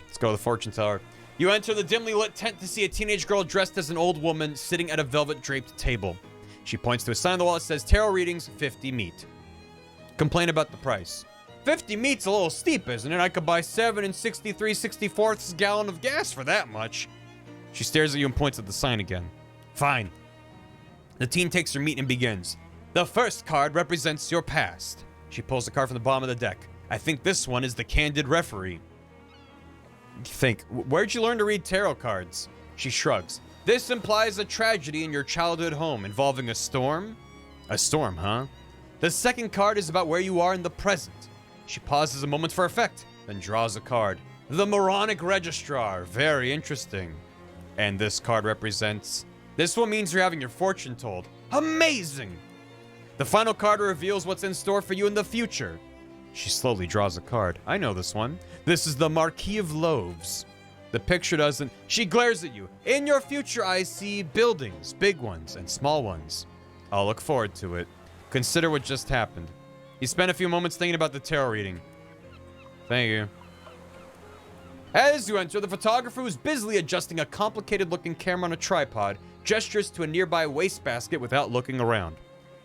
Speaker 1: Let's go to the fortune teller. You enter the dimly lit tent to see a teenage girl dressed as an old woman sitting at a velvet draped table. She points to a sign on the wall that says tarot readings, 50 meat. Complain about the price. 50 meat's a little steep, isn't it? I could buy 7 and 63/64 gallon of gas for that much. She stares at you and points at the sign again. Fine. The teen takes her meat and begins. The first card represents your past. She pulls a card from the bottom of the deck. I think this one is the candid referee. Think, where'd you learn to read tarot cards? She shrugs. This implies a tragedy in your childhood home involving a storm? A storm, huh? The second card is about where you are in the present. She pauses a moment for effect, then draws a card. The Moronic Registrar. Very interesting. And this card represents... This one means you're having your fortune told. Amazing! The final card reveals what's in store for you in the future. She slowly draws a card. I know this one. This is the Marquis of Loaves. The picture doesn't... She glares at you. In your future, I see buildings, big ones and small ones. I'll look forward to it. Consider what just happened. He spent a few moments thinking about the tarot reading. Thank you. As you enter, the photographer who's busily adjusting a complicated-looking camera on a tripod gestures to a nearby wastebasket without looking around.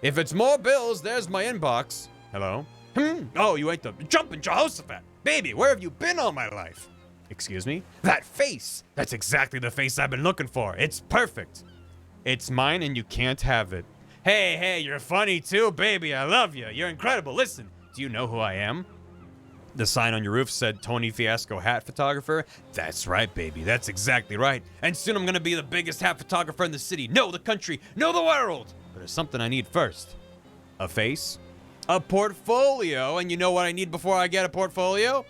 Speaker 1: If it's more bills, there's my inbox. Hello? Oh, you ain't the jumping Jehoshaphat. Baby, where have you been all my life? Excuse me? That face! That's exactly the face I've been looking for. It's perfect. It's mine and you can't have it. Hey, you're funny too, baby. I love you. You're incredible. Listen, do you know who I am? The sign on your roof said Tony Fiasco hat photographer. That's right, baby. That's exactly right. And soon I'm gonna be the biggest hat photographer in the city. No, the country. No, the world. But there's something I need first. A face? A portfolio. And you know what I need before I get a portfolio?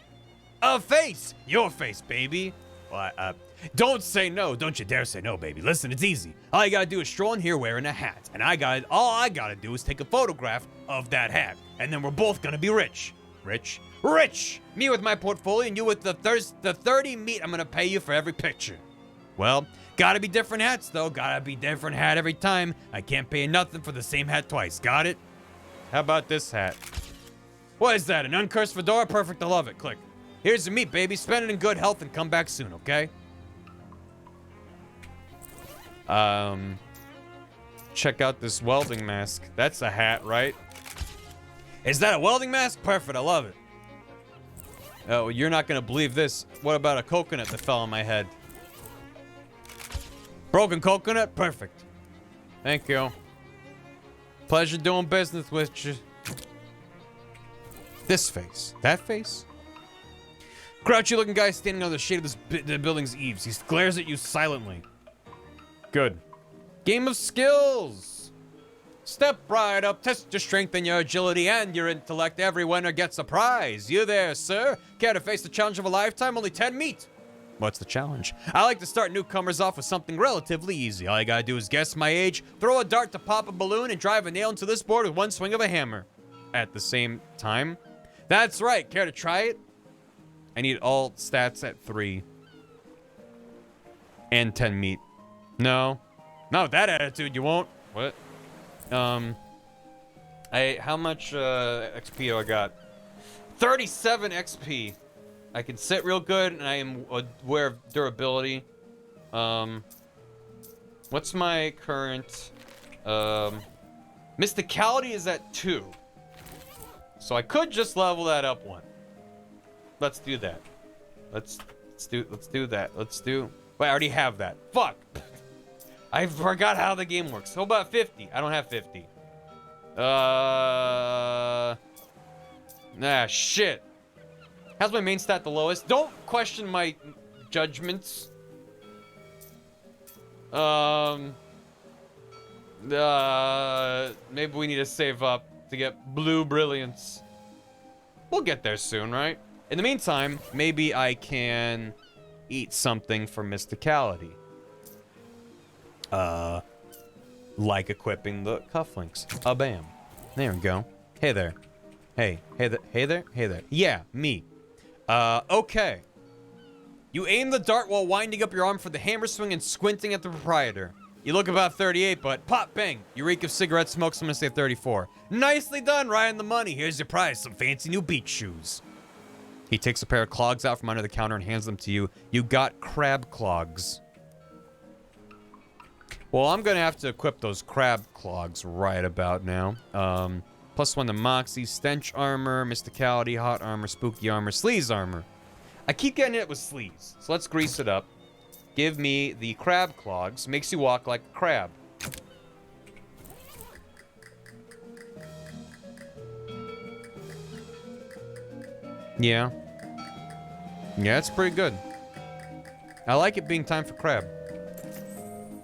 Speaker 1: A face. Your face, baby. Well, don't say no. Don't you dare say no, baby. Listen, it's easy. All you gotta do is stroll in here wearing a hat. And all I gotta do is take a photograph of that hat. And then we're both gonna be rich. Rich? Rich! Me with my portfolio and you with the 30 meat I'm gonna pay you for every picture. Well, gotta be different hats though. Gotta be different hat every time. I can't pay you nothing for the same hat twice. Got it? How about this hat? What is that? An uncursed fedora? Perfect. I love it. Click. Here's the meat, baby. Spend it in good health and come back soon, okay? Check out this welding mask. That's a hat, right? Is that a welding mask? Perfect. I love it. Oh, you're not gonna believe this. What about a coconut that fell on my head? Broken coconut? Perfect. Thank you. Pleasure doing business with you. This face. That face? Grouchy looking guy standing under the shade of the building's eaves. He glares at you silently. Good. Game of skills. Step right up, test your strength and your agility and your intellect. Every winner gets a prize. You there, sir? Care to face the challenge of a lifetime? Only 10 meat. What's the challenge? I like to start newcomers off with something relatively easy. All you gotta do is guess my age, throw a dart to pop a balloon, and drive a nail into this board with one swing of a hammer. At the same time? That's right. Care to try it? I need all stats at 3. And 10 meat. No. Not with that attitude, you won't. What? How much XP do I got? 37 XP. I can sit real good, and I am aware of durability. What's my current? Mysticality is at 2. So I could just level that up 1. Let's do that. Let's do that. Wait, I already have that. Fuck. I forgot how the game works. How about 50? I don't have 50. Shit. How's my main stat the lowest? Don't question my judgments. Maybe we need to save up to get blue brilliance. We'll get there soon, right? In the meantime, maybe I can eat something for mysticality. Like equipping the cufflinks. Bam. There we go. Hey there. Hey there. Yeah, me. Okay. You aim the dart while winding up your arm for the hammer swing and squinting at the proprietor. You look about 38, but pop, bang. You reek of cigarette smoke, so I'm gonna say 34. Nicely done, right on the money. Here's your prize, some fancy new beach shoes. He takes a pair of clogs out from under the counter and hands them to you. You got crab clogs. Well, I'm gonna have to equip those crab clogs right about now. +1 to Moxie, Stench Armor, Mysticality, Hot Armor, Spooky Armor, Sleaze Armor. I keep getting it with Sleaze, so let's grease it up. Give me the crab clogs. Makes you walk like a crab. Yeah. Yeah, it's pretty good. I like it being time for crab.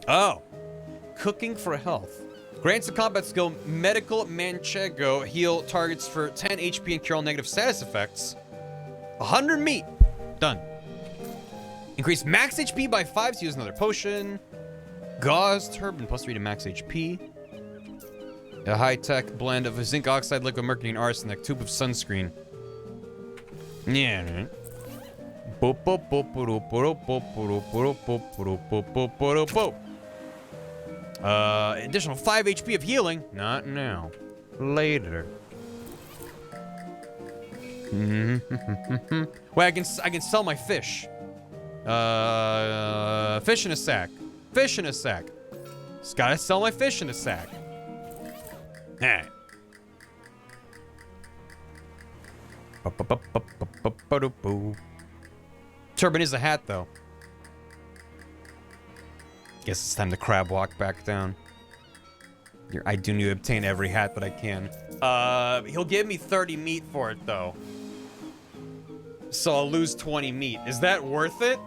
Speaker 1: Oh. Cooking for health. Grants the combat skill Medical Manchego. Heal targets for 10 HP and cure all negative status effects. 100 meat. Done. Increase max HP by 5 to use another potion. Gauze Turban +3 to max HP. A high-tech blend of a zinc oxide, liquid mercury, and arsenic. Tube of sunscreen. Yeah, right. Additional 5 HP of healing. Not now. Later. Wait, I can sell my fish. Fish in a sack. Fish in a sack. Just gotta sell my fish in a sack. Nah. Turban is a hat, though. Guess it's time to crab walk back down. I do need to obtain every hat that I can. He'll give me 30 meat for it, though. So I'll lose 20 meat. Is that worth it?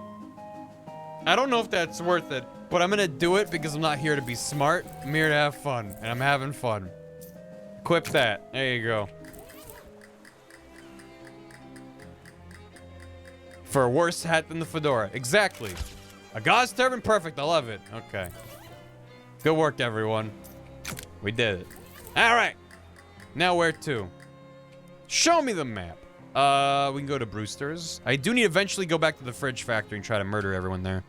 Speaker 1: I don't know if that's worth it, but I'm gonna do it because I'm not here to be smart. I'm here to have fun, and I'm having fun. Equip that. There you go. For a worse hat than the fedora. Exactly. A gauze turban? Perfect. I love it. Okay. Good work, everyone. We did it. All right. Now where to? Show me the map. We can go to Brewster's. I do need to eventually go back to the fridge factory and try to murder everyone there.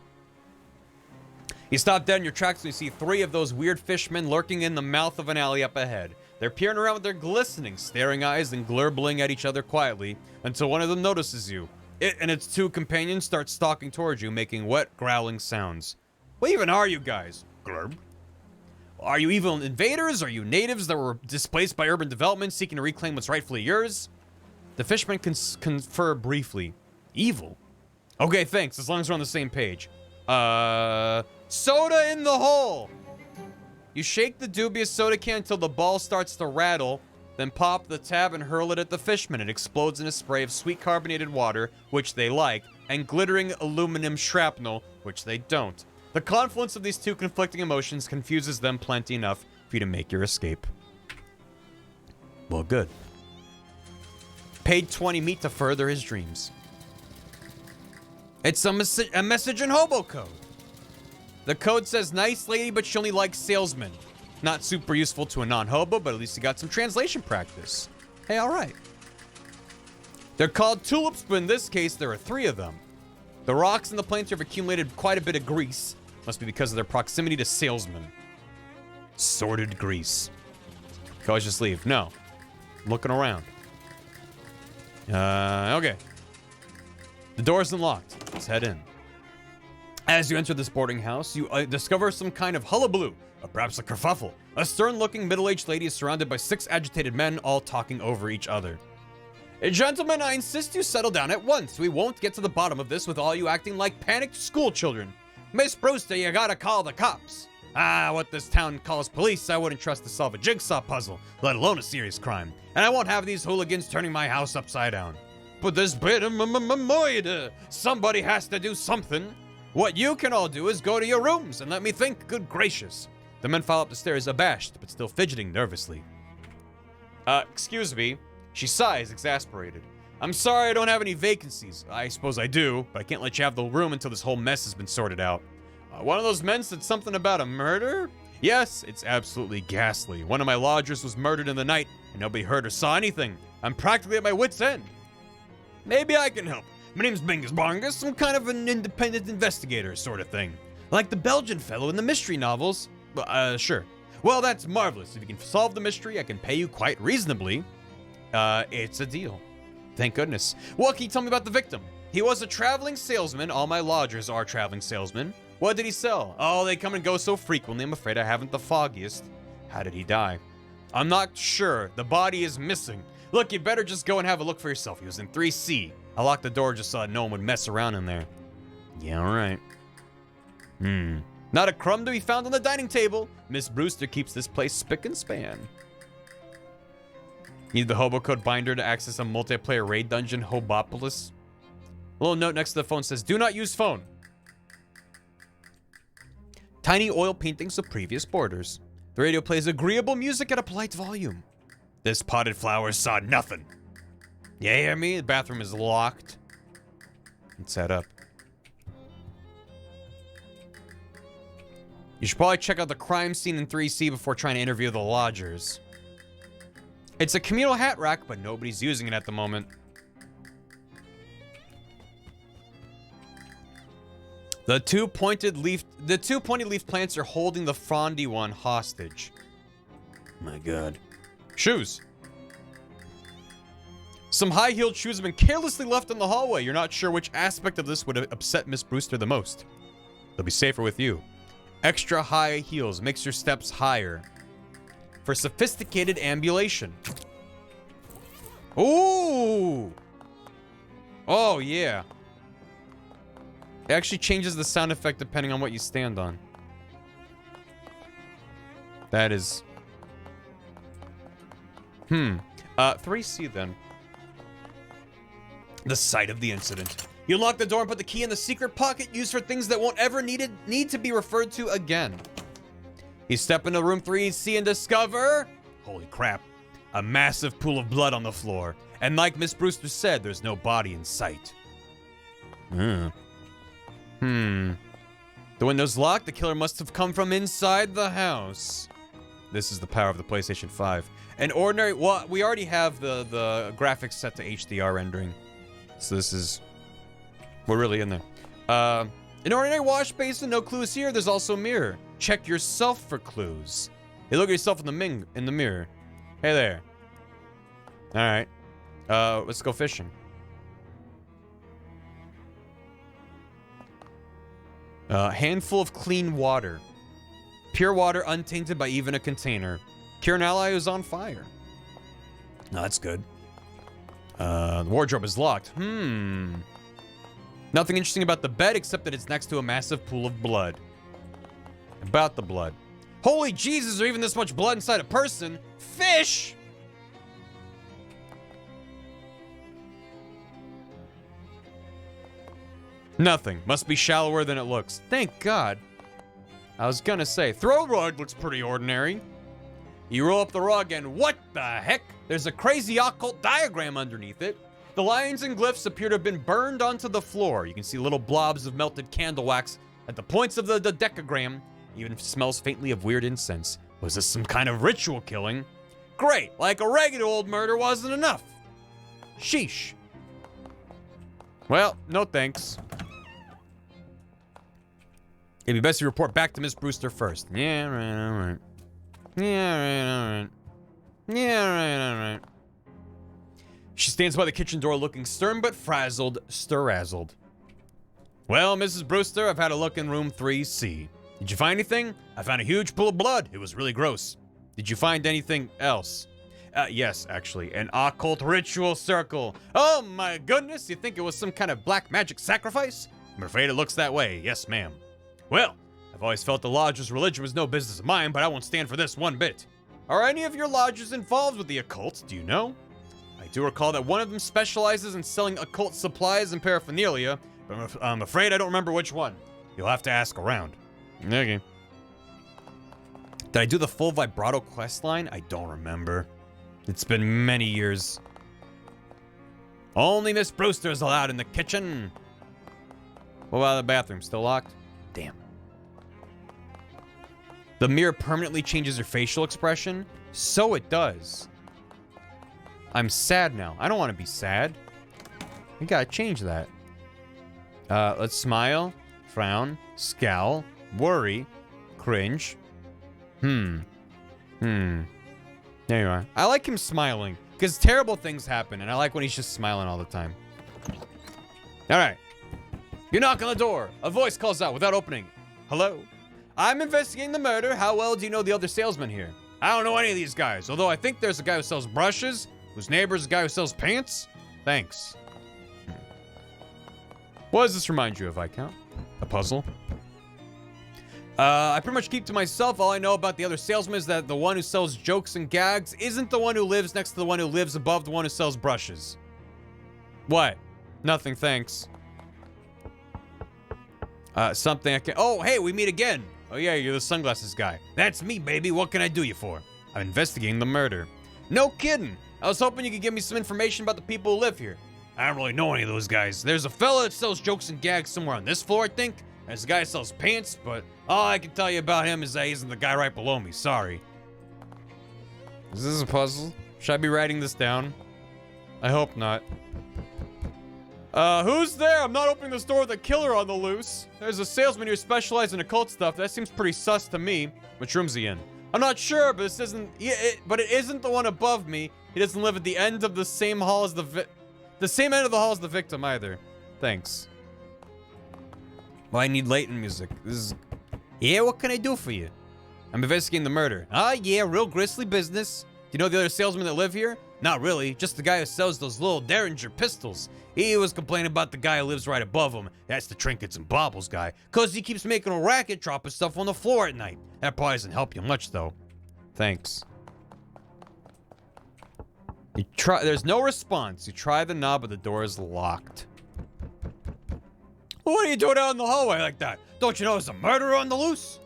Speaker 1: You stop dead in your tracks and you see 3 of those weird fishmen lurking in the mouth of an alley up ahead. They're peering around with their glistening, staring eyes and glurbling at each other quietly until one of them notices you. It and its 2 companions start stalking towards you, making wet, growling sounds. What even are you guys? Glurb. Are you evil invaders? Are you natives that were displaced by urban development, seeking to reclaim what's rightfully yours? The fishermen confer briefly. Evil? Okay, thanks, as long as we're on the same page. Soda in the hole! You shake the dubious soda can until the ball starts to rattle, then pop the tab and hurl it at the fishmen. It explodes in a spray of sweet carbonated water, which they like, and glittering aluminum shrapnel, which they don't. The confluence of these 2 conflicting emotions confuses them plenty enough for you to make your escape. Well, good. Paid 20 meat to further his dreams. It's a message in hobo code. The code says, nice lady, but she only likes salesmen. Not super useful to a non-hobo, but at least you got some translation practice. Hey, all right. They're called tulips, but in this case, there are 3 of them. The rocks in the plants have accumulated quite a bit of grease. Must be because of their proximity to salesmen. Sordid grease. Can I just leave? No. I'm looking around. Okay. The door's unlocked. Let's head in. As you enter this boarding house, you discover some kind of hullabaloo, or perhaps a kerfuffle. A stern-looking middle-aged lady is surrounded by 6 agitated men, all talking over each other. Gentlemen, I insist you settle down at once. We won't get to the bottom of this with all you acting like panicked school children. Miss Brewster, you gotta call the cops. What this town calls police, I wouldn't trust to solve a jigsaw puzzle, let alone a serious crime. And I won't have these hooligans turning my house upside down. But this bit of murder, somebody has to do something. What you can all do is go to your rooms and let me think, good gracious. The men file up the stairs abashed, but still fidgeting nervously. Excuse me. She sighs, exasperated. I'm sorry I don't have any vacancies. I suppose I do, but I can't let you have the room until this whole mess has been sorted out. One of those men said something about a murder? Yes, it's absolutely ghastly. One of my lodgers was murdered in the night, and nobody heard or saw anything. I'm practically at my wit's end. Maybe I can help. My name's Bingus Bongus, some kind of an independent investigator sort of thing. Like the Belgian fellow in the mystery novels. Sure. Well, that's marvelous. If you can solve the mystery, I can pay you quite reasonably. It's a deal. Thank goodness. What can you tell me about the victim? He was a traveling salesman. All my lodgers are traveling salesmen. What did he sell? Oh, they come and go so frequently, I'm afraid I haven't the foggiest. How did he die? I'm not sure. The body is missing. Look, you better just go and have a look for yourself. He was in 3C. I locked the door just so no one would mess around in there. Yeah, all right. Not a crumb to be found on the dining table. Miss Brewster keeps this place spick and span. Need the hobo code binder to access a multiplayer raid dungeon, Hobopolis. A little note next to the phone says, do not use phone. Tiny oil paintings of previous borders. The radio plays agreeable music at a polite volume. This potted flower saw nothing. You hear me? The bathroom is locked. Let's head up. You should probably check out the crime scene in 3C before trying to interview the lodgers. It's a communal hat rack, but nobody's using it at the moment. The two pointed leaf plants are holding the frondy one hostage. My God. Shoes. Some high-heeled shoes have been carelessly left in the hallway. You're not sure which aspect of this would upset Miss Brewster the most. They'll be safer with you. Extra high heels makes your steps higher. For sophisticated ambulation. Ooh! Oh, yeah. It actually changes the sound effect depending on what you stand on. That is... 3C then. The site of the incident. You unlock the door and put the key in the secret pocket used for things that won't ever need to be referred to again. You step into room 3C and discover... Holy crap. A massive pool of blood on the floor. And like Miss Brewster said, there's no body in sight. The window's locked. The killer must have come from inside the house. This is the power of the PlayStation 5. An ordinary... Well, we already have the graphics set to HDR rendering. So this is... We're really in there. An ordinary wash basin, no clues here. There's also a mirror. Check yourself for clues. You look at yourself in the mirror. Hey there. Alright. Let's go fishing. Handful of clean water. Pure water untainted by even a container. Cure an ally who's on fire. No, that's good. The wardrobe is locked. Nothing interesting about the bed except that it's next to a massive pool of blood. About the blood. Holy Jesus, is there even this much blood inside a person? Fish! Nothing. Must be shallower than it looks. Thank God. I was gonna say, throw rug looks pretty ordinary. You roll up the rug and what the heck? There's a crazy occult diagram underneath it. The lines and glyphs appear to have been burned onto the floor. You can see little blobs of melted candle wax at the points of the decagram. Even smells faintly of weird incense. Was this some kind of ritual killing? Great, like a regular old murder wasn't enough. Sheesh. Well, no thanks. It'd be best you report back to Miss Brewster first. Yeah, right, alright. Yeah, right, alright. Yeah, right, alright. She stands by the kitchen door looking stern but frazzled, stir-razzled. Well, Mrs. Brewster, I've had a look in room 3C. Did you find anything? I found a huge pool of blood. It was really gross. Did you find anything else? Yes, actually. An occult ritual circle. Oh my goodness, you think it was some kind of black magic sacrifice? I'm afraid it looks that way. Yes, ma'am. Well, I've always felt the lodge's religion was no business of mine, but I won't stand for this one bit. Are any of your lodges involved with the occult? Do you know? I do recall that one of them specializes in selling occult supplies and paraphernalia, but I'm afraid I don't remember which one. You'll have to ask around. Okay. Did I do the full vibrato quest line? I don't remember. It's been many years. Only Miss Brewster is allowed in the kitchen. What about the bathroom? Still locked? Damn. The mirror permanently changes your facial expression? So it does. I'm sad now. I don't want to be sad. We gotta change that. Let's smile, frown, scowl, worry, cringe. There you are. I like him smiling, because terrible things happen, and I like when he's just smiling all the time. Alright. You knock on the door. A voice calls out without opening. Hello? I'm investigating the murder. How well do you know the other salesman here? I don't know any of these guys, although I think there's a guy who sells brushes, whose neighbor's a guy who sells pants. Thanks. What does this remind you of, Viscount? A puzzle? I pretty much keep to myself. All I know about the other salesman is that the one who sells jokes and gags isn't the one who lives next to the one who lives above the one who sells brushes. What? Nothing, thanks. Something I can... Oh, hey, we meet again. Oh, yeah, you're the sunglasses guy. That's me, baby. What can I do you for? I'm investigating the murder. No kidding. I was hoping you could give me some information about the people who live here. I don't really know any of those guys. There's a fella that sells jokes and gags somewhere on this floor, I think. There's a guy that sells pants, but all I can tell you about him is that he isn't the guy right below me. Sorry. Is this a puzzle? Should I be writing this down? I hope not. Who's there? I'm not opening this door with a killer on the loose. There's a salesman who specializes in occult stuff. That seems pretty sus to me. Which room's he in? I'm not sure, but this isn't. But it isn't the one above me. He doesn't live at the end of the same hall as the same end of the hall as the victim either. Thanks. Well, I need Leighton music. This is. Yeah, what can I do for you? I'm investigating the murder. Ah, yeah, real grisly business. Do you know the other salesmen that live here? Not really, just the guy who sells those little Derringer pistols. He was complaining about the guy who lives right above him. That's the trinkets and baubles guy. Cause he keeps making a racket dropping stuff on the floor at night. That probably doesn't help you much though. Thanks. You try, there's no response. You try the knob, but the door is locked. What are you doing out in the hallway like that? Don't you know there's a murderer on the loose?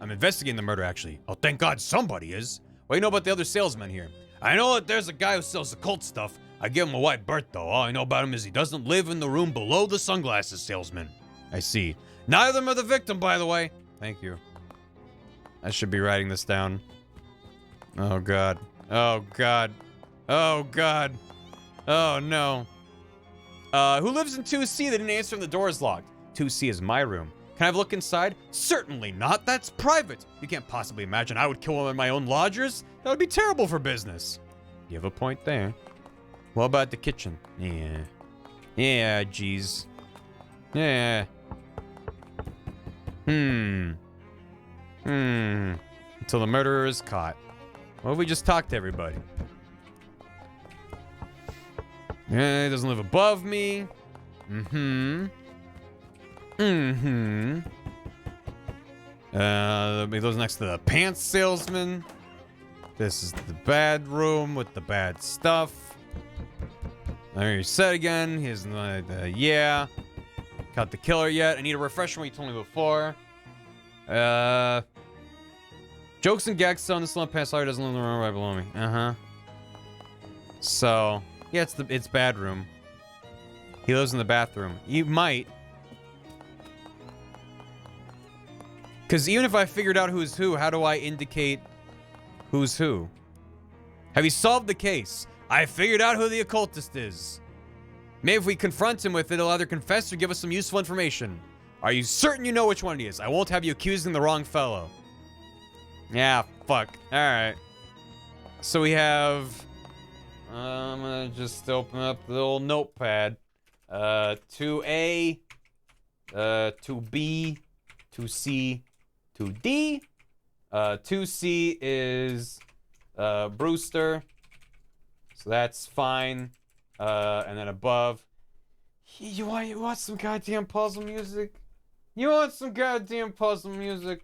Speaker 1: I'm investigating the murder, actually. Oh, thank God somebody is. What do you know about the other salesmen here? I know that there's a guy who sells occult stuff. I give him a white berth, though. All I know about him is he doesn't live in the room below the sunglasses salesman. I see. Neither of them are the victim, by the way. Thank you. I should be writing this down. Oh, God. Oh, God. Oh, God. Oh, no. Who lives in 2C? They didn't answer and the door is locked. 2C is my room. Can I have a look inside? Certainly not. That's private. You can't possibly imagine I would kill one of my own lodgers. That would be terrible for business. You have a point there. What about the kitchen? Yeah. Yeah, jeez. Yeah. Until the murderer is caught. What if we just talk to everybody? Yeah, he doesn't live above me. He lives next to the pants salesman. This is the bad room with the bad stuff. There you said again. He's not, yeah. Caught the killer yet? I need a refresher what you told me before. Jokes and gags on the slump pants. Sorry, doesn't live in the room right below me. So, yeah, it's bad room. He lives in the bathroom. You might. Because even if I figured out who's who, how do I indicate who's who? Have you solved the case? I figured out who the occultist is. Maybe if we confront him with it, he'll either confess or give us some useful information. Are you certain you know which one he is? I won't have you accusing the wrong fellow. Yeah, fuck. Alright. So we have... I'm gonna just open up the old notepad. 2A, 2B, 2C, 2D. 2C is Brewster. So that's fine. And then above. You want some goddamn puzzle music? You want some goddamn puzzle music?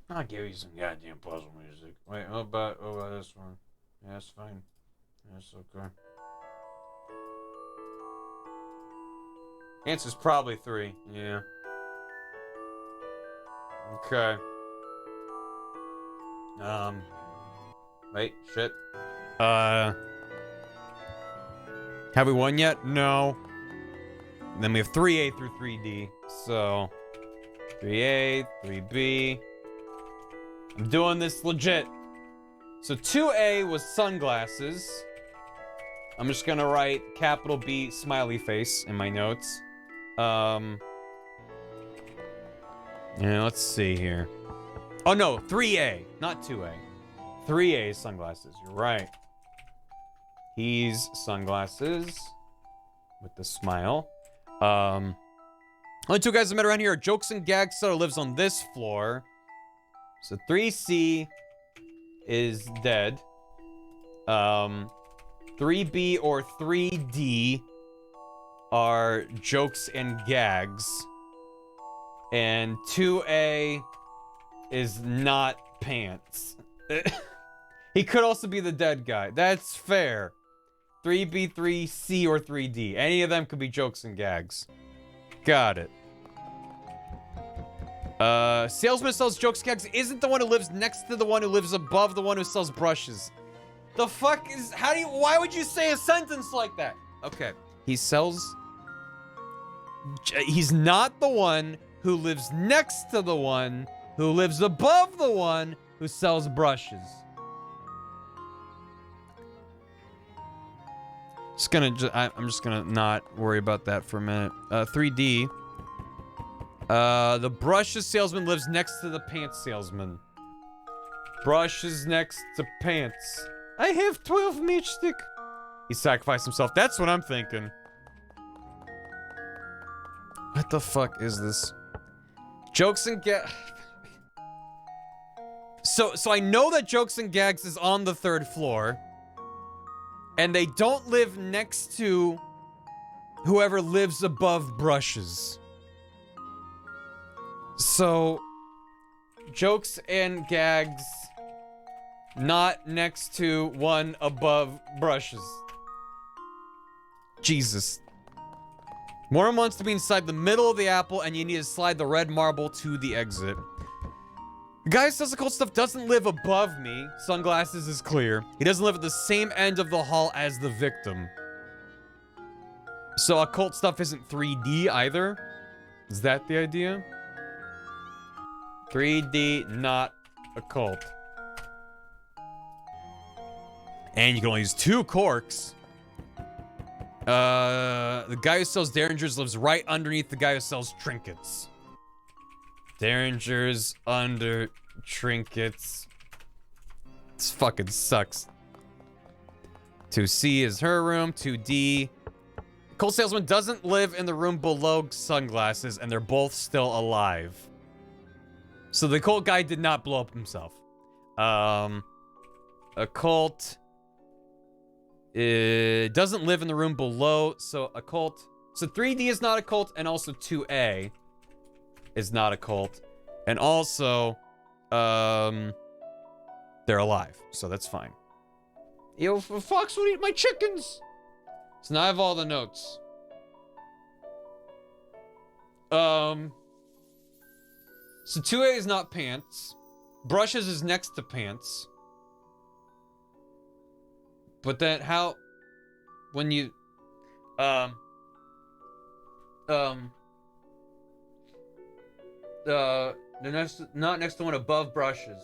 Speaker 1: I'll give you some goddamn puzzle music. Wait, what about this one? Yeah, that's fine. That's okay. Answer's probably 3. Yeah. Okay. Wait, shit. Have we won yet? No. And then we have 3A through 3D. So, 3A, 3B. I'm doing this legit. So 2A was sunglasses. I'm just gonna write capital B smiley face in my notes. Yeah, let's see here. Oh no, 3A, not 2A. 3A is sunglasses, you're right. He's sunglasses with the smile. Only 2 guys I met around here are Jokes and Gags, so lives on this floor. So 3C is dead. 3B or 3D are Jokes and Gags. And 2A is not Pants. He could also be the dead guy. That's fair. 3B, 3C, or 3D. Any of them could be Jokes and Gags. Got it. Salesman sells jokes gags isn't the one who lives next to the one who lives above the one who sells brushes. The fuck is, why would you say a sentence like that? Okay. He's not the one who lives next to the one who lives above the one who sells brushes. I'm just gonna not worry about that for a minute. 3D. The brushes salesman lives next to the pants salesman. Brushes next to pants. I have 12 matchstick. He sacrificed himself. That's what I'm thinking. What the fuck is this? Jokes and gags. So I know that Jokes and Gags is on the 3rd floor. And they don't live next to whoever lives above brushes. So, Jokes and Gags not next to one above brushes. Jesus. Warren wants to be inside the middle of the apple, and you need to slide the red marble to the exit. The guy who says occult stuff doesn't live above me. Sunglasses is clear. He doesn't live at the same end of the hall as the victim. So occult stuff isn't 3D either? Is that the idea? 3D, not occult. And you can only use 2 corks. The guy who sells derringers lives right underneath the guy who sells trinkets. Derringers under trinkets. This fucking sucks. 2C is her room. 2D. Coal salesman doesn't live in the room below sunglasses, and they're both still alive. So the occult guy did not blow up himself. Occult doesn't live in the room below, so occult. So 3D is not occult, and also 2A is not occult. And also, they're alive, so that's fine. Yo, Fox would eat my chickens! So now I have all the notes. So 2A is not pants. Brushes is next to pants. But then how, when you, they're not next to one above brushes.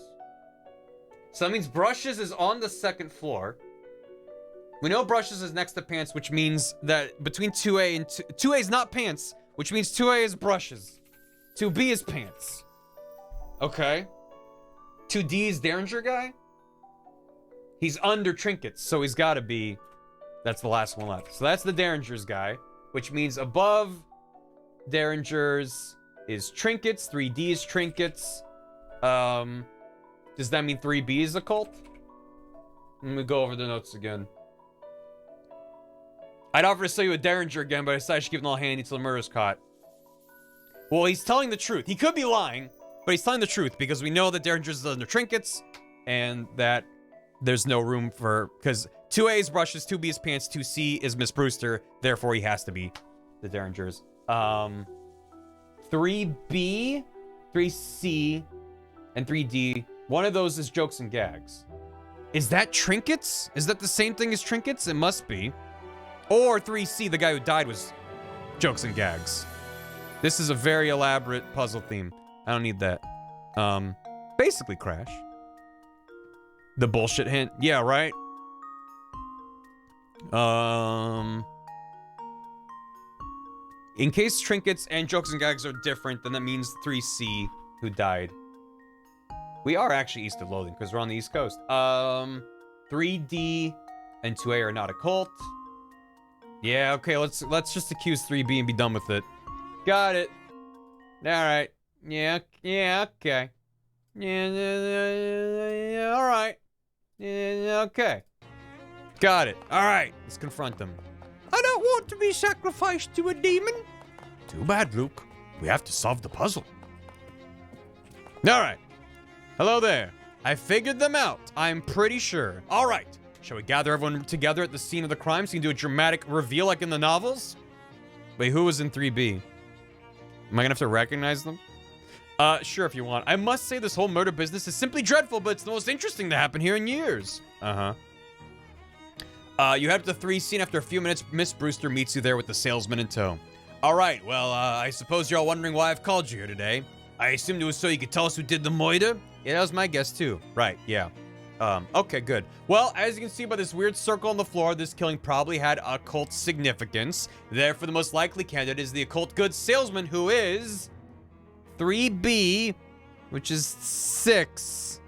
Speaker 1: So that means brushes is on the 2nd floor. We know brushes is next to pants, which means that between 2A and 2A is not pants, which means 2A is brushes. 2B is pants. Okay. 2D is Derringer guy. He's under trinkets, so he's got to be. That's the last one left. So that's the Derringers guy, which means above Derringers is trinkets. 3D is trinkets. Does that mean 3B is occult? Let me go over the notes again. I'd offer to sell you a Derringer again, but I decided I should give him all handy till the murder's caught. Well, he's telling the truth. He could be lying, but he's telling the truth because we know that Derringers is under trinkets and that there's no room for, because 2A is brushes, 2B is pants, 2C is Miss Brewster, therefore he has to be the Derringers. 3B, 3C, and 3D, one of those is Jokes and Gags. Is that trinkets? Is that the same thing as trinkets? It must be. Or 3C, the guy who died, was Jokes and Gags. This is a very elaborate puzzle theme. I don't need that. Basically Crash. The bullshit hint. Yeah, right? In case trinkets and Jokes and Gags are different, then that means 3C who died. We are actually east of Loathing because we're on the East Coast. 3D and 2A are not occult. Yeah, okay, let's just accuse 3B and be done with it. Got it. All right. Yeah, okay. Yeah, all right. Yeah, okay. Got it. All right, let's confront them. I don't want to be sacrificed to a demon. Too bad, Luke. We have to solve the puzzle. All right. Hello there. I figured them out. I'm pretty sure. All right. Shall we gather everyone together at the scene of the crime so you can do a dramatic reveal like in the novels? Wait, who was in 3B? Am I gonna have to recognize them? Sure if you want. I must say this whole murder business is simply dreadful, but it's the most interesting to happen here in years. You head up to 3 scene after a few minutes. Miss Brewster meets you there with the salesman in tow. All right, well, I suppose you're all wondering why I've called you here today. I assumed it was so you could tell us who did the murder. Yeah, that was my guess too. Right, yeah. Okay, good. Well, as you can see by this weird circle on the floor, this killing probably had occult significance. Therefore, the most likely candidate is the occult goods salesman, who is 3B, which is 6.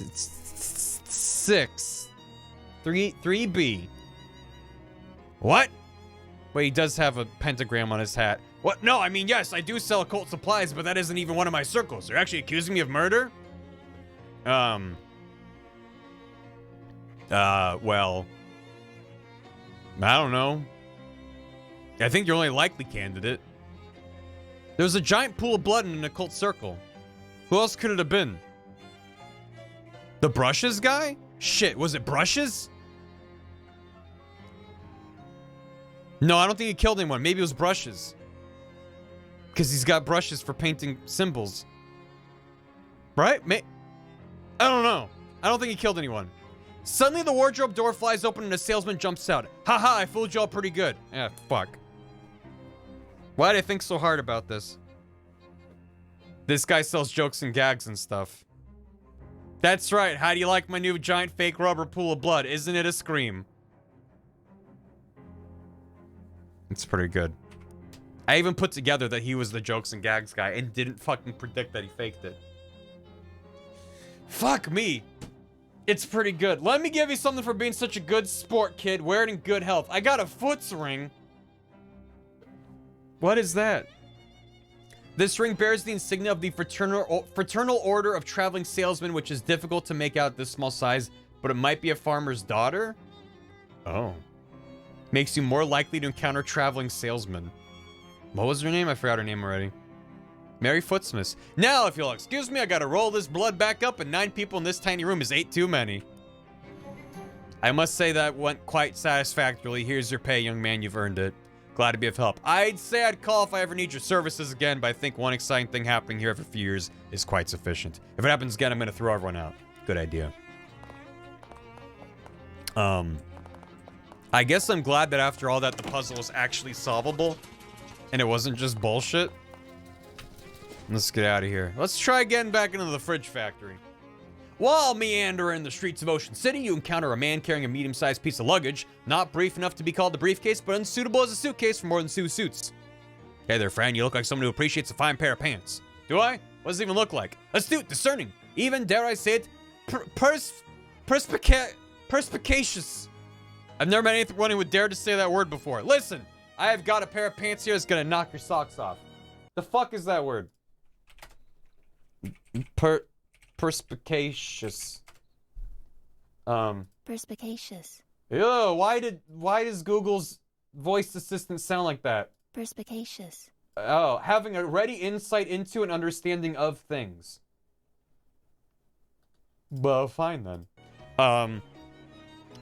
Speaker 1: It's 6. 3B. What? Wait, he does have a pentagram on his hat. What? No, I mean, yes, I do sell occult supplies, but that isn't even one of my circles. They're actually accusing me of murder? Well, I don't know. I think you're only likely candidate. There was a giant pool of blood in an occult circle. Who else could it have been? The Brushes guy? Shit, was it Brushes? No, I don't think he killed anyone. Maybe it was Brushes. Because he's got brushes for painting symbols. Right? I don't know. I don't think he killed anyone. Suddenly the wardrobe door flies open and a salesman jumps out. Haha, I fooled y'all pretty good. Eh, fuck. Why did I think so hard about this? This guy sells jokes and gags and stuff. That's right. How do you like my new giant fake rubber pool of blood? Isn't it a scream? It's pretty good. I even put together that he was the jokes and gags guy and didn't fucking predict that he faked it. Fuck me. It's pretty good. Let me give you something for being such a good sport, kid. Wear it in good health. I got a foot's ring. What is that? This ring bears the insignia of the Fraternal Order of Traveling Salesmen, which is difficult to make out this small size, but it might be a farmer's daughter? Oh. Makes you more likely to encounter traveling salesmen. What was her name? I forgot her name already. Mary Footsmith. Now, if you'll excuse me, I gotta roll this blood back up, and 9 people in this tiny room is 8 too many. I must say that went quite satisfactorily. Here's your pay, young man. You've earned it. Glad to be of help. I'd say I'd call if I ever need your services again, but I think one exciting thing happening here every few years is quite sufficient. If it happens again, I'm gonna throw everyone out. Good idea. I guess I'm glad that after all that, the puzzle was actually solvable, and it wasn't just bullshit. Let's get out of here. Let's try getting back into the fridge factory. While meandering the streets of Ocean City, you encounter a man carrying a medium-sized piece of luggage, not brief enough to be called a briefcase, but unsuitable as a suitcase for more than 2 suits. Hey there, friend. You look like someone who appreciates a fine pair of pants. Do I? What does it even look like? Astute, discerning, even, dare I say it, perspicacious. I've never met anyone who would dare to say that word before. Listen, I have got a pair of pants here that's gonna knock your socks off. The fuck is that word? Perspicacious.
Speaker 2: Perspicacious.
Speaker 1: Ew, why does Google's voice assistant sound like that?
Speaker 2: Perspicacious.
Speaker 1: Oh, having a ready insight into and understanding of things. Well, fine then.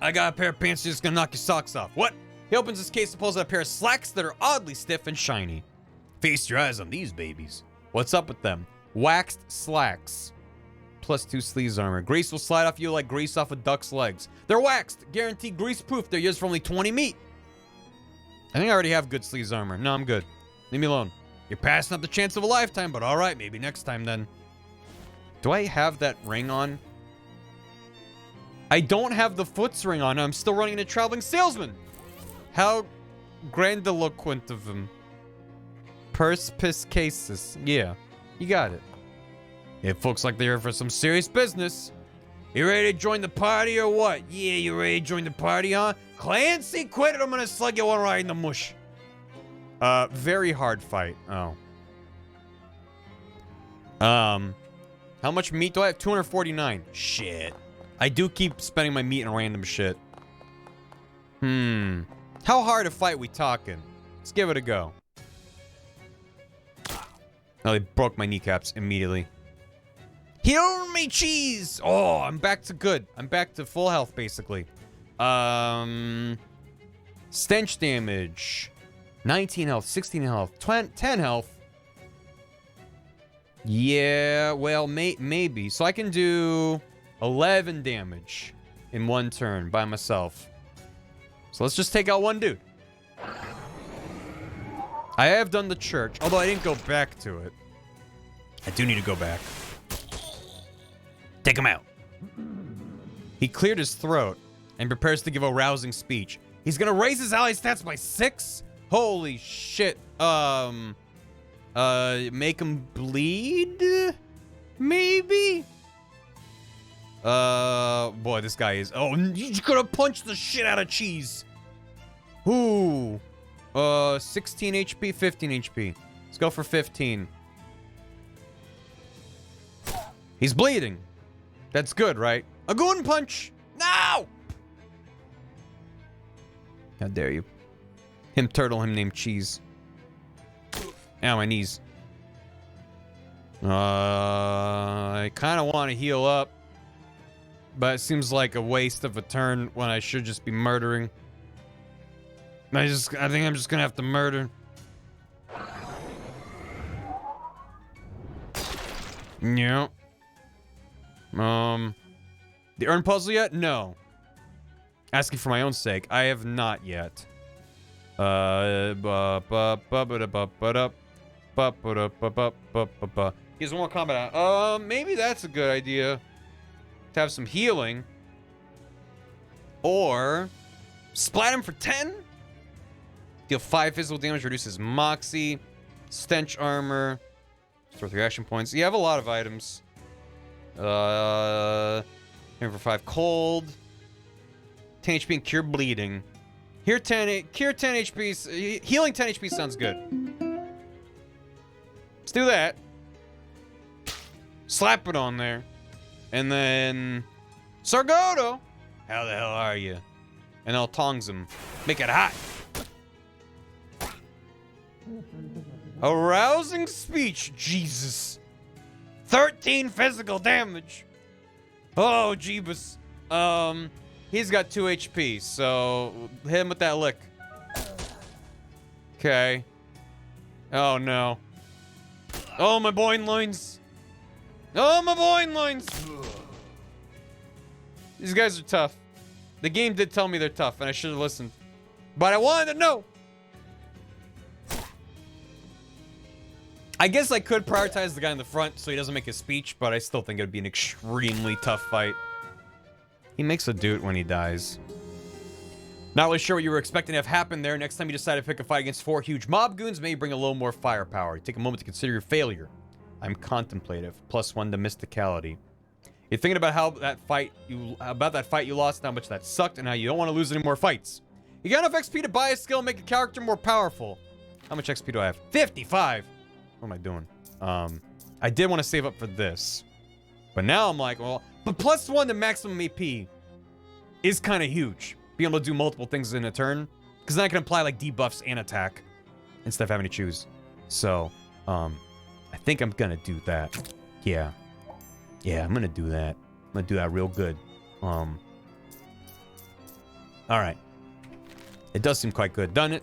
Speaker 1: I got a pair of pants that's gonna knock your socks off. What? He opens his case and pulls out a pair of slacks that are oddly stiff and shiny. Feast your eyes on these babies. What's up with them? Waxed slacks. +2 sleeves armor. Grease will slide off you like grease off a duck's legs. They're waxed. Guaranteed grease proof. They're used for only 20 meat. I think I already have good sleeves armor. No, I'm good. Leave me alone. You're passing up the chance of a lifetime, but alright, maybe next time then. Do I have that ring on? I don't have the foot's ring on. I'm still running into traveling salesman. How grandiloquent of him. Perspicacious. Yeah, you got it. It looks like they're here for some serious business. You ready to join the party or what? Yeah, you ready to join the party, huh? Clancy, quit it. I'm gonna slug you one right in the mush. Very hard fight. Oh. How much meat do I have? 249. Shit. I do keep spending my meat on random shit. How hard a fight we talking? Let's give it a go. Oh, they broke my kneecaps immediately. Heal me, cheese! Oh, I'm back to good. I'm back to full health, basically. Stench damage. 19 health, 16 health, 10 health. Yeah, well, maybe. So I can do 11 damage in one turn by myself. So let's just take out one dude. I have done the church, although I didn't go back to it. I do need to go back. Take him out. He cleared his throat and prepares to give a rousing speech. He's gonna raise his ally stats by 6? Holy shit. Make him bleed? Maybe? Boy, this guy is... Oh, he's gonna punch the shit out of cheese. Ooh. 16 HP, 15 HP. Let's go for 15. He's bleeding. That's good, right? A goon punch! No! How dare you. Him turtle, him named Cheese. Ow, my knees. I kind of want to heal up. But it seems like a waste of a turn when I should just be murdering. I think I'm just gonna have to murder. Yeah. The urn puzzle yet? No. Asking for my own sake. I have not yet. He has one more combat. Maybe that's a good idea. To have some healing. Or splat him for 10? Deal 5 physical damage, reduces Moxie, Stench Armor, store 3 action points. You have a lot of items. Here for 5 cold. 10 HP and cure bleeding. Cure 10 HP. Healing 10 HP sounds good. Let's do that. Slap it on there. And then Sargoto. How the hell are you? And I'll tongs him. Make it hot. Arousing speech. Jesus. 13 physical damage. Oh, Jeebus. He's got 2 HP, so hit him with that lick. Okay. Oh, no. Oh, my boing loins. Oh, my boing loins. These guys are tough. The game did tell me they're tough, and I should have listened. But I wanted to know. I guess I could prioritize the guy in the front so he doesn't make a speech, but I still think it would be an extremely tough fight. He makes a dude when he dies. Not really sure what you were expecting to have happen there. Next time you decide to pick a fight against 4 huge mob goons, maybe bring a little more firepower. Take a moment to consider your failure. I'm contemplative. +1 to mysticality. You're thinking about how that fight you lost, how much that sucked, and how you don't want to lose any more fights. You got enough XP to buy a skill and make a character more powerful. How much XP do I have? 55! What am I doing? I did want to save up for this. But now I'm like, well, but +1 to maximum AP is kind of huge. Being able to do multiple things in a turn. Because then I can apply like debuffs and attack instead of having to choose. So, I think I'm gonna do that. Yeah. Yeah, I'm gonna do that. I'm gonna do that real good. Alright. It does seem quite good, doesn't it?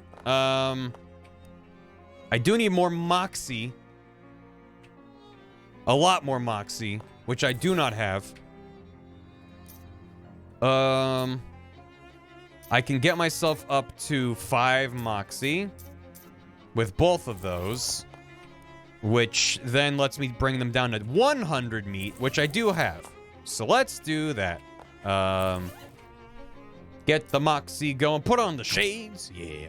Speaker 1: I do need more Moxie. A lot more Moxie, which I do not have. I can get myself up to 5 Moxie with both of those, which then lets me bring them down to 100 meat, which I do have. So let's do that. Get the Moxie going. Put on the shades. Yeah.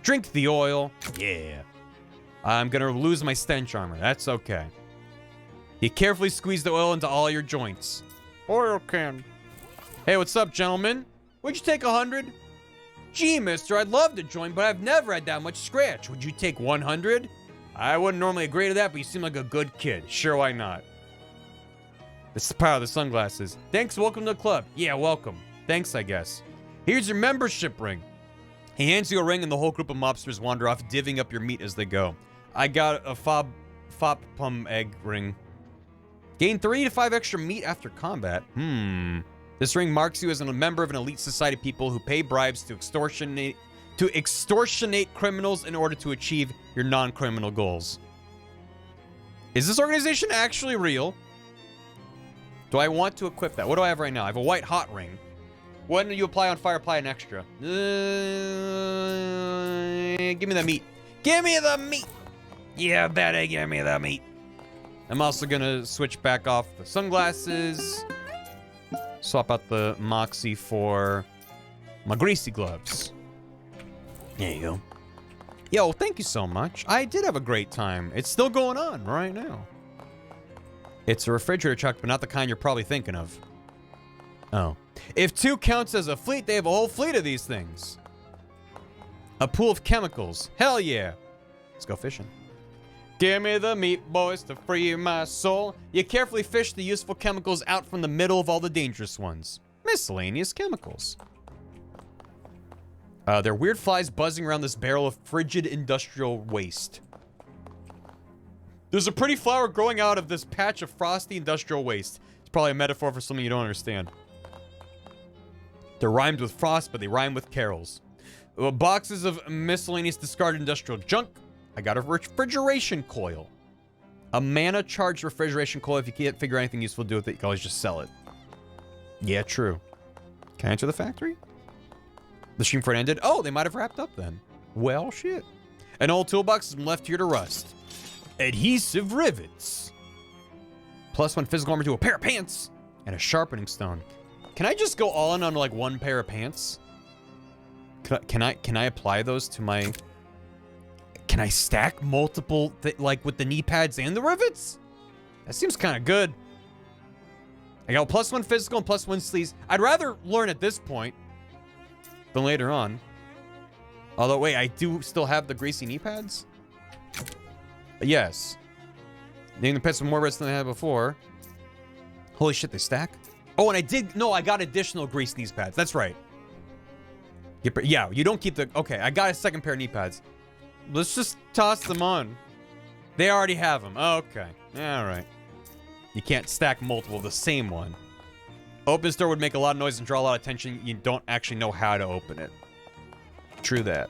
Speaker 1: Drink the oil. Yeah. I'm gonna lose my stench armor. That's okay. You carefully squeeze the oil into all your joints. Oil can. Hey, what's up, gentlemen? Would you take 100? Gee, mister, I'd love to join, but I've never had that much scratch. Would you take 100? I wouldn't normally agree to that, but you seem like a good kid. Sure, why not? This is the power of the sunglasses. Thanks, welcome to the club. Yeah, welcome. Thanks, I guess. Here's your membership ring. He hands you a ring and the whole group of mobsters wander off, divvying up your meat as they go. I got a Fop-Pum egg ring. Gain 3 to 5 extra meat after combat. This ring marks you as a member of an elite society of people who pay bribes to extortionate criminals in order to achieve your non-criminal goals. Is this organization actually real? Do I want to equip that? What do I have right now? I have a white hot ring. When you apply on fire, apply an extra. Give me the meat. Give me the meat! Yeah, better give me the meat. I'm also gonna switch back off the sunglasses. Swap out the Moxie for my greasy gloves. There you go. Yo, thank you so much. I did have a great time. It's still going on right now. It's a refrigerator truck, but not the kind you're probably thinking of. Oh. If 2 counts as a fleet, they have a whole fleet of these things. A pool of chemicals. Hell yeah. Let's go fishing. Give me the meat, boys, to free my soul. You carefully fish the useful chemicals out from the middle of all the dangerous ones. Miscellaneous chemicals. There are weird flies buzzing around this barrel of frigid industrial waste. There's a pretty flower growing out of this patch of frosty industrial waste. It's probably a metaphor for something you don't understand. They're rhymed with frost, but they rhyme with carols. Boxes of miscellaneous discarded industrial junk. I got a refrigeration coil. A mana charged refrigeration coil. If you can't figure anything useful to do with it, you can always just sell it. Yeah, true. Can I enter the factory? The stream for it ended. Oh, they might have wrapped up then. Well, shit. An old toolbox has been left here to rust. Adhesive rivets. +1 physical armor to a pair of pants. And a sharpening stone. Can I just go all in on like 1 pair of pants? Can I apply those to my... Can I stack multiple, like with the knee pads and the rivets? That seems kind of good. I got +1 physical and +1 sleeves. I'd rather learn at this point than later on. Although, wait, I do still have the greasy knee pads? Yes. Name the pets with more rivets than I had before. Holy shit, they stack? Oh, and I did... No, I got additional grease knee pads. That's right. Yeah, you don't keep the... Okay, I got a second pair of knee pads. Let's just toss them on. They already have them. Okay. All right. You can't stack multiple of the same one. Open store would make a lot of noise and draw a lot of attention. You don't actually know how to open it. True that.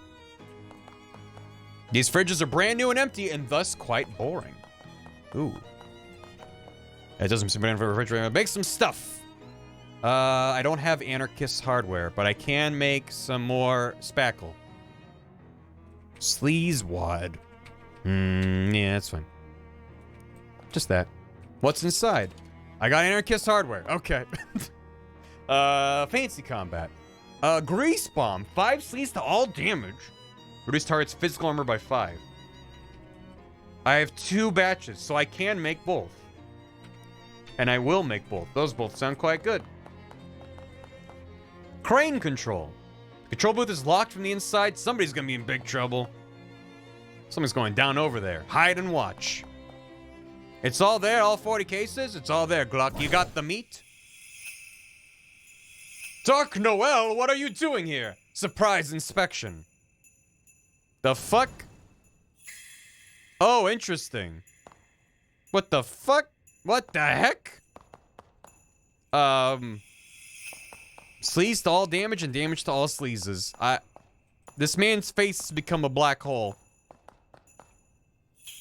Speaker 1: These fridges are brand new and empty and thus quite boring. Ooh. It doesn't seem to be for a refrigerator. Make some stuff. I don't have anarchist hardware, but I can make some more spackle. Sleaze wad. Yeah, that's fine. Just that. What's inside? I got anarchist hardware. Okay. Fancy combat. Grease bomb. 5 sleaze to all damage. Reduce target's physical armor by 5. I have 2 batches, so I can make both. And I will make both. Those both sound quite good. Crane control. Control booth is locked from the inside. Somebody's gonna be in big trouble. Something's going down over there. Hide and watch. It's all there, all 40 cases. It's all there, Gluck. You got the meat? Dark Noel, what are you doing here? Surprise inspection. The fuck? Oh, interesting. What the fuck? What the heck? Sleaze to all damage and damage to all sleazes. This man's face has become a black hole.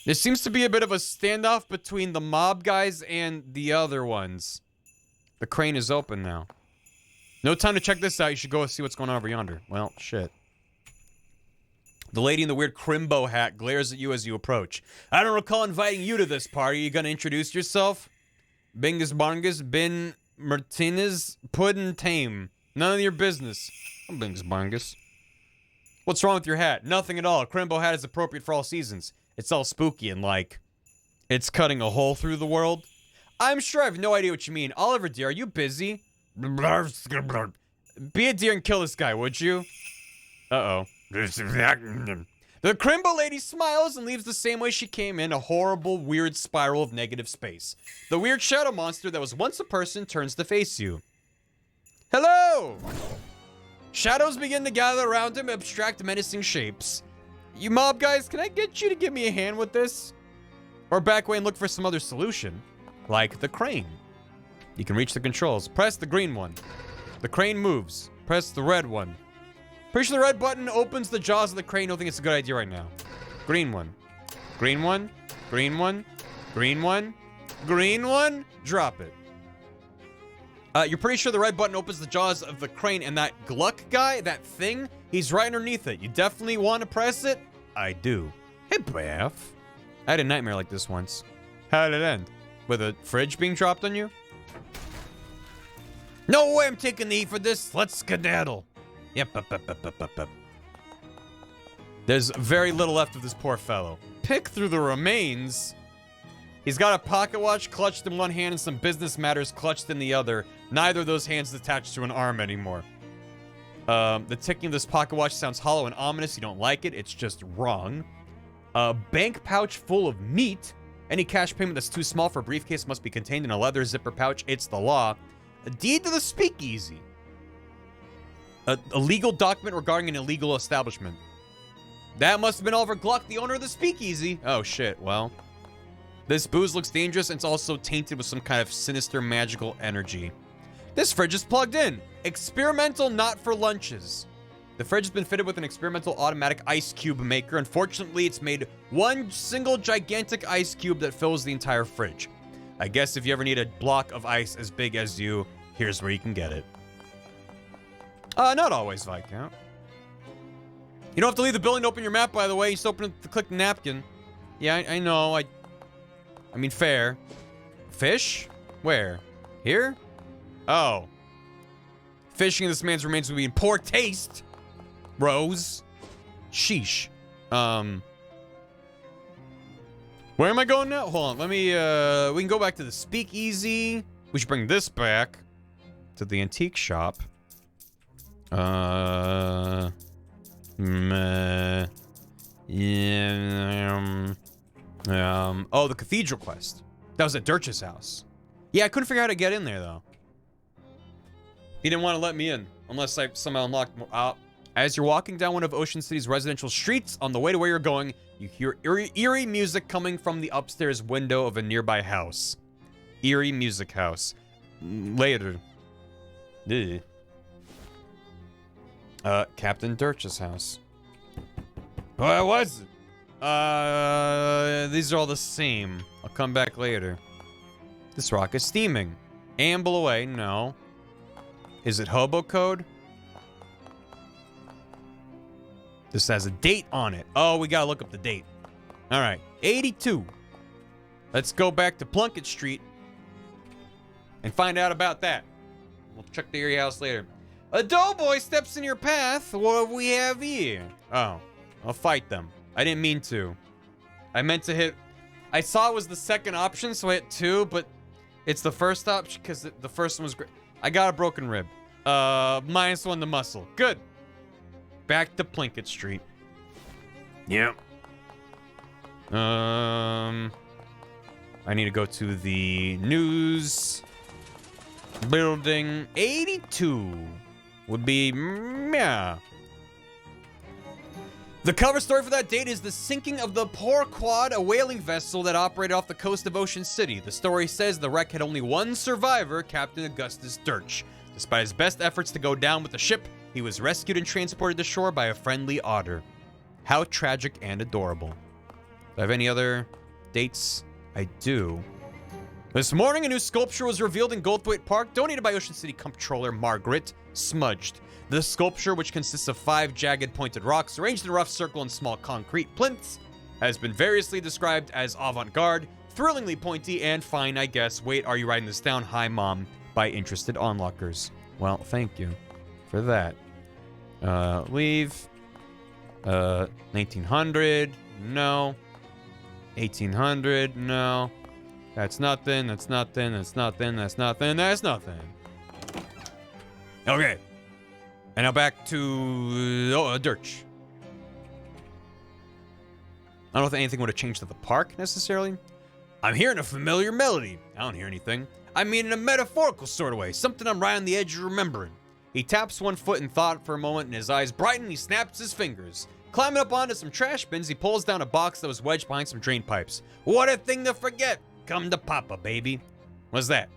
Speaker 1: There seems to be a bit of a standoff between the mob guys and the other ones. The crane is open now. No time to check this out. You should go see what's going on over yonder. Well, shit. The lady in the weird crimbo hat glares at you as you approach. I don't recall inviting you to this party. You gonna introduce yourself? Bingus Bongus Bin Martinez Puddin' Tame. None of your business. I'm Bingus Bongus. What's wrong with your hat? Nothing at all. A crimbo hat is appropriate for all seasons. It's all spooky and like, it's cutting a hole through the world. I'm sure I have no idea what you mean. Oliver, dear, are you busy? Be a dear and kill this guy, would you? Uh-oh. The crimbo lady smiles and leaves the same way she came in, a horrible, weird spiral of negative space. The weird shadow monster that was once a person turns to face you. Hello! Shadows begin to gather around him, abstract, menacing shapes. You mob guys, can I get you to give me a hand with this? Or back away and look for some other solution. Like the crane. You can reach the controls. Press the green one. The crane moves. Press the red one. Pretty sure the red button opens the jaws of the crane. I don't think it's a good idea right now. Green one. Green one. Green one. Green one. Green one. Drop it. You're pretty sure the red button opens the jaws of the crane, and that Gluck guy, that thing, he's right underneath it. You definitely want to press it? I do. Hey, Beth. I had a nightmare like this once. How did it end? With a fridge being dropped on you? No way I'm taking the heat for this. Let's skedaddle. Yep. There's very little left of this poor fellow. Pick through the remains. He's got a pocket watch clutched in one hand and some business matters clutched in the other. Neither of those hands is attached to an arm anymore. The ticking of this pocket watch sounds hollow and ominous. You don't like it. It's just wrong. A bank pouch full of meat. Any cash payment that's too small for a briefcase must be contained in a leather zipper pouch. It's the law. A deed to the speakeasy. A legal document regarding an illegal establishment. That must have been Oliver Gluck, the owner of the speakeasy. Oh, shit. Well, this booze looks dangerous and it's also tainted with some kind of sinister magical energy. This fridge is plugged in. Experimental, not for lunches. The fridge has been fitted with an experimental automatic ice cube maker. Unfortunately, it's made one single gigantic ice cube that fills the entire fridge. I guess if you ever need a block of ice as big as you, here's where you can get it. Not always, Viscount. You don't have to leave the building to open your map, by the way. You just open it to click the napkin. Yeah, I know. I mean, fair. Fish? Where? Here? Oh. Fishing in this man's remains would be in poor taste. Rose. Sheesh. Where am I going now? Hold on. Let me, we can go back to the speakeasy. We should bring this back to the antique shop. Oh, the cathedral quest. That was at Dirch's house. Yeah, I couldn't figure out how to get in there, though. He didn't want to let me in, unless I somehow unlocked more. As you're walking down one of Ocean City's residential streets, on the way to where you're going, you hear eerie music coming from the upstairs window of a nearby house. Eerie music house. Later. Ugh. Captain Dirch's house. What was it? These are all the same. I'll come back later. This rock is steaming. Amble away. No. Is it hobo code? This has a date on it. Oh, we gotta look up the date. All right. 82. Let's go back to Plunkett Street and find out about that. We'll check the area house later. A doughboy steps in your path. What do we have here? Oh, I'll fight them. I didn't mean to. I meant to hit... I saw it was the second option, so I hit 2, but it's the first option because the first one was great. I got a broken rib. -1 to muscle. Good. Back to Plunkett Street. Yep. I need to go to the news building. 82 would be, yeah. The cover story for that date is the sinking of the Poor Quad, a whaling vessel that operated off the coast of Ocean City. The story says the wreck had only one survivor, Captain Augustus Dirch. Despite his best efforts to go down with the ship, he was rescued and transported to shore by a friendly otter. How tragic and adorable. Do I have any other dates? I do. This morning, a new sculpture was revealed in Goldthwaite Park, donated by Ocean City Comptroller Margaret Smudged. The sculpture, which consists of 5 jagged pointed rocks arranged in a rough circle and small concrete plinths, has been variously described as avant-garde, thrillingly pointy, and fine, I guess. Wait, are you writing this down? Hi, Mom. By interested onlookers. Well, thank you for that. Leave. 1900. No. 1800. No. That's nothing. That's nothing. That's nothing. That's nothing. That's nothing. Okay. And now back to Dirch. I don't know if anything would have changed at the park, necessarily. I'm hearing a familiar melody. I don't hear anything. I mean in a metaphorical sort of way. Something I'm right on the edge of remembering. He taps one foot in thought for a moment, and his eyes brighten, and he snaps his fingers. Climbing up onto some trash bins, he pulls down a box that was wedged behind some drain pipes. What a thing to forget. Come to Papa, baby. What's that?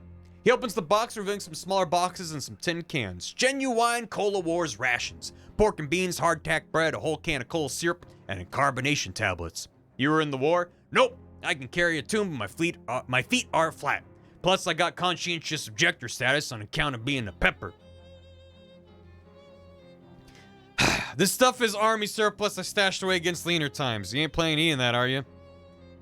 Speaker 1: He opens the box, revealing some smaller boxes and some tin cans. Genuine Cola Wars rations. Pork and beans, hardtack bread, a whole can of cola syrup, and carbonation tablets. You were in the war? Nope. I can carry a tune, but my feet are flat. Plus, I got conscientious objector status on account of being a pepper. This stuff is army surplus I stashed away against leaner times. You ain't planning eating that, are you?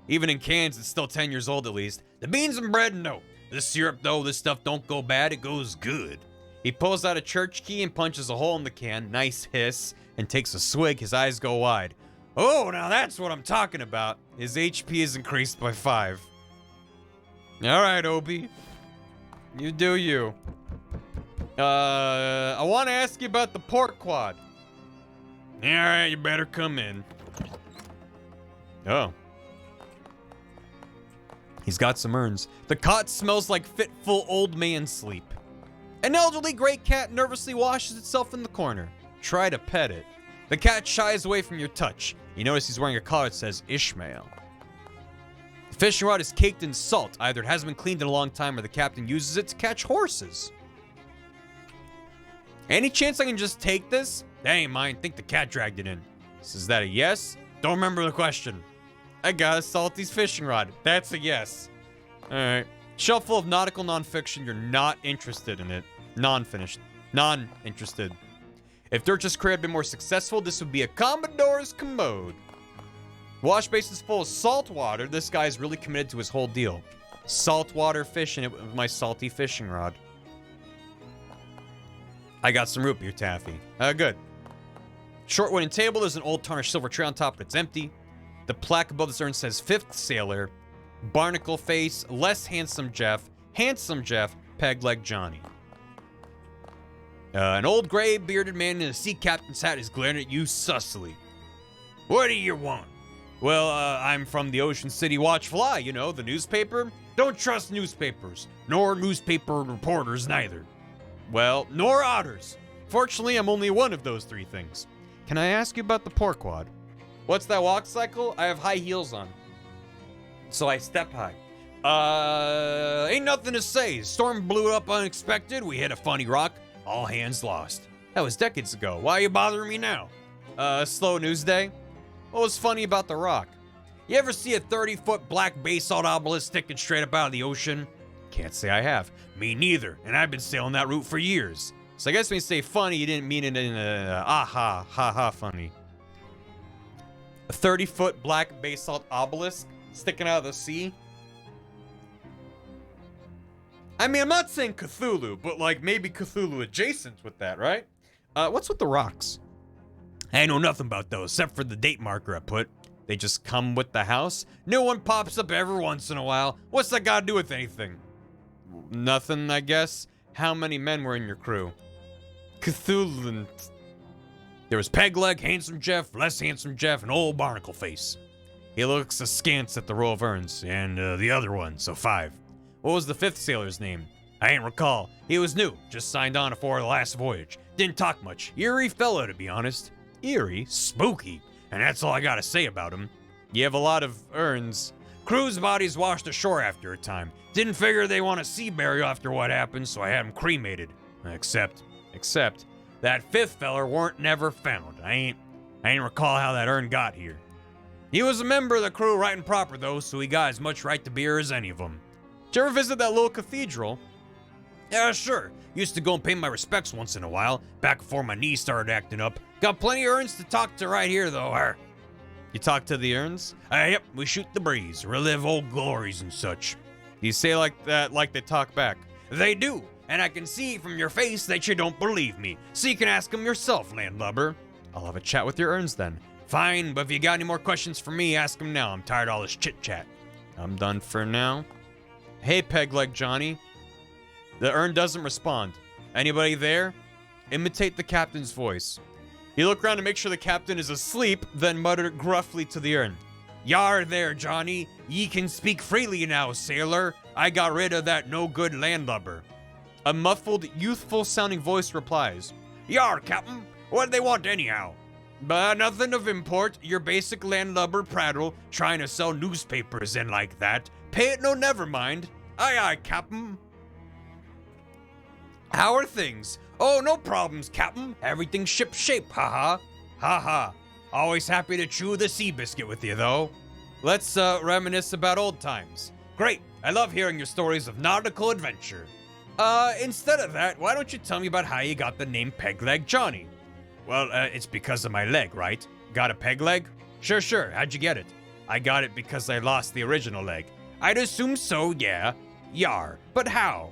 Speaker 1: Even in cans, it's still 10 years old at least. The beans and bread, no. This syrup, though, this stuff don't go bad, it goes good. He pulls out a church key and punches a hole in the can, nice hiss, and takes a swig. His eyes go wide. Oh, now that's what I'm talking about. His HP is increased by 5. All right, Obi. You do you. I want to ask you about the pork quad. All right, you better come in. Oh. He's got some urns. The cot smells like fitful old man sleep. An elderly gray cat nervously washes itself in the corner. Try to pet it. The cat shies away from your touch. You notice he's wearing a collar that says Ishmael. The fishing rod is caked in salt. Either it hasn't been cleaned in a long time or the captain uses it to catch horses. Any chance I can just take this? That ain't mine. Think the cat dragged it in. Is that a yes? Don't remember the question. I got a Salty's fishing rod. That's a yes. Alright. Shelf full of nautical nonfiction. You're not interested in it. Non-finished. Non-interested. If Dirch's career had been more successful, this would be a Commodore's commode. Wash basin's full of salt water. This guy's really committed to his whole deal. Saltwater fishing it with my salty fishing rod. I got some root beer taffy. Good. Short wooden table. There's an old tarnished silver tray on top, but it's empty. The plaque above this urn says 5th Sailor, Barnacle Face, Less Handsome Jeff, Peg Leg Johnny. An old gray bearded man in a sea captain's hat is glaring at you sussily. What do you want? Well, I'm from the Ocean City Watch Fly, you know, the newspaper. Don't trust newspapers, nor newspaper reporters neither. Well, nor otters. Fortunately, I'm only one of those 3 things. Can I ask you about the pork wad? What's that walk cycle? I have high heels on. So I step high. Ain't nothing to say. Storm blew up unexpected. We hit a funny rock. All hands lost. That was decades ago. Why are you bothering me now? Slow news day? What was funny about the rock? You ever see a 30-foot black basalt obelisk sticking straight up out of the ocean? Can't say I have. Me neither, and I've been sailing that route for years. So I guess when you say funny, you didn't mean it in a aha, ha-ha funny. A 30-foot black basalt obelisk sticking out of the sea? I mean, I'm not saying Cthulhu, but like maybe Cthulhu adjacent with that, right? What's with the rocks? I know nothing about those, except for the date marker I put. They just come with the house? New one pops up every once in a while. What's that got to do with anything? Nothing, I guess. How many men were in your crew? Cthulhu. There was Pegleg, Handsome Jeff, Less Handsome Jeff, and Old Barnacle Face. He looks askance at the row of urns, and the other one, so 5. What was the 5th sailor's name? I ain't recall. He was new, just signed on before the last voyage. Didn't talk much. Eerie fellow, to be honest. Eerie? Spooky. And that's all I gotta say about him. You have a lot of urns. Crew's bodies washed ashore after a time. Didn't figure they want to sea burial after what happened, so I had him cremated. Except, that 5th feller weren't never found. I ain't recall how that urn got here. He was a member of the crew right and proper, though, so he got as much right to be here as any of them. Did you ever visit that little cathedral? Yeah, sure. Used to go and pay my respects once in a while, back before my knees started acting up. Got plenty of urns to talk to right here, though. You talk to the urns? Yep, we shoot the breeze, relive old glories and such. You say like that like they talk back. They do, and I can see from your face that you don't believe me, so you can ask them yourself, landlubber. I'll have a chat with your urns then. Fine, but if you got any more questions for me, ask them now. I'm tired of all this chit-chat. I'm done for now. Hey, Pegleg Johnny. The urn doesn't respond. Anybody there? Imitate the captain's voice. You look around to make sure the captain is asleep, then mutter gruffly to the urn. Yar there, Johnny. Ye can speak freely now, sailor. I got rid of that no-good landlubber. A muffled, youthful-sounding voice replies. Yar, captain. What do they want anyhow? But nothing of import. Your basic landlubber prattle, trying to sell newspapers and like that. Pay it no never mind. Aye, aye, captain. How are things? Oh, no problems, captain. Everything's ship-shape, haha. Haha. Always happy to chew the sea biscuit with you, though. Let's reminisce about old times. Great. I love hearing your stories of nautical adventure. Instead of that, why don't you tell me about how you got the name Pegleg Johnny? Well, it's because of my leg, right? Got a peg leg? Sure. How'd you get it? I got it because I lost the original leg. I'd assume so, yeah. Yar. But how?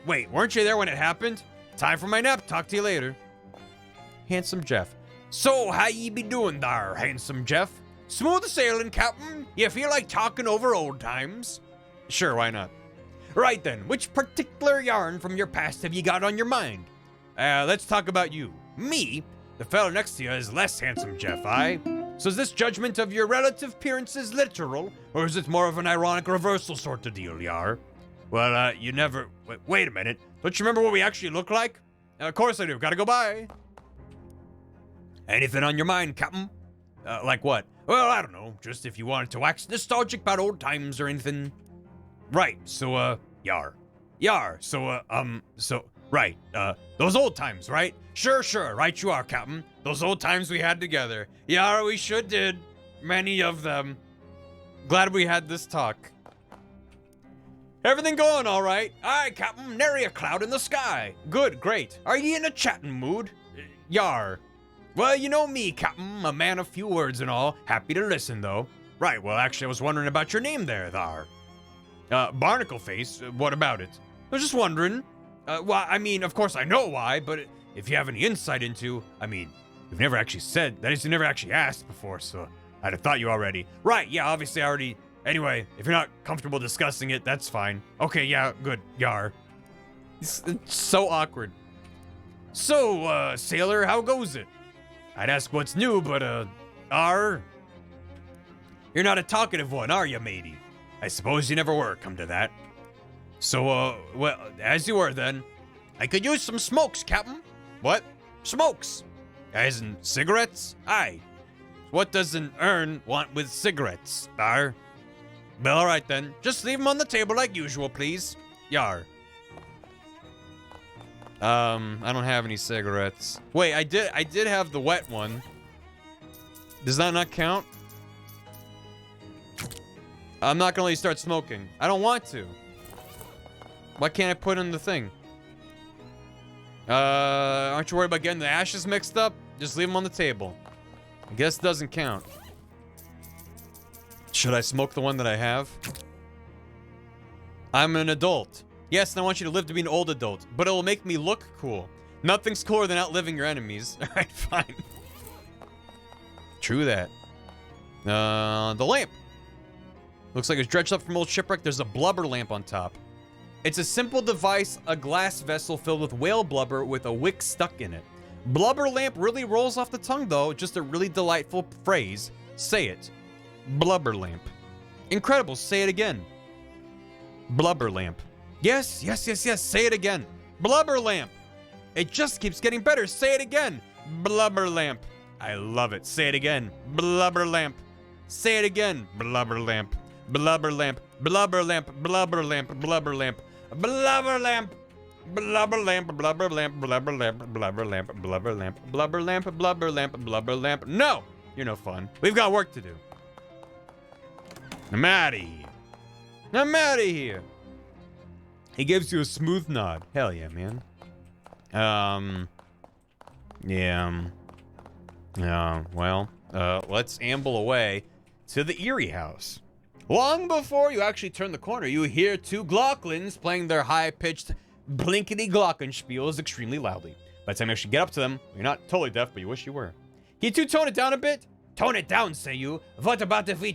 Speaker 1: Wait, weren't you there when it happened? Time for my nap. Talk to you later. Handsome Jeff. So, how ye be doing there, handsome Jeff? Smooth sailing, Captain? You feel like talking over old times? Sure, why not? Right then, which particular yarn from your past have you got on your mind? Let's talk about you. Me? The fellow next to you is less handsome, Jeff, aye? So is this judgment of your relative appearances literal, or is it more of an ironic reversal sort of deal, yar? Well, you never... Wait a minute. Don't you remember what we actually look like? Of course I do. Gotta go by. Anything on your mind, Captain? Like what? Well, I don't know. Just if you wanted to wax nostalgic about old times or anything. Right, so, yar. Right, those old times, right? Sure, right you are, Captain. Those old times we had together. Yar, we sure did. Many of them. Glad we had this talk. Everything going all right? Aye, Captain, nary a cloud in the sky. Good, great. Are ye in a chatting mood? Yar. Well, you know me, Captain, a man of few words and all. Happy to listen, though. Right, well, actually, I was wondering about your name there, thar. Barnacle Face, what about it? I was just wondering. Well, I mean, of course I know why, but if you have any insight into, I mean, you've never actually said, that is, you never actually asked before, so I'd have thought you already. Right, yeah, obviously I already, anyway, if you're not comfortable discussing it, that's fine. Okay, yeah, good, yar. It's so awkward. So, sailor, how goes it? I'd ask what's new, but, you're not a talkative one, are you, matey? I suppose you never were, come to that. So, well, as you were then, I could use some smokes, Captain. What? Smokes. As in cigarettes? Aye. What does an urn want with cigarettes, Well, alright then. Just leave them on the table like usual, please. Yar. I don't have any cigarettes. Wait, I did have the wet one. Does that not count? I'm not gonna let you start smoking. I don't want to. Why can't I put in the thing? Aren't you worried about getting the ashes mixed up? Just leave them on the table. I guess it doesn't count. Should I smoke the one that I have? I'm an adult. Yes, and I want you to live to be an old adult, but it will make me look cool. Nothing's cooler than outliving your enemies. Alright, fine. True that. The lamp. Looks like it's dredged up from old shipwreck. There's a blubber lamp on top. It's a simple device, a glass vessel filled with whale blubber with a wick stuck in it. Blubber lamp really rolls off the tongue though, just a really delightful phrase. Say it. Blubber lamp. Incredible, say it again. Blubber lamp. Yes, say it again. Blubber lamp. It just keeps getting better, say it again. Blubber lamp. I love it, say it again. Blubber lamp. Say it again. Blubber lamp. Blubber lamp. Blubber lamp. Blubber lamp. Blubber lamp. Blubber lamp. Blubber lamp. Blubber lamp. Blubber lamp. Blubber lamp. Blubber lamp. Blubber lamp. Blubber lamp. Blubber lamp. No! You're no fun. We've got work to do. I'm out of here. I'm out of here. He gives you a smooth nod. Hell yeah, man. Well, let's amble away to the Eerie house. Long before you actually turn the corner, you hear two Glocklins playing their high-pitched blinkety-glockenspiels extremely loudly. By the time you actually get up to them, you're not totally deaf, but you wish you were. Can you two tone it down a bit? Tone it down, say you. What about if we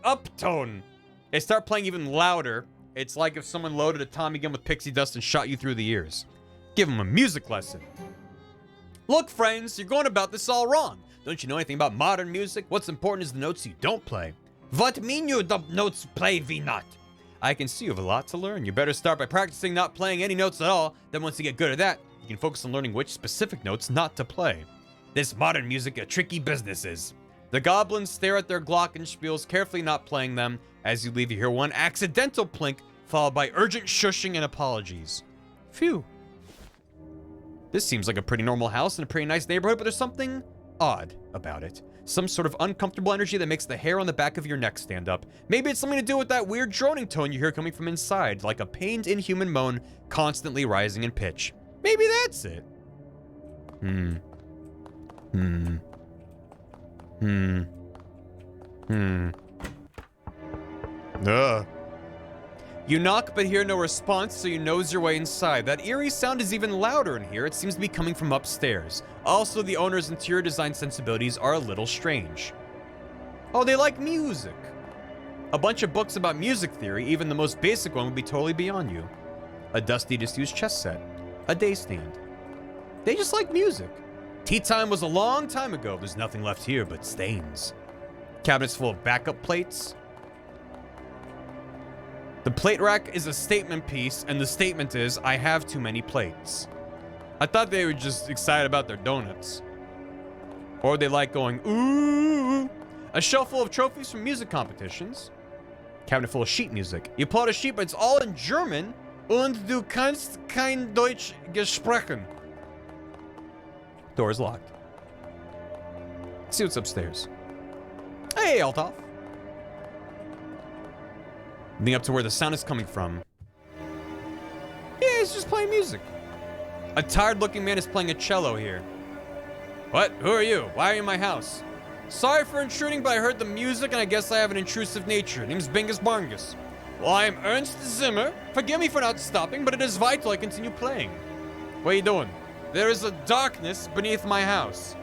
Speaker 1: uptone? They start playing even louder. It's like if someone loaded a Tommy gun with pixie dust and shot you through the ears. Give them a music lesson. Look, friends, you're going about this all wrong. Don't you know anything about modern music? What's important is the notes you don't play. What mean you the notes play we not? I can see you have a lot to learn. You better start by practicing not playing any notes at all. Then once you get good at that, you can focus on learning which specific notes not to play. This modern music a tricky business is. The goblins stare at their glockenspiels, carefully not playing them. As you leave, you hear one accidental plink, followed by urgent shushing and apologies. Phew. This seems like a pretty normal house in a pretty nice neighborhood, but there's something odd about it. Some sort of uncomfortable energy that makes the hair on the back of your neck stand up. Maybe it's something to do with that weird droning tone you hear coming from inside, like a pained inhuman moan constantly rising in pitch. Maybe that's it. You knock but hear no response, so you nose your way inside. That eerie sound is even louder in here. It seems to be coming from upstairs. Also, the owner's interior design sensibilities are a little strange. Oh, they like music. A bunch of books about music theory, even the most basic one, would be totally beyond you. A dusty, disused chess set. A day stand. They just like music. Tea time was a long time ago. There's nothing left here but stains. Cabinets full of backup plates. The plate rack is a statement piece, and the statement is, I have too many plates. I thought they were just excited about their donuts. Or they like going, ooh. A shelf full of trophies from music competitions. Cabinet full of sheet music. You pull out a sheet, but it's all in German. Und du kannst kein Deutsch gesprochen. Door is locked. Let's see what's upstairs. Hey, Althoff. Leading up to where the sound is coming from. Yeah, he's just playing music. A tired-looking man is playing a cello here. What? Who are you? Why are you in my house? Sorry for intruding, but I heard the music and I guess I have an intrusive nature. Name's Bingus Barngus. Well, I am Ernst Zimmer. Forgive me for not stopping, but it is vital I continue playing. What are you doing? There is a darkness beneath my house.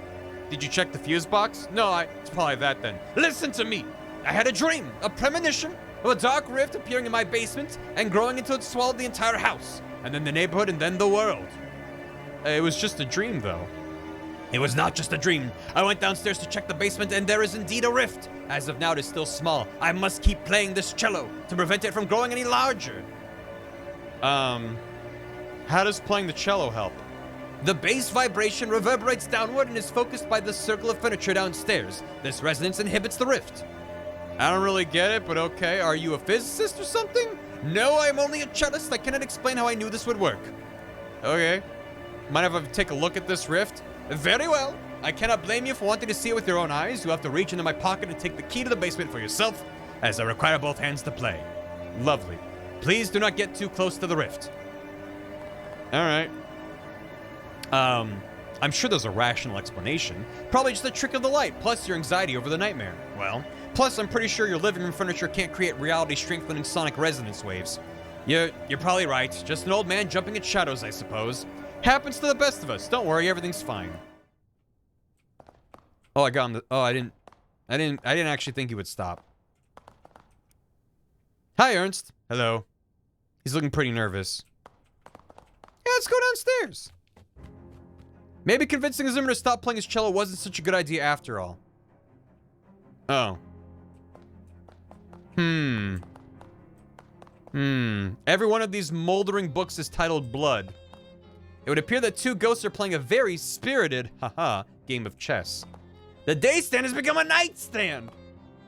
Speaker 1: Did you check the fuse box? No, it's probably that then. Listen to me. I had a dream, a premonition of a dark rift appearing in my basement and growing until it swallowed the entire house, and then the neighborhood, and then the world. It was just a dream, though. It was not just a dream. I went downstairs to check the basement, and there is indeed a rift. As of now, it is still small. I must keep playing this cello to prevent it from growing any larger. How does playing the cello help? The bass vibration reverberates downward and is focused by the circle of furniture downstairs. This resonance inhibits the rift. I don't really get it, but okay. Are you a physicist or something? No, I'm only a cellist. I cannot explain how I knew this would work. Okay. Mind if I take a look at this rift? Very well. I cannot blame you for wanting to see it with your own eyes. You have to reach into my pocket and take the key to the basement for yourself, as I require both hands to play. Lovely. Please do not get too close to the rift. All right. I'm sure there's a rational explanation. Probably just a trick of the light, plus your anxiety over the nightmare. Well, plus I'm pretty sure your living room furniture can't create reality-strengthening sonic resonance waves. You're probably right. Just an old man jumping at shadows, I suppose. Happens to the best of us. Don't worry, everything's fine. Oh, I got him. I didn't actually think he would stop. Hi, Ernst. Hello. He's looking pretty nervous. Yeah, let's go downstairs. Maybe convincing Zimmer to stop playing his cello wasn't such a good idea after all. Oh. Every one of these moldering books is titled Blood. It would appear that two ghosts are playing a very spirited, game of chess. The day stand has become a nightstand!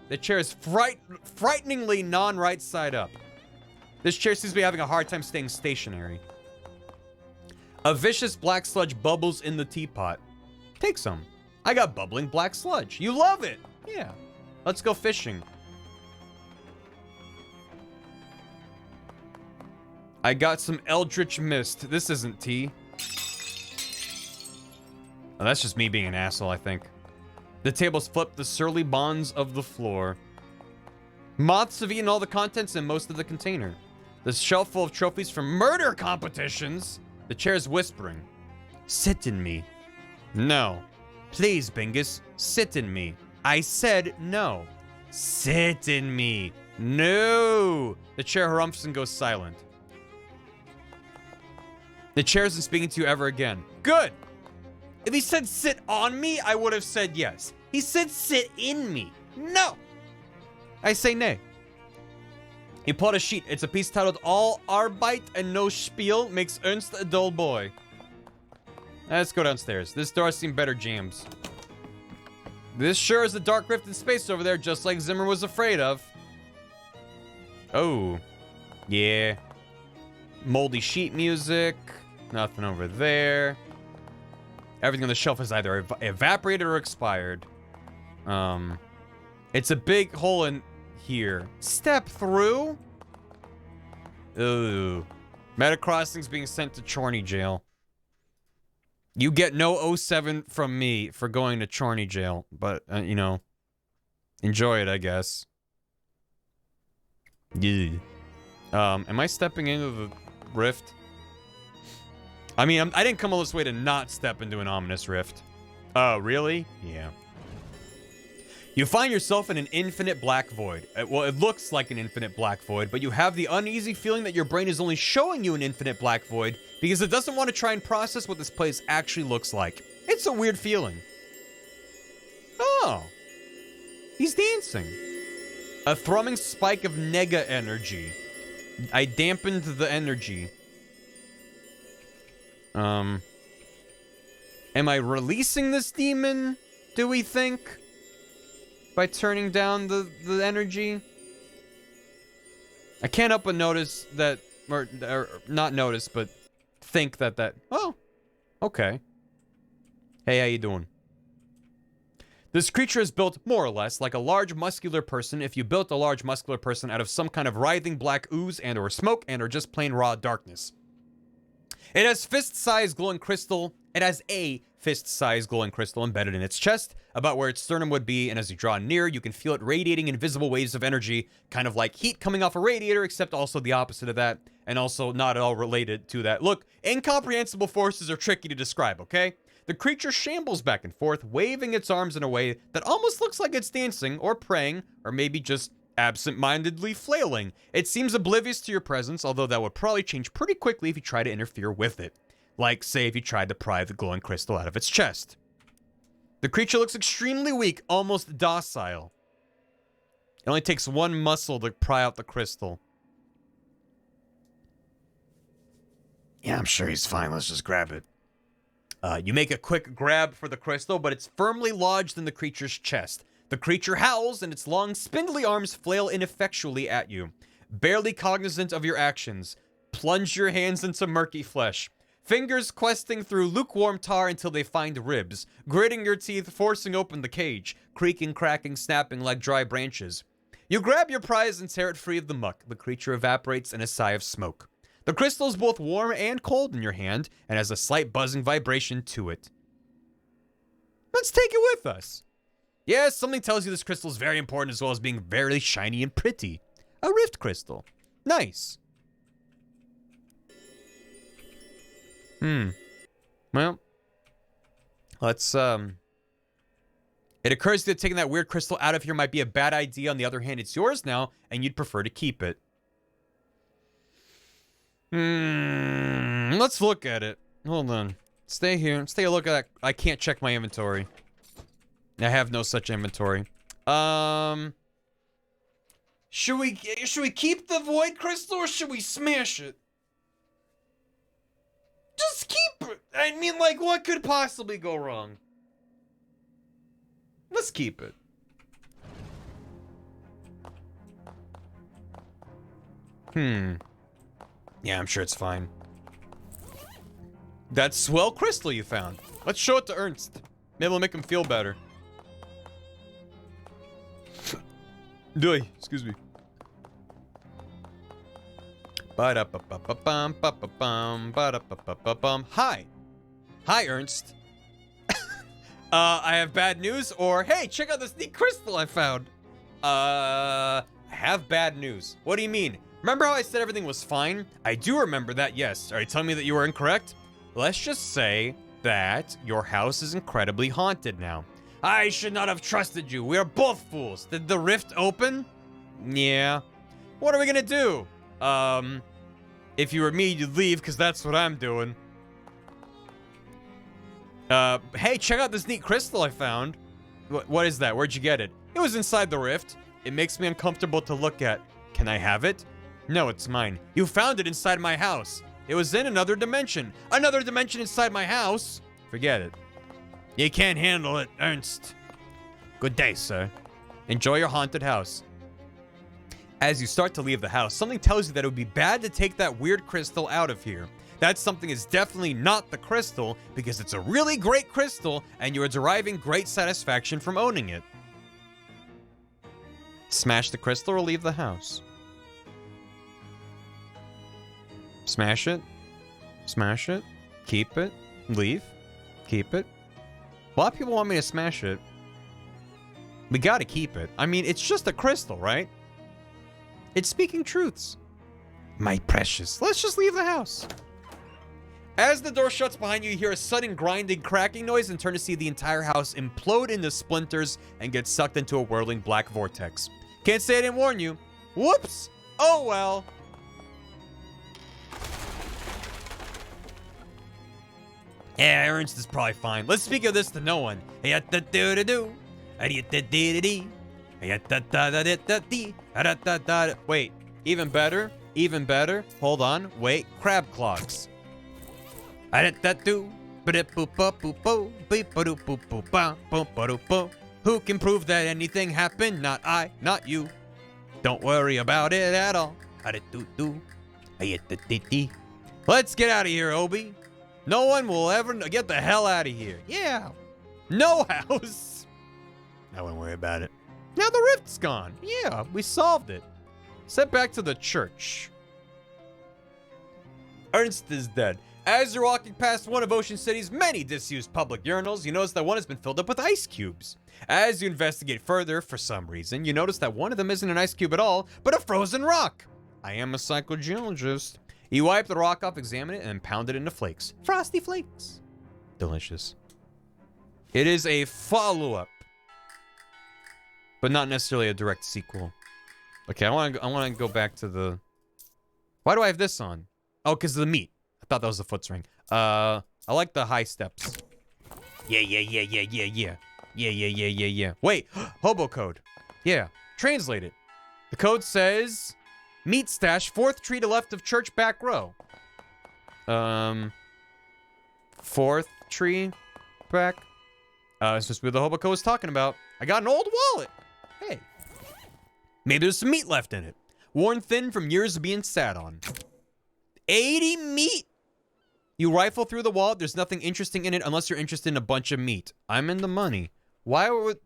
Speaker 1: The chair is frighteningly non-right side up. This chair seems to be having a hard time staying stationary. A vicious black sludge bubbles in the teapot. Take some. I got bubbling black sludge. You love it! Yeah. Let's go fishing. I got some eldritch mist. This isn't tea. Oh, that's just me being an asshole, I think. The tables flip the surly bonds of the floor. Moths have eaten all the contents in most of the container. The shelf full of trophies from murder competitions. The chair's whispering. Sit in me. No. Please, Bingus, sit in me. I said no. Sit in me. No. The chair harumphs and goes silent. The chair isn't speaking to you ever again. Good. If he said sit on me, I would have said yes. He said sit in me. No. I say nay. He pulled a sheet. It's a piece titled All Arbeit and No Spiel makes Ernst a dull boy. Let's go downstairs. This door has seen better jams. This sure is a dark rift in space over there, just like Zimmer was afraid of. Oh. Yeah. Moldy sheet music. Nothing over there. Everything on the shelf is either evaporated or expired. It's a big hole in here. Step through? Ooh. Metacrossing's being sent to Chorney jail. You get no 07 from me for going to Chorney jail. But, you know, enjoy it, I guess. Yeah. Am I stepping into the rift? I mean, I didn't come all this way to not step into an ominous rift. Oh, really? Yeah. You find yourself in an infinite black void. Well, it looks like an infinite black void, but you have the uneasy feeling that your brain is only showing you an infinite black void because it doesn't want to try and process what this place actually looks like. It's a weird feeling. Oh. He's dancing. A thrumming spike of nega energy. I dampened the energy. Am I releasing this demon, do we think? By turning down the energy? I can't help but notice that, or not notice, but think that, oh, okay. Hey, how you doing? This creature is built more or less like a large muscular person if you built a large muscular person out of some kind of writhing black ooze and or smoke and or just plain raw darkness. It has fist-sized glowing crystal. It has a fist-sized glowing crystal embedded in its chest, about where its sternum would be, and as you draw near, you can feel it radiating invisible waves of energy, kind of like heat coming off a radiator, except also the opposite of that, and also not at all related to that. Look, incomprehensible forces are tricky to describe, okay? The creature shambles back and forth, waving its arms in a way that almost looks like it's dancing, or praying, or maybe just absent-mindedly flailing. It seems oblivious to your presence, although that would probably change pretty quickly if you try to interfere with it. Like, say, if you tried to pry the glowing crystal out of its chest. The creature looks extremely weak, almost docile. It only takes one muscle to pry out the crystal. Yeah, I'm sure he's fine. Let's just grab it. You make a quick grab for the crystal, but it's firmly lodged in the creature's chest. The creature howls, and its long, spindly arms flail ineffectually at you. Barely cognizant of your actions, plunge your hands into murky flesh. Fingers questing through lukewarm tar until they find ribs, gritting your teeth, forcing open the cage, creaking, cracking, snapping like dry branches. You grab your prize and tear it free of the muck. The creature evaporates in a sigh of smoke. The crystal is both warm and cold in your hand, and has a slight buzzing vibration to it. Let's take it with us. Yes, something tells you this crystal is very important as well as being very shiny and pretty. A rift crystal. Nice. Well, let's, It occurs to you that taking that weird crystal out of here might be a bad idea. On the other hand, it's yours now, and you'd prefer to keep it. Let's look at it. Hold on. Stay here. Let's take a look at that. I can't check my inventory. I have no such inventory. Should we keep the void crystal or should we smash it? Just keep it. I mean, like, what could possibly go wrong? Let's keep it. Yeah, I'm sure it's fine. That swell crystal you found. Let's show it to Ernst. Maybe it'll make him feel better. Excuse me. Hi. Hi, Ernst. I have bad news, or hey, check out this neat crystal I found. I have bad news. What do you mean? Remember how I said everything was fine? I do remember that, yes. Are you telling me that you were incorrect? Let's just say that your house is incredibly haunted now. I should not have trusted you. We are both fools. Did the rift open? Yeah. What are we gonna do? If you were me, you'd leave, because that's what I'm doing. Hey, check out this neat crystal I found. What is that? Where'd you get it? It was inside the rift. It makes me uncomfortable to look at. Can I have it? No, it's mine. You found it inside my house. It was in another dimension. Another dimension inside my house? Forget it. You can't handle it, Ernst. Good day, sir. Enjoy your haunted house. As you start to leave the house, something tells you that it would be bad to take that weird crystal out of here. That something is definitely not the crystal, because it's a really great crystal, and you are deriving great satisfaction from owning it. Smash the crystal or leave the house? Smash it? Smash it? Keep it? Leave? Keep it? A lot of people want me to smash it. We gotta keep it. I mean, it's just a crystal, right? It's speaking truths. My precious. Let's just leave the house. As the door shuts behind you, you hear a sudden grinding, cracking noise and turn to see the entire house implode into splinters and get sucked into a whirling black vortex. Can't say I didn't warn you. Whoops. Oh well. Yeah, Ernst is probably fine. Let's speak of this to no one. Wait, even better? Even better? Hold on. Wait, crab clogs. Who can prove that anything happened? Not I, not you. Don't worry about it at all. Let's get out of here, Obi. No one will ever get the hell out of here. Yeah. No house. I won't worry about it. Now the rift's gone. Yeah, we solved it. Set back to the church. Ernst is dead. As you're walking past one of Ocean City's many disused public urinals, you notice that one has been filled up with ice cubes. As you investigate further, for some reason, you notice that one of them isn't an ice cube at all, but a frozen rock. I am a psychogeologist. You wipe the rock off, examine it, and pound it into flakes. Frosty flakes. Delicious. It is a follow-up, but not necessarily a direct sequel. Okay, I want to go back to the... Why do I have this on? Oh, because of the meat. I thought that was the foot ring. I like the high steps. Yeah. Wait, hobo code. Yeah, translate it. The code says... Meat stash, 4th tree to left of church back row. 4th tree back. It's just what the hobo code was talking about. I got an old wallet. Hey. Maybe there's some meat left in it. Worn thin from years of being sat on. 80 meat. You rifle through the wallet. There's nothing interesting in it unless you're interested in a bunch of meat. I'm in the money. Why would...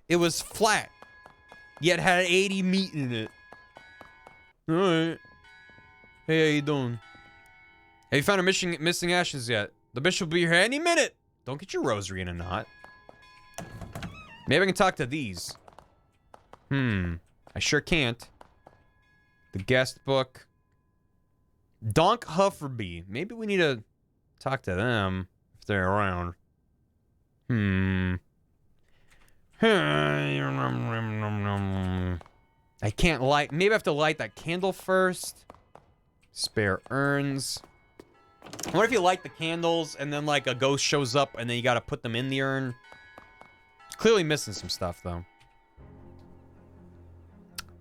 Speaker 1: It was flat. Yet had 80 meat in it. Alright. Hey, how you doing? Have you found our missing ashes yet? The bishop will be here any minute. Don't get your rosary in a knot. Maybe I can talk to these. I sure can't. The guest book. Donk Hufferby. Maybe we need to talk to them if they're around. I can't light. Maybe I have to light that candle first. Spare urns. What if you light the candles and then like a ghost shows up and then you gotta put them in the urn? Clearly missing some stuff though.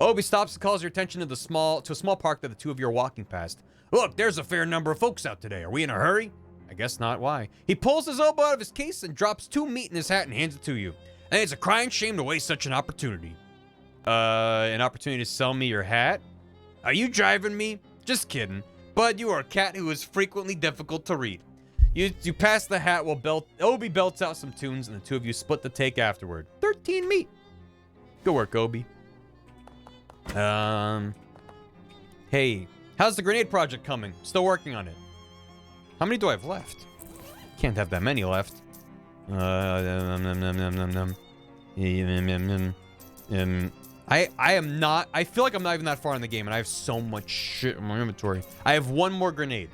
Speaker 1: Obi stops and calls your attention to a small park that the two of you are walking past. Look, there's a fair number of folks out today. Are we in a hurry? I guess not. Why? He pulls his elbow out of his case and drops 2 meat in his hat and hands it to you. And it's a crying shame to waste such an opportunity. An opportunity to sell me your hat? Are you driving me? Just kidding. But you are a cat who is frequently difficult to read. You pass the hat while Obi belts out some tunes, and the two of you split the take afterward. 13 meat. Good work, Obi. Hey, how's the grenade project coming? Still working on it. How many do I have left? Can't have that many left. I am not. I feel like I'm not even that far in the game, and I have so much shit in my inventory. I have 1 more grenade.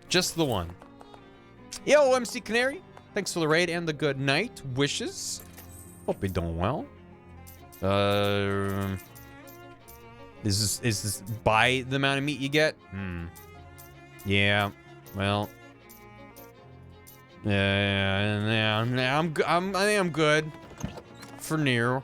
Speaker 1: Just the one. Yo, MC Canary. Thanks for the raid and the good night wishes. Hope you're doing well. Is this by the amount of meat you get? Yeah. Well. Yeah. I think I'm good. For now.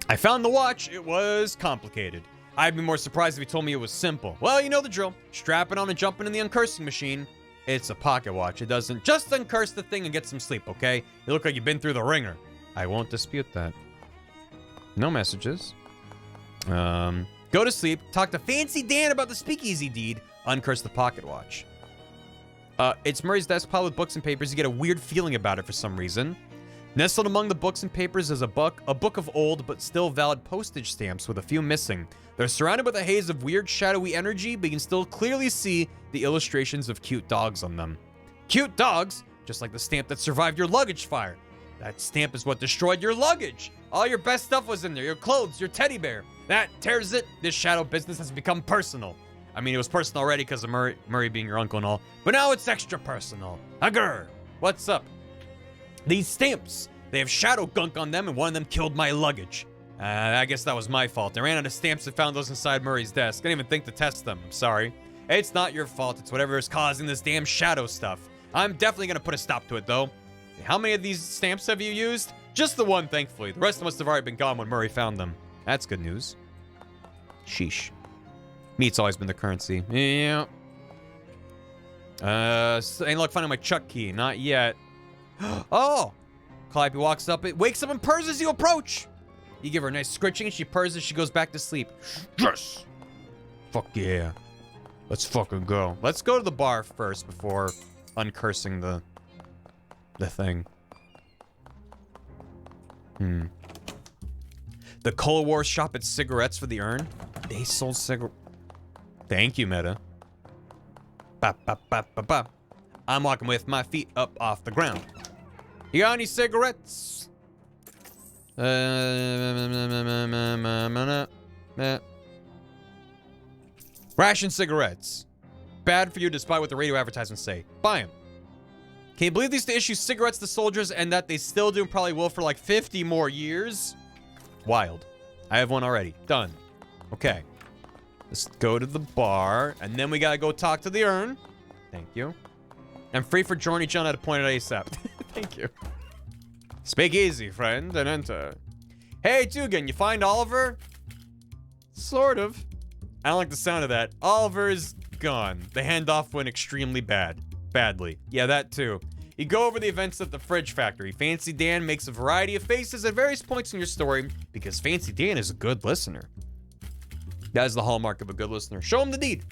Speaker 1: I found the watch. It was complicated. I'd be more surprised if he told me it was simple. Well, you know the drill. Strap it on and jump into the uncursing machine. It's a pocket watch. It doesn't just uncurse the thing and get some sleep, okay? You look like you've been through the ringer. I won't dispute that. No messages. Go to sleep. Talk to Fancy Dan about the speakeasy deed. Uncurse the pocket watch. It's Murray's desk pile with books and papers. You get a weird feeling about it for some reason. Nestled among the books and papers is a book of old but still valid postage stamps with a few missing. They're surrounded with a haze of weird shadowy energy, but you can still clearly see the illustrations of cute dogs on them. Cute dogs? Just like the stamp that survived your luggage fire. That stamp is what destroyed your luggage. All your best stuff was in there. Your clothes, your teddy bear. That tears it. This shadow business has become personal. I mean, it was personal already because of Murray being your uncle and all. But now it's extra personal. Agr. What's up? These stamps. They have shadow gunk on them, and one of them killed my luggage. I guess that was my fault. I ran out of stamps and found those inside Murray's desk. I didn't even think to test them. I'm sorry. It's not your fault. It's whatever is causing this damn shadow stuff. I'm definitely going to put a stop to it, though. How many of these stamps have you used? Just the one, thankfully. The rest must have already been gone when Murray found them. That's good news. Sheesh. Meat's always been the currency. Yeah. Ain't luck finding my Chuck key. Not yet. Oh! Calliope walks up. It wakes up and purrs as you approach. You give her a nice scritching. She purrs as she goes back to sleep. Yes! Fuck yeah. Let's fucking go. Let's go to the bar first before uncursing the thing. The Cold War shop at cigarettes for the urn. They sold cigarettes. Thank you, Meta. Ba, ba, ba, ba, ba. I'm walking with my feet up off the ground. You got any cigarettes? Ration cigarettes. Bad for you despite what the radio advertisements say. Buy them. Can you believe they used to issue cigarettes to soldiers and that they still do and probably will for like 50 more years? Wild. I have one already. Done. Okay. Let's go to the bar, and then we gotta go talk to the urn. Thank you. I'm free for Journey John at a point at ASAP. Thank you. Speak easy, friend, and enter. Hey, Dugan, you find Oliver? Sort of. I don't like the sound of that. Oliver is gone. The handoff went extremely badly. Yeah, that too. You go over the events at the fridge factory. Fancy Dan makes a variety of faces at various points in your story because Fancy Dan is a good listener. That is the hallmark of a good listener. Show him the deed.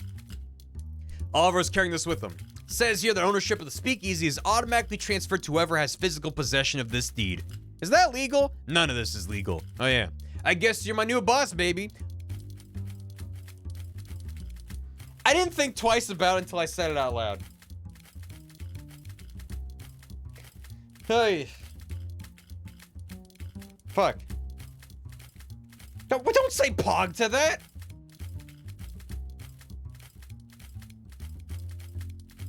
Speaker 1: Oliver's carrying this with him. Says here that ownership of the speakeasy is automatically transferred to whoever has physical possession of this deed. Is that legal? None of this is legal. Oh yeah. I guess you're my new boss, baby. I didn't think twice about it until I said it out loud. Hey. Fuck. Don't say pog to that.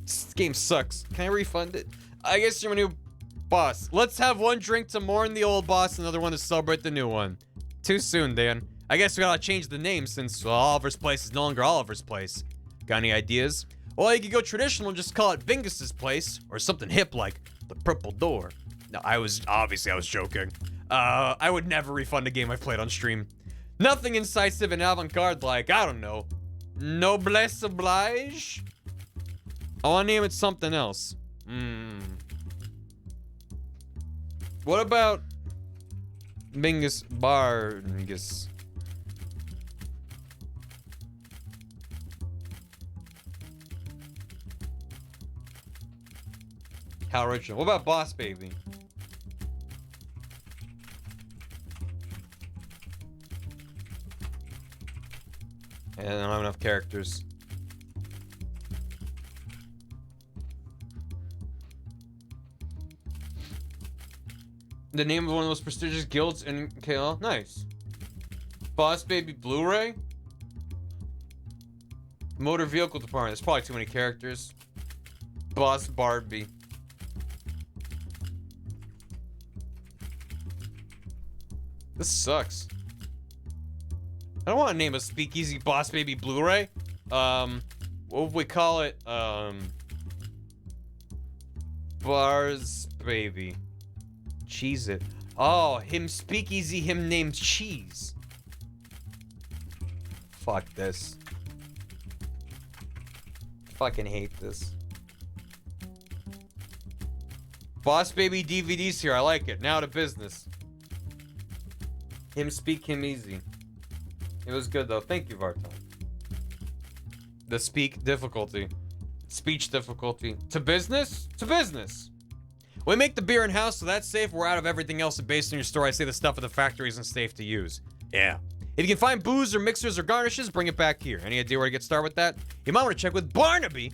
Speaker 1: This game sucks. Can I refund it? I guess you're my new boss. Let's have one drink to mourn the old boss, another one to celebrate the new one. Too soon, Dan. I guess we gotta change the name since Oliver's Place is no longer Oliver's Place. Got any ideas? Well, you could go traditional and just call it Vingus's Place, or something hip like the Purple Door. No, I was joking. I would never refund a game I've played on stream. Nothing incisive and avant-garde like, I don't know, Noblesse Oblige? I want to name it something else. What about Bingus Barngus? How original. What about Boss Baby? And I don't have enough characters. The name of one of the most prestigious guilds in KL. Nice. Boss Baby Blu-ray? Motor Vehicle Department. There's probably too many characters. Boss Barbie. This sucks. I don't want to name a speakeasy Boss Baby Blu-ray. What would we call it? Bars Baby. Cheese it. Oh, him speakeasy, him named Cheese. Fuck this. Fucking hate this. Boss Baby DVDs here. I like it. Now to business. Him speak, him easy. It was good though. Thank you, Vartan. The speak difficulty. Speech difficulty. To business? To business. We make the beer in-house, so that's safe. We're out of everything else, and based on your story, I say the stuff at the factory isn't safe to use. Yeah. If you can find booze or mixers or garnishes, bring it back here. Any idea where to get started with that? You might want to check with Barnaby.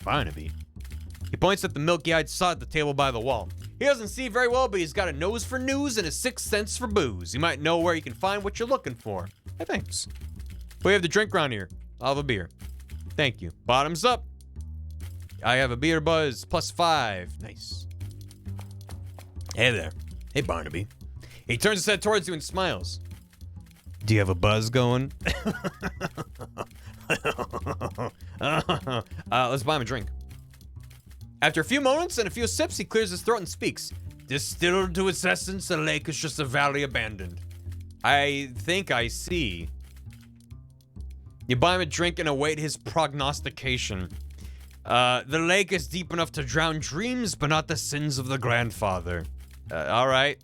Speaker 1: Barnaby? He points at the milky-eyed sod at the table by the wall. He doesn't see very well, but he's got a nose for news and a sixth sense for booze. He might know where you can find what you're looking for. Hey, thanks. We have the drink around here. I'll have a beer. Thank you. Bottoms up. I have a beer buzz +5. Nice. Hey there. Hey, Barnaby. He turns his head towards you and smiles. Do you have a buzz going? Let's buy him a drink. After a few moments and a few sips, he clears his throat and speaks. Distilled to its essence, the lake is just a valley abandoned. I think I see. You buy him a drink and await his prognostication. The lake is deep enough to drown dreams, but not the sins of the grandfather. All right.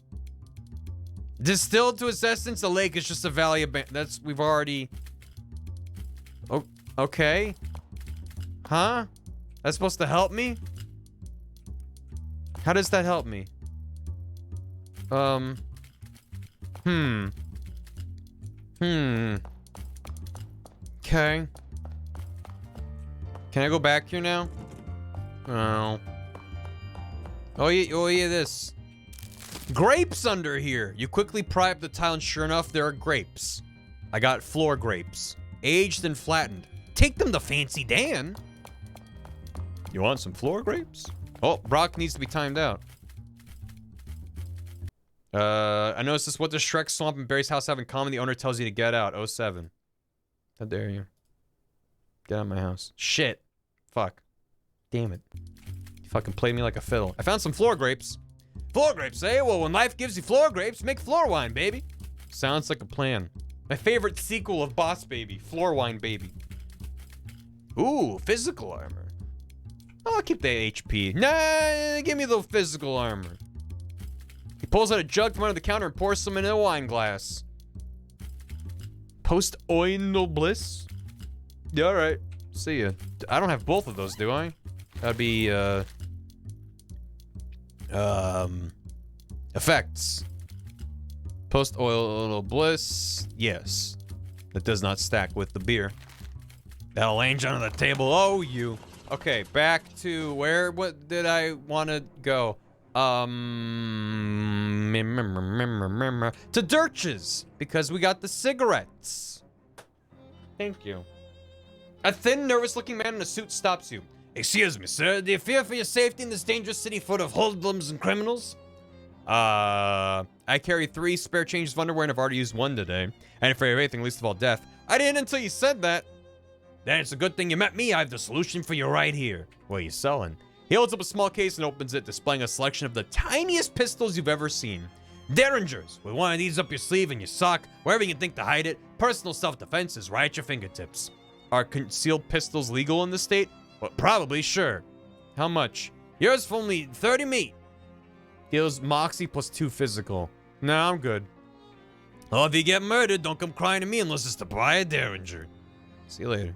Speaker 1: Distilled to its essence, the lake is just a valley abandoned. We've already... Oh, okay. Huh? That's supposed to help me? How does that help me? Okay. Can I go back here now? Oh. Oh yeah, this. Grapes under here. You quickly pry up the tile and sure enough, there are grapes. I got floor grapes. Aged and flattened. Take them to Fancy Dan. You want some floor grapes? Oh, Brock needs to be timed out. I noticed this. What does Shrek, Swamp, and Barry's house have in common? The owner tells you to get out. 07. How dare you? Get out of my house. Shit. Fuck. Damn it. You fucking played me like a fiddle. I found some floor grapes. Floor grapes, eh? Well, when life gives you floor grapes, make floor wine, baby. Sounds like a plan. My favorite sequel of Boss Baby. Floor Wine Baby. Ooh, physical armor. Oh, I'll keep the HP. Nah, give me the physical armor. He pulls out a jug from under the counter and pours some in a wine glass. Post-oinal bliss? Yeah, alright. See ya. I don't have both of those, do I? That'd be, effects. Post-oinal bliss. Yes. That does not stack with the beer. That'll lange under the table. Oh, you. Okay, back to where? What did I want to go? To Dirches, because we got the cigarettes. Thank you. A thin, nervous-looking man in a suit stops you. Excuse me, sir. Do you fear for your safety in this dangerous city full of hoodlums and criminals? I carry 3 spare changes of underwear and I've already used 1 today. And if for anything, least of all death. I didn't until you said that. Then it's a good thing you met me. I have the solution for you right here. What are you selling? He holds up a small case and opens it, displaying a selection of the tiniest pistols you've ever seen. Derringers, with one of these up your sleeve and your sock, wherever you can think to hide it. Personal self-defense is right at your fingertips. Are concealed pistols legal in the state? Well, probably, sure. How much? Yours for only 30 meat. Deals Moxie +2 physical. Nah, I'm good. Oh, if you get murdered, don't come crying to me unless it's to buy a Derringer. See you later.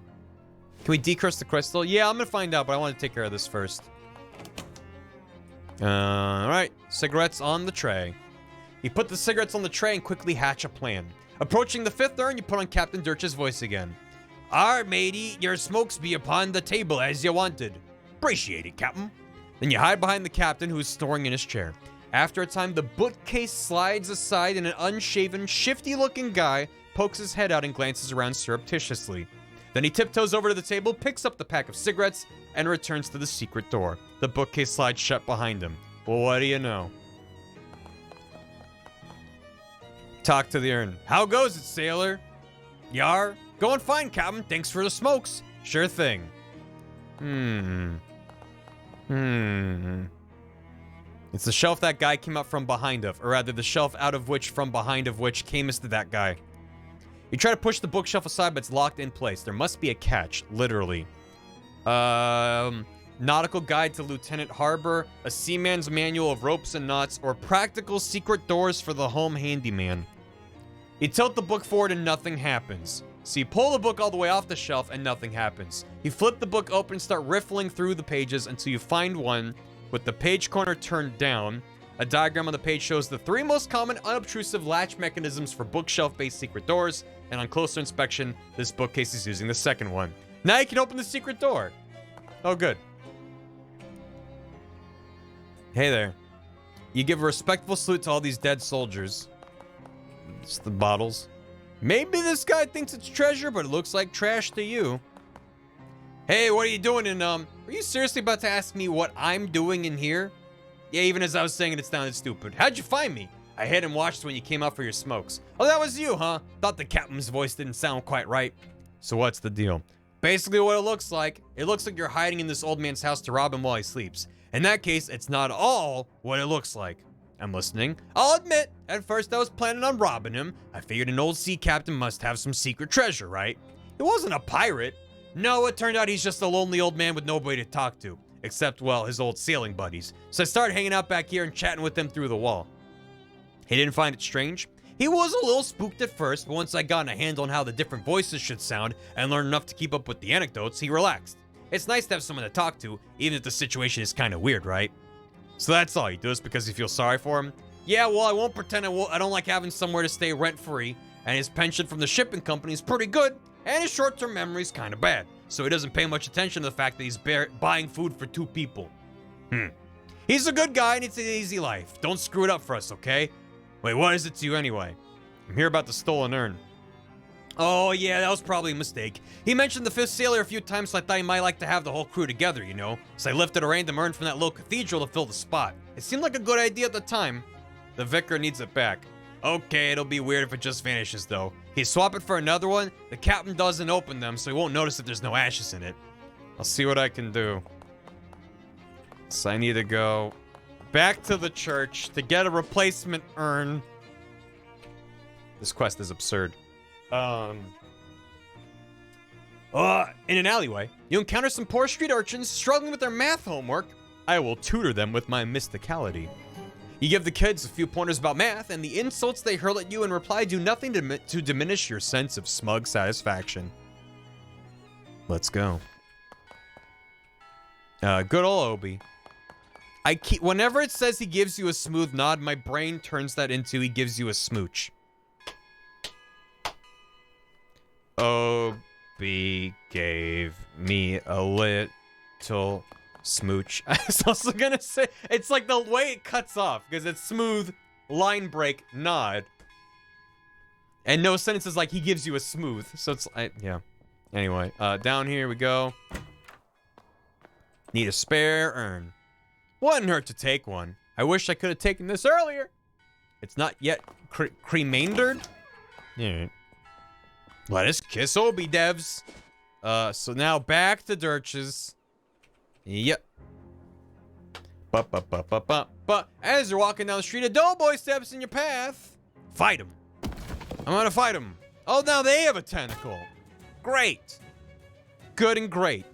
Speaker 1: Can we decurse the crystal? Yeah, I'm gonna find out, but I want to take care of this first. Alright. Cigarettes on the tray. You put the cigarettes on the tray and quickly hatch a plan. Approaching the 5th urn, you put on Captain Dirch's voice again. Alright, matey, your smokes be upon the table as you wanted. Appreciate it, Captain. Then you hide behind the captain who is snoring in his chair. After a time, the bookcase slides aside and an unshaven, shifty-looking guy pokes his head out and glances around surreptitiously. Then he tiptoes over to the table, picks up the pack of cigarettes, and returns to the secret door. The bookcase slides shut behind him. Well, what do you know? Talk to the urn. How goes it, sailor? Yar? Going fine, Captain. Thanks for the smokes. Sure thing. It's the shelf that guy came up from behind of, or rather the shelf out of which from behind of which camest to that guy. You try to push the bookshelf aside, but it's locked in place. There must be a catch, literally. Nautical Guide to Lieutenant Harbor, a seaman's manual of ropes and knots, or practical secret doors for the home handyman. You tilt the book forward and nothing happens. So you pull the book all the way off the shelf and nothing happens. You flip the book open and start riffling through the pages until you find one with the page corner turned down. A diagram on the page shows the 3 most common unobtrusive latch mechanisms for bookshelf-based secret doors, and on closer inspection, this bookcase is using the 2nd one. Now you can open the secret door. Oh, good. Hey there. You give a respectful salute to all these dead soldiers. It's the bottles. Maybe this guy thinks it's treasure, but it looks like trash to you. Hey, what are you doing in, are you seriously about to ask me what I'm doing in here? Yeah, even as I was saying it, it sounded stupid. How'd you find me? I hid and watched when you came out for your smokes. Oh, that was you, huh? Thought the captain's voice didn't sound quite right. So what's the deal? Basically what it looks like you're hiding in this old man's house to rob him while he sleeps. In that case, it's not all what it looks like. I'm listening. I'll admit, at first I was planning on robbing him. I figured an old sea captain must have some secret treasure, right? He wasn't a pirate. No, it turned out he's just a lonely old man with nobody to talk to. Except, well, his old sailing buddies. So I started hanging out back here and chatting with them through the wall. He didn't find it strange. He was a little spooked at first, but once I got a handle on how the different voices should sound and learned enough to keep up with the anecdotes, he relaxed. It's nice to have someone to talk to, even if the situation is kind of weird, right? So that's all. You do this because you feel sorry for him? Yeah, well, I won't pretend I don't like having somewhere to stay rent-free, and his pension from the shipping company is pretty good, and his short-term memory's kind of bad, so he doesn't pay much attention to the fact that he's buying food for 2 people. He's a good guy, and it's an easy life. Don't screw it up for us, okay? Wait, what is it to you anyway? I'm here about the stolen urn. Oh, yeah, that was probably a mistake. He mentioned the 5th sailor a few times, so I thought he might like to have the whole crew together, you know? So I lifted a random urn from that little cathedral to fill the spot. It seemed like a good idea at the time. The vicar needs it back. Okay, it'll be weird if it just vanishes, though. He'd swap it for another one. The captain doesn't open them, so he won't notice if there's no ashes in it. I'll see what I can do. So I need to go back to the church to get a replacement urn. This quest is absurd. In an alleyway, you encounter some poor street urchins struggling with their math homework. I will tutor them with my mysticality. You give the kids a few pointers about math, and the insults they hurl at you in reply do nothing to diminish your sense of smug satisfaction. Let's go. Good ol' Obi. Whenever it says he gives you a smooth nod, my brain turns that into he gives you a smooch. Obi gave me a little smooch. I was also gonna say, it's like the way it cuts off, because it's smooth, line break, nod. And no sentence is like, he gives you a smooth. So it's, yeah. Anyway, down here we go. Need a spare urn. Wouldn't hurt to take one. I wish I could have taken this earlier. It's not yet cremaindered. Yeah. Let us kiss Obi, devs. So now back to Dirches. Yep. But as you're walking down the street, a doughboy steps in your path. Fight him. I'm gonna fight him. Oh, now they have a tentacle. Great. Good and great.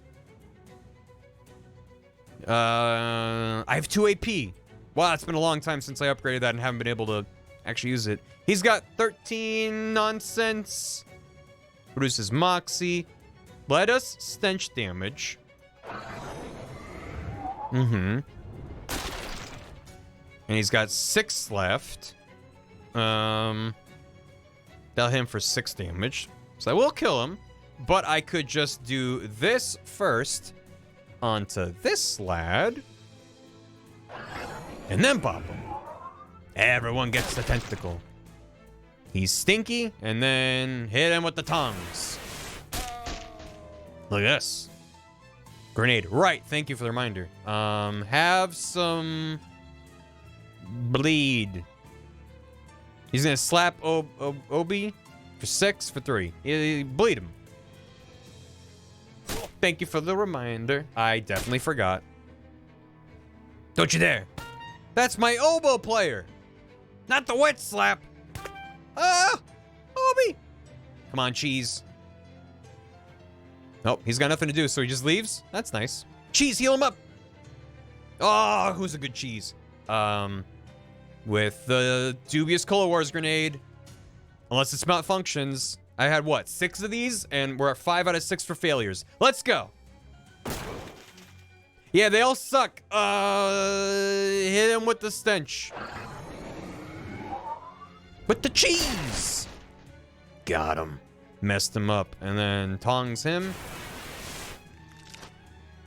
Speaker 1: I have 2 AP. Wow, it's been a long time since I upgraded that and haven't been able to actually use it. He's got 13 nonsense. Produces Moxie. Let us stench damage. And he's got 6 left. That'll hit him for 6 damage. So I will kill him. But I could just do this first onto this lad. And then pop him. Everyone gets the tentacle. He's stinky, and then hit him with the tongs. Look at this. Grenade. Right, thank you for the reminder. Have some bleed. He's gonna slap Obi for 6 for 3. Bleed him. Thank you for the reminder. I definitely forgot. Don't you dare. That's my oboe player. Not the wet slap. Ah! Obi! Come on, cheese. Nope, he's got nothing to do, so he just leaves? That's nice. Cheese, heal him up! Oh, who's a good cheese? With the dubious Cola Wars grenade. Unless it malfunctions. I had, what, 6 of these? And we're at 5 out of 6 for failures. Let's go! Yeah, they all suck. Hit him with the stench. With the cheese! Got him. Messed him up. And then tongs him.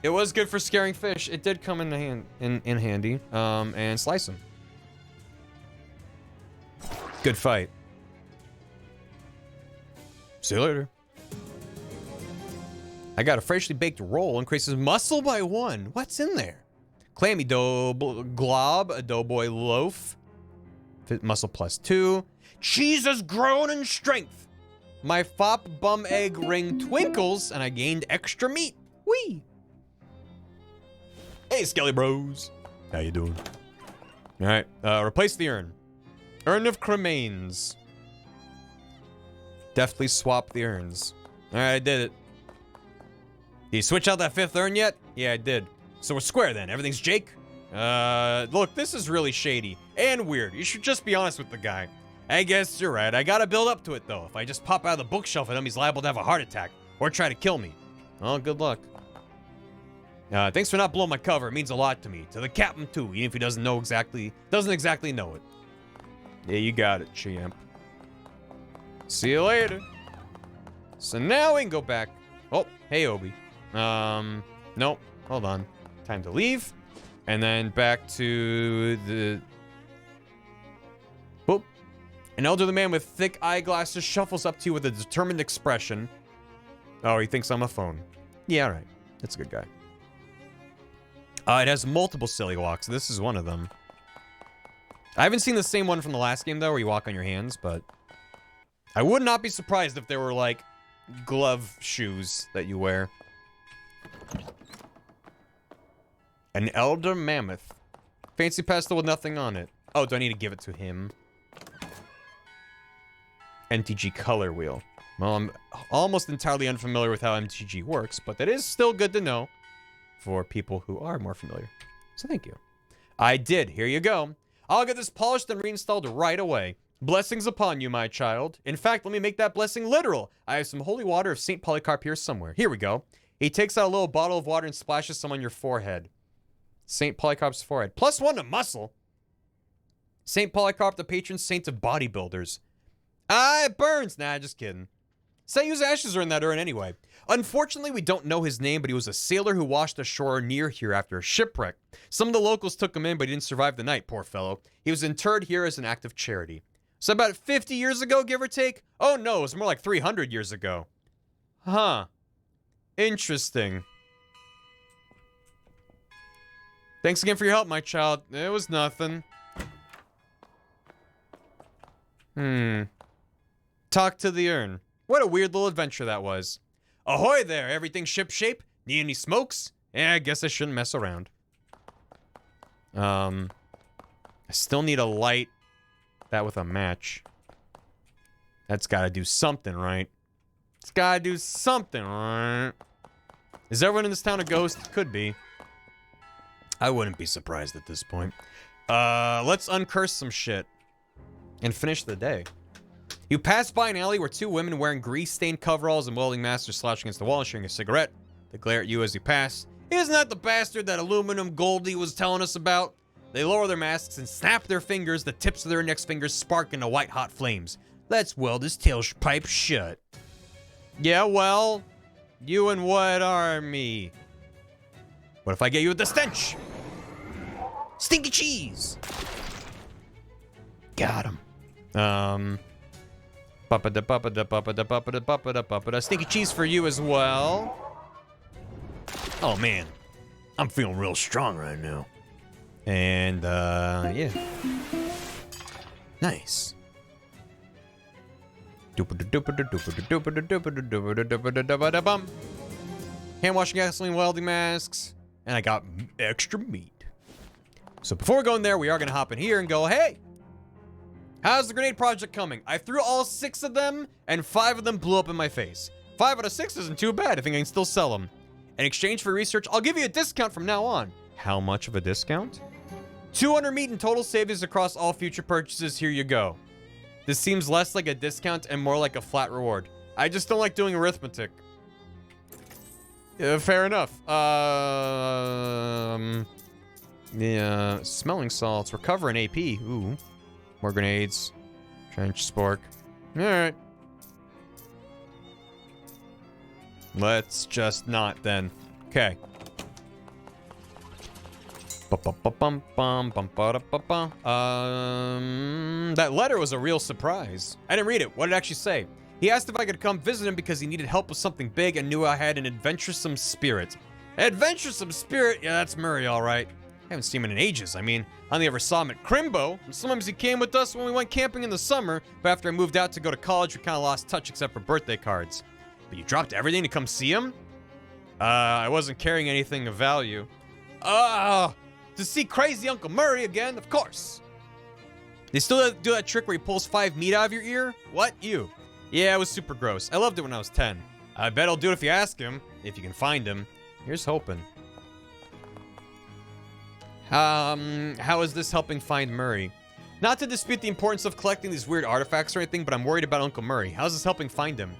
Speaker 1: It was good for scaring fish. It did come in handy. And slice them. Good fight. See you later. I got a freshly baked roll. Increases muscle by 1. What's in there? Clammy dough glob, a doughboy loaf. Fit muscle plus 2. Cheese has grown in strength. My fop bum egg ring twinkles, and I gained extra meat. Whee! Hey, Skelly Bros. How you doing? All right, replace the urn. Urn of cremains. Deftly swap the urns. All right, I did it. Did you switch out that 5th urn yet? Yeah, I did. So we're square then. Everything's Jake? Look, this is really shady and weird. You should just be honest with the guy. I guess you're right. I gotta build up to it, though. If I just pop out of the bookshelf at him, he's liable to have a heart attack or try to kill me. Oh, good luck. Thanks for not blowing my cover. It means a lot to me. To the captain, too, even if he doesn't exactly know it. Yeah, you got it, champ. See you later. So now we can go back. Oh, hey, Obi. Nope. Hold on. Time to leave. And then back to the... Boop. An elderly man with thick eyeglasses shuffles up to you with a determined expression. Oh, he thinks I'm a phone. Yeah, all right. That's a good guy. It has multiple silly walks. This is one of them. I haven't seen the same one from the last game, though, where you walk on your hands, but... I would not be surprised if there were, like, glove shoes that you wear. An elder mammoth. Fancy pestle with nothing on it. Oh, do I need to give it to him? MTG color wheel. Well, I'm almost entirely unfamiliar with how MTG works, but that is still good to know for people who are more familiar. So thank you. I did. Here you go. I'll get this polished and reinstalled right away. Blessings upon you, my child. In fact, let me make that blessing literal. I have some holy water of St. Polycarp here somewhere. Here we go. He takes out a little bottle of water and splashes some on your forehead. St. Polycarp's forehead. +1 to muscle. St. Polycarp, the patron saint of bodybuilders. Ah, it burns. Nah, just kidding. Sayu's ashes are in that urn anyway. Unfortunately, we don't know his name, but he was a sailor who washed ashore near here after a shipwreck. Some of the locals took him in, but he didn't survive the night, poor fellow. He was interred here as an act of charity. So about 50 years ago, give or take? Oh no, it was more like 300 years ago. Huh. Interesting. Thanks again for your help, my child. It was nothing. Talk to the urn. What a weird little adventure that was. Ahoy there, everything shipshape? Need any smokes? Yeah, I guess I shouldn't mess around. I still need a light that with a match. That's gotta do something, right? It's gotta do something, right? Is everyone in this town a ghost? Could be. I wouldn't be surprised at this point. Let's uncurse some shit and finish the day. You pass by an alley where 2 women wearing grease-stained coveralls and welding masks are slouching against the wall and sharing a cigarette. They glare at you as you pass. Isn't that the bastard that Aluminum Goldie was telling us about? They lower their masks and snap their fingers. The tips of their index fingers spark into white-hot flames. Let's weld his tailpipe shut. Yeah, well, you and what army? What if I get you with the stench? Stinky cheese! Got him. Stinky cheese for you as well. Oh man, I'm feeling real strong right now. And yeah, nice. Hand washing, gasoline, welding masks, and I got extra meat. So before we go in there, we are gonna hop in here and go, hey. How's the grenade project coming? I threw all 6 of them, and 5 of them blew up in my face. 5 out of 6 isn't too bad. I think I can still sell them. In exchange for research, I'll give you a discount from now on. How much of a discount? 200 meat in total savings across all future purchases. Here you go. This seems less like a discount and more like a flat reward. I just don't like doing arithmetic. Fair enough. Yeah, smelling salts. Recover an AP. Ooh. More grenades. Trench spork. Alright. Let's just not then. Okay. That letter was a real surprise. I didn't read it. What did it actually say? He asked if I could come visit him because he needed help with something big and knew I had an adventuresome spirit. Adventuresome spirit? Yeah, that's Murray, all right. I haven't seen him in ages. I mean, I only ever saw him at Crimbo. And sometimes he came with us when we went camping in the summer, but after I moved out to go to college, we kind of lost touch except for birthday cards. But you dropped everything to come see him? I wasn't carrying anything of value. To see crazy Uncle Murray again, of course. They still do that trick where he pulls 5 meat out of your ear? What? You? Yeah, it was super gross. I loved it when I was 10. I bet I'll do it if you ask him, if you can find him. Here's hoping. How is this helping find Murray? Not to dispute the importance of collecting these weird artifacts or anything, but I'm worried about Uncle Murray. How's this helping find him?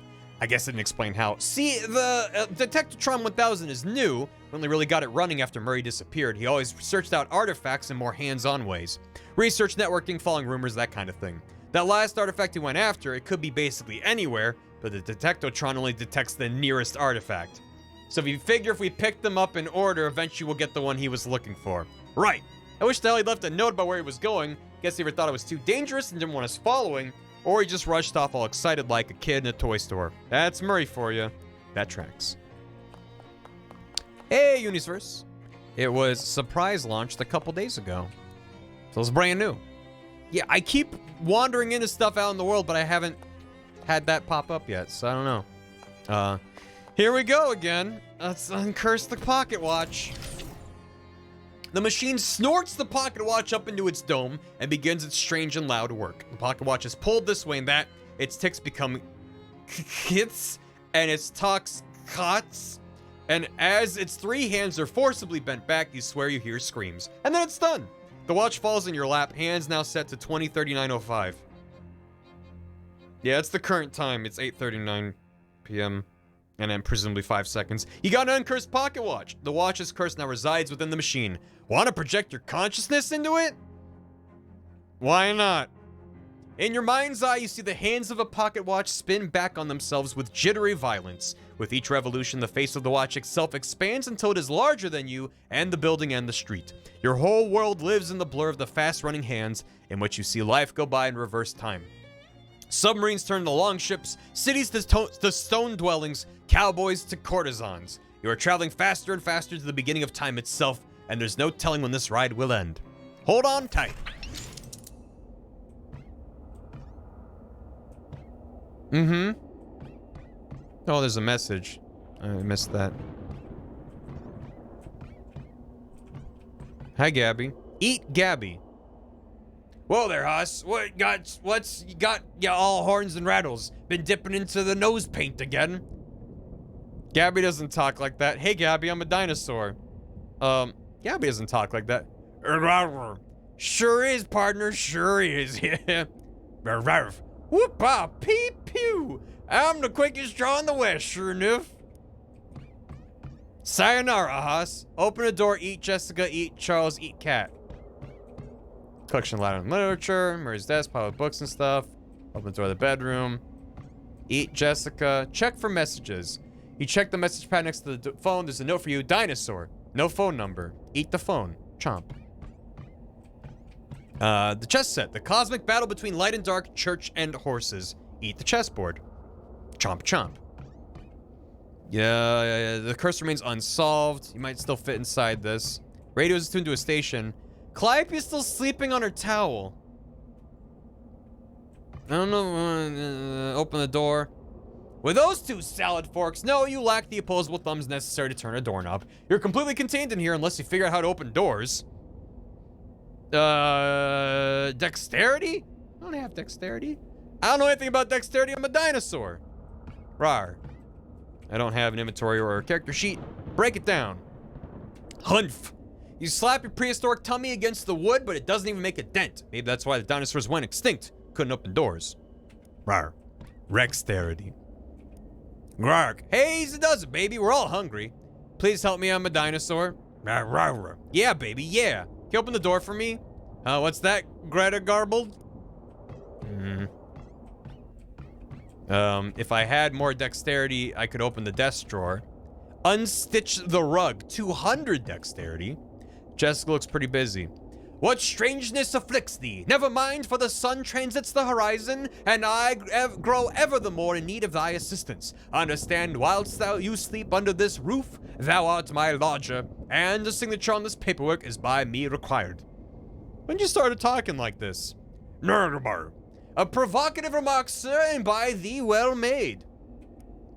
Speaker 1: I guess I didn't explain how. See, the Detectatron 1000 is new. We only really got it running after Murray disappeared. He always searched out artifacts in more hands-on ways. Research, networking, following rumors, that kind of thing. That last artifact he went after, it could be basically anywhere, but the Detectatron only detects the nearest artifact. So if you figure if we pick them up in order, eventually we'll get the one he was looking for. Right. I wish the hell he'd left a note about where he was going. Guess he either thought it was too dangerous and didn't want us following, or he just rushed off all excited like a kid in a toy store. That's Murray for you. That tracks. Hey, Universe. It was surprise launched a couple days ago. So it's brand new. Yeah, I keep wandering into stuff out in the world, but I haven't had that pop up yet, so I don't know. Here we go again. Let's uncurse the pocket watch. The machine snorts the pocket watch up into its dome and begins its strange and loud work. The pocket watch is pulled this way and that. Its ticks become kits and its talks cots. And as its 3 hands are forcibly bent back, you swear you hear screams. And then it's done. The watch falls in your lap, hands now set to 20:39:05. Yeah, it's the current time. It's 8:39 p.m. and then presumably 5 seconds. You got an uncursed pocket watch. The watch's curse now resides within the machine. Want to project your consciousness into it? Why not? In your mind's eye, you see the hands of a pocket watch spin back on themselves with jittery violence. With each revolution, the face of the watch itself expands until it is larger than you and the building and the street. Your whole world lives in the blur of the fast-running hands in which you see life go by in reverse time. Submarines turn to longships, cities to stone dwellings, cowboys to courtesans. You are traveling faster and faster to the beginning of time itself, and there's no telling when this ride will end. Hold on tight. Oh, there's a message. I missed that. Hi, Gabby. Eat Gabby. Whoa there, Huss. What's you got ya all horns and rattles? Been dipping into the nose paint again? Gabby doesn't talk like that. Hey, Gabby, I'm a dinosaur. Gabby doesn't talk like that. Sure is, partner. Sure is. Yeah. Whoop-ah, peep-pew. I'm the quickest draw in the West, sure enough. Sayonara, Huss. Open the door, eat Jessica, eat Charles, eat cat. Collection of Latin literature, Murray's desk, pile of books and stuff. Open the door of the bedroom. Eat Jessica. Check for messages. You check the message pad next to the phone. There's a note for you. Dinosaur. No phone number. Eat the phone. Chomp. The chess set. The cosmic battle between light and dark, church and horses. Eat the chessboard. Chomp chomp. Yeah, the curse remains unsolved. You might still fit inside this. Radio is tuned to a station. Calliope is still sleeping on her towel. I don't know. Open the door. With those 2 salad forks, no, you lack the opposable thumbs necessary to turn a doorknob. You're completely contained in here unless you figure out how to open doors. Dexterity? I don't have dexterity. I don't know anything about dexterity. I'm a dinosaur. Rawr. I don't have an inventory or a character sheet. Break it down. Humph. You slap your prehistoric tummy against the wood, but it doesn't even make a dent. Maybe that's why the dinosaurs went extinct. Couldn't open doors. Rawr. Rexterity. Grark. Hey, easy does it, baby. We're all hungry. Please help me. I'm a dinosaur. Rawr, rawr. Yeah, baby. Yeah. Can you open the door for me? What's that, Greta Garbled? If I had more dexterity, I could open the desk drawer. Unstitch the rug. 200 dexterity. Jessica looks pretty busy. What strangeness afflicts thee? Never mind, for the sun transits the horizon, and I grow ever the more in need of thy assistance. Understand, whilst you sleep under this roof, thou art my lodger, and the signature on this paperwork is by me required. When you started talking like this? Nurglebar. A provocative remark, sir, and by thee well made.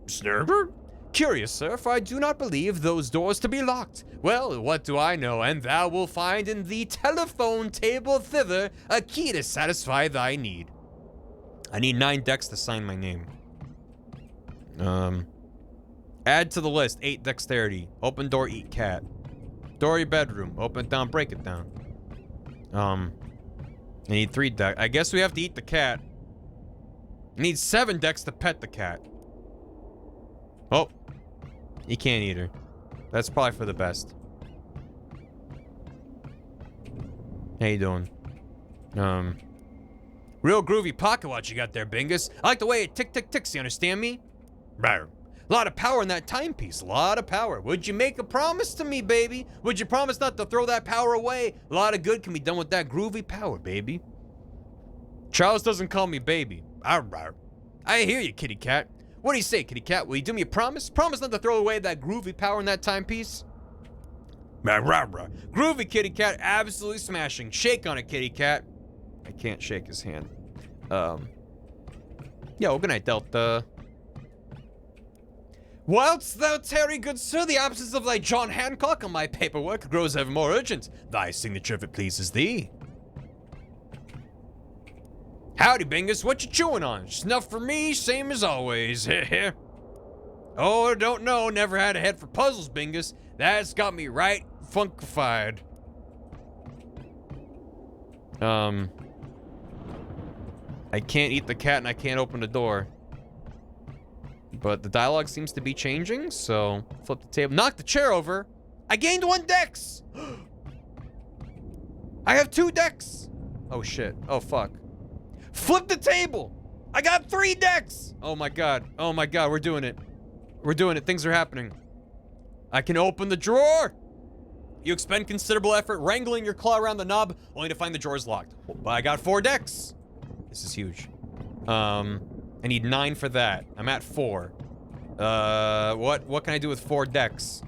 Speaker 1: Snurger? Curious, sir, for I do not believe those doors to be locked. Well, what do I know? And thou wilt find in the telephone table thither a key to satisfy thy need. I need 9 decks to sign my name. Add to the list 8 dexterity. Open door, eat cat. Door your bedroom. Open it down, break it down. I need 3 decks. I guess we have to eat the cat. I need 7 decks to pet the cat. Oh. You can't eat her. That's probably for the best. How you doing? Real groovy pocket watch you got there, Bingus. I like the way it tick-tick-ticks, you understand me? Rawr. A lot of power in that timepiece, a lot of power. Would you make a promise to me, baby? Would you promise not to throw that power away? A lot of good can be done with that groovy power, baby. Charles doesn't call me baby. Arr. I hear you, kitty cat. What do you say, kitty cat? Will you do me a promise? Promise not to throw away that groovy power in that timepiece? Groovy, kitty cat. Absolutely smashing. Shake on it, kitty cat. I can't shake his hand. Yo, good night, Delta. Whilst thou tarry, good sir, the absence of thy John Hancock on my paperwork grows ever more urgent. Thy signature, if it pleases thee. Howdy, Bingus. What you chewing on? Snuff for me, same as always. Oh, I don't know. Never had a head for puzzles, Bingus. That's got me right funkified. I can't eat the cat and I can't open the door. But the dialogue seems to be changing, so flip the table. Knock the chair over. I gained 1 dex. I have 2 decks. Oh, shit. Oh, fuck. Flip the table. I got 3 decks. Oh, my God. Oh, my God. We're doing it. We're doing it. Things are happening. I can open the drawer. You expend considerable effort wrangling your claw around the knob, only to find the drawer's locked. But I got 4 decks. This is huge. I need 9 for that. I'm at 4. What can I do with 4 decks?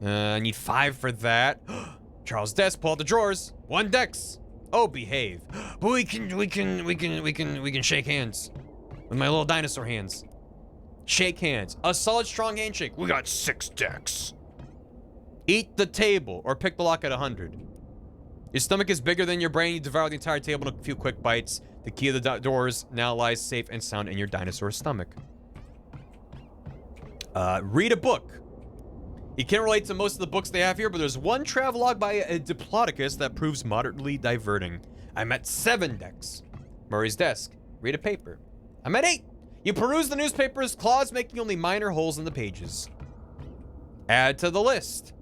Speaker 1: I need 5 for that. Charles' desk, pull out the drawers. 1 dex. Oh, behave. But we can shake hands. With my little dinosaur hands. Shake hands. A solid, strong handshake. We got 6 decks. Eat the table, or pick the lock at 100. Your stomach is bigger than your brain. You devour the entire table in a few quick bites. The key of the doors now lies safe and sound in your dinosaur stomach. Read a book. You can't relate to most of the books they have here, but there's one travelogue by a Diplodocus that proves moderately diverting. I'm at 7 decks. Murray's desk. Read a paper. I'm at 8. You peruse the newspaper's claws, making only minor holes in the pages. Add to the list.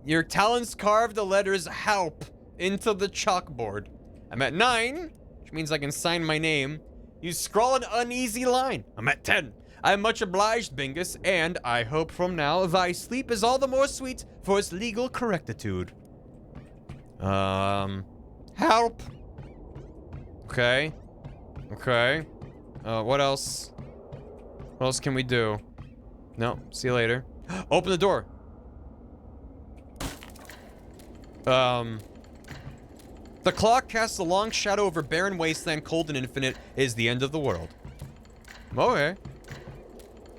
Speaker 1: Your talons carve the letters HELP into the chalkboard. I'm at 9, which means I can sign my name. You scrawl an uneasy line. I'm at 10. I'm much obliged, Bingus, and I hope from now thy sleep is all the more sweet for its legal correctitude. Help. Okay. Okay. What else? What else can we do? No, see you later. Open the door. The clock casts a long shadow over barren wasteland, cold and infinite, is the end of the world. Okay.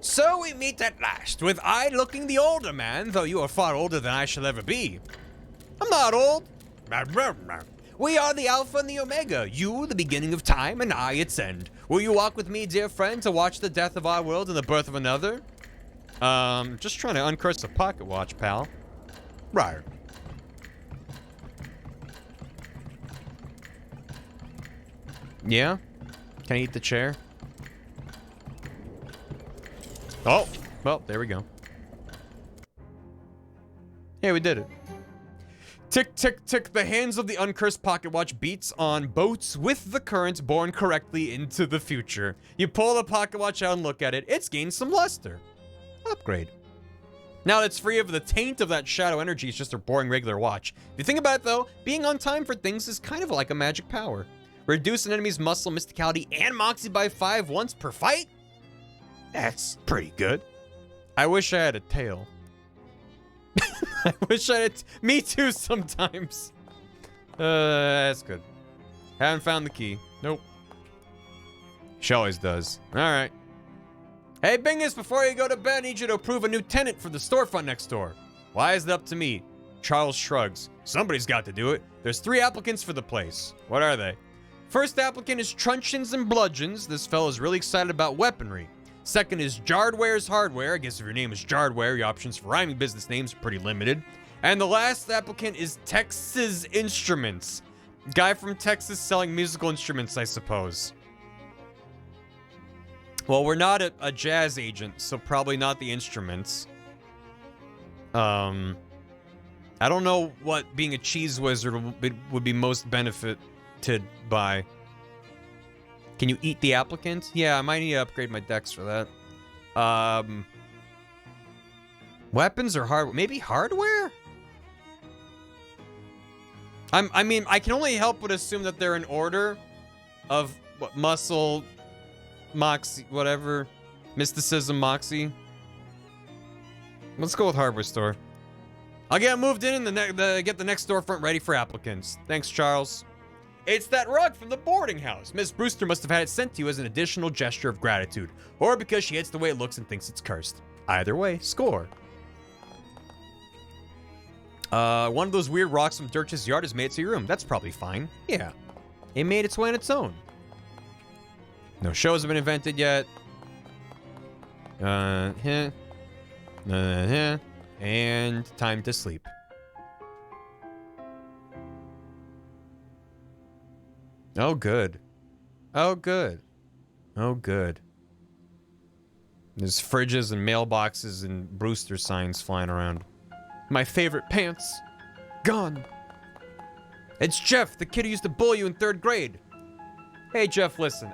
Speaker 1: So we meet at last, with I looking the older man, though you are far older than I shall ever be. I'm not old. We are the Alpha and the Omega, you the beginning of time, and I its end. Will you walk with me, dear friend, to watch the death of our world and the birth of another? Just trying to uncurse a pocket watch, pal. Right. Yeah? Can I eat the chair? Oh, well, there we go. Hey, we did it. Tick, tick, tick. The hands of the uncursed pocket watch beats on boats with the current borne correctly into the future. You pull the pocket watch out and look at it. It's gained some luster. Upgrade. Now that it's free of the taint of that shadow energy, it's just a boring regular watch. If you think about it though, being on time for things is kind of like a magic power. Reduce an enemy's muscle, mysticality, and moxie by 5 once per fight? That's pretty good. I wish I had a tail. I wish I had... Me too sometimes. That's good. Haven't found the key. Nope. She always does. Alright. Hey, Bingus, before you go to bed, I need you to approve a new tenant for the storefront next door. Why is it up to me? Charles shrugs. Somebody's got to do it. There's 3 applicants for the place. What are they? First applicant is Truncheons and Bludgeons. This fella's really excited about weaponry. Second is Jardware's Hardware. I guess if your name is Jardware, your options for rhyming business names are pretty limited. And the last applicant is Texas Instruments. Guy from Texas selling musical instruments, I suppose. Well, we're not a jazz agent, so probably not the instruments. I don't know what being a cheese wizard would be most benefited by. Can you eat the applicant? Yeah, I might need to upgrade my dex for that. Weapons or hardware? Maybe hardware? I mean, I can only help but assume that they're in order of what, muscle... Moxie, whatever. Mysticism, Moxie. Let's go with hardware store. I'll get moved in and get the next storefront ready for applicants. Thanks, Charles. It's that rug from the boarding house. Miss Brewster must have had it sent to you as an additional gesture of gratitude, or because she hates the way it looks and thinks it's cursed. Either way, score. One of those weird rocks from Dirch's yard has made it to your room. That's probably fine. Yeah. It made its way on its own. No shows have been invented yet. And time to sleep. Oh, good. Oh, good. Oh, good. There's fridges and mailboxes and Brewster signs flying around. My favorite pants. Gone. It's Jeff, the kid who used to bully you in 3rd grade. Hey, Jeff, listen.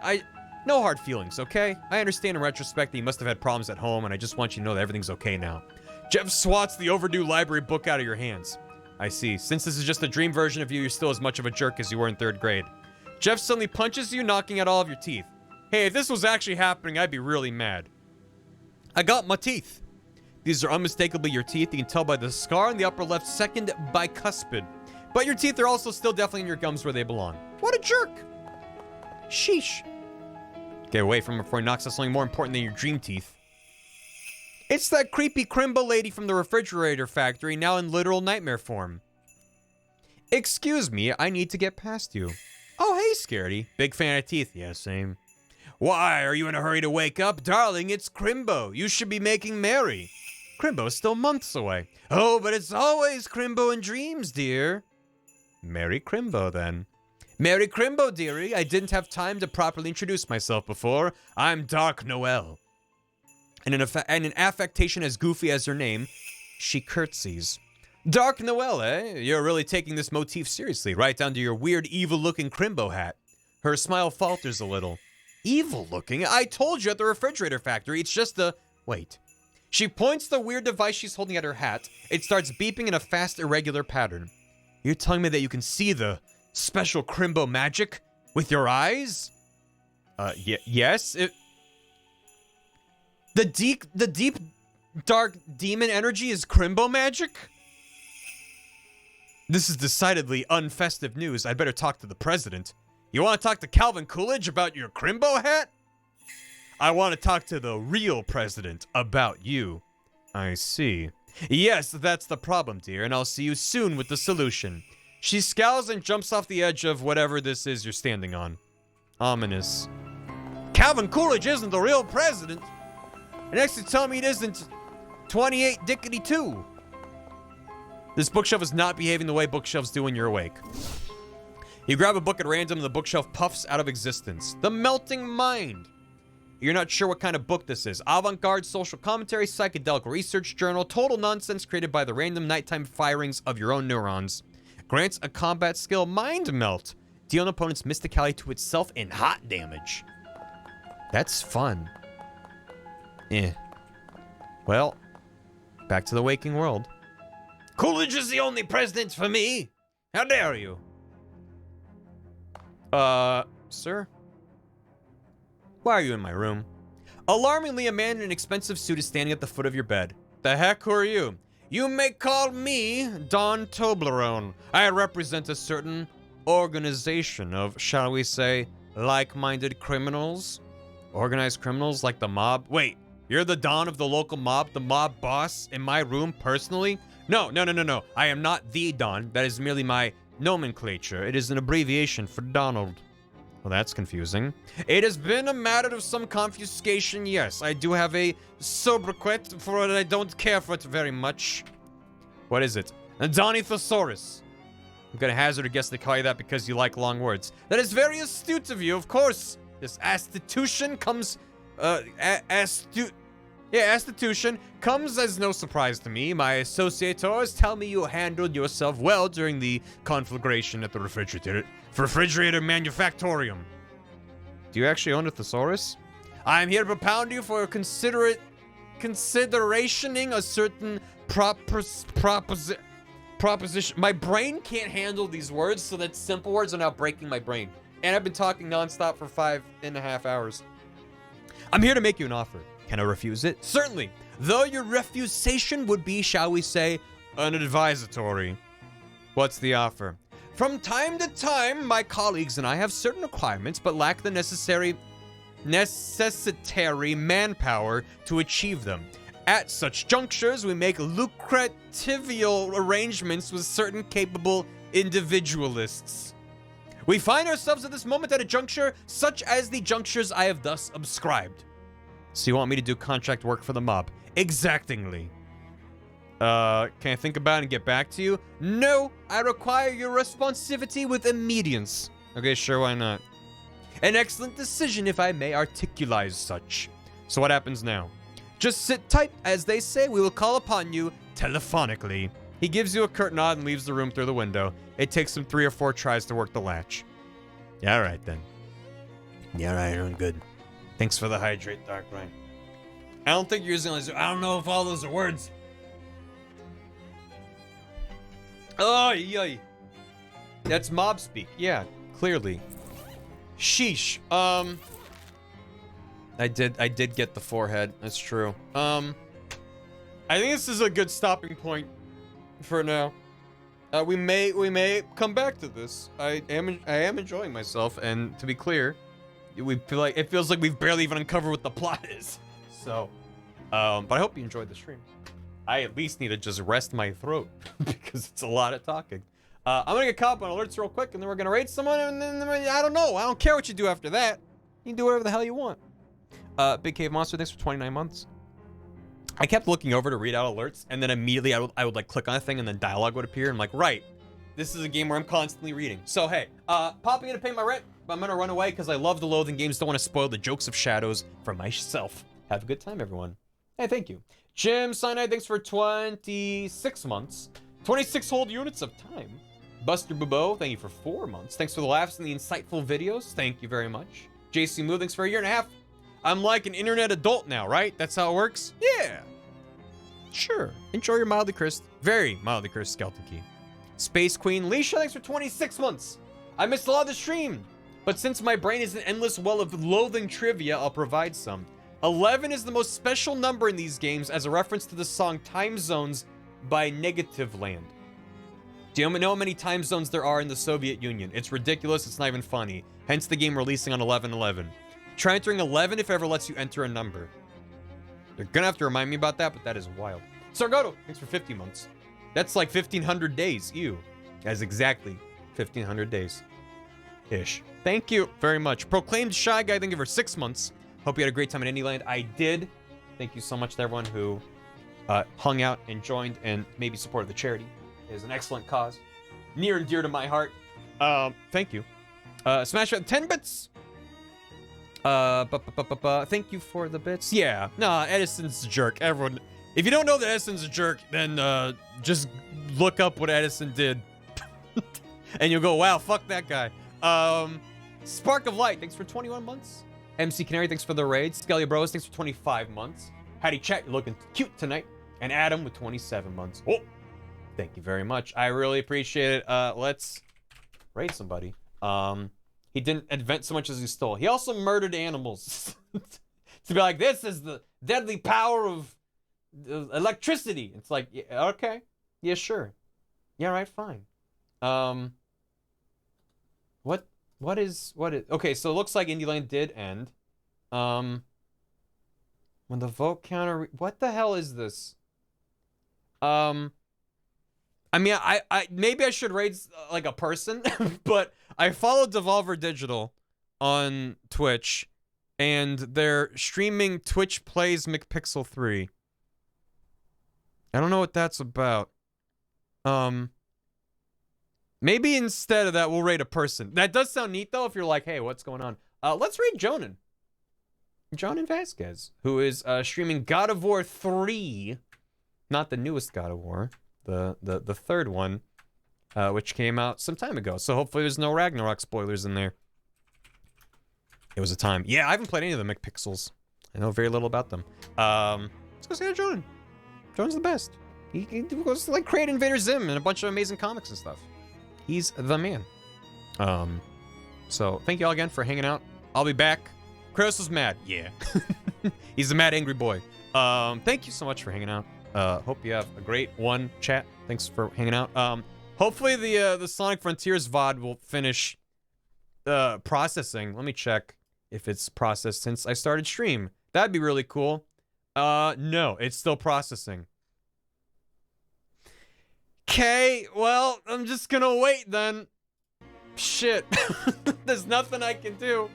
Speaker 1: No hard feelings, okay? I understand in retrospect that you must have had problems at home, and I just want you to know that everything's okay now. Jeff swats the overdue library book out of your hands. I see. Since this is just a dream version of you, you're still as much of a jerk as you were in 3rd grade. Jeff suddenly punches you, knocking out all of your teeth. Hey, if this was actually happening, I'd be really mad. I got my teeth. These are unmistakably your teeth. You can tell by the scar on the upper left second bicuspid. But your teeth are also still definitely in your gums where they belong. What a jerk. Sheesh. Get away from him before he knocks out something more important than your dream teeth. It's that creepy Crimbo lady from the refrigerator factory, now in literal nightmare form. Excuse me, I need to get past you. Oh, hey, Scaredy. Big fan of teeth. Yeah, same. Why, are you in a hurry to wake up? Darling, it's Crimbo. You should be making merry. Crimbo's still months away. Oh, but it's always Crimbo in dreams, dear. Merry Crimbo, then. Merry Crimbo, dearie. I didn't have time to properly introduce myself before. I'm Dark Noel. And in an affectation as goofy as her name, she curtsies. Dark Noel, eh? You're really taking this motif seriously, right down to your weird, evil-looking Crimbo hat. Her smile falters a little. Evil-looking? I told you at the refrigerator factory, it's just a... Wait. She points the weird device she's holding at her hat. It starts beeping in a fast, irregular pattern. You're telling me that you can see the special Crimbo magic with your eyes? Yes. The deep, dark demon energy is Crimbo magic? This is decidedly unfestive news. I'd better talk to the president. You want to talk to Calvin Coolidge about your Crimbo hat? I want to talk to the real president about you. I see. Yes, that's the problem, dear, and I'll see you soon with the solution. She scowls and jumps off the edge of whatever this is you're standing on. Ominous. Calvin Coolidge isn't the real president. And next to tell me it isn't 28 Dickety 2. This bookshelf is not behaving the way bookshelves do when you're awake. You grab a book at random and the bookshelf puffs out of existence. The Melting Mind. You're not sure what kind of book this is. Avant-garde social commentary, psychedelic research journal, total nonsense created by the random nighttime firings of your own neurons. Grants a combat skill Mind Melt. Deal an opponent's mysticality to itself in hot damage. That's fun. Well, back to the waking world. Coolidge is the only president for me. How dare you? Sir? Why are you in my room? Alarmingly, a man in an expensive suit is standing at the foot of your bed. The heck, who are you? You may call me Don Toblerone. I represent a certain organization of, shall we say, like-minded criminals. Organized criminals like the mob. Wait, you're the Don of the local mob, the mob boss, in my room personally? No. I am not the Don. That is merely my nomenclature. It is an abbreviation for Donald. Well, that's confusing. It has been a matter of some confiscation, yes. I do have a sobriquet for it. I don't care for it very much. What is it? A Donny Thesaurus. I'm gonna hazard a guess to call you that because you like long words. That is very astute of you, of course. This astitution comes, astitution comes as no surprise to me. My associators tell me you handled yourself well during the conflagration at the refrigerator manufactorium. Do you actually own a thesaurus? I am here to propound you for considerationing a certain proposition. My brain can't handle these words, so that simple words are now breaking my brain. And I've been talking nonstop for 5.5 hours. I'm here to make you an offer. Can I refuse it? Certainly. Though your refusation would be, shall we say, unadvisatory. What's the offer? From time to time, my colleagues and I have certain requirements, but lack the necessary manpower to achieve them. At such junctures, we make lucrativial arrangements with certain capable individualists. We find ourselves at this moment at a juncture such as the junctures I have thus subscribed. So you want me to do contract work for the mob? Exactingly. Can I think about it and get back to you? No, I require your responsivity with immediance. Okay, sure, why not? An excellent decision, if I may articulate such. So what happens now? Just sit tight, as they say. We will call upon you telephonically. He gives you a curt nod and leaves the room through the window. It takes him 3 or 4 tries to work the latch. Yeah, all right, then. Yeah, all right, I'm good. Thanks for the hydrate, Dark Rain. I don't think you're using those. I don't know if all those are words. Oh, yay. That's mob speak. Yeah, clearly. Sheesh. I did get the forehead. That's true. I think this is a good stopping point for now. We may come back to this. I am enjoying myself, and to be clear, it feels like we've barely even uncovered what the plot is. So, but I hope you enjoyed the stream. I at least need to just rest my throat because it's a lot of talking. I'm gonna get caught up on alerts real quick, and then we're gonna raid someone, and then I don't know. I don't care what you do after that. You can do whatever the hell you want. Big Cave Monster, thanks for 29 months. I kept looking over to read out alerts, and then immediately I would like click on a thing, and then dialogue would appear. And I'm like, right, this is a game where I'm constantly reading. So hey, popping in to pay my rent, but I'm gonna run away because I love the Loathing games. Don't want to spoil the jokes of shadows for myself. Have a good time, everyone. Hey, thank you. Jim Cyanide, thanks for 26 months. 26 whole units of time. Buster Bubo, thank you for 4 months. Thanks for the laughs and the insightful videos. Thank you very much. JC Moo, thanks for 1.5 years. I'm like an internet adult now, right? That's how it works? Yeah. Sure. Enjoy your mildly cursed, very mildly cursed Skeleton Key. Space Queen Leisha, thanks for 26 months. I missed a lot of the stream, but since my brain is an endless well of Loathing trivia, I'll provide some. 11 is the most special number in these games as a reference to the song Time Zones by Negative Land. Do you know how many time zones there are in the Soviet Union? It's ridiculous, it's not even funny. Hence the game releasing on 11/11. Try entering 11 if it ever lets you enter a number. They're gonna have to remind me about that, but that is wild. Sargoto, thanks for 50 months. That's like 1,500 days, ew. That's exactly 1,500 days. Ish. Thank you very much. Proclaimed Shy Guy, thank you for 6 months. Hope you had a great time in Anyland. I did. Thank you so much to everyone who hung out and joined and maybe supported the charity. It is an excellent cause. Near and dear to my heart. Thank you. Smash at 10 bits. Thank you for the bits. Yeah. Nah, Edison's a jerk. Everyone, if you don't know that Edison's a jerk, then just look up what Edison did. And you'll go, wow, fuck that guy. Spark of Light, thanks for 21 months. MC Canary, thanks for the raid. Skelly Bros, thanks for 25 months. Hattie Chat, you're looking cute tonight. And Adam with 27 months. Oh, thank you very much. I really appreciate it. Let's raid somebody. He didn't invent so much as he stole. He also murdered animals. To be like, this is the deadly power of electricity. It's like, yeah, okay. Yeah, sure. Yeah, right, fine. What is, okay, so it looks like Indie Lane did end. When the vote counter, what the hell is this? I mean, I maybe I should raid like a person, but I follow Devolver Digital on Twitch, and they're streaming Twitch Plays McPixel 3. I don't know what that's about. Maybe instead of that, we'll raid a person. That does sound neat, though, if you're like, hey, what's going on? Let's raid Jonan. Jonan Vasquez, who is streaming God of War 3. Not the newest God of War. The third one, which came out some time ago. So hopefully there's no Ragnarok spoilers in there. It was a time. Yeah, I haven't played any of the McPixels. I know very little about them. Let's go say hi to Jonan. Jonan's the best. He goes to, like, create Invader Zim and a bunch of amazing comics and stuff. He's the man. So thank you all again for hanging out. I'll be back. Kratos was mad. Yeah. He's a mad, angry boy. Thank you so much for hanging out. Hope you have a great one, chat. Thanks for hanging out. Hopefully the Sonic Frontiers VOD will finish processing. Let me check if it's processed since I started stream. That'd be really cool. No, it's still processing. Okay, well, I'm just gonna wait then. Shit. There's nothing I can do.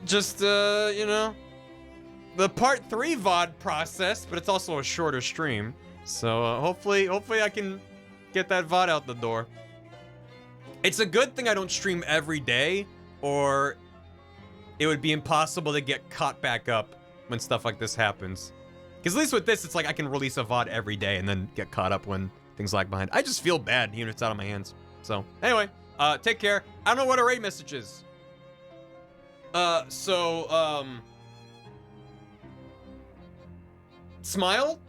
Speaker 1: Just, you know. The part 3 VOD processed, but it's also a shorter stream. So, hopefully I can get that VOD out the door. It's a good thing I don't stream every day, or it would be impossible to get caught back up when stuff like this happens. Because at least with this, it's like I can release a VOD every day and then get caught up when things lag behind. I just feel bad even if it's out of my hands. So, anyway, take care. I don't know what a raid message is. Smile?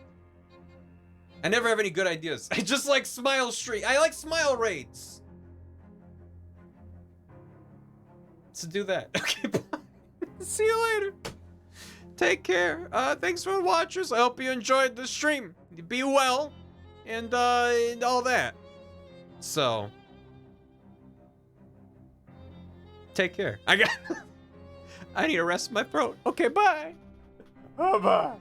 Speaker 1: I never have any good ideas. I just like Smile Street. I like Smile raids. So do that. Okay, bye. See you later. Take care. Thanks for the watchers. I hope you enjoyed the stream. Be well. And all that. So. Take care. I need to rest my throat. Okay, bye. Bye-bye.